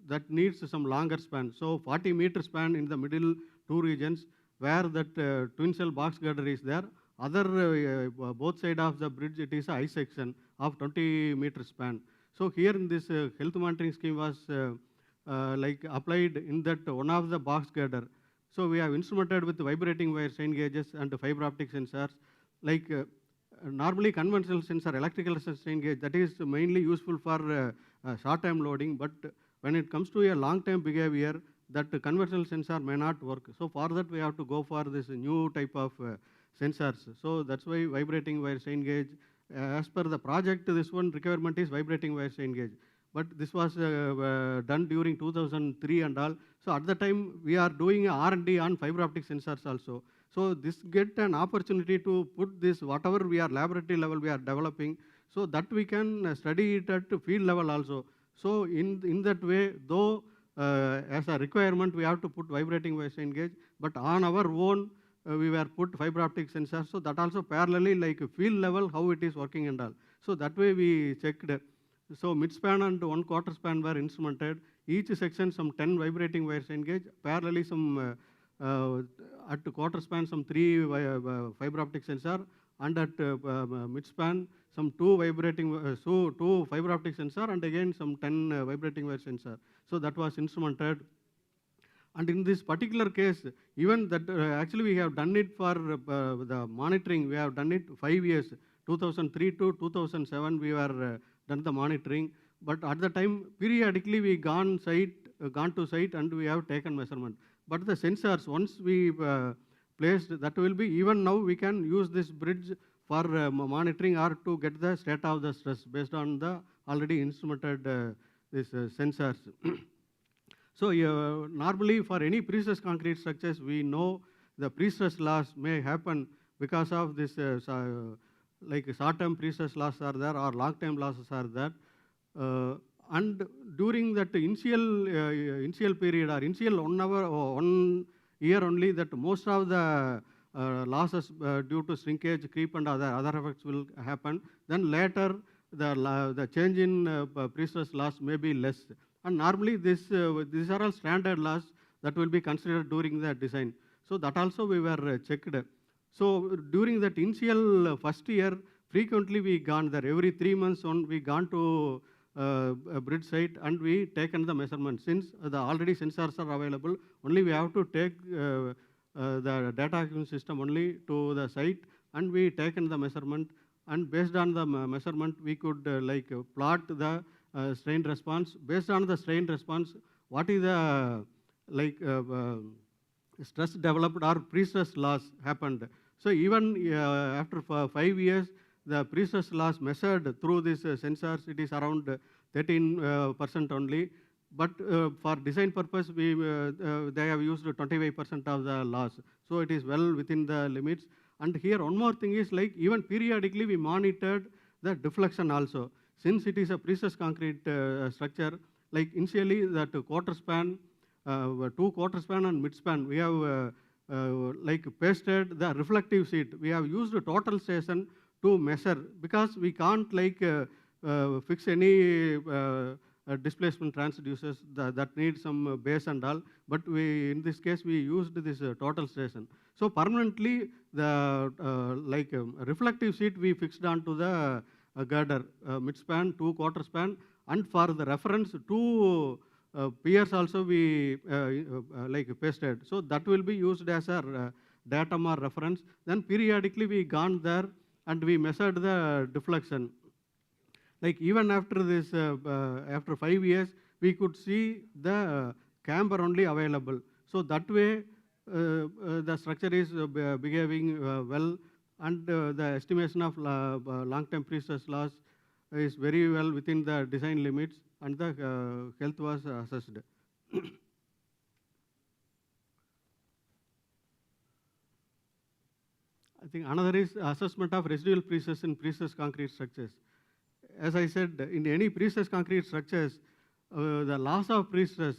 that needs some longer span. So 40-meter span in the middle two regions where that twin cell box girder is there. Other both side of the bridge it is a eye section of 20-meter span. So here in this health monitoring scheme was like applied in that one of the box girder. So we have instrumented with vibrating wire strain gauges and fiber optic sensors. Like normally conventional sensor, electrical strain gauge, that is mainly useful for short-term loading, but when it comes to a long-term behavior, that conventional sensor may not work. So for that we have to go for this new type of sensors. So that's why vibrating wire strain gauge, as per the project, this one requirement is vibrating wire strain gauge. But this was done during 2003 and all. So at the time we are doing R&D on fiber optic sensors also. So this get an opportunity to put this whatever we are laboratory level we are developing, so that we can study it at field level also. So in that way, though as a requirement we have to put vibrating wire strain gauge, but on our own we were put fiber optic sensors. So that also parallelly like field level how it is working and all. So that way we checked. So mid-span and 1/4 span were instrumented. Each section some 10 vibrating wire strain gauge. Parallelly some at quarter span some 3 fiber optic sensor, and at mid-span some 2 fiber optic sensor, and again some 10 vibrating wire sensor. So that was instrumented. And in this particular case, even that actually we have done it for the monitoring, we have done it 5 years. 2003 to 2007 we were done the monitoring, but at the time periodically we gone to site and we have taken measurement. But the sensors once we placed, that will be, even now we can use this bridge for monitoring or to get the state of the stress based on the already instrumented this sensors. So normally for any pre-stress concrete structures, we know the pre-stress loss may happen because of this like short-term pre-stress loss are there or long-term losses are there. And during that initial period or initial 1 hour or 1 year only, that most of the losses due to shrinkage, creep and other effects will happen. Then later the change in pre-stress loss may be less. And normally these are all standard loss that will be considered during the design. So that also we were checked. So during that initial first year, frequently we gone there. Every 3 months we gone to a bridge site and we taken the measurement. Since the already sensors are available, only we have to take the data acquisition system only to the site, and we taken the measurement, and based on the measurement we could like plot the strain response. Based on the strain response, what is the like stress developed or pre-stress loss happened. So even after 5 years, the pre-stress loss measured through these sensors, it is around 13% only. but for design purpose, they have used 25% of the loss. So it is well within the limits. And here one more thing is like even periodically we monitored the deflection also. Since it is a precess concrete structure, like initially that quarter span, 2 quarter span and mid span, we have like pasted the reflective sheet. We have used a total station to measure because we can't like fix any displacement transducers that need some base and all, but we in this case we used this total station. So permanently the reflective sheet we fixed onto the girder, mid span, 2 quarter span, and for the reference 2 piers also we like pasted. So that will be used as a datum or reference. Then periodically we gone there and we measured the deflection. Like even after this, after 5 years, we could see the camber only available. So that way the structure is behaving well, and the estimation of long-term precess loss is very well within the design limits, and the health was assessed. I think another is assessment of residual precess in precess concrete structures. As I said, in any precess concrete structures, the loss of precess,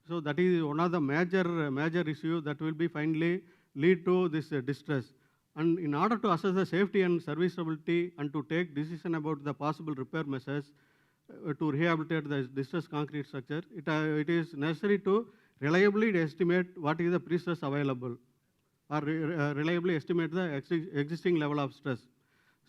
so that is one of the major issues that will be finally lead to this distress. And in order to assess the safety and serviceability and to take decision about the possible repair measures to rehabilitate the distressed concrete structure, it is necessary to reliably estimate what is the precess available, or reliably estimate the existing level of stress.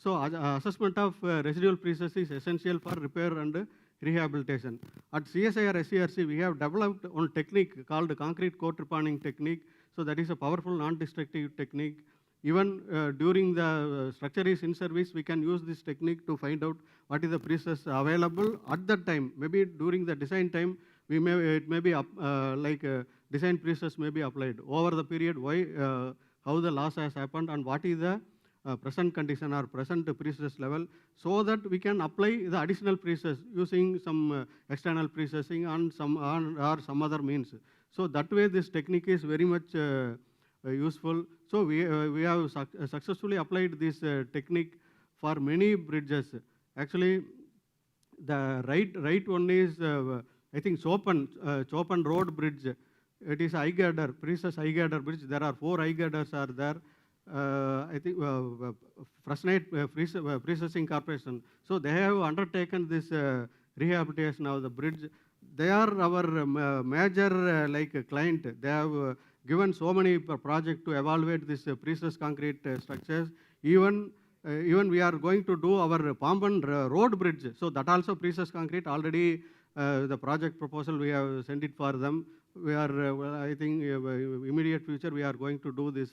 So assessment of residual precess is essential for repair and rehabilitation. At CSIR SCRC, we have developed one technique called concrete core trepanning technique. So that is a powerful non-destructive technique. Even during the structure is in service, we can use this technique to find out what is the precess available at that time. Maybe during the design time, it may be design precess may be applied over the period. Why, how the loss has happened, and what is the present condition or present precess level, so that we can apply the additional precess using some external precessing and or some other means. So that way this technique is very much useful. So we have successfully applied this technique for many bridges. Actually, the right one is I think Chopan Road Bridge. It is eye girder, precess eye girder bridge. There are 4 eye girders are there. I think Frusnate Precessing Corporation. So they have undertaken this rehabilitation of the bridge. They are our major client. They have given so many projects to evaluate this precess concrete structures. Even we are going to do our Pamban Road Bridge. So that also precess concrete. Already the project proposal we have sent it for them. We are I think immediate future we are going to do this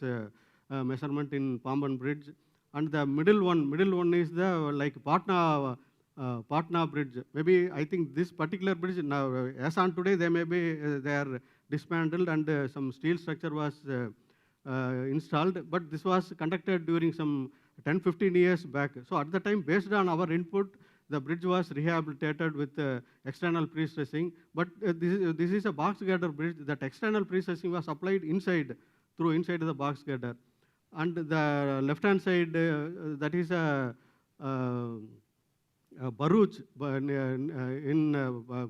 measurement in Pamban Bridge. And the middle one is the Patna Bridge. Maybe I think this particular bridge now, as on today, they are dismantled and some steel structure was installed. But this was conducted during some 10-15 years back. So at the time, based on our input, the bridge was rehabilitated with external pre-stressing. But this is a box girder bridge. That external pre-stressing was applied inside the box girder. And the left-hand side, that is a Bharuch in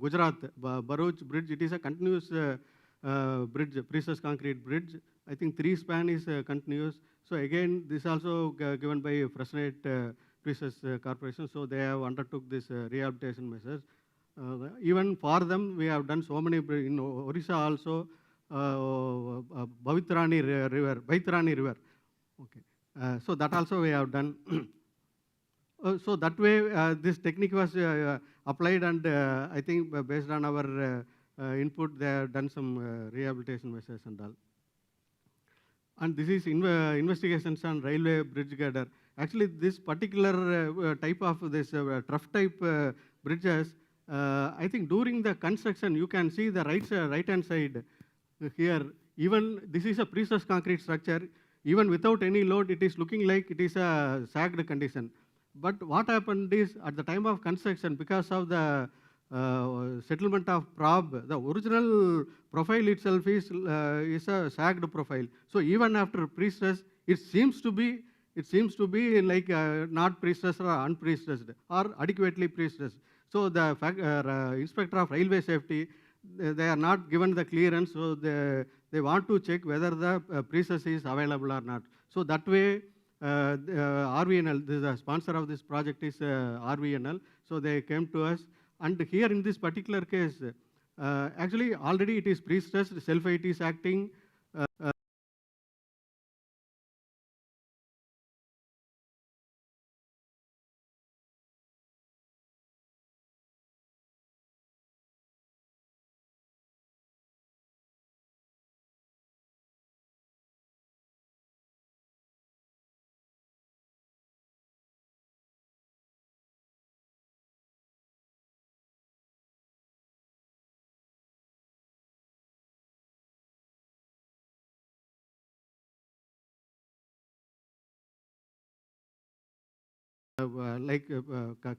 Gujarat, Bharuch bridge. It is a continuous bridge, precess concrete bridge. I think 3 span is continuous. So again, this also given by Frusnate Precess Corporation. So they have undertook this rehabilitation measures. Even for them, we have done so many. In Orissa also, Baitarani River. Okay. So that also we have done. So that way, this technique was applied, and I think based on our input, they have done some rehabilitation measures and all. And this is investigations on railway bridge girder. Actually, this particular type of this trough type bridges, I think during the construction, you can see the right-hand side here. Even this is a precess concrete structure. Even without any load, it is looking like it is a sagged condition. But what happened is, at the time of construction, because of the settlement of probe, the original profile itself is a sagged profile. So even after pre-stress, it seems to be like not pre-stressed or unpre-stressed or adequately pre-stressed. So the inspector of railway safety, they are not given the clearance, so they want to check whether the pre-stress is available or not. So that way, RVNL, the sponsor of this project is RVNL, so they came to us. And here in this particular case, actually already it is pre-stressed, sulfate is acting.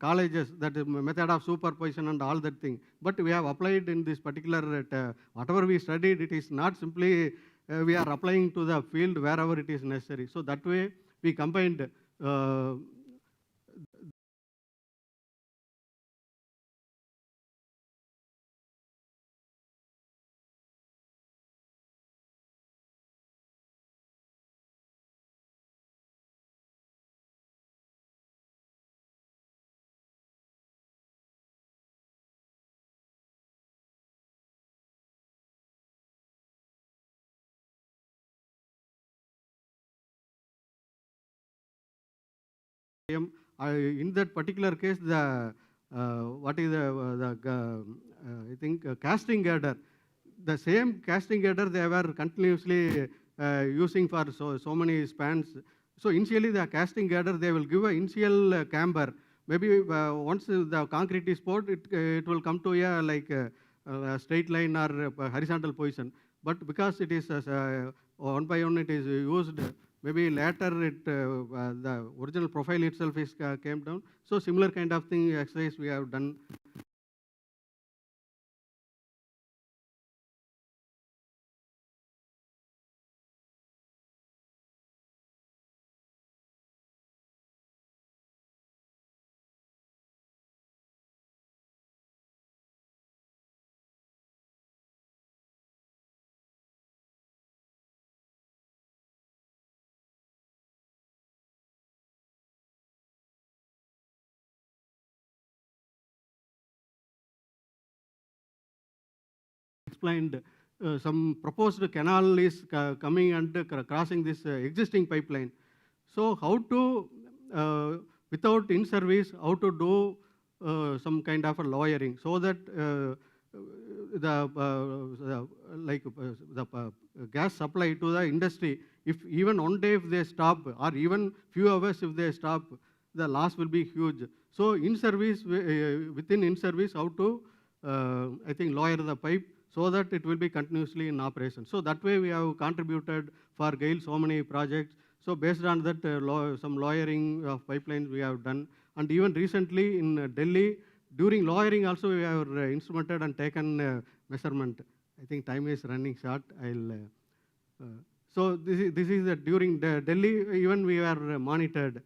Colleges, that method of superposition and all that thing. But we have applied in this particular, whatever we studied, it is not simply we are applying to the field wherever it is necessary. So that way we combined in that particular case, the what is I think casting girder, the same casting girder they were continuously using for so many spans. So initially the casting girder, they will give an initial camber. Maybe once the concrete is poured, it will come to a like a straight line or horizontal position. But because it is one by one it is used, maybe later the original profile itself is came down. So similar kind of thing exercise we have done. Explained some proposed canal is coming and crossing this existing pipeline. So how to, without in-service, how to do some kind of a lawyering so that the gas supply to the industry, if even one day if they stop or even few hours if they stop, the loss will be huge. So in-service, within in-service, how to, I think, lawyer the pipe so that it will be continuously in operation. So that way we have contributed for GAIL so many projects. So based on that, some lawyering of pipelines we have done. And even recently in Delhi, during lawyering also we have instrumented and taken measurement. I think time is running short. So this is during Delhi, even we were monitored.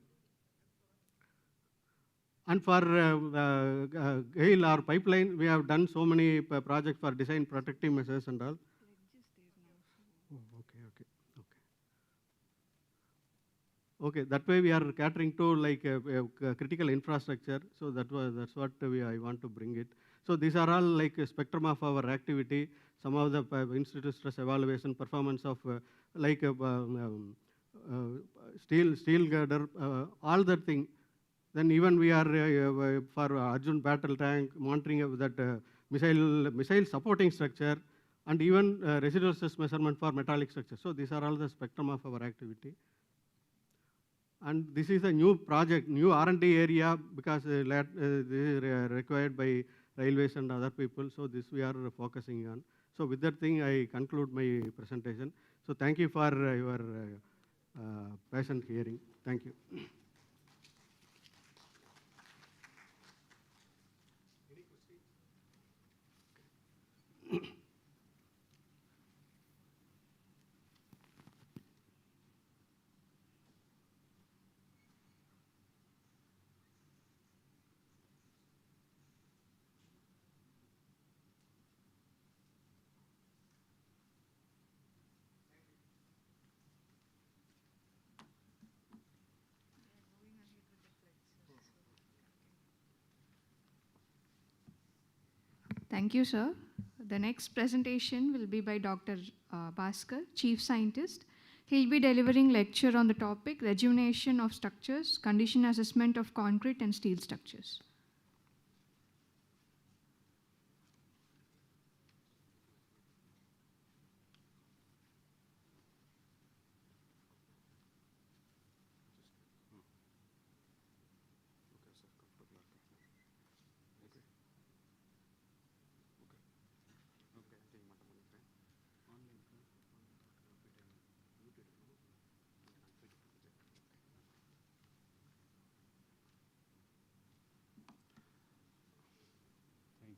And for GAIL or pipeline, we have done so many projects for design protective measures and all. Okay, that way we are catering to like critical infrastructure. So that's what I want to bring it. So these are all like a spectrum of our activity. Some of the institute stress evaluation, performance of steel girder, all that thing. Then even we are for Arjun battle tank, monitoring of that missile supporting structure, and even residual stress measurement for metallic structure. So these are all the spectrum of our activity. And this is a new project, new R&D area, because this is required by railways and other people. So this we are focusing on. So with that thing, I conclude my presentation. So thank you for your patient hearing. Thank you. Thank you, sir. The next presentation will be by Dr. Bhaskar, Chief Scientist. He'll be delivering lecture on the topic Rejuvenation of Structures, Condition Assessment of Concrete and Steel Structures.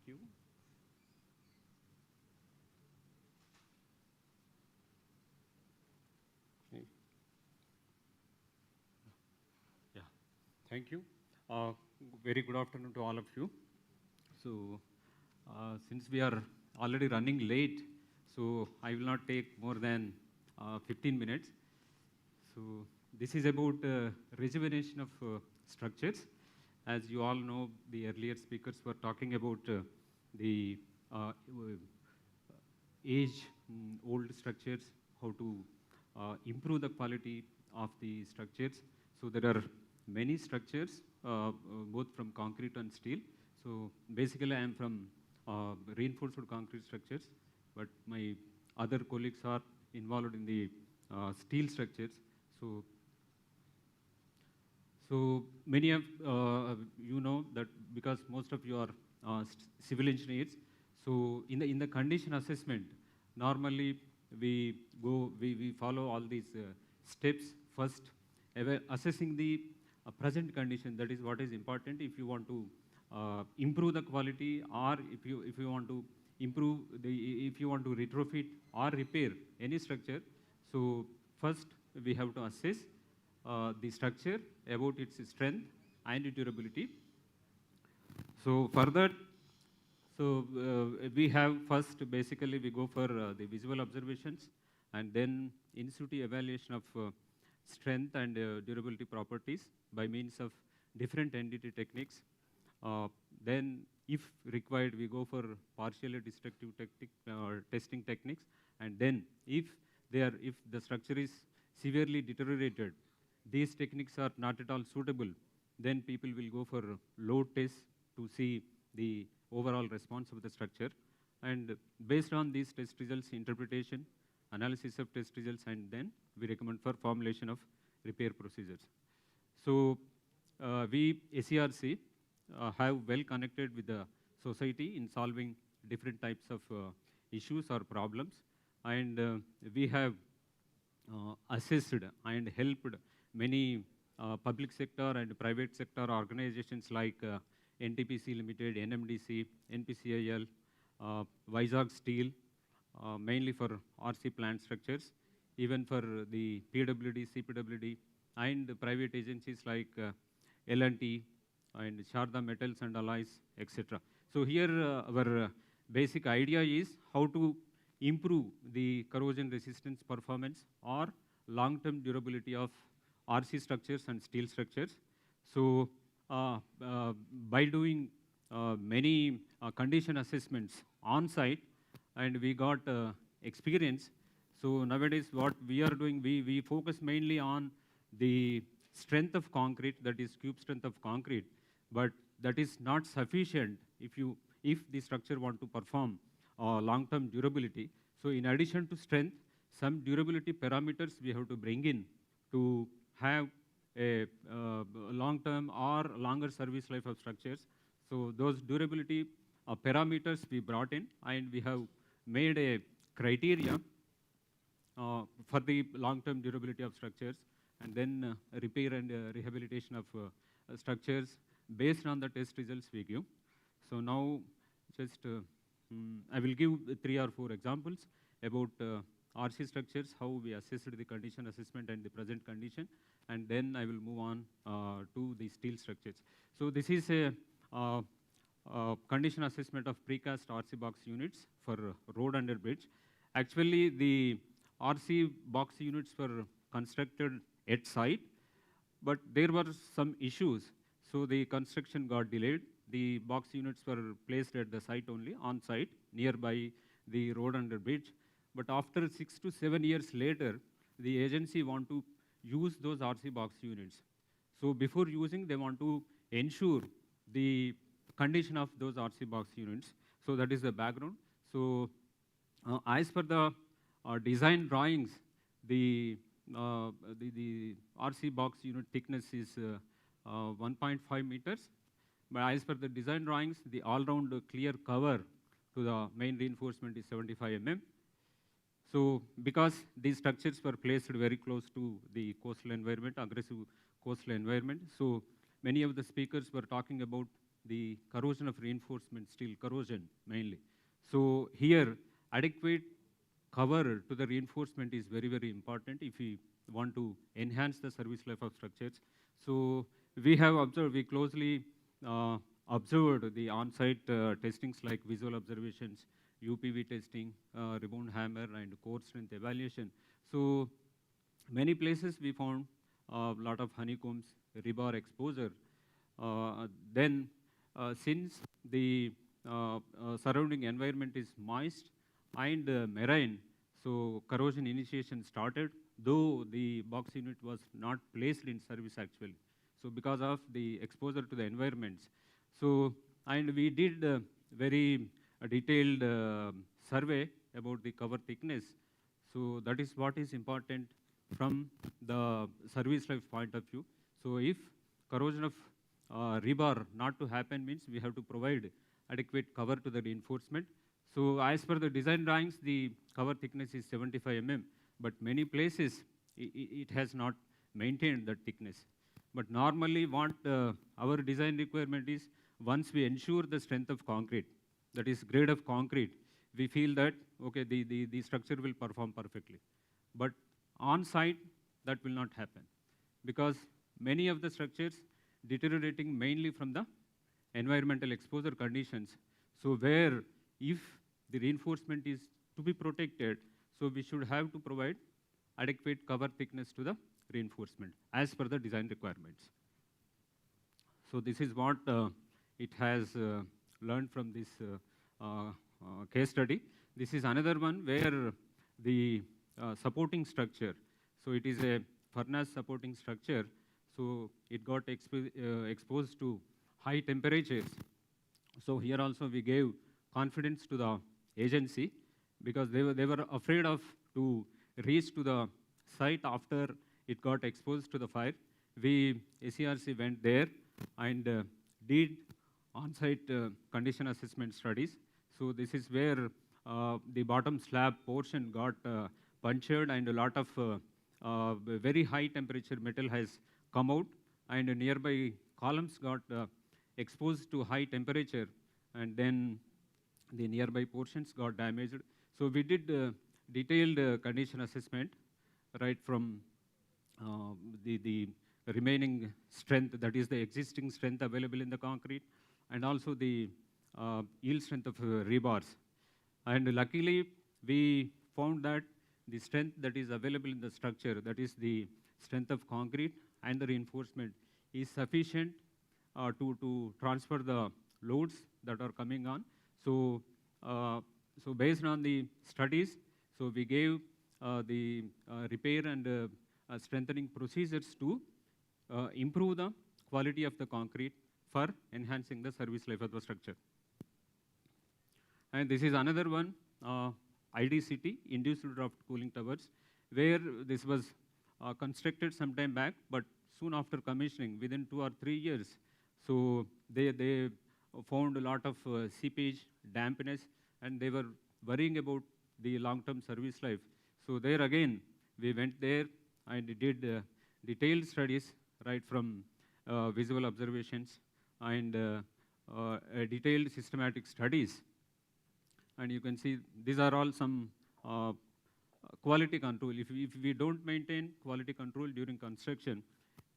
Thank you. Okay. Yeah, thank you. Very good afternoon to all of you. So, since we are already running late, so I will not take more than 15 minutes. So, this is about rejuvenation of structures. As you all know, the earlier speakers were talking about the old structures, how to improve the quality of the structures. So there are many structures, both from concrete and steel. So basically I am from reinforced concrete structures, but my other colleagues are involved in the steel structures. So many of you know that because most of you are civil engineers. So in the condition assessment, normally we follow all these steps. First, assessing the present condition. That is what is important if you want to improve the quality, or if you want to improve if you want to retrofit or repair any structure. So first we have to assess the structure about its strength and durability. So further, we have first basically we go for the visual observations, and then in situ evaluation of strength and durability properties by means of different entity techniques. Then if required, we go for partially destructive testing techniques, and then if the structure is severely deteriorated, these techniques are not at all suitable, then people will go for load tests to see the overall response of the structure. And based on these test results, interpretation, analysis of test results, and then we recommend for formulation of repair procedures. So we, SCRC, have well connected with the society in solving different types of issues or problems. And we have assessed and helped many public sector and private sector organizations like NTPC Limited, NMDC, NPCIL, Vizag Steel, mainly for RC plant structures, even for the PWD, CPWD, and the private agencies like L&T and Sharda Metals and Alloys, etc. So here our basic idea is how to improve the corrosion resistance performance or long-term durability of RC structures and steel structures. So by doing many condition assessments on site, and we got experience. So nowadays what we are doing, we focus mainly on the strength of concrete, that is cube strength of concrete, but that is not sufficient if the structure want to perform long-term durability. So in addition to strength, some durability parameters we have to bring in to have a long-term or longer service life of structures. So those durability parameters we brought in, and we have made a criteria for the long-term durability of structures, and then repair and rehabilitation of structures based on the test results we give. So now just I will give 3 or 4 examples about RC structures, how we assessed the condition assessment and the present condition, and then I will move on to the steel structures. So this is a condition assessment of precast RC box units for road under bridge. Actually, the RC box units were constructed at site, but there were some issues, so the construction got delayed. the box units were placed at the site only, on site, nearby the road and the bridge. But after 6 to 7 years later, the agency want to use those RC box units. So before using, they want to ensure the condition of those RC box units. So that is the background. So as per the design drawings, the RC box unit thickness is 1.5 meters. But as per the design drawings, the all-round clear cover to the main reinforcement is 75 mm. So because these structures were placed very close to the coastal environment, aggressive coastal environment, so many of the speakers were talking about the corrosion of reinforcement, steel corrosion mainly. So here, adequate cover to the reinforcement is very, very important if we want to enhance the service life of structures. So we have observed, we closely observed the on-site testings like visual observations, UPV testing, rebound hammer, and core strength evaluation. So many places we found a lot of honeycombs, rebar exposure. Then since the surrounding environment is moist and marine, so corrosion initiation started, though the box unit was not placed in service actually. So because of the exposure to the environments. So, and we did a very detailed survey about the cover thickness. So that is what is important from the service life point of view. So if corrosion of rebar not to happen means we have to provide adequate cover to the reinforcement. So as per the design drawings, the cover thickness is 75 mm, but many places it has not maintained that thickness. But normally what our design requirement is, once we ensure the strength of concrete, that is grade of concrete, we feel that, okay, the structure will perform perfectly. But on site, that will not happen because many of the structures deteriorating mainly from the environmental exposure conditions. So where if the reinforcement is to be protected, so we should have to provide adequate cover thickness to the reinforcement as per the design requirements. So this is what it has learned from this case study. This is another one where the supporting structure, so it is a furnace supporting structure, so it got exposed to high temperatures. So here also we gave confidence to the agency because they were afraid of to reach to the site after it got exposed to the fire. We, SCRC, went there and did on-site condition assessment studies. So this is where the bottom slab portion got punctured and a lot of very high temperature metal has come out, and nearby columns got exposed to high temperature, and then the nearby portions got damaged. So we did detailed condition assessment right from the remaining strength, that is the existing strength available in the concrete, and also the yield strength of rebars. And luckily, we found that the strength that is available in the structure, that is the strength of concrete and the reinforcement, is sufficient to transfer the loads that are coming on. So, so based on the studies, so we gave the repair and strengthening procedures to improve the quality of the concrete for enhancing the service life of the structure. And this is another one, IDCT, induced draft cooling towers, where this was constructed some time back, but soon after commissioning, within 2 or 3 years, so they found a lot of seepage, dampness, and they were worrying about the long-term service life. So there again, we went there and did detailed studies right from visual observations and detailed systematic studies. And you can see these are all some quality control. If we don't maintain quality control during construction,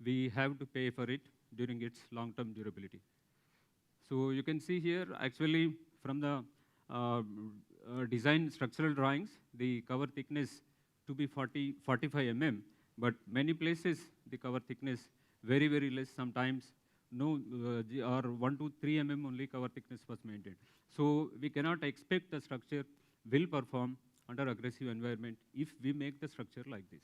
we have to pay for it during its long-term durability. So you can see here, actually, from the design structural drawings, the cover thickness to be 45 mm, but many places the cover thickness very, very less, sometimes no, or 1 to 3 mm only cover thickness was maintained. So we cannot expect the structure will perform under aggressive environment if we make the structure like this.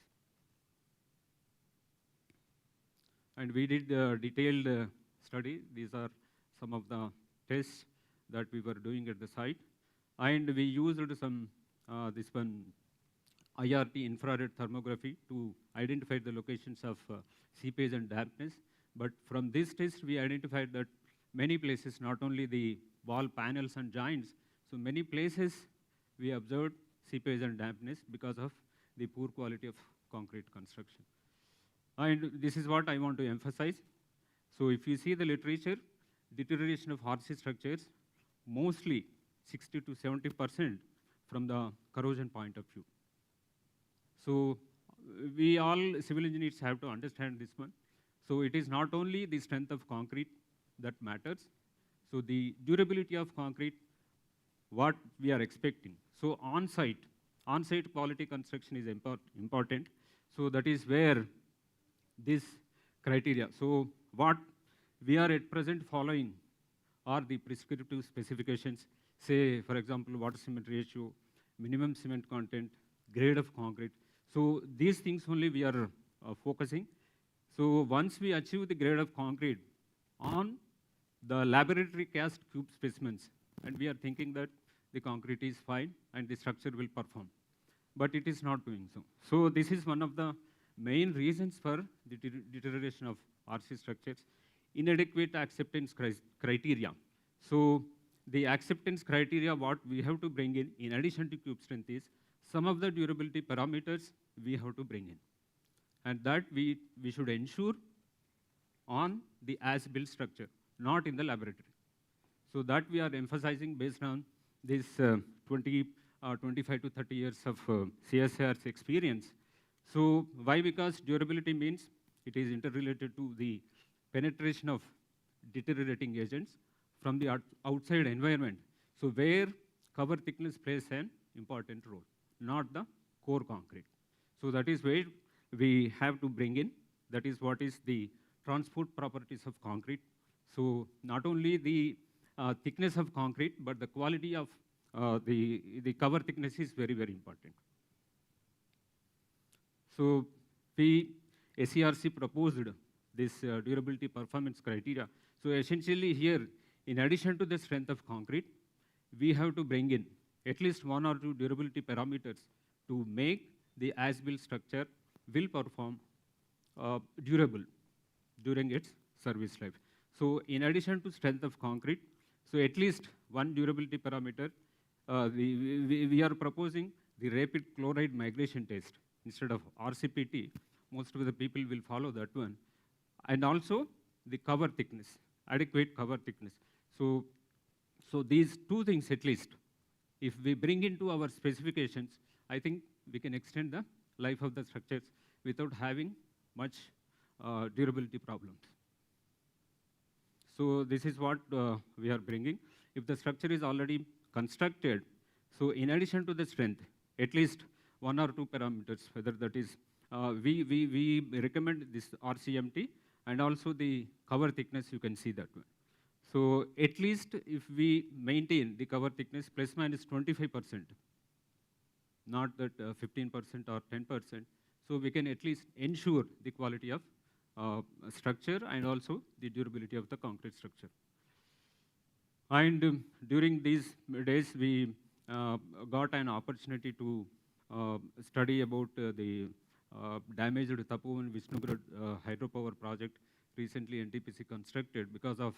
And we did a detailed study. These are some of the tests that we were doing at the site. And we used some, this one, IRT, infrared thermography, to identify the locations of seepage and dampness. But from this test, we identified that many places, not only the wall panels and joints, so many places we observed seepage and dampness because of the poor quality of concrete construction. And this is what I want to emphasize. So if you see the literature, deterioration of RC structures, mostly 60 to 70% from the corrosion point of view. So we all civil engineers have to understand this one. So it is not only the strength of concrete that matters. So the durability of concrete, what we are expecting. So on-site quality construction is important. So that is where this criteria. So what we are at present following are the prescriptive specifications. Say, for example, water cement ratio, minimum cement content, grade of concrete. So these things only we are focusing. So once we achieve the grade of concrete on the laboratory cast cube specimens, and we are thinking that the concrete is fine and the structure will perform. But it is not doing so. So this is one of the main reasons for the deterioration of RC structures. Inadequate acceptance criteria. So the acceptance criteria, what we have to bring in addition to cube strength, is some of the durability parameters we have to bring in. And that we should ensure on the as-built structure, not in the laboratory. So that we are emphasizing based on this 25 to 30 years of CSIR's experience. So why? Because durability means it is interrelated to the penetration of deteriorating agents from the outside environment. So where cover thickness plays an important role, not the core concrete. So that is where we have to bring in, that is what is the transport properties of concrete. So not only the thickness of concrete, but the quality of the cover thickness is very, very important. So SERC proposed this durability performance criteria. So essentially here, in addition to the strength of concrete, we have to bring in at least 1 or 2 durability parameters to make the as-built structure will perform durable during its service life. So in addition to strength of concrete, so at least 1 durability parameter, we are proposing the rapid chloride migration test instead of RCPT. Most of the people will follow that one. And also the cover thickness, adequate cover thickness. So these 2 things at least, if we bring into our specifications, I think we can extend the life of the structures without having much durability problems. So this is what we are bringing. If the structure is already constructed, so in addition to the strength, at least 1 or 2 parameters, whether that is, we recommend this RCMT and also the cover thickness, you can see that one. So at least if we maintain the cover thickness plus minus 25%, not that 15% or 10%, so we can at least ensure the quality of structure and also the durability of the concrete structure. And during these days, we got an opportunity to study about the damaged Tapovan Vishnugad hydropower project recently NTPC constructed. Because of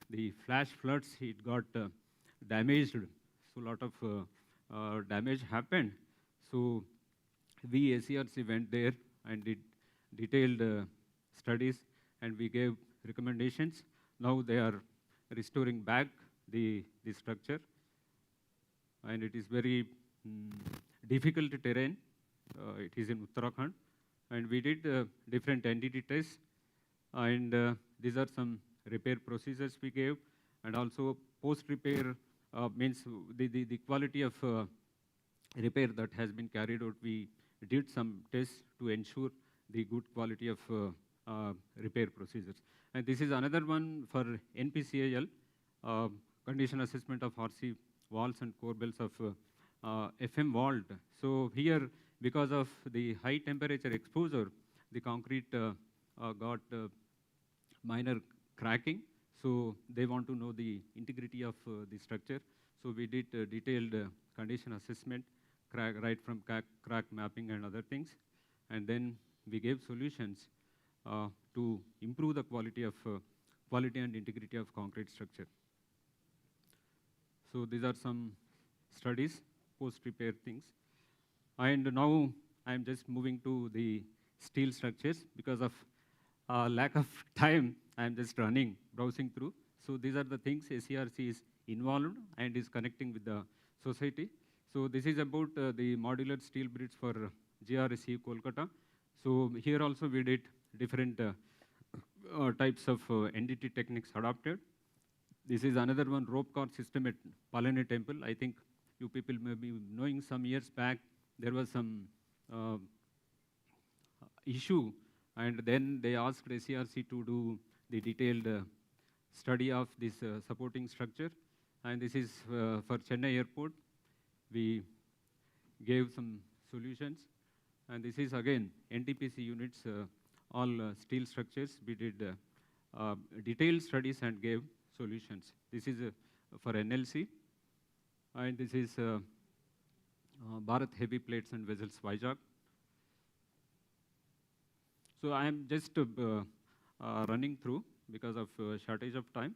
the flash floods, it got damaged. So a lot of damage happened. So we SERC went there and did detailed studies, and we gave recommendations. Now they are restoring back the structure, and it is very difficult terrain. It is in Uttarakhand, and we did different entity tests, and these are some repair procedures we gave, and also post-repair means the quality of repair that has been carried out. We did some tests to ensure the good quality of repair procedures. And this is another one for NPCIL, condition assessment of RC walls and core belts of FM vault. So here, because of the high temperature exposure, the concrete got minor cracking. So they want to know the integrity of the structure. So we did detailed condition assessment, right from crack mapping and other things. And then we gave solutions to improve the quality and integrity of concrete structure. So these are some studies, post-repair things. And now I'm just moving to the steel structures because of lack of time. I'm just browsing through. So these are the things SCRC is involved and is connecting with the society. So this is about the modular steel bridge for GRSE Kolkata. So here also we did different types of NDT techniques adopted. This is another one, rope car system at Palani Temple. I think you people may be knowing some years back, there was some issue, and then they asked SCRC to do the detailed study of this supporting structure. And this is for Chennai Airport. We gave some solutions. And this is again NTPC units, all steel structures. We did detailed studies and gave solutions. This is for NLC. And this is Bharat Heavy Plates and Vessels Vizag. So I am just running through because of shortage of time.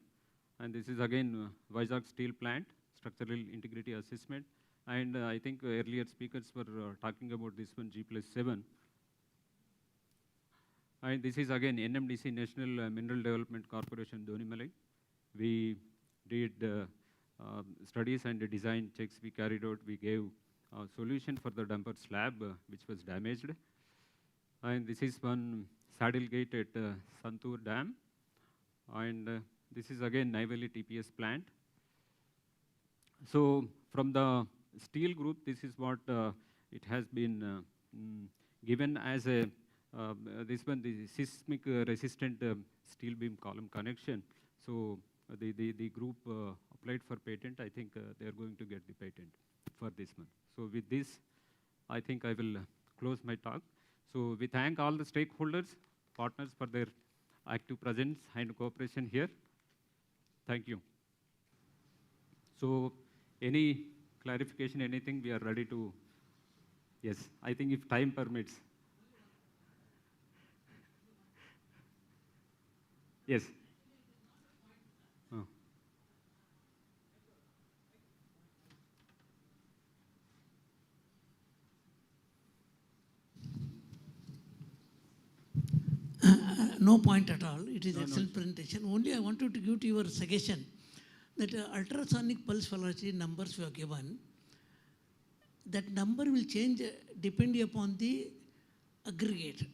And this is again Vizag Steel Plant, structural integrity assessment. And I think earlier speakers were talking about this one, G+7. And this is again NMDC, National Mineral Development Corporation, Donimalai. We did studies and design checks we carried out. We gave a solution for the dumper slab, which was damaged. And this is one saddle gate at Santur Dam. And this is again Neyveli TPS plant. So from the steel group, this is what it has been given as a, this one, the seismic resistant steel beam column connection. So the group applied for patent. I think they are going to get the patent for this one. So with this, I think I will close my talk. So we thank all the stakeholders, partners for their active presence and cooperation here. Thank you. So any clarification, anything, we are ready to, yes, I think if time permits. Yes. No point at all. It is excellent presentation. Only I wanted to give to your suggestion that ultrasonic pulse velocity numbers we have given, that number will change depending upon the aggregate.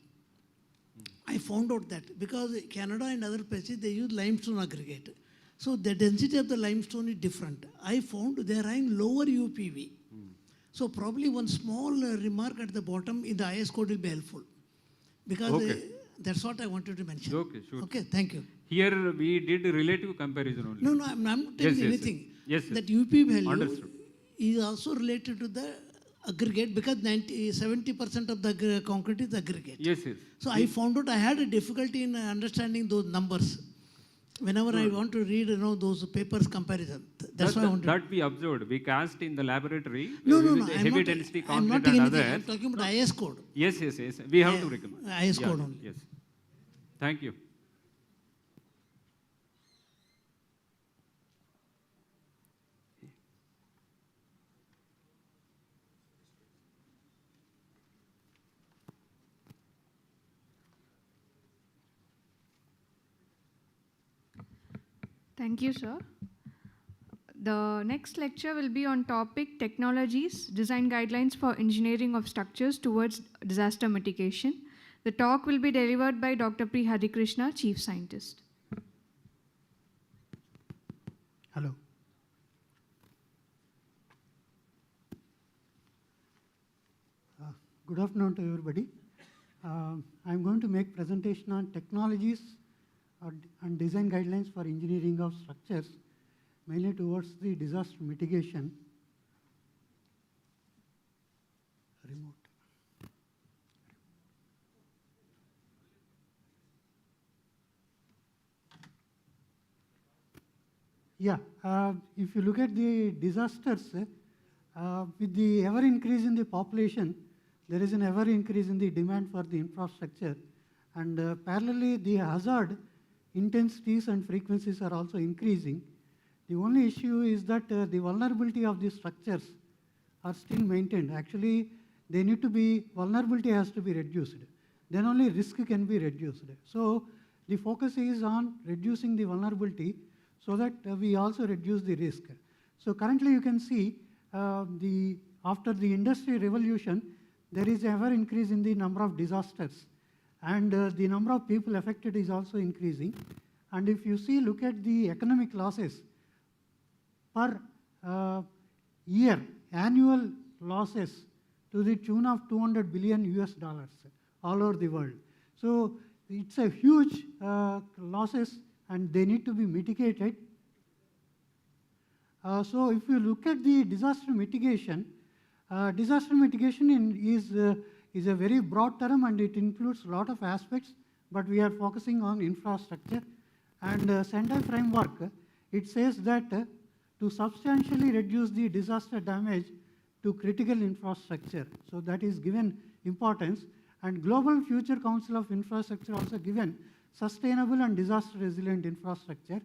I found out that because Canada and other places, they use limestone aggregate. So the density of the limestone is different. I found they are having lower UPV. So probably one small remark at the bottom in the IS code will be helpful. Because that's what I wanted to mention. Okay, sure. Okay, thank you. Here we did a relative comparison only. No, I'm not telling anything. Yes, that UP value understood. is also related to the aggregate because 70% of the concrete is aggregate. Yes, yes. So I found out I had a difficulty in understanding those numbers. Whenever I want to read, those papers comparison. That's why I wanted. That we observed. We cast in the laboratory. No. Heavy density I'm not concrete taking and anything. others. I'm talking about IS code. Yes. We have to recommend. IS code only. Yes. Thank you. Thank you, sir. The next lecture will be on topic Technologies, Design Guidelines for Engineering of Structures Towards Disaster Mitigation. The talk will be delivered by Dr. P. Harikrishna, Chief Scientist. Hello. Good afternoon to everybody. I'm going to make presentation on technologies and design guidelines for engineering of structures, mainly towards the disaster mitigation. Remote. Yeah, if you look at the disasters, with the ever increase in the population, there is an ever increase in the demand for the infrastructure, and parallelly the hazard intensities and frequencies are also increasing. The only issue is that the vulnerability of the structures are still maintained. Actually, they need to be, vulnerability has to be reduced. Then only risk can be reduced. So the focus is on reducing the vulnerability so that we also reduce the risk. So currently you can see after the industry revolution, there is ever increase in the number of disasters, and the number of people affected is also increasing. And if you see, look at the economic losses per year, annual losses to the tune of $200 billion all over the world. So it's a huge losses, and they need to be mitigated. So if you look at the disaster mitigation is a very broad term, and it includes a lot of aspects, but we are focusing on infrastructure. And Sendai framework, it says that to substantially reduce the disaster damage to critical infrastructure. So that is given importance. And Global Future Council of Infrastructure also given sustainable and disaster resilient infrastructure.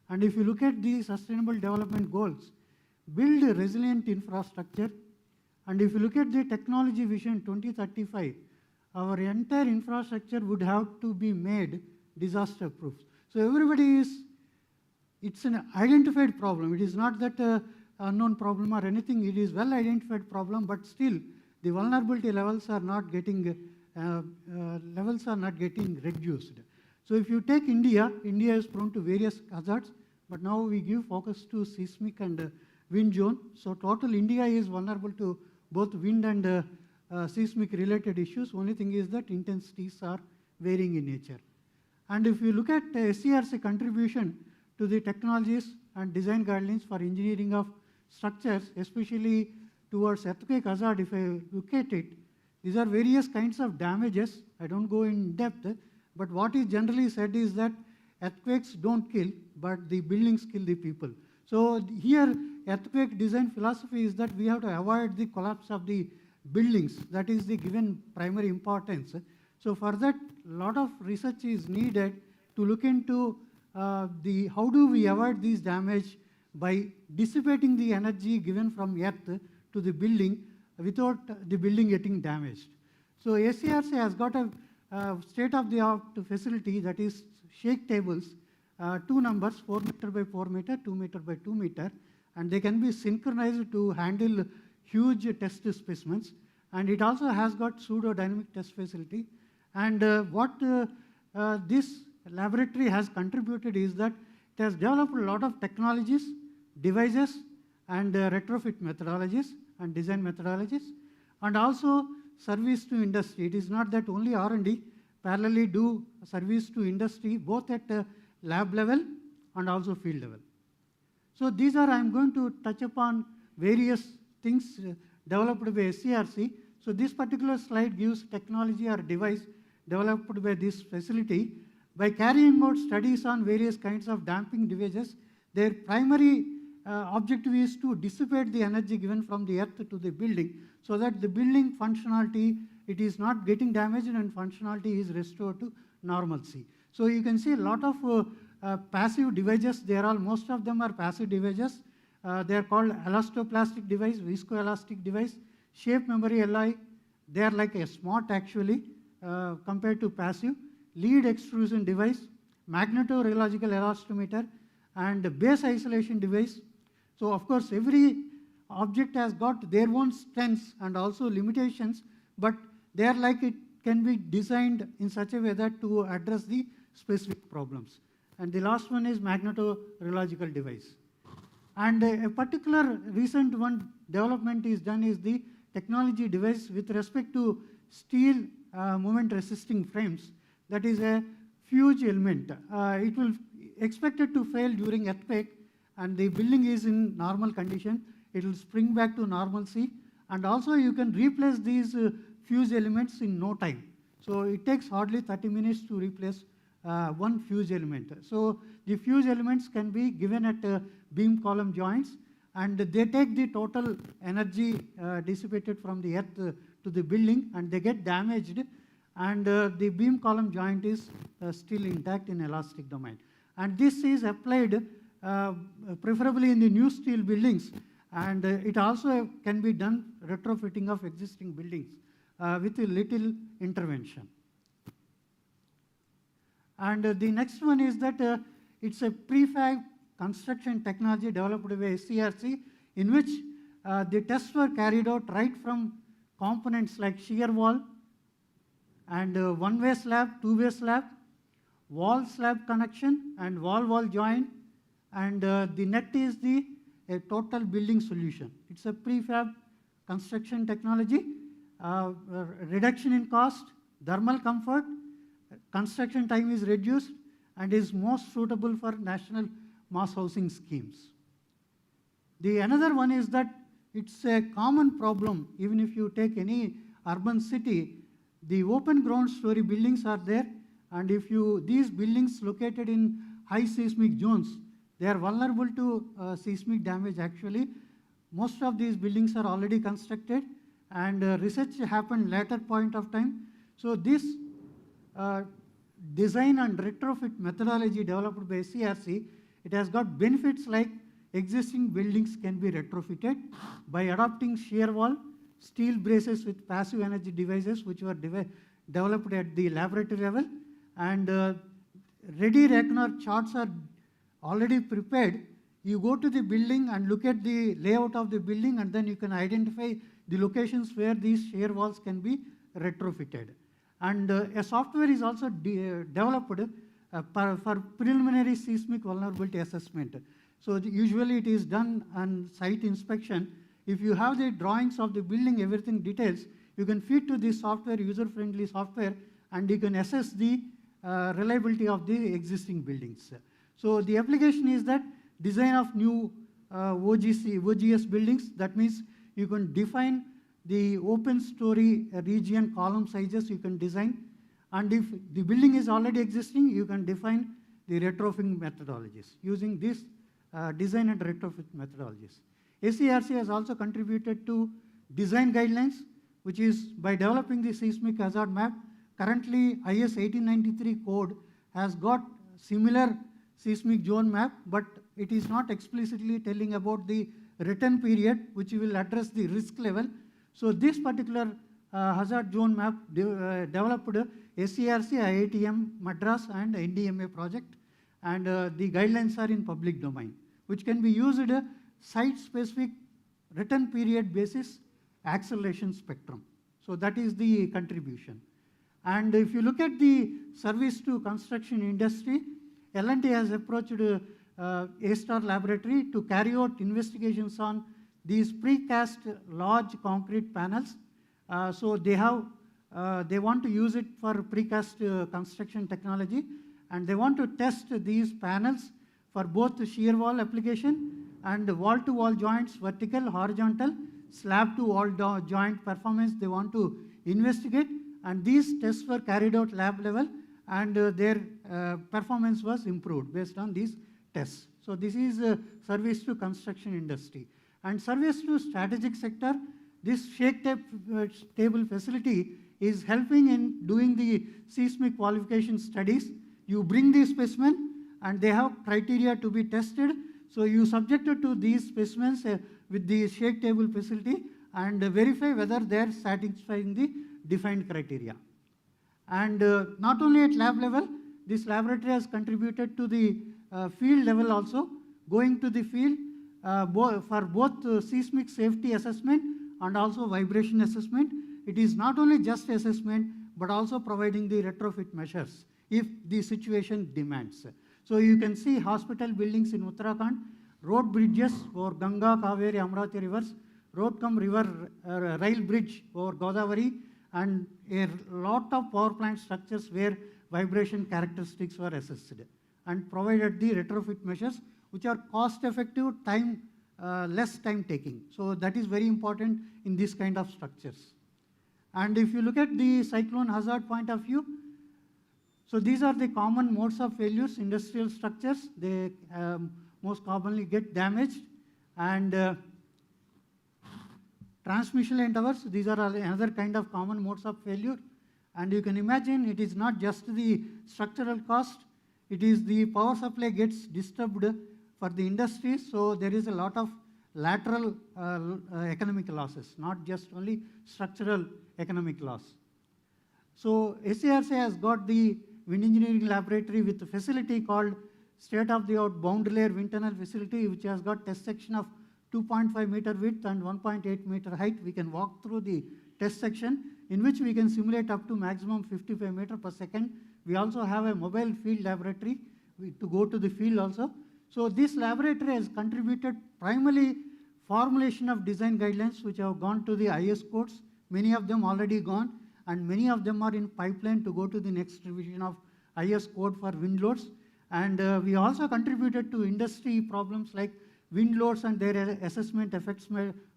And if you look at the Sustainable Development Goals, build a resilient infrastructure. And if you look at the Technology Vision 2035, our entire infrastructure would have to be made disaster proof. So everybody it's an identified problem. It is not that unknown problem or anything. It is well identified problem, but still the vulnerability levels are not getting reduced. So if you take India, India is prone to various hazards, but now we give focus to seismic and wind zone. So total India is vulnerable to both wind and seismic related issues. Only thing is that intensities are varying in nature. And if you look at SCRC contribution to the technologies and design guidelines for engineering of structures, especially towards earthquake hazard, if I look at it, these are various kinds of damages. I don't go in depth, but what is generally said is that earthquakes don't kill, but the buildings kill the people. So here, earthquake design philosophy is that we have to avoid the collapse of the buildings. That is the given primary importance. So for that, a lot of research is needed to look into how do we avoid these damage by dissipating the energy given from earth to the building without the building getting damaged. So SCRC has got a state-of-the-art facility, that is shake tables, 2 numbers, 4 meter by 4 meter, 2 meter by 2 meter, and they can be synchronized to handle huge test specimens. And it also has got pseudo-dynamic test facility. And what this laboratory has contributed is that it has developed a lot of technologies, devices, and retrofit methodologies and design methodologies, and also service to industry. It is not that only R&D, parallelly do service to industry, both at lab level and also field level. So these are, I'm going to touch upon various things developed by SCRC. So this particular slide gives technology or device developed by this facility. By carrying out studies on various kinds of damping devices, their primary objective is to dissipate the energy given from the earth to the building, so that the building functionality, it is not getting damaged and functionality is restored to normalcy. So you can see a lot of passive devices. Most of them are passive devices. They are called elastoplastic device, viscoelastic device, shape memory alloy. They are like a smart actually compared to passive. Lead extrusion device, magnetorheological elastometer, and base isolation device. So of course every object has got their own strengths and also limitations, but they are like it can be designed in such a way that to address the specific problems. And the last one is magnetorheological device. And a particular recent one development is done is the technology device with respect to steel moment resisting frames, that is a huge element. It will expected to fail during earthquake, and the building is in normal condition. It will spring back to normalcy, and also you can replace these fuse elements in no time. So it takes hardly 30 minutes to replace one fuse element. So the fuse elements can be given at beam column joints, and they take the total energy dissipated from the earth to the building, and they get damaged, and the beam column joint is still intact in elastic domain. And this is applied preferably in the new steel buildings, and it also can be done retrofitting of existing buildings with a little intervention. And the next one is that it's a prefab construction technology developed by Csir-Serc, in which the tests were carried out right from components like shear wall and one-way slab, two-way slab, wall slab connection and wall-wall joint, and the net is the total building solution. It's a prefab construction technology, reduction in cost, thermal comfort, construction time is reduced, and is most suitable for national mass housing schemes. The another one is that it's a common problem. Even if you take any urban city, the open ground story buildings are there, and if these buildings located in high seismic zones, they are vulnerable to seismic damage actually. Most of these buildings are already constructed, and research happened later point of time. So this design and retrofit methodology developed by Csir-Serc, it has got benefits like existing buildings can be retrofitted by adopting shear wall, steel braces with passive energy devices which were developed at the laboratory level, and ready reckoner charts are already prepared. You go to the building and look at the layout of the building, and then you can identify the locations where these shear walls can be retrofitted. And a software is also developed for preliminary seismic vulnerability assessment. So usually it is done on site inspection. If you have the drawings of the building, everything details, you can feed to this software, user-friendly software, and you can assess the reliability of the existing buildings. So the application is that design of new OGS buildings. That means you can define the open story region column sizes you can design, and if the building is already existing, you can define the retrofitting methodologies using this design and retrofit methodologies. Csir-Serc has also contributed to design guidelines, which is by developing the seismic hazard map. Currently, IS 1893 code has got similar seismic zone map, but it is not explicitly telling about the return period, which will address the risk level. So this particular hazard zone map developed Csir-Serc, IITM, Madras, and NDMA project, and the guidelines are in public domain, which can be used site-specific return period basis acceleration spectrum. So that is the contribution. And if you look at the service to construction industry, L&T has approached A-Star Laboratory to carry out investigations on these precast large concrete panels. So they want to use it for precast construction technology, and they want to test these panels for both shear wall application and wall-to-wall joints, vertical, horizontal, slab-to-wall joint performance they want to investigate, and these tests were carried out lab level, and their performance was improved based on these tests. So this is service to construction industry. And service to strategic sector, this shake table facility is helping in doing the seismic qualification studies. You bring the specimen, and they have criteria to be tested. So you subject it to these specimens with the shake table facility and verify whether they are satisfying the defined criteria. And not only at lab level, this laboratory has contributed to the field level also, going to the field for both seismic safety assessment and also vibration assessment. It is not only just assessment, but also providing the retrofit measures if the situation demands. So you can see hospital buildings in Uttarakhand, road bridges over Ganga, Kaveri, Amravati rivers, road cum river rail bridge over Godavari, and a lot of power plant structures where vibration characteristics were assessed and provided the retrofit measures which are cost effective, less time taking. So that is very important in this kind of structures. And if you look at the cyclone hazard point of view, so these are the common modes of failures, industrial structures, they most commonly get damaged, and transmission line towers, these are another kind of common modes of failure. And you can imagine it is not just the structural cost, it is the power supply gets disturbed for the industry, so there is a lot of lateral economic losses, not just only structural economic loss. So SCRC has got the wind engineering laboratory with a facility called state-of-the-art boundary layer wind tunnel facility, which has got test section of 2.5 meter width and 1.8 meter height. We can walk through the test section in which we can simulate up to maximum 55 meter per second. We also have a mobile field laboratory to go to the field also. So this laboratory has contributed primarily formulation of design guidelines which have gone to the IS codes, many of them already gone, and many of them are in pipeline to go to the next revision of IS code for wind loads. And we also contributed to industry problems like wind loads and their assessment effects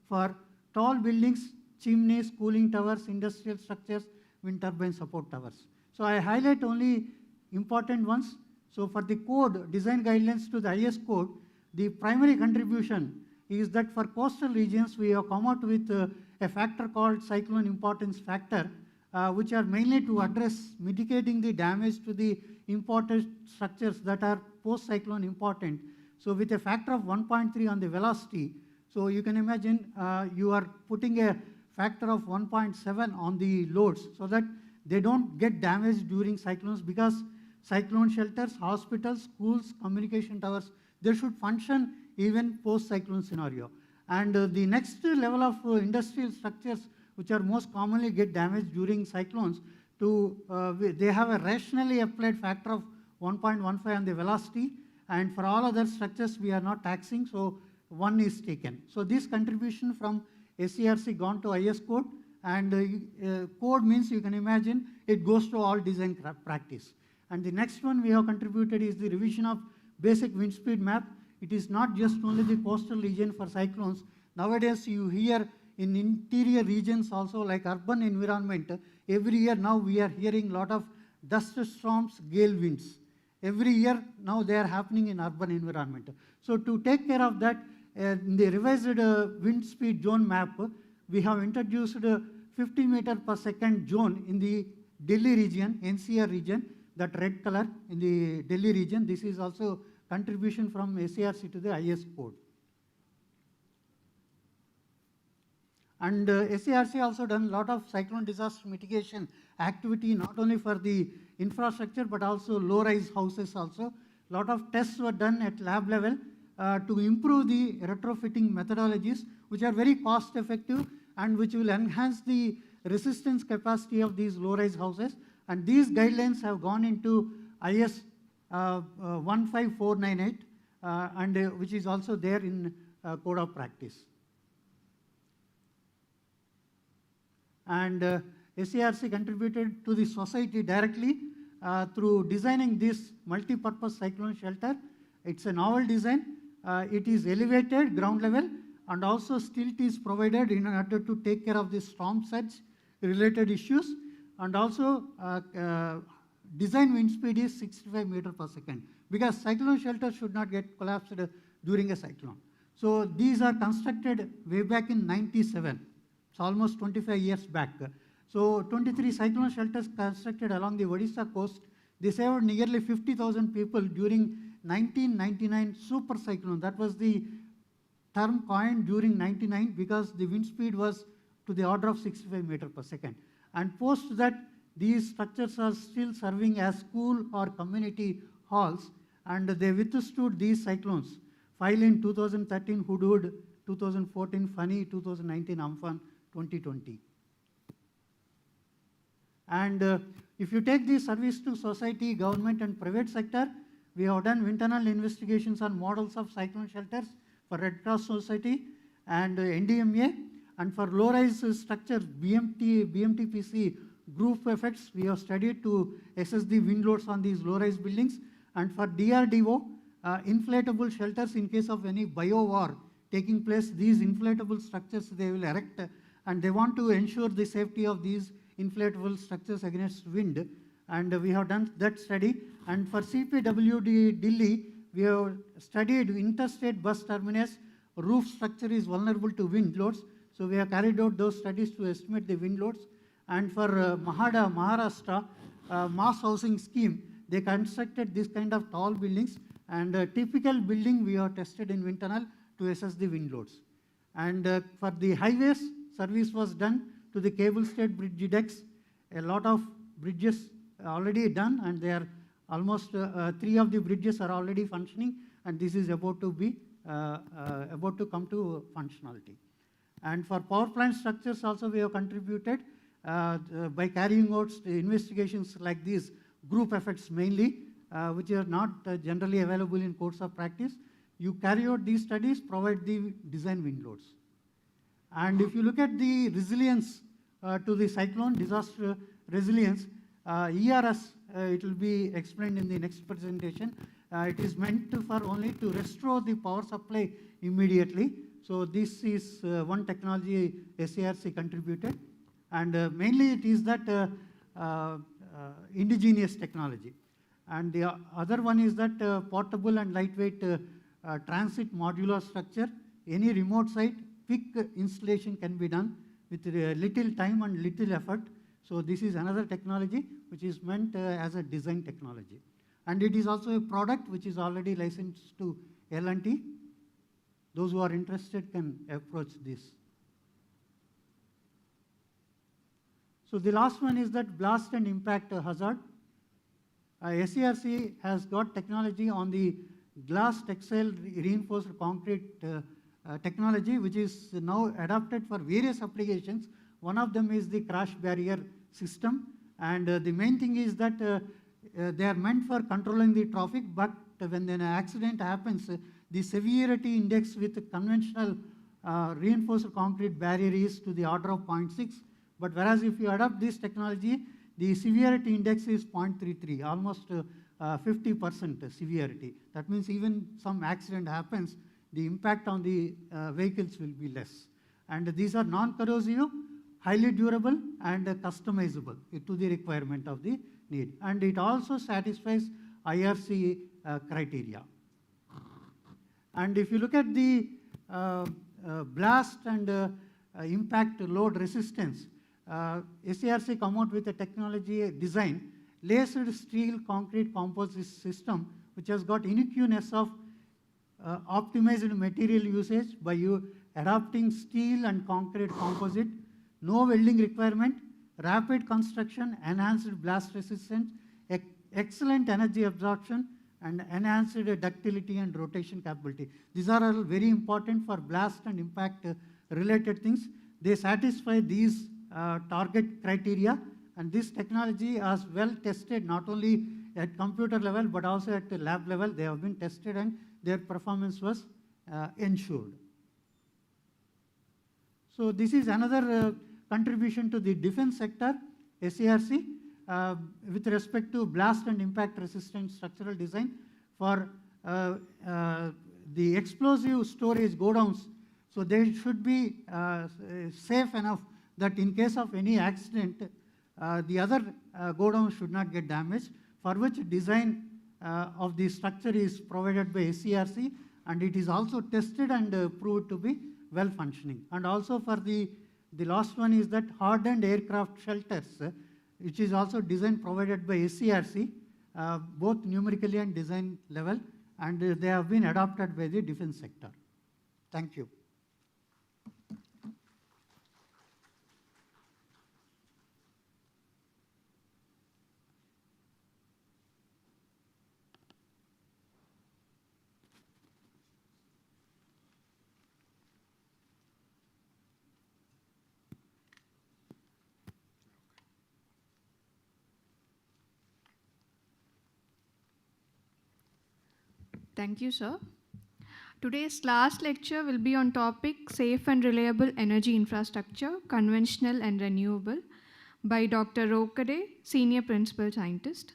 for tall buildings, chimneys, cooling towers, industrial structures, wind turbine support towers. So I highlight only important ones. So for the code, design guidelines to the IS code, the primary contribution is that for coastal regions, we have come out with a factor called cyclone importance factor, which are mainly to address mitigating the damage to the important structures that are post-cyclone important. So with a factor of 1.3 on the velocity, so you can imagine you are putting a factor of 1.7 on the loads so that they don't get damaged during cyclones, because cyclone shelters, hospitals, schools, communication towers, they should function even post-cyclone scenario. And the next level of industrial structures which are most commonly get damaged during cyclones, they have a rationally applied factor of 1.15 on the velocity, and for all other structures we are not taxing, so 1 is taken. So this contribution from SCRC gone to IS code, and code means you can imagine it goes to all design practice. And the next one we have contributed is the revision of basic wind speed map. It is not just only the coastal region for cyclones. Nowadays you hear in interior regions also, like urban environment, every year now we are hearing a lot of dust storms, gale winds. Every year now they are happening in urban environment. So to take care of that, in the revised wind speed zone map, we have introduced a 50 meter per second zone in the Delhi region, NCR region, that red color in the Delhi region. This is also contribution from SCRC to the IS code. And SCRC also done a lot of cyclone disaster mitigation activity, not only for the infrastructure but also low-rise houses also. A lot of tests were done at lab level to improve the retrofitting methodologies, which are very cost effective and which will enhance the resistance capacity of these low-rise houses. And these guidelines have gone into IS 15498 and which is also there in Code of Practice. And SCRC contributed to the society directly through designing this multi-purpose cyclone shelter. It's a novel design. It is elevated ground level, and also stilt is provided in order to take care of the storm surge related issues. And also design wind speed is 65 meter per second, because cyclone shelter should not get collapsed during a cyclone. So these are constructed way back in 97. It's almost 25 years back. So 23 cyclone shelters constructed along the Odisha coast. They saved nearly 50,000 people during 1999 super cyclone. That was the term coined during 99 because the wind speed was to the order of 65 meter per second. And post that, these structures are still serving as school or community halls, and they withstood these cyclones. File in 2013 Hudud, 2014 Fani, 2019 Amphan, 2020. And if you take the service to society, government and private sector, we have done internal investigations on models of cyclone shelters for Red Cross Society and NDMA. And for low-rise structures, BMTPC group effects, we have studied to assess the wind loads on these low-rise buildings. And for DRDO, inflatable shelters in case of any bio-war taking place, these inflatable structures they will erect, and they want to ensure the safety of these inflatable structures against wind. And we have done that study. And for CPWD Delhi, we have studied interstate bus terminus roof structure is vulnerable to wind loads. So we have carried out those studies to estimate the wind loads. And for Maharashtra mass housing scheme, they constructed this kind of tall buildings, and a typical building we have tested in wind tunnel to assess the wind loads. And for the highways, service was done to the cable stayed bridge decks. A lot of bridges already done, and they are almost 3 of the bridges are already functioning, and this is about to be about to come to functionality. And for power plant structures also we have contributed by carrying out investigations like these group effects mainly, which are not generally available in course of practice. You carry out these studies, provide the design wind loads. And if you look at the resilience to the cyclone, disaster resilience, ERS, it will be explained in the next presentation. It is meant for only to restore the power supply immediately. So this is one technology SCRC contributed. And mainly it is that indigenous technology. And the other one is that portable and lightweight transit modular structure. Any remote site, quick installation can be done with little time and little effort. So this is another technology which is meant as a design technology. And it is also a product which is already licensed to L&T. Those who are interested can approach this. So the last one is that blast and impact hazard. SCRC has got technology on the glass textile reinforced concrete technology, which is now adapted for various applications. One of them is the crash barrier system, and the main thing is that they are meant for controlling the traffic, but when an accident happens, the severity index with conventional reinforced concrete barrier is to the order of 0.6, but whereas if you adopt this technology, the severity index is 0.33, almost 50% severity. That means even some accident happens, the impact on the vehicles will be less. And these are non-corrosive, highly durable, and customizable to the requirement of the need. And it also satisfies IRC criteria. And if you look at the blast and impact load resistance, SCRC come out with a technology design, laced steel concrete composite system, which has got uniqueness of optimized material usage by you adopting steel and concrete composite, no welding requirement, rapid construction, enhanced blast resistance, excellent energy absorption, and enhanced ductility and rotation capability. These are all very important for blast and impact related things. They satisfy these target criteria, and this technology is well tested not only at computer level but also at the lab level. They have been tested and their performance was ensured. So this is another contribution to the defense sector, SCRC, with respect to blast and impact resistant structural design for the explosive storage godowns. So they should be safe enough that in case of any accident, the other godown should not get damaged, for which design of the structure is provided by SCRC, and it is also tested and proved to be well functioning. And also for the last one is that hardened aircraft shelters, which is also design provided by SCRC, both numerically and design level, and they have been adopted by the defense sector. Thank you. Thank you, sir. Today's last lecture will be on topic Safe and Reliable Energy Infrastructure, Conventional and Renewable by Dr. Rokade, Senior Principal Scientist.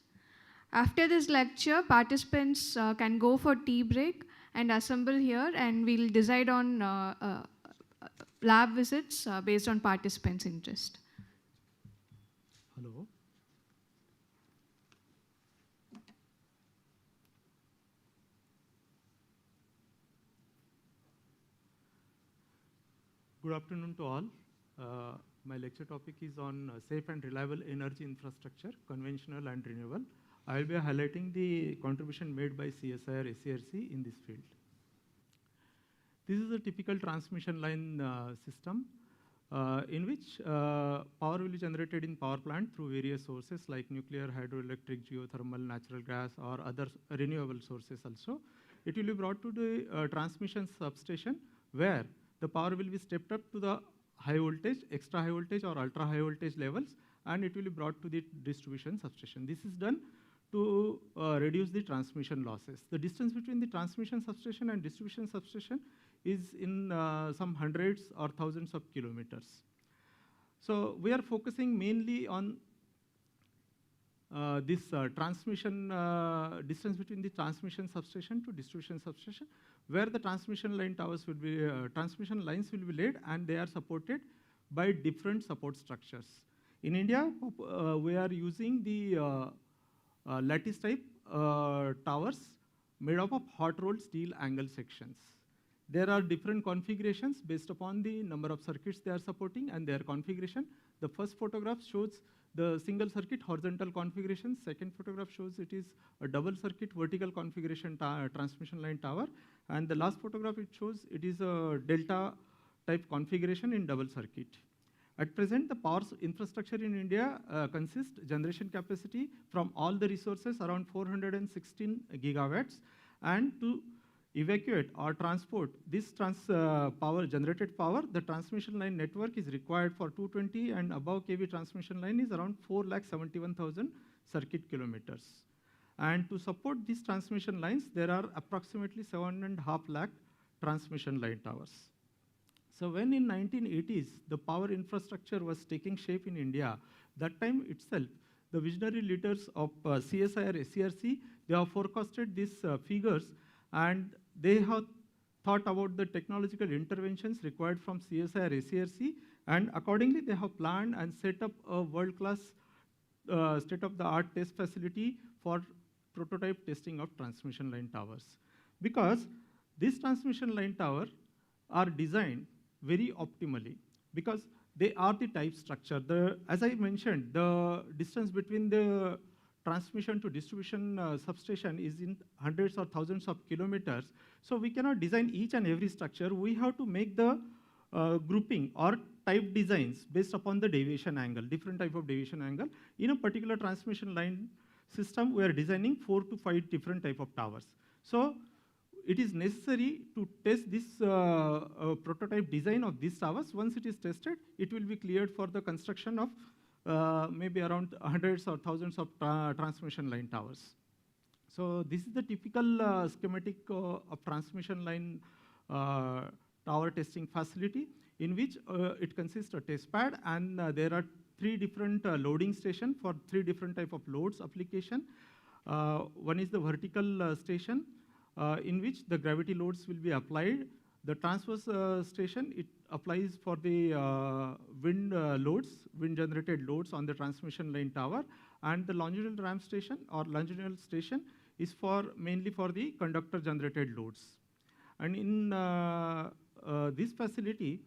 After this lecture, participants can go for tea break and assemble here, and we'll decide on lab visits based on participants' interest. Hello. Good afternoon to all. My lecture topic is on safe and reliable energy infrastructure, conventional and renewable. I will be highlighting the contribution made by CSIR, SCRC in this field. This is a typical transmission line system in which power will be generated in power plant through various sources like nuclear, hydroelectric, geothermal, natural gas, or other renewable sources also. It will be brought to the transmission substation where the power will be stepped up to the high voltage, extra high voltage, or ultra high voltage levels, and it will be brought to the distribution substation. This is done to reduce the transmission losses. The distance between the transmission substation and distribution substation is in some hundreds or thousands of kilometers. So we are focusing mainly on this transmission distance between the transmission substation to distribution substation, where the transmission line towers will be transmission lines will be laid, and they are supported by different support structures. In India, we are using the lattice type towers made up of hot rolled steel angle sections. There are different configurations based upon the number of circuits they are supporting and their configuration. The first photograph shows the single circuit horizontal configuration. Second photograph shows it is a double circuit vertical configuration transmission line tower. And the last photograph, it shows it is a delta type configuration in double circuit. At present, the power infrastructure in India consists generation capacity from all the resources around 416 gigawatts. And to evacuate or transport this generated power, the transmission line network is required for 220 and above kV transmission line is around 4,71,000 circuit kilometers. And to support these transmission lines, there are approximately 7.5 lakh transmission line towers. So when in 1980s, the power infrastructure was taking shape in India, that time itself, the visionary leaders of CSIR, SCRC, they have forecasted these figures, and they have thought about the technological interventions required from CSIR, SCRC, and accordingly they have planned and set up a world-class state-of-the-art test facility for prototype testing of transmission line towers. Because these transmission line towers are designed very optimally, because they are the type structure. As I mentioned, the distance between the transmission to distribution substation is in hundreds or thousands of kilometers. So we cannot design each and every structure. We have to make the grouping or type designs based upon the deviation angle, different type of deviation angle. In a particular transmission line system, we are designing 4 to 5 different type of towers. So it is necessary to test this prototype design of these towers. Once it is tested, it will be cleared for the construction of maybe around hundreds or thousands of transmission line towers. So this is the typical schematic of transmission line tower testing facility, in which it consists of a test pad, and there are 3 different loading stations for 3 different type of loads application. One is the vertical station, in which the gravity loads will be applied. The transverse station, it applies for the wind generated loads on the transmission line tower, and the longitudinal ramp station or longitudinal station is mainly for the conductor generated loads. And in this facility,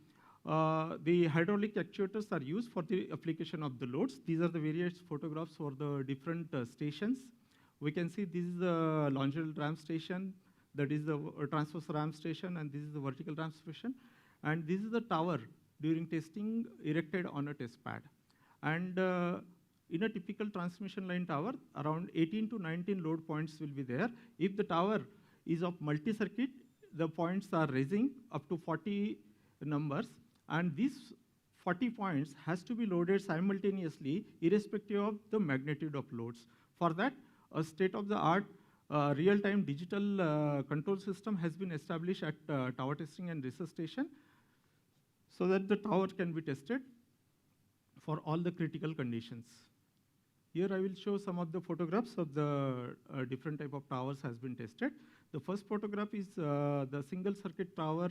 the hydraulic actuators are used for the application of the loads. These are the various photographs for the different stations. We can see this is the longitudinal ramp station, that is the transverse ramp station, and this is the vertical ramp station. And this is the tower during testing erected on a test pad. And in a typical transmission line tower, around 18 to 19 load points will be there. If the tower is of multi-circuit, the points are raising up to 40 numbers, and these 40 points has to be loaded simultaneously, irrespective of the magnitude of loads. For that, a state-of-the-art real-time digital control system has been established at tower testing and research station so that the tower can be tested for all the critical conditions. Here I will show some of the photographs of the different type of towers has been tested. The first photograph is the single circuit tower.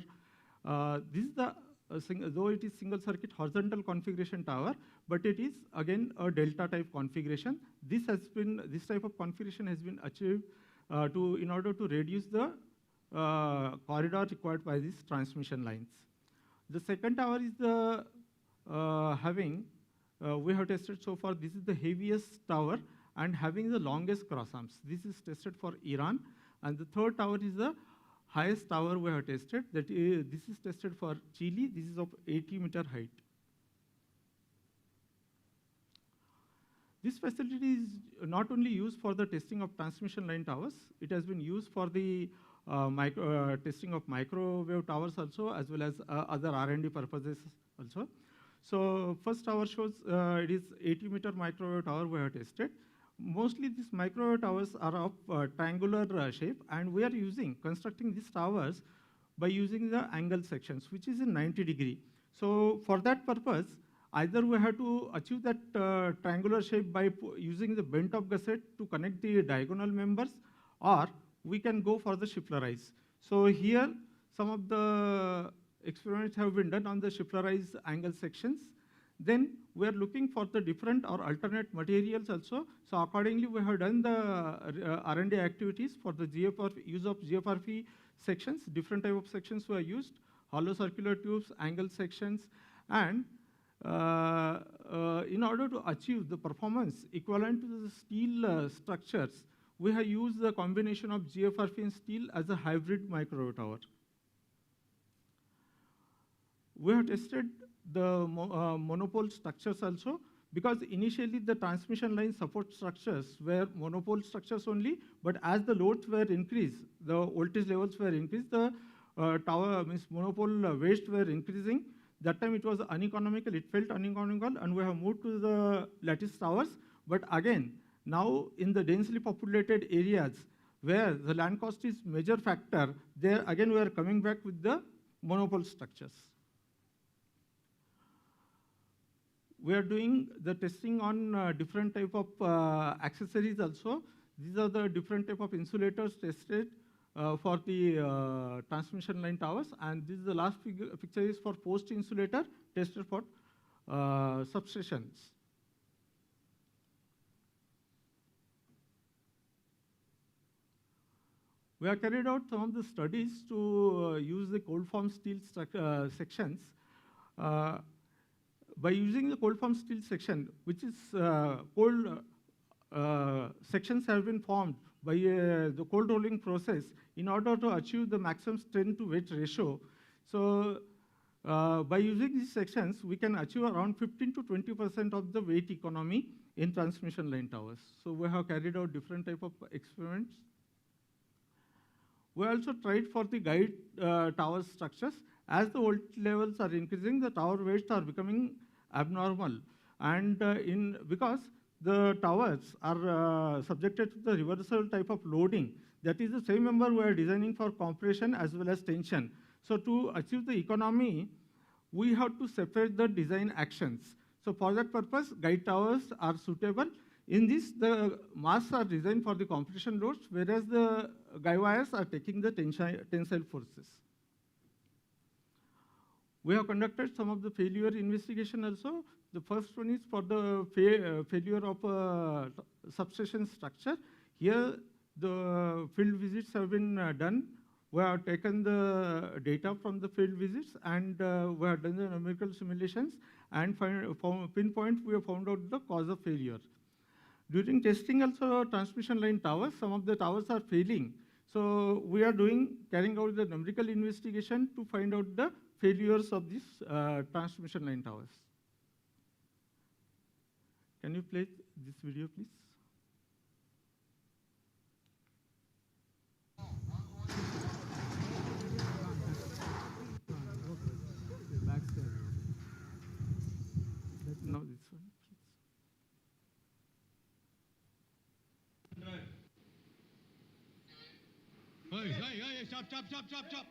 This is the though it is single circuit horizontal configuration tower, but it is again a delta type configuration. This type of configuration has been achieved in order to reduce the corridor required by these transmission lines. The second tower is the we have tested so far. This is the heaviest tower and having the longest cross arms. This is tested for Iran, and the third tower is the highest tower we have tested. This is tested for Chile. This is of 80-meter height. This facility is not only used for the testing of transmission line towers, it has been used for the testing of microwave towers also, as well as other R&D purposes also. So first tower shows it is 80-meter microwave tower we have tested. Mostly these microwave towers are of triangular shape, and we are constructing these towers by using the angle sections, which is in 90 degree. So for that purpose, either we have to achieve that triangular shape by using the bent of gusset to connect the diagonal members, or we can go for the Schifflerize. So here, some of the experiments have been done on the Schifflerize angle sections. Then we are looking for the different or alternate materials also. So accordingly, we have done the R&D activities for the use of GFRP sections. Different type of sections were used: hollow circular tubes, angle sections, and in order to achieve the performance equivalent to the steel structures, we have used the combination of GFRP and steel as a hybrid microwave tower. We have tested the monopole structures also, because initially the transmission line support structures were monopole structures only, but as the loads were increased, the voltage levels were increased, the monopole weights were increasing. That time it was uneconomical, it felt uneconomical, and we have moved to the lattice towers. But again, now in the densely populated areas where the land cost is major factor, there again we are coming back with the monopole structures. We are doing the testing on different type of accessories also. These are the different type of insulators tested for the transmission line towers, and this is the last picture is for post insulator tested for substations. We have carried out some of the studies to use the cold form steel sections. By using the cold form steel section, which is sections have been formed by the cold rolling process in order to achieve the maximum strength to weight ratio. So by using these sections, we can achieve around 15 to 20% of the weight economy in transmission line towers. So we have carried out different type of experiments. We also tried for the guide tower structures. As the voltage levels are increasing, the tower weights are becoming abnormal. And because the towers are subjected to the reversal type of loading, that is the same member we are designing for compression as well as tension. So to achieve the economy, we have to separate the design actions. So for that purpose, guide towers are suitable. In this, the masts are designed for the compression loads, whereas the guy wires are taking the tensile forces. We have conducted some of the failure investigation also. The first one is for the failure of a substation structure. Here, the field visits have been done. We have taken the data from the field visits, and we have done the numerical simulations, and pinpoint, we have found out the cause of failure. During testing also transmission line towers, some of the towers are failing. So we are carrying out the numerical investigation to find out the failures of these transmission line towers. Can you play this video, please? No, this one. Stop.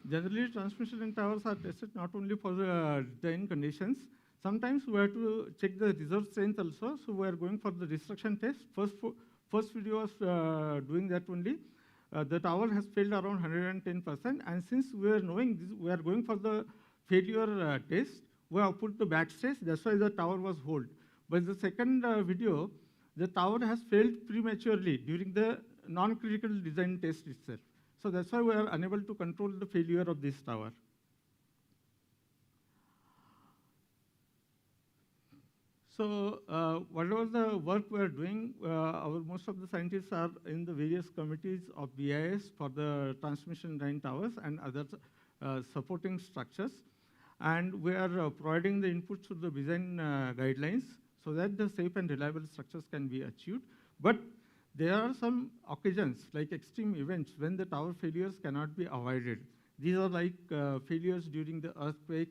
Generally, transmission line towers are tested not only for the design conditions. Sometimes we have to check the reserve strength also. So we are going for the destruction test. First video was doing that only. The tower has failed around 110%. And since we are knowing this, we are going for the failure test. We have put the back stress. That's why the tower was hold. But the second video, the tower has failed prematurely during the non-critical design test itself. So that's why we are unable to control the failure of this tower. So whatever the work we are doing, most of the scientists are in the various committees of BIS for the transmission line towers and other supporting structures. And we are providing the inputs to the design guidelines so that the safe and reliable structures can be achieved. But there are some occasions, like extreme events, when the tower failures cannot be avoided. These are like failures during the earthquake,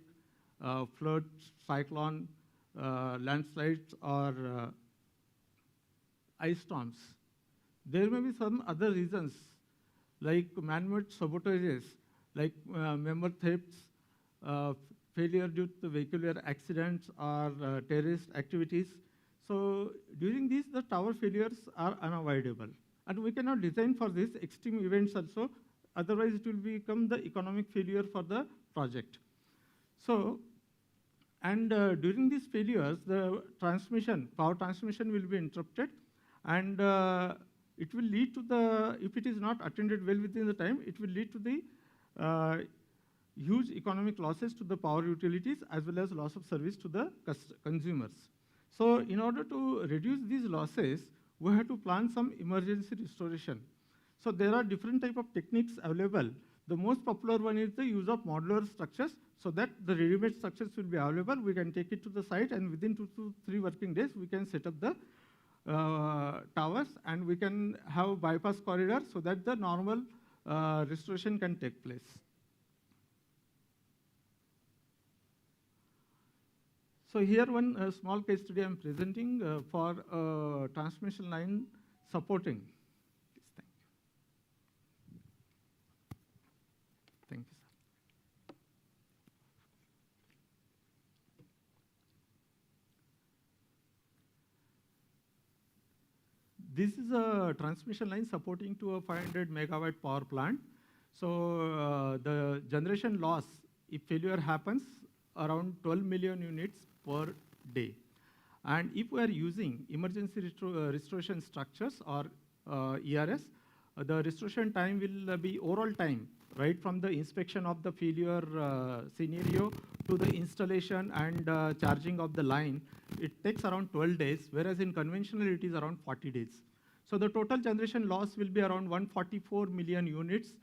flood, cyclone, landslides, or ice storms. There may be some other reasons, like man-made sabotages, like member thefts, failure due to vehicular accidents, or terrorist activities. So during these, the tower failures are unavoidable. And we cannot design for these extreme events also, otherwise it will become the economic failure for the project. So, and during these failures, the power transmission will be interrupted, and it will lead to the, if it is not attended well within the time, it will lead to the huge economic losses to the power utilities as well as loss of service to the consumers. So in order to reduce these losses, we have to plan some emergency restoration. So there are different type of techniques available. The most popular one is the use of modular structures, so that the ready-made structures will be available. We can take it to the site, and within 2 to 3 working days, we can set up the towers, and we can have bypass corridors so that the normal restoration can take place. So here one small case study I'm presenting for transmission line supporting. Thank you, sir. This is a transmission line supporting to a 500 megawatt power plant. So the generation loss, if failure happens, around 12 million units per day. And if we are using emergency restoration structures or ERS, the restoration time will be overall time, right from the inspection of the failure scenario to the installation and charging of the line. It takes around 12 days, whereas in conventional it is around 40 days. So the total generation loss will be around 144 million units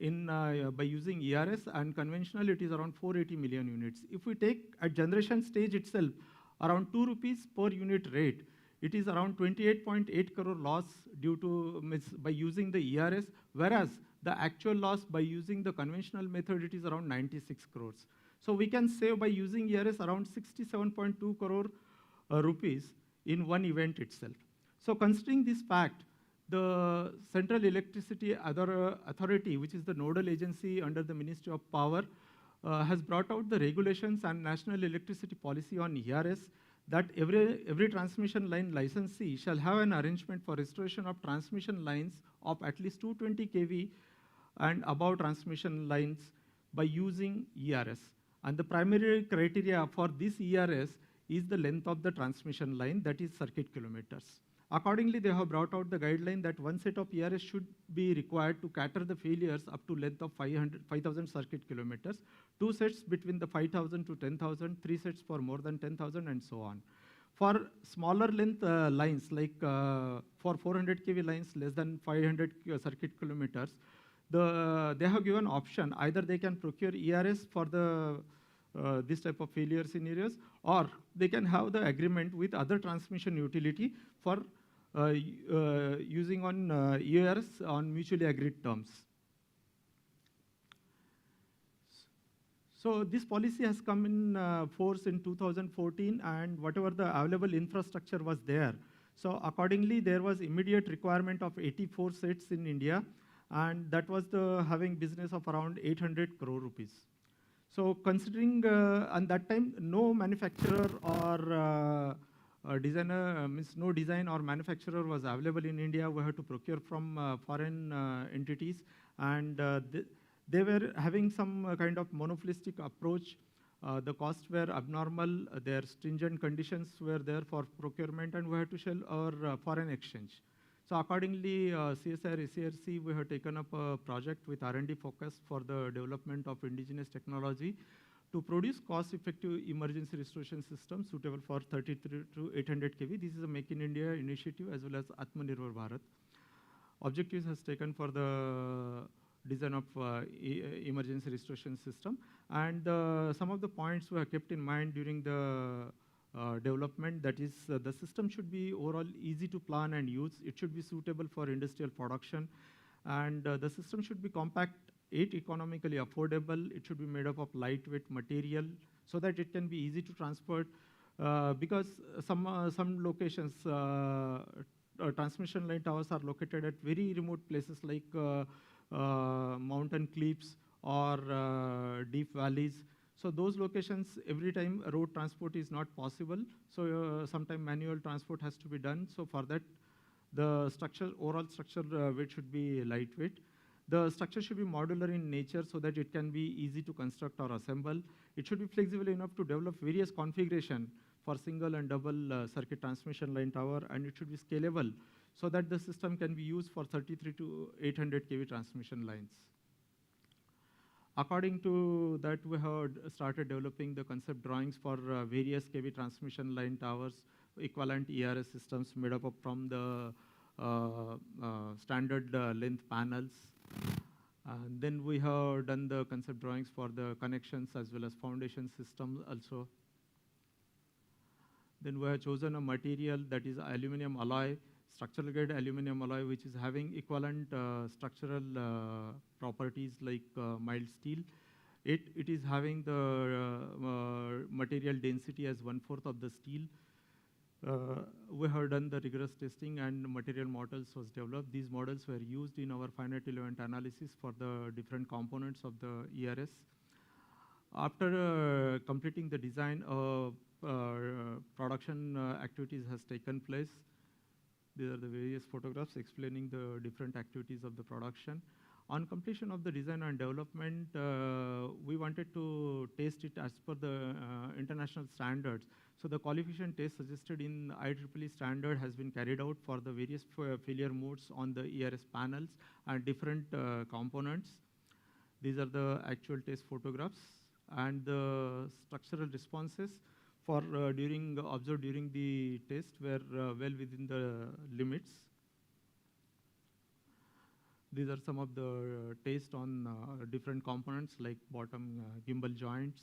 by using ERS, and conventional it is around 480 million units. If we take at generation stage itself, around 2 rupees per unit rate, it is around 28.8 crore loss due to by using the ERS, whereas the actual loss by using the conventional method, it is around 96 crores. So we can save by using ERS around 67.2 crore rupees in one event itself. So considering this fact, the Central Electricity Authority, which is the nodal agency under the Ministry of Power, has brought out the regulations and national electricity policy on ERS that every transmission line licensee shall have an arrangement for restoration of transmission lines of at least 220 kV and above transmission lines by using ERS. And the primary criteria for this ERS is the length of the transmission line, that is circuit kilometers. Accordingly, they have brought out the guideline that one set of ERS should be required to cater the failures up to length of 5,000 circuit kilometers, 2 sets between the 5,000 to 10,000, 3 sets for more than 10,000, and so on. For smaller length lines, like for 400 kV lines less than 500 circuit kilometers, they have given option, either they can procure ERS for the this type of failure scenarios, or they can have the agreement with other transmission utility for using on ERS on mutually agreed terms. So this policy has come in force in 2014, and whatever the available infrastructure was there. So accordingly, there was immediate requirement of 84 sets in India, and that was the having business of around 800 crore rupees. So considering at that time, no manufacturer or designer, means no design or manufacturer was available in India. We had to procure from foreign entities, and they were having some kind of monopolistic approach. The costs were abnormal, their stringent conditions were there for procurement, and we had to sell our foreign exchange. So accordingly, CSIR, SCRC, we have taken up a project with R&D focus for the development of indigenous technology to produce cost-effective emergency restoration system suitable for 33 to 800 kV. This is a Make in India initiative as well as Atmanirbhar Bharat. Objectives has taken for the design of emergency restoration system. And some of the points were kept in mind during the development, that is the system should be overall easy to plan and use. It should be suitable for industrial production. And the system should be compact, economically affordable. It should be made up of lightweight material so that it can be easy to transport. Because some locations, transmission line towers are located at very remote places like mountain cliffs or deep valleys. So those locations, every time road transport is not possible. So sometimes manual transport has to be done. So for that, the structure, overall structure weight should be lightweight. The structure should be modular in nature so that it can be easy to construct or assemble. It should be flexible enough to develop various configuration for single and double circuit transmission line tower, and it should be scalable so that the system can be used for 33 to 800 kV transmission lines. According to that, we have started developing the concept drawings for various kV transmission line towers, equivalent ERS systems made up of from the standard length panels. And then we have done the concept drawings for the connections as well as foundation system also. Then we have chosen a material that is aluminum alloy, structural grade aluminum alloy, which is having equivalent structural properties like mild steel. It is having the material density as 1/4 of the steel. We have done the rigorous testing and material models was developed. These models were used in our finite element analysis for the different components of the ERS. After completing the design, production activities has taken place. These are the various photographs explaining the different activities of the production. On completion of the design and development, we wanted to test it as per the international standards. So the qualification test suggested in IEEE standard has been carried out for the various failure modes on the ERS panels and different components. These are the actual test photographs, and the structural responses for observed during the test were well within the limits. These are some of the tests on different components like bottom gimbal joints.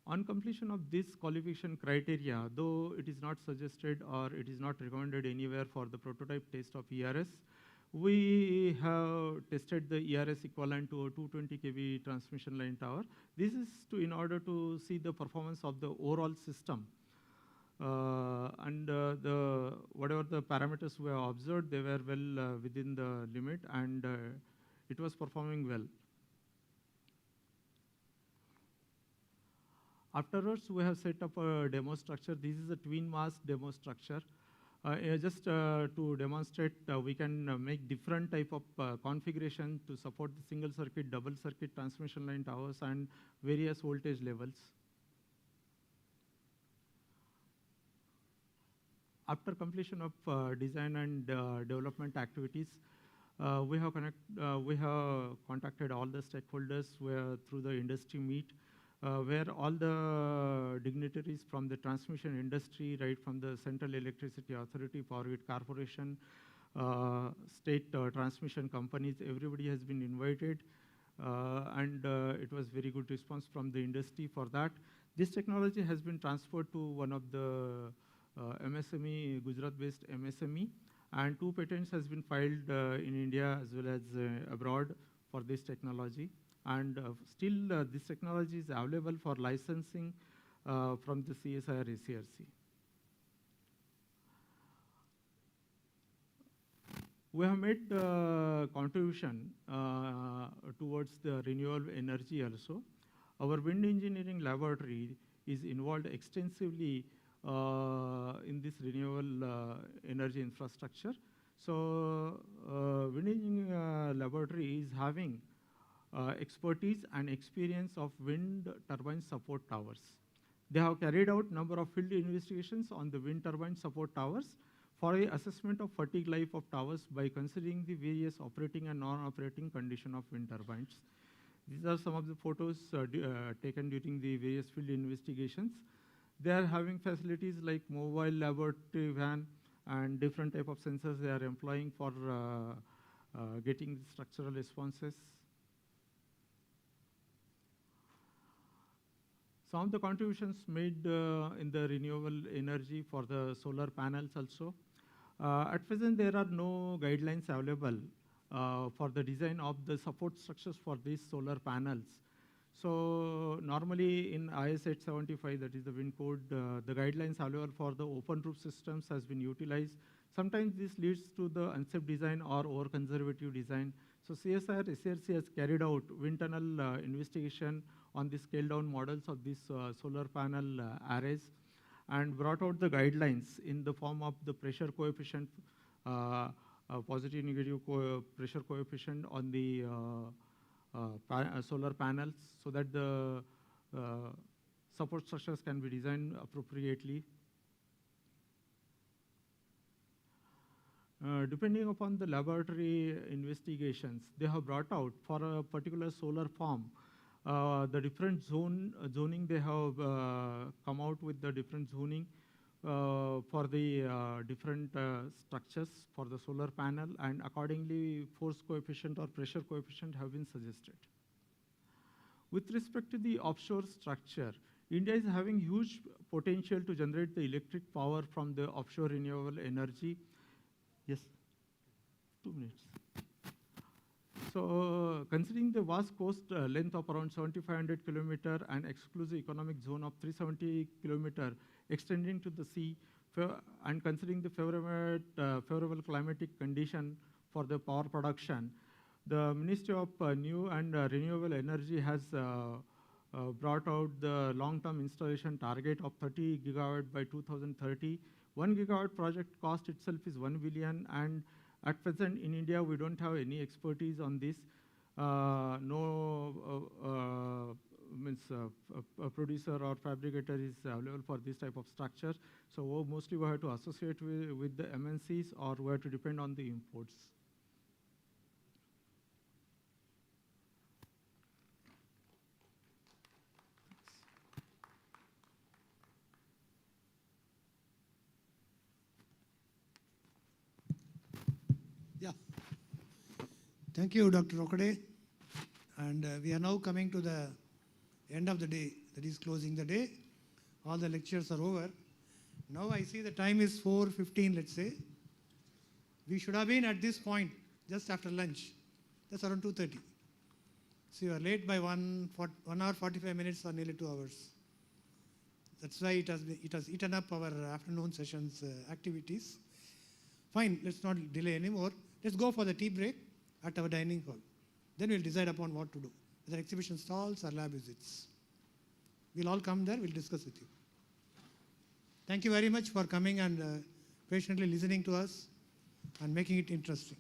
On completion of this qualification criteria, though it is not suggested or it is not recommended anywhere for the prototype test of ERS, we have tested the ERS equivalent to a 220 kV transmission line tower. This is in order to see the performance of the overall system. And whatever the parameters were observed, they were well within the limit, and it was performing well. Afterwards, we have set up a demo structure. This is a twin mass demo structure. Just to demonstrate, we can make different type of configuration to support the single circuit, double circuit transmission line towers and various voltage levels. After completion of design and development activities, we have contacted all the stakeholders through the industry meet, where all the dignitaries from the transmission industry, right from the Central Electricity Authority, Power Grid Corporation, state transmission companies, everybody has been invited, and it was very good response from the industry for that. This technology has been transferred to one of the MSME, Gujarat-based MSME, and 2 patents has been filed in India as well as abroad for this technology. And still this technology is available for licensing from the CSIR ACRC. We have made contribution towards the renewable energy also. Our wind engineering laboratory is involved extensively in this renewable energy infrastructure. So wind engineering laboratory is having expertise and experience of wind turbine support towers. They have carried out number of field investigations on the wind turbine support towers for the assessment of fatigue life of towers by considering the various operating and non-operating condition of wind turbines. These are some of the photos taken during the various field investigations. They are having facilities like mobile laboratory van and different type of sensors they are employing for getting structural responses. Some of the contributions made in the renewable energy for the solar panels also. At present, there are no guidelines available for the design of the support structures for these solar panels. So normally in IS 875, that is the wind code, the guidelines available for the open roof systems has been utilized. Sometimes this leads to the unsafe design or over-conservative design. So CSIR SRC has carried out wind tunnel investigation on the scale-down models of these solar panel arrays and brought out the guidelines in the form of the pressure coefficient, positive negative pressure coefficient on the solar panels so that the support structures can be designed appropriately. Depending upon the laboratory investigations, they have brought out for a particular solar farm the different zoning. They have come out with the different zoning for the different structures for the solar panel, and accordingly force coefficient or pressure coefficient have been suggested. With respect to the offshore structure, India is having huge potential to generate the electric power from the offshore renewable energy. Yes, 2 minutes. So considering the vast coast length of around 7,500 kilometers and exclusive economic zone of 370 kilometers extending to the sea, and considering the favorable climatic condition for the power production, the Ministry of New and Renewable Energy has brought out the long-term installation target of 30 gigawatt by 2030. 1 gigawatt project cost itself is 1 billion, and at present in India we don't have any expertise on this. A producer or fabricator is available for this type of structure. So mostly we have to associate with the MNCs, or we have to depend on the imports. Yeah. Thank you, Dr. Okade. And we are now coming to the end of the day, that is closing the day. All the lectures are over. Now I see the time is 4:15, let's say. We should have been at this point just after lunch. That's around 2:30. So you are late by 1 hour 45 minutes or nearly 2 hours. That's why it has eaten up our afternoon sessions activities. Fine, let's not delay anymore. Let's go for the tea break at our dining hall. Then we'll decide upon what to do, whether exhibition stalls or lab visits. We'll all come there, we'll discuss with you. Thank you very much for coming and patiently listening to us and making it interesting.